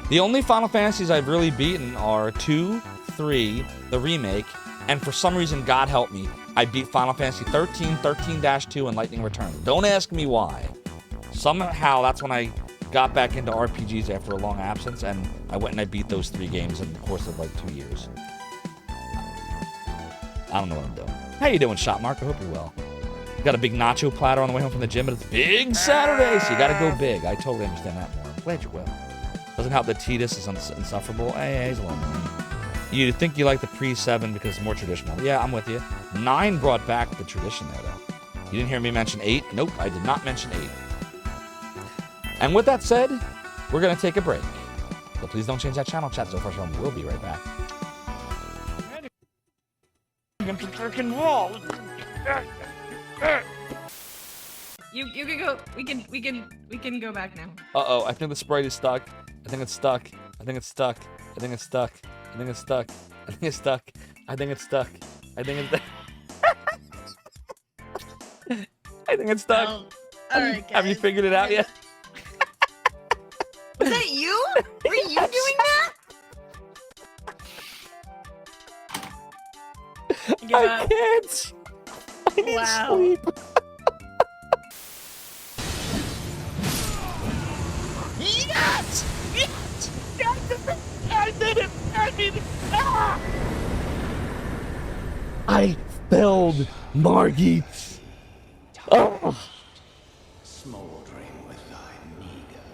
The only Final Fantasies I've really beaten are 2, 3, the remake, and for some reason, God help me, I beat Final Fantasy 13, 13-2, and Lightning Returns. Don't ask me why. Somehow, that's when I got back into RPGs after a long absence, and I went and I beat those 3 games in the course of like 2 years. I don't know what I'm doing. How you doing, Shot Mark? I hope you're well. Got a big nacho platter on the way home from the gym, but it's Big Saturday, so you gotta go big. I totally understand that more. I'm glad you're well. Doesn't help that Tidus is insufferable. Hey, he's a little annoying. You think you like the pre-7 because it's more traditional. Yeah, I'm with you. 9 brought back the tradition there, though. You didn't hear me mention 8? Nope, I did not mention 8. And with that said, we're going to take a break. But please don't change that channel, chat. Zophar Show. We'll be right back. You can go. We can go back now. Uh-oh, I think the Sprite is stuck. I think it's stuck. I think it's stuck. I think it's stuck. I think it's stuck. I think it's stuck. I think it's stuck. I think it's I think it's stuck. All right, Have you figured it out yet? Was that you? Were you doing that? I can't. I need sleep. Yes! Yes! I did it! I did it! Ah! I failed Margit. Oh. Smoldering with thy meager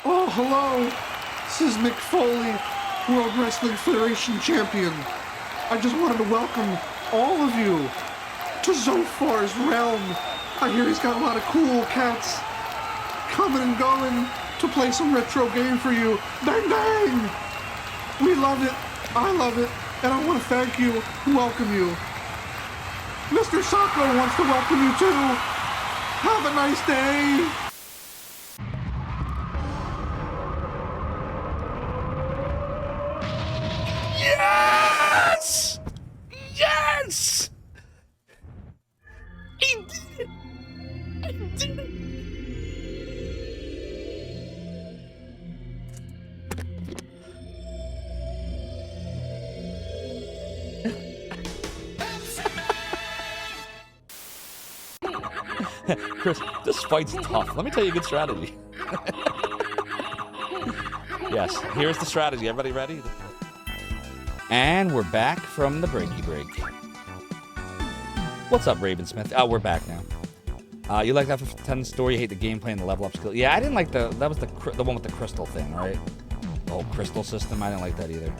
Oh, hello. This is Mick Foley, World Wrestling Federation Champion. I just wanted to welcome all of you to Zophar's realm I hear he's got a lot of cool cats coming and going to play some retro game for you. Bang, bang! We love it. I love it. And I want to thank you and welcome you. Mr. Sacco wants to welcome you too. Have a nice day. Yes! Yes! I did it! I did it! Chris, this fight's tough. Let me tell you a good strategy. Yes, here's the strategy. Everybody ready? And we're back from the breaky break. What's up, Ravensmith? Oh, we're back now. You like that 10 story? You hate the gameplay and the level up skill? Yeah, I didn't like that was the one with the crystal thing, right? The whole crystal system. I didn't like that either.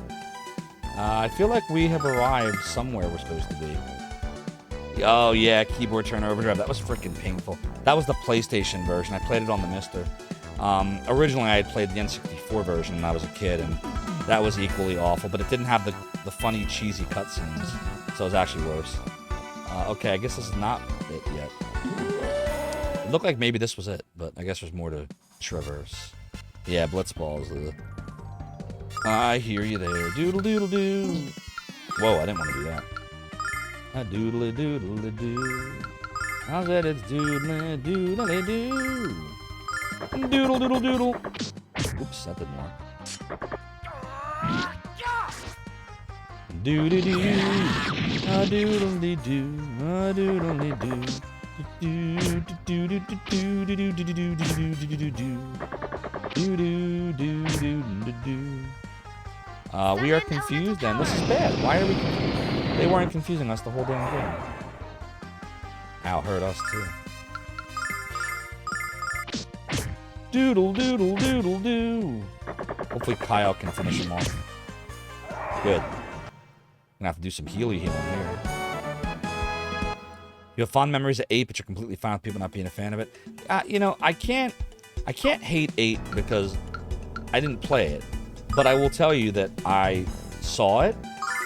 I feel like we have arrived somewhere we're supposed to be. Oh yeah, keyboard turn overdrive. That was freaking painful. That was the PlayStation version. I played it on the Mister. Originally, I had played the N64 version when I was a kid, and that was equally awful. But it didn't have the funny, cheesy cutscenes, so it was actually worse. Okay, I guess this is not it yet. It looked like maybe this was it, but I guess there's more to traverse. Yeah, Blitzballs. I hear you there. Doodle doodle doo. Whoa, I didn't want to do that. A doodly doodly doo. I said it's doodly doodly doo. Doodle doodle doodle. Oops, that didn't work. Doodly doo. A doodly doo. A doodly doo. Do do do do do do do do do do do do do. We are confused, and this is bad. Why are we confused? They weren't confusing us the whole damn game. Ow, hurt us too. Doodle doodle doodle doo. Hopefully Kyle can finish him off. Good. Gonna have to do some healing here. You have fond memories of 8, but you're completely fine with people not being a fan of it. You know, I can't hate 8 because I didn't play it. But I will tell you that I saw it,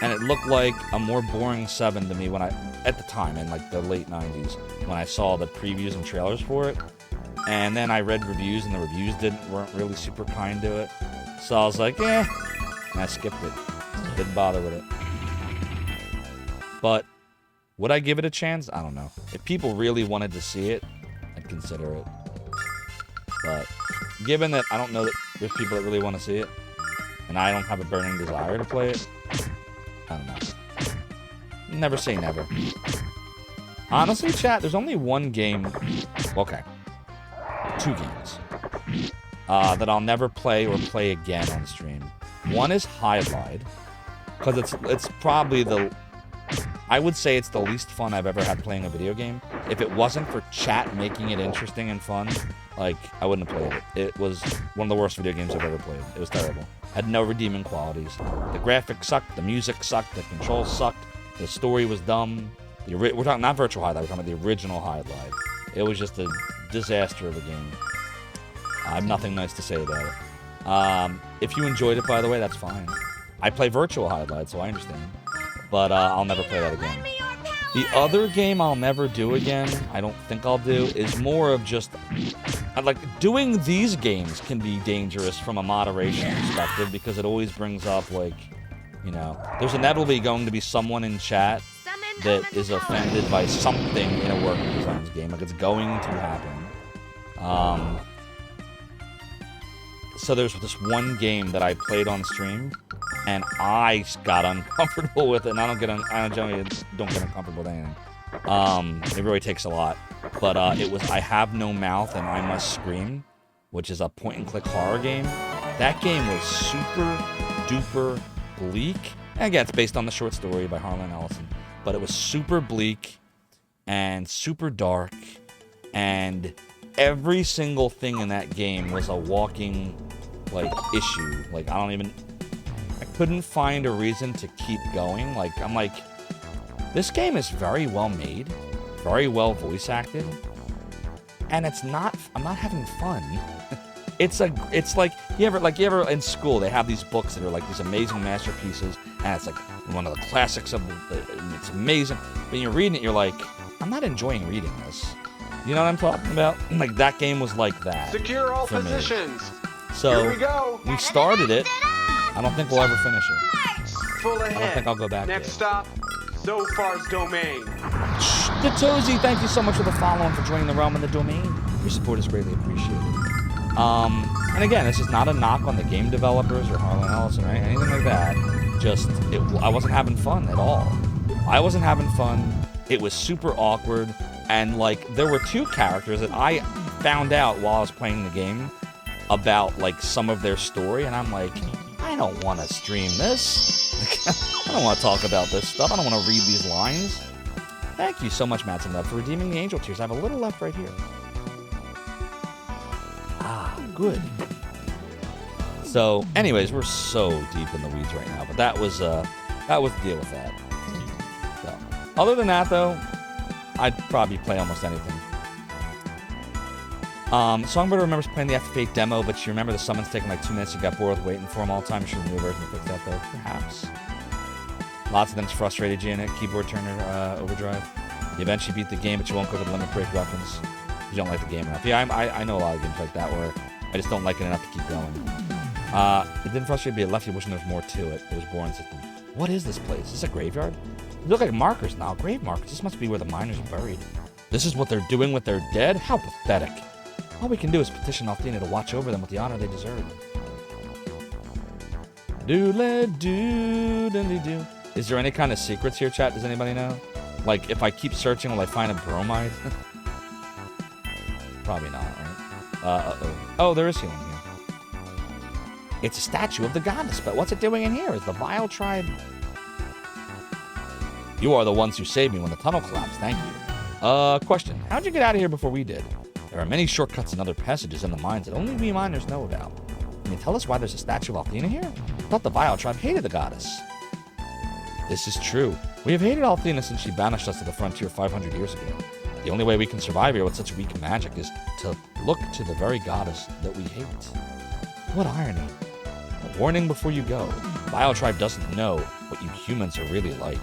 and it looked like a more boring 7 to me when at the time, in like the late 90s, when I saw the previews and trailers for it. And then I read reviews, and the reviews weren't really super kind to it. So I was like, eh, and I skipped it. Didn't bother with it. But would I give it a chance? I don't know. If people really wanted to see it, I'd consider it. But given that I don't know that there's people that really want to see it, and I don't have a burning desire to play it, I don't know. Never say never. Honestly, chat, there's only one game, okay, 2 games, that I'll never play or play again on stream. One is Highlight, because it's probably I would say it's the least fun I've ever had playing a video game. If it wasn't for chat making it interesting and fun, like, I wouldn't have played it. It was one of the worst video games I've ever played. It was terrible. Had no redeeming qualities. The graphics sucked, the music sucked, the controls sucked, the story was dumb. We're talking not Virtual Highlight, we're talking about the original Highlight. It was just a disaster of a game. I have nothing nice to say about it. If you enjoyed it, by the way, that's fine. I play Virtual Highlight, so I understand. But I'll never play that again. The other game I'll never do again, I don't think I'll do, is more of just... like, doing these games can be dangerous from a moderation perspective because it always brings up, like, you know... There's inevitably going to be someone in chat that is offended by something in a Working Designs game. Like, it's going to happen. So there's this one game that I played on stream, and I got uncomfortable with it, and I generally don't get uncomfortable with anything. It really takes a lot. But it was I Have No Mouth and I Must Scream, which is a point-and-click horror game. That game was super duper bleak. And again, it's based on the short story by Harlan Ellison. But it was super bleak and super dark, and every single thing in that game was a walking, like, issue. Like, I couldn't find a reason to keep going. Like, I'm like, this game is very well made, very well voice acted, and I'm not having fun. It's like you ever in school they have these books that are like these amazing masterpieces, and it's like one of the classics of it's amazing. But you're reading it, you're like, I'm not enjoying reading this. You know what I'm talking about? Like that game was like that. Secure all for me. positions. So Here we go. we started it. I don't think we'll ever finish it. Full ahead. I don't think I'll go back. Next stop, Zophar's domain. Detozy, thank you so much for the follow and for joining the realm and the domain. Your support is greatly appreciated. And again, this is not a knock on the game developers or Harlan Ellison or anything like that. Just, I wasn't having fun at all. I wasn't having fun. It was super awkward. And, like, there were two characters that I found out while I was playing the game about, like, some of their story. And I'm like, I don't want to stream this. I don't want to talk about this stuff. I don't want to read these lines. Thank you so much, Matson Love, for redeeming the angel tears. I have a little left right here. Ah, good. So, anyways, we're so deep in the weeds right now. But that was the deal with that. So, other than that, though, I'd probably play almost anything. Songbird remembers playing the FF8 demo, but you remember the summons taking like 2 minutes. You got bored with waiting for them all the time. You should have a new version to fix that, though. Perhaps. Lots of them's frustrated you in it. Keyboard turner overdrive. You eventually beat the game, but you won't go to the limit break weapons. You don't like the game enough. Yeah, I know a lot of games like that where I just don't like it enough to keep going. It didn't frustrate me. It left you wishing there was more to it. It was boring system. What is this place? Is this a graveyard? They look like markers now. Grave markers. This must be where the miners are buried. This is what they're doing with their dead? How pathetic. All we can do is petition Althena to watch over them with the honor they deserve. Doodle-doo-doo-doo. Is there any kind of secrets here, chat? Does anybody know? Like, if I keep searching, will I find a bromide? Probably not, right? Uh-oh. Oh, there is healing here. It's a statue of the goddess, but what's it doing in here? Is the Vile tribe... You are the ones who saved me when the tunnel collapsed. Thank you. Question. How'd you get out of here before we did? There are many shortcuts and other passages in the mines that only we miners know about. Can you tell us why there's a statue of Althena here? I thought the Vile tribe hated the goddess. This is true. We have hated Althena since she banished us to the frontier 500 years ago. The only way we can survive here with such weak magic is to look to the very goddess that we hate. What irony. A warning before you go. The Vile tribe doesn't know what you humans are really like.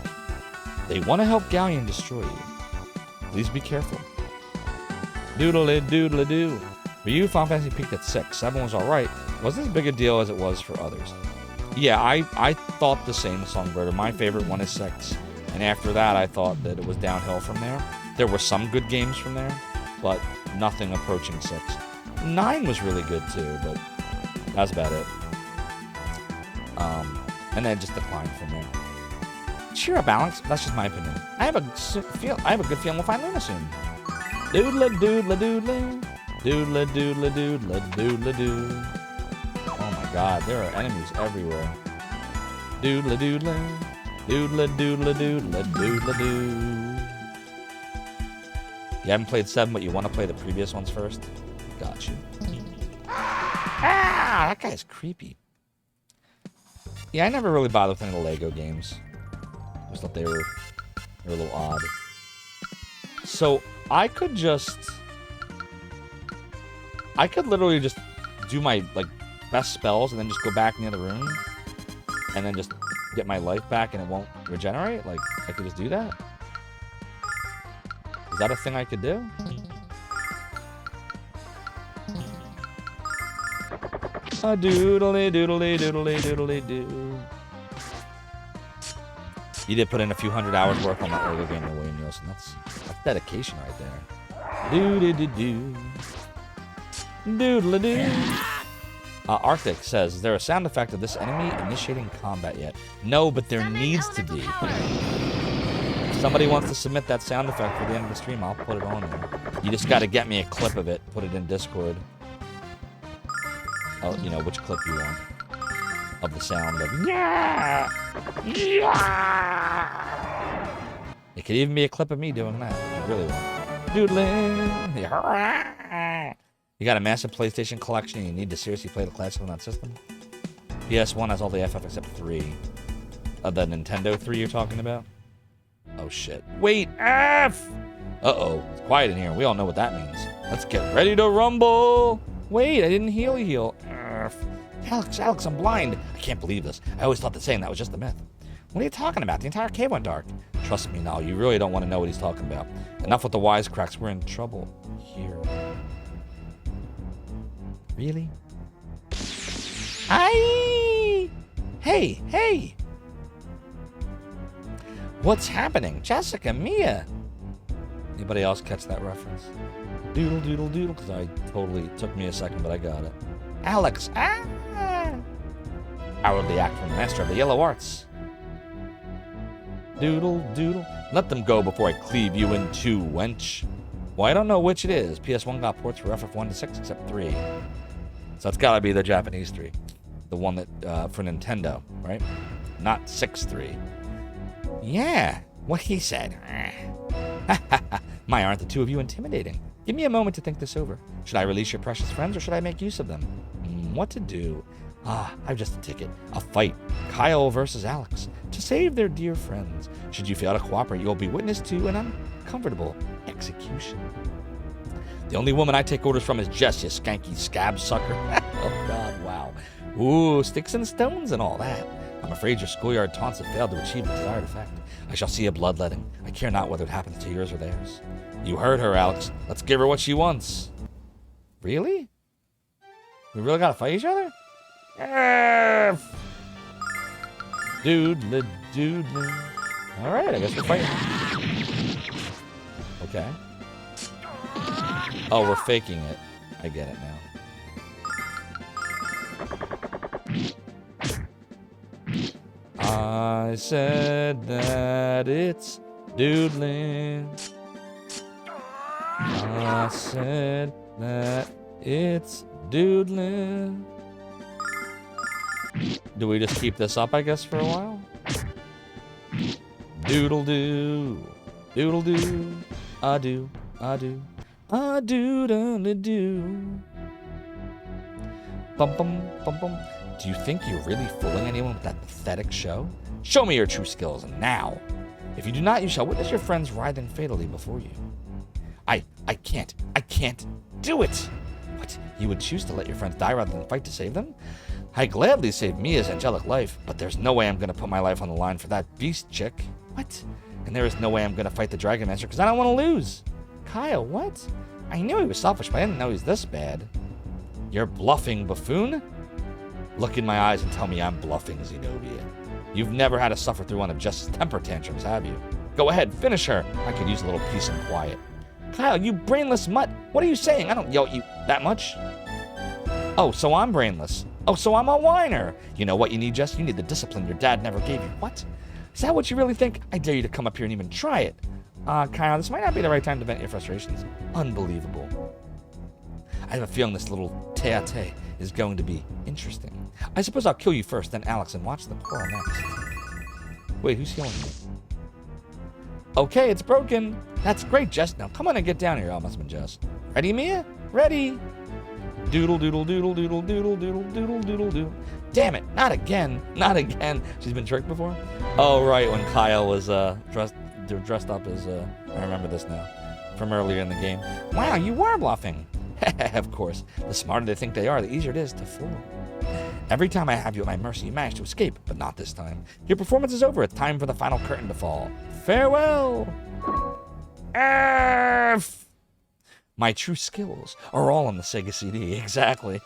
They want to help Galleon destroy you. Please be careful. Doodle-a-doodle-a-doo. For you, Final Fantasy peaked at 6. 7 was alright. Wasn't as big a deal as it was for others. Yeah, I thought the same, Songbird. My favorite one is 6. And after that, I thought that it was downhill from there. There were some good games from there, but nothing approaching 6. 9 was really good too, but that's about it. And then it just declined from there. Cheer up, Alex. That's just my opinion. I have a good feeling we'll find Lunar soon. Doodle-a-doodle-a-doodle. Doodle-a-doodle-a-doodle-a-doodle-a-doo. Oh my god, there are enemies everywhere. Doodle-a-doodle. Doodle-a-doodle-a-doodle-a-doodle-a-doo. You haven't played 7, but you want to play the previous ones first? Got you. Ah, that guy's creepy. Yeah, I never really bothered with any of the Lego games. I just thought they were a little odd. So, I could literally just do my, like, best spells and then just go back in the other room and then just get my life back and it won't regenerate? Like, I could just do that? Is that a thing I could do? A doodly doodly doodly doodly doo. You did put in a few hundred hours work on that Lego game, William Nielsen. That's dedication right there. Doo-doo-doo-doo. Doodle-doo. Arctic says, is there a sound effect of this enemy initiating combat yet? No, but there needs to be. If somebody wants to submit that sound effect for the end of the stream, I'll put it on there. You just got to get me a clip of it, put it in Discord. Oh, you know, which clip you want. Of the sound of yeah! Yeah! It could even be a clip of me doing that if you really want. Doodling! You got a massive PlayStation collection and you need to seriously play the classics on that system? PS1 has all the FF except 3. The Nintendo 3 you're talking about? Oh shit. Wait! F! Uh-oh. It's quiet in here. We all know what that means. Let's get ready to rumble. Wait, I didn't heal. Alex, I'm blind. I can't believe this. I always thought that saying that was just a myth. What are you talking about? The entire cave went dark. Trust me, now you really don't want to know what he's talking about. Enough with the wisecracks. We're in trouble here. Really? Hey! What's happening? Jessica, Mia. Anybody else catch that reference? Doodle, because it took me a second, but I got it. Alex, Out of the act from the master of the yellow arts. Doodle. Let them go before I cleave you in two, wench. Well, I don't know which it is. PS1 got ports for FF1 to 6 except 3. So it's gotta be the Japanese 3. The one that, for Nintendo, right? Not 6-3. Yeah, what he said. My, aren't the two of you intimidating? Give me a moment to think this over. Should I release your precious friends or should I make use of them? What to do? I've just a ticket. A fight. Kyle versus Alex. To save their dear friends. Should you fail to cooperate, you'll be witness to an uncomfortable execution. The only woman I take orders from is Jess, you skanky scab sucker. Oh, God, wow. Ooh, sticks and stones and all that. I'm afraid your schoolyard taunts have failed to achieve the desired effect. I shall see a bloodletting. I care not whether it happens to yours or theirs. You heard her, Alex. Let's give her what she wants. Really? We really gotta fight each other? Doodle. Alright, I guess we're fighting. Okay. Oh, we're faking it. I get it now. I said that it's doodling. I said that it's doodling. Do we just keep this up, I guess, for a while? Doodle-doo. Doodle-doo. I-do. Do-do-do-do. Bum-bum. Do you think you're really fooling anyone with that pathetic show? Show me your true skills, now. If you do not, you shall witness your friends writhing fatally before you. I can't do it! What? You would choose to let your friends die rather than fight to save them? I gladly save Mia's angelic life, but there's no way I'm gonna put my life on the line for that beast chick. What? And there is no way I'm gonna fight the Dragon Master because I don't want to lose. Kyle, what? I knew he was selfish, but I didn't know he was this bad. You're bluffing, buffoon? Look in my eyes and tell me I'm bluffing, Zenobia. You've never had to suffer through one of Jess's temper tantrums, have you? Go ahead, finish her. I could use a little peace and quiet. Kyle, you brainless mutt. What are you saying? I don't yell at you that much. Oh, so I'm brainless. Oh, so I'm a whiner. You know what you need, Jess? You need the discipline your dad never gave you. What? Is that what you really think? I dare you to come up here and even try it. Kyle, this might not be the right time to vent your frustrations. Unbelievable. I have a feeling this little tete is going to be interesting. I suppose I'll kill you first, then Alex, and watch the quarrel next. Wait, who's healing me? Okay, it's broken. That's great, Jess. Now come on and get down here. Oh, must have been Jess. Ready, Mia? Ready. Doodle. Damn it, not again. She's been tricked before? Oh, right, when Kyle was dressed up as, I remember this now, from earlier in the game. Wow, you were bluffing. Of course, the smarter they think they are, the easier it is to fool. Every time I have you at my mercy, you manage to escape, but not this time. Your performance is over. It's time for the final curtain to fall. Farewell. My true skills are all on the Sega CD. Exactly.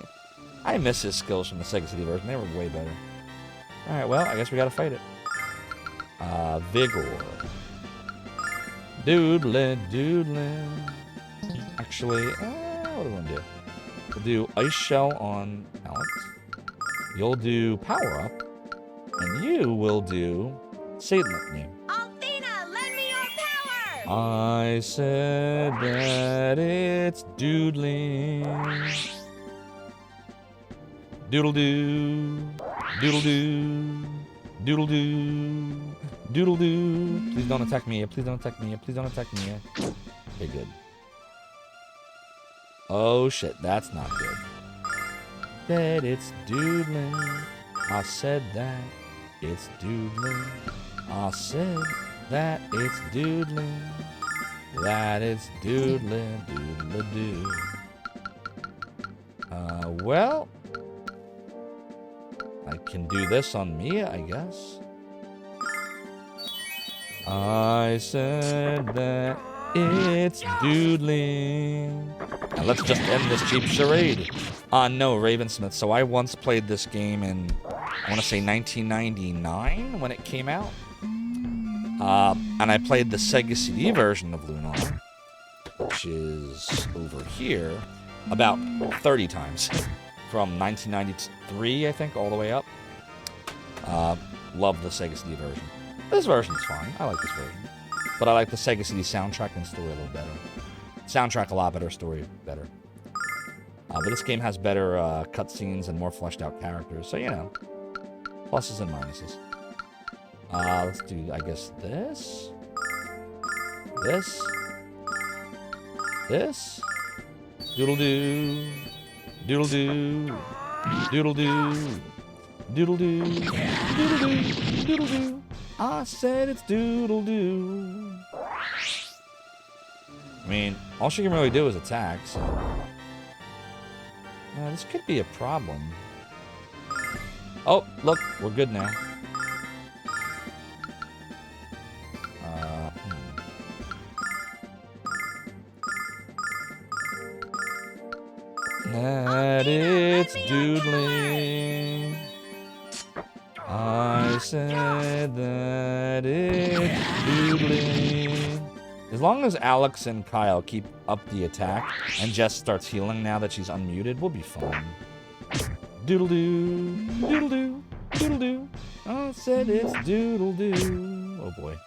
I miss his skills from the Sega CD version. They were way better. Alright, well, I guess we gotta fight it. Vigor. Doodling. Actually, what do we want to do? We'll do Ice Shell on Alex. You'll do Power Up. And you will do Satan Litany. Althena, lend me your power! I said that it's doodling. Doodle-doo. Please don't attack me. Please don't attack me. Okay, good. Oh shit, that's not good. That it's doodling. I said that it's doodling. I said that it's doodling. that it's doodling, doodle-doo. Well, I can do this on me, I guess. I said that it's doodling. Now let's just end this cheap charade. No, Ravensmith. So I once played this game in, I want to say 1999 when it came out. And I played the Sega CD version of Lunar, which is over here, about 30 times. From 1993, I think, all the way up. Love the Sega CD version. This version's fine. I like this version. But I like the Sega CD soundtrack and story a little better. Soundtrack a lot better, story better. But this game has better cutscenes and more fleshed out characters. So, you know, pluses and minuses. Let's do, I guess, this. This. Doodle-doo. Doodle-doo. Doodle-doo. Doodle-doo. Doodle-doo. Doodle-doo. I said it's doodle-doo. I mean, all she can really do is attack, so... this could be a problem. Oh, look, we're good now. That it's doodling. I said that it's doodling. As long as Alex and Kyle keep up the attack and Jess starts healing now that she's unmuted, we'll be fine. Doodle-doo, doodle-doo, doodle-doo. I said it's doodle-doo. Oh boy.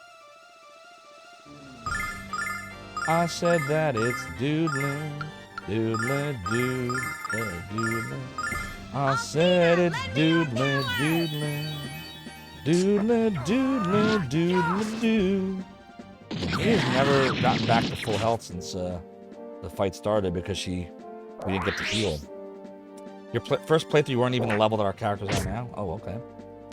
I said that it's doodling. Doodle-doo, doodle. I said it's doodling, doodling. Doodle-doodle, doodle-doo. She's never gotten back to full health since the fight started because we didn't get to heal. Your first playthrough, you weren't even the level that our characters are now? Oh, okay.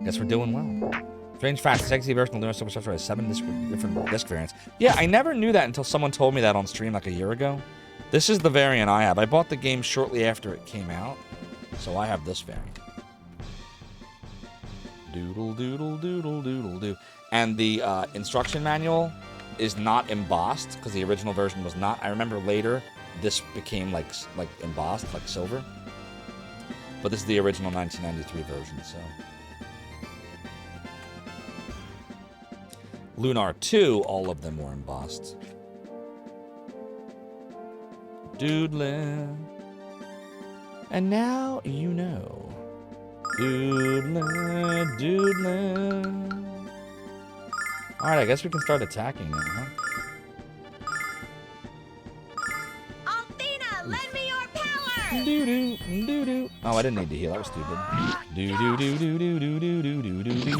Guess we're doing well. Strange fact, the Sega CD version of Lunar Super Star has 7 different disc variants. Yeah, I never knew that until someone told me that on stream like a year ago. This is the variant I have. I bought the game shortly after it came out, so I have this variant. Doodle, doodle, doodle, doodle, doo. And the instruction manual is not embossed, because the original version was not. I remember later, this became like embossed, like silver. But this is the original 1993 version, so. Lunar 2, all of them were embossed. Doodlin'. And now you know. Doodlin', doodlin'. Alright, I guess we can start attacking them, huh? Althena, lend me your power! Doo-doo, doo-doo. Oh, I didn't need to heal. That was stupid. Doo-doo-doo-doo-doo-doo-doo-doo-doo-doo.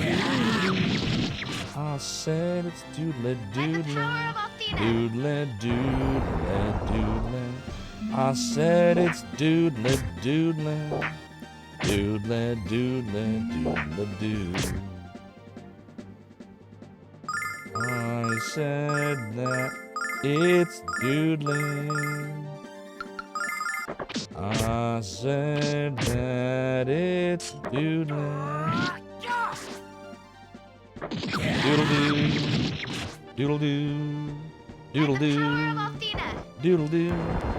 I said it's doodle-doodle. Doodle-doodle-doodle. I said it's doodle-doodle. Doodle-doodle-doodle-doo. I said that it's doodling. I said that it's doodling. Doodle-doo. Doodle-doo. Doodle-doo. Doodle-doo.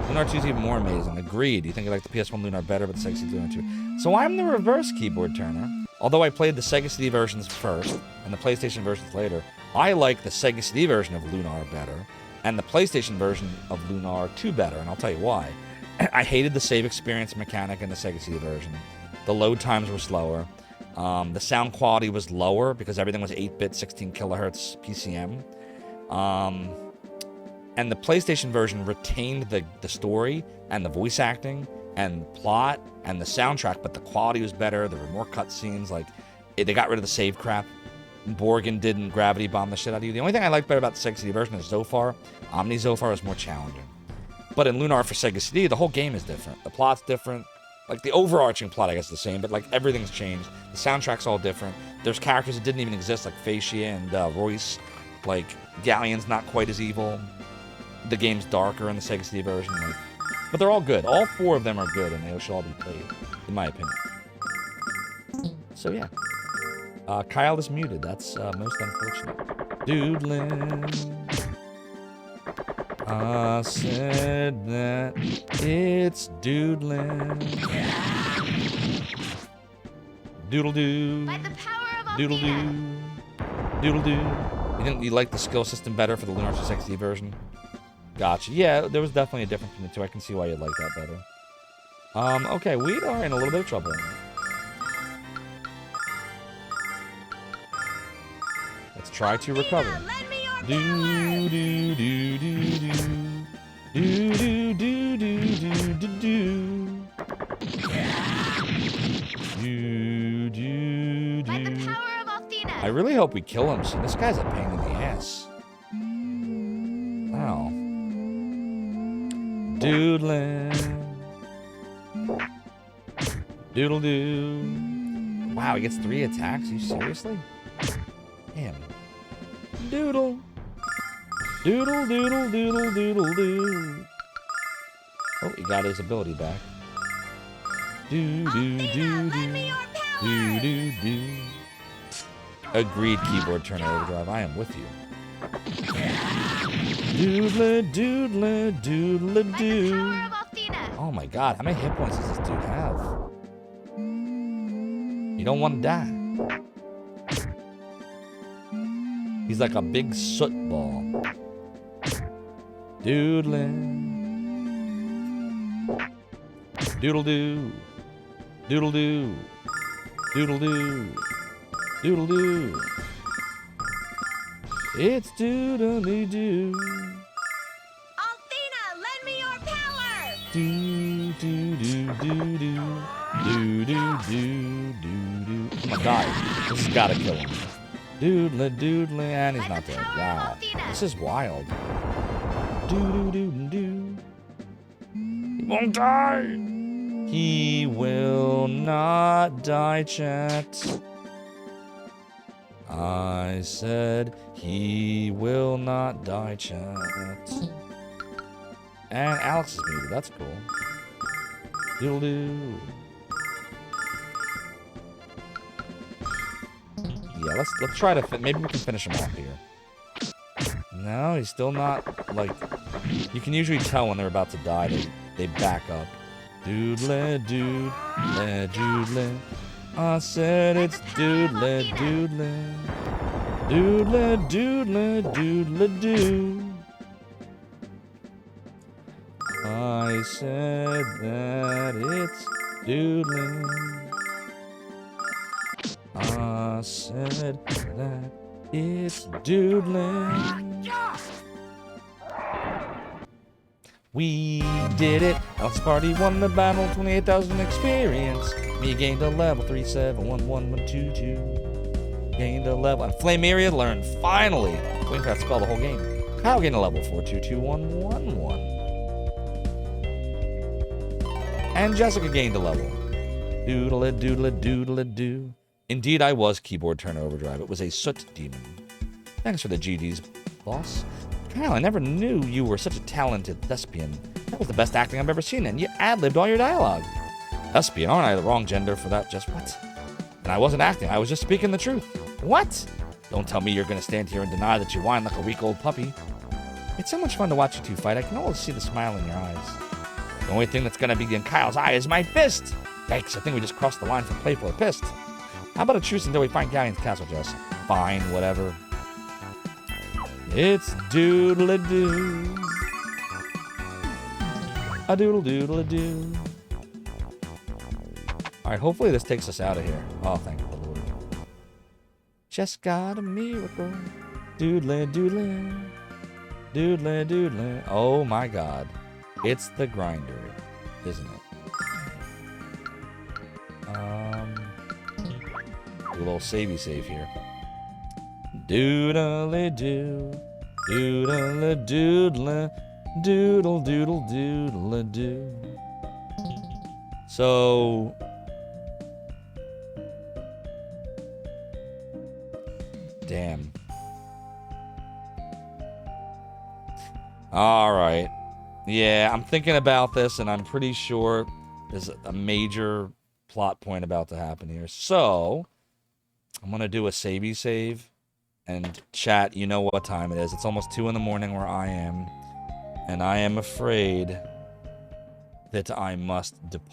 Lunar 2 is even more amazing. Agreed. You think I like the PS1 Lunar better, but the Sega CD Lunar 2. So I'm the reverse keyboard turner. Although I played the Sega CD versions first and the PlayStation versions later, I like the Sega CD version of Lunar better and the PlayStation version of Lunar 2 better, and I'll tell you why. I hated the save experience mechanic in the Sega CD version. The load times were slower. The sound quality was lower because everything was 8-bit, 16 kilohertz PCM. And the PlayStation version retained the story and the voice acting and plot and the soundtrack, but the quality was better. There were more cutscenes. Like, they got rid of the save crap. Borgin didn't gravity bomb the shit out of you. The only thing I like better about the Sega CD version is Zophar. Omni Zophar is more challenging. But in Lunar for Sega CD, the whole game is different. The plot's different. Like, the overarching plot, I guess, is the same, but, like, everything's changed. The soundtrack's all different. There's characters that didn't even exist, like Facia and Royce. Like, Galleon's not quite as evil. the game's darker in the Sega CD version. Like, but they're all good. All 4 of them are good, and they should all be played, in my opinion. So yeah. Kyle is muted. That's most unfortunate. Doodling. I said that it's doodling. Doodle doo. Doodle doo. Doodle doo. You like the skill system better for the Lunar 260 version? Gotcha. Yeah, there was definitely a difference between the two. I can see why you'd like that better. Okay, we are in a little bit of trouble. Let's try to recover. Do do do do do. Do do do do do do do. Do do do. I really hope we kill him soon. This guy's a pain in the ass. Wow. Doodling. Doodle doo. Wow, he gets 3 attacks? Are you seriously? Damn. Doodle. Doodle, doodle, doodle, doodle, doo. Oh, he got his ability back. Do, do, do, do. Do, do, do. Agreed, keyboard turn overdrive. I am with you. Doodle, doodle, doodle, doo. Oh my god, how many hit points does this dude have? You don't want to die. He's like a big soot ball. Doodling. Doodle doo. Doodle doo. Doodle doo. Doodle doo. It's doodly doo. Althena, lend me your power! Do do do do do. Do do do do do. Oh my god. This has gotta kill him. Doodle doodle, and he's not dead. Wow. This is wild. Do do do do. He won't die. He will not die, chat. I said he will not die, chat. And Alex is muted. That's cool. Doodle doo. Yeah, let's try to maybe we can finish him off here. No, he's still not like. You can usually tell when they're about to die. They back up. Doodle doodle doodle. I said it's doodle doodle. Doodle doodle doodle doo. I said that it's doodling. I said that it's doodling. We did it. Alex Party won the battle. 28,000 experience. Me gained a level 3711122. Gained a level. And Flame Area learned finally. Waiting for that to spell the whole game. Kyle gained a level 422111. And Jessica gained a level. Doodle doodle doodle doo. Indeed, I was keyboard turn overdrive. It was a soot demon. Thanks for the GGs, boss. Kyle, I never knew you were such a talented thespian. That was the best acting I've ever seen, and you ad-libbed all your dialogue. Thespian, aren't I the wrong gender for that? Just what? And I wasn't acting, I was just speaking the truth. What? Don't tell me you're gonna stand here and deny that you whine like a weak old puppy. It's so much fun to watch you two fight. I can always see the smile in your eyes. The only thing that's gonna be in Kyle's eye is my fist. Yikes, I think we just crossed the line from playful to pissed. How about a truce until we find Galleon's castle, Jess? Fine, whatever. It's doodle-a-doo. A doodle-doodle-a-doo. Alright, hopefully this takes us out of here. Oh, thank the Lord. Just got a miracle. Doodle-doodle. Doodle-doodle. Oh my god. It's the grinder, isn't it? Do a little savey save here. Doodle-doo. Doodle-doodle. Doodle-doodle-doodle-doo. So... Damn. All right. Yeah, I'm thinking about this, and I'm pretty sure there's a major plot point about to happen here. So, I'm going to do a savey save. And chat, you know what time it is. It's almost 2 in the morning where I am. And I am afraid that I must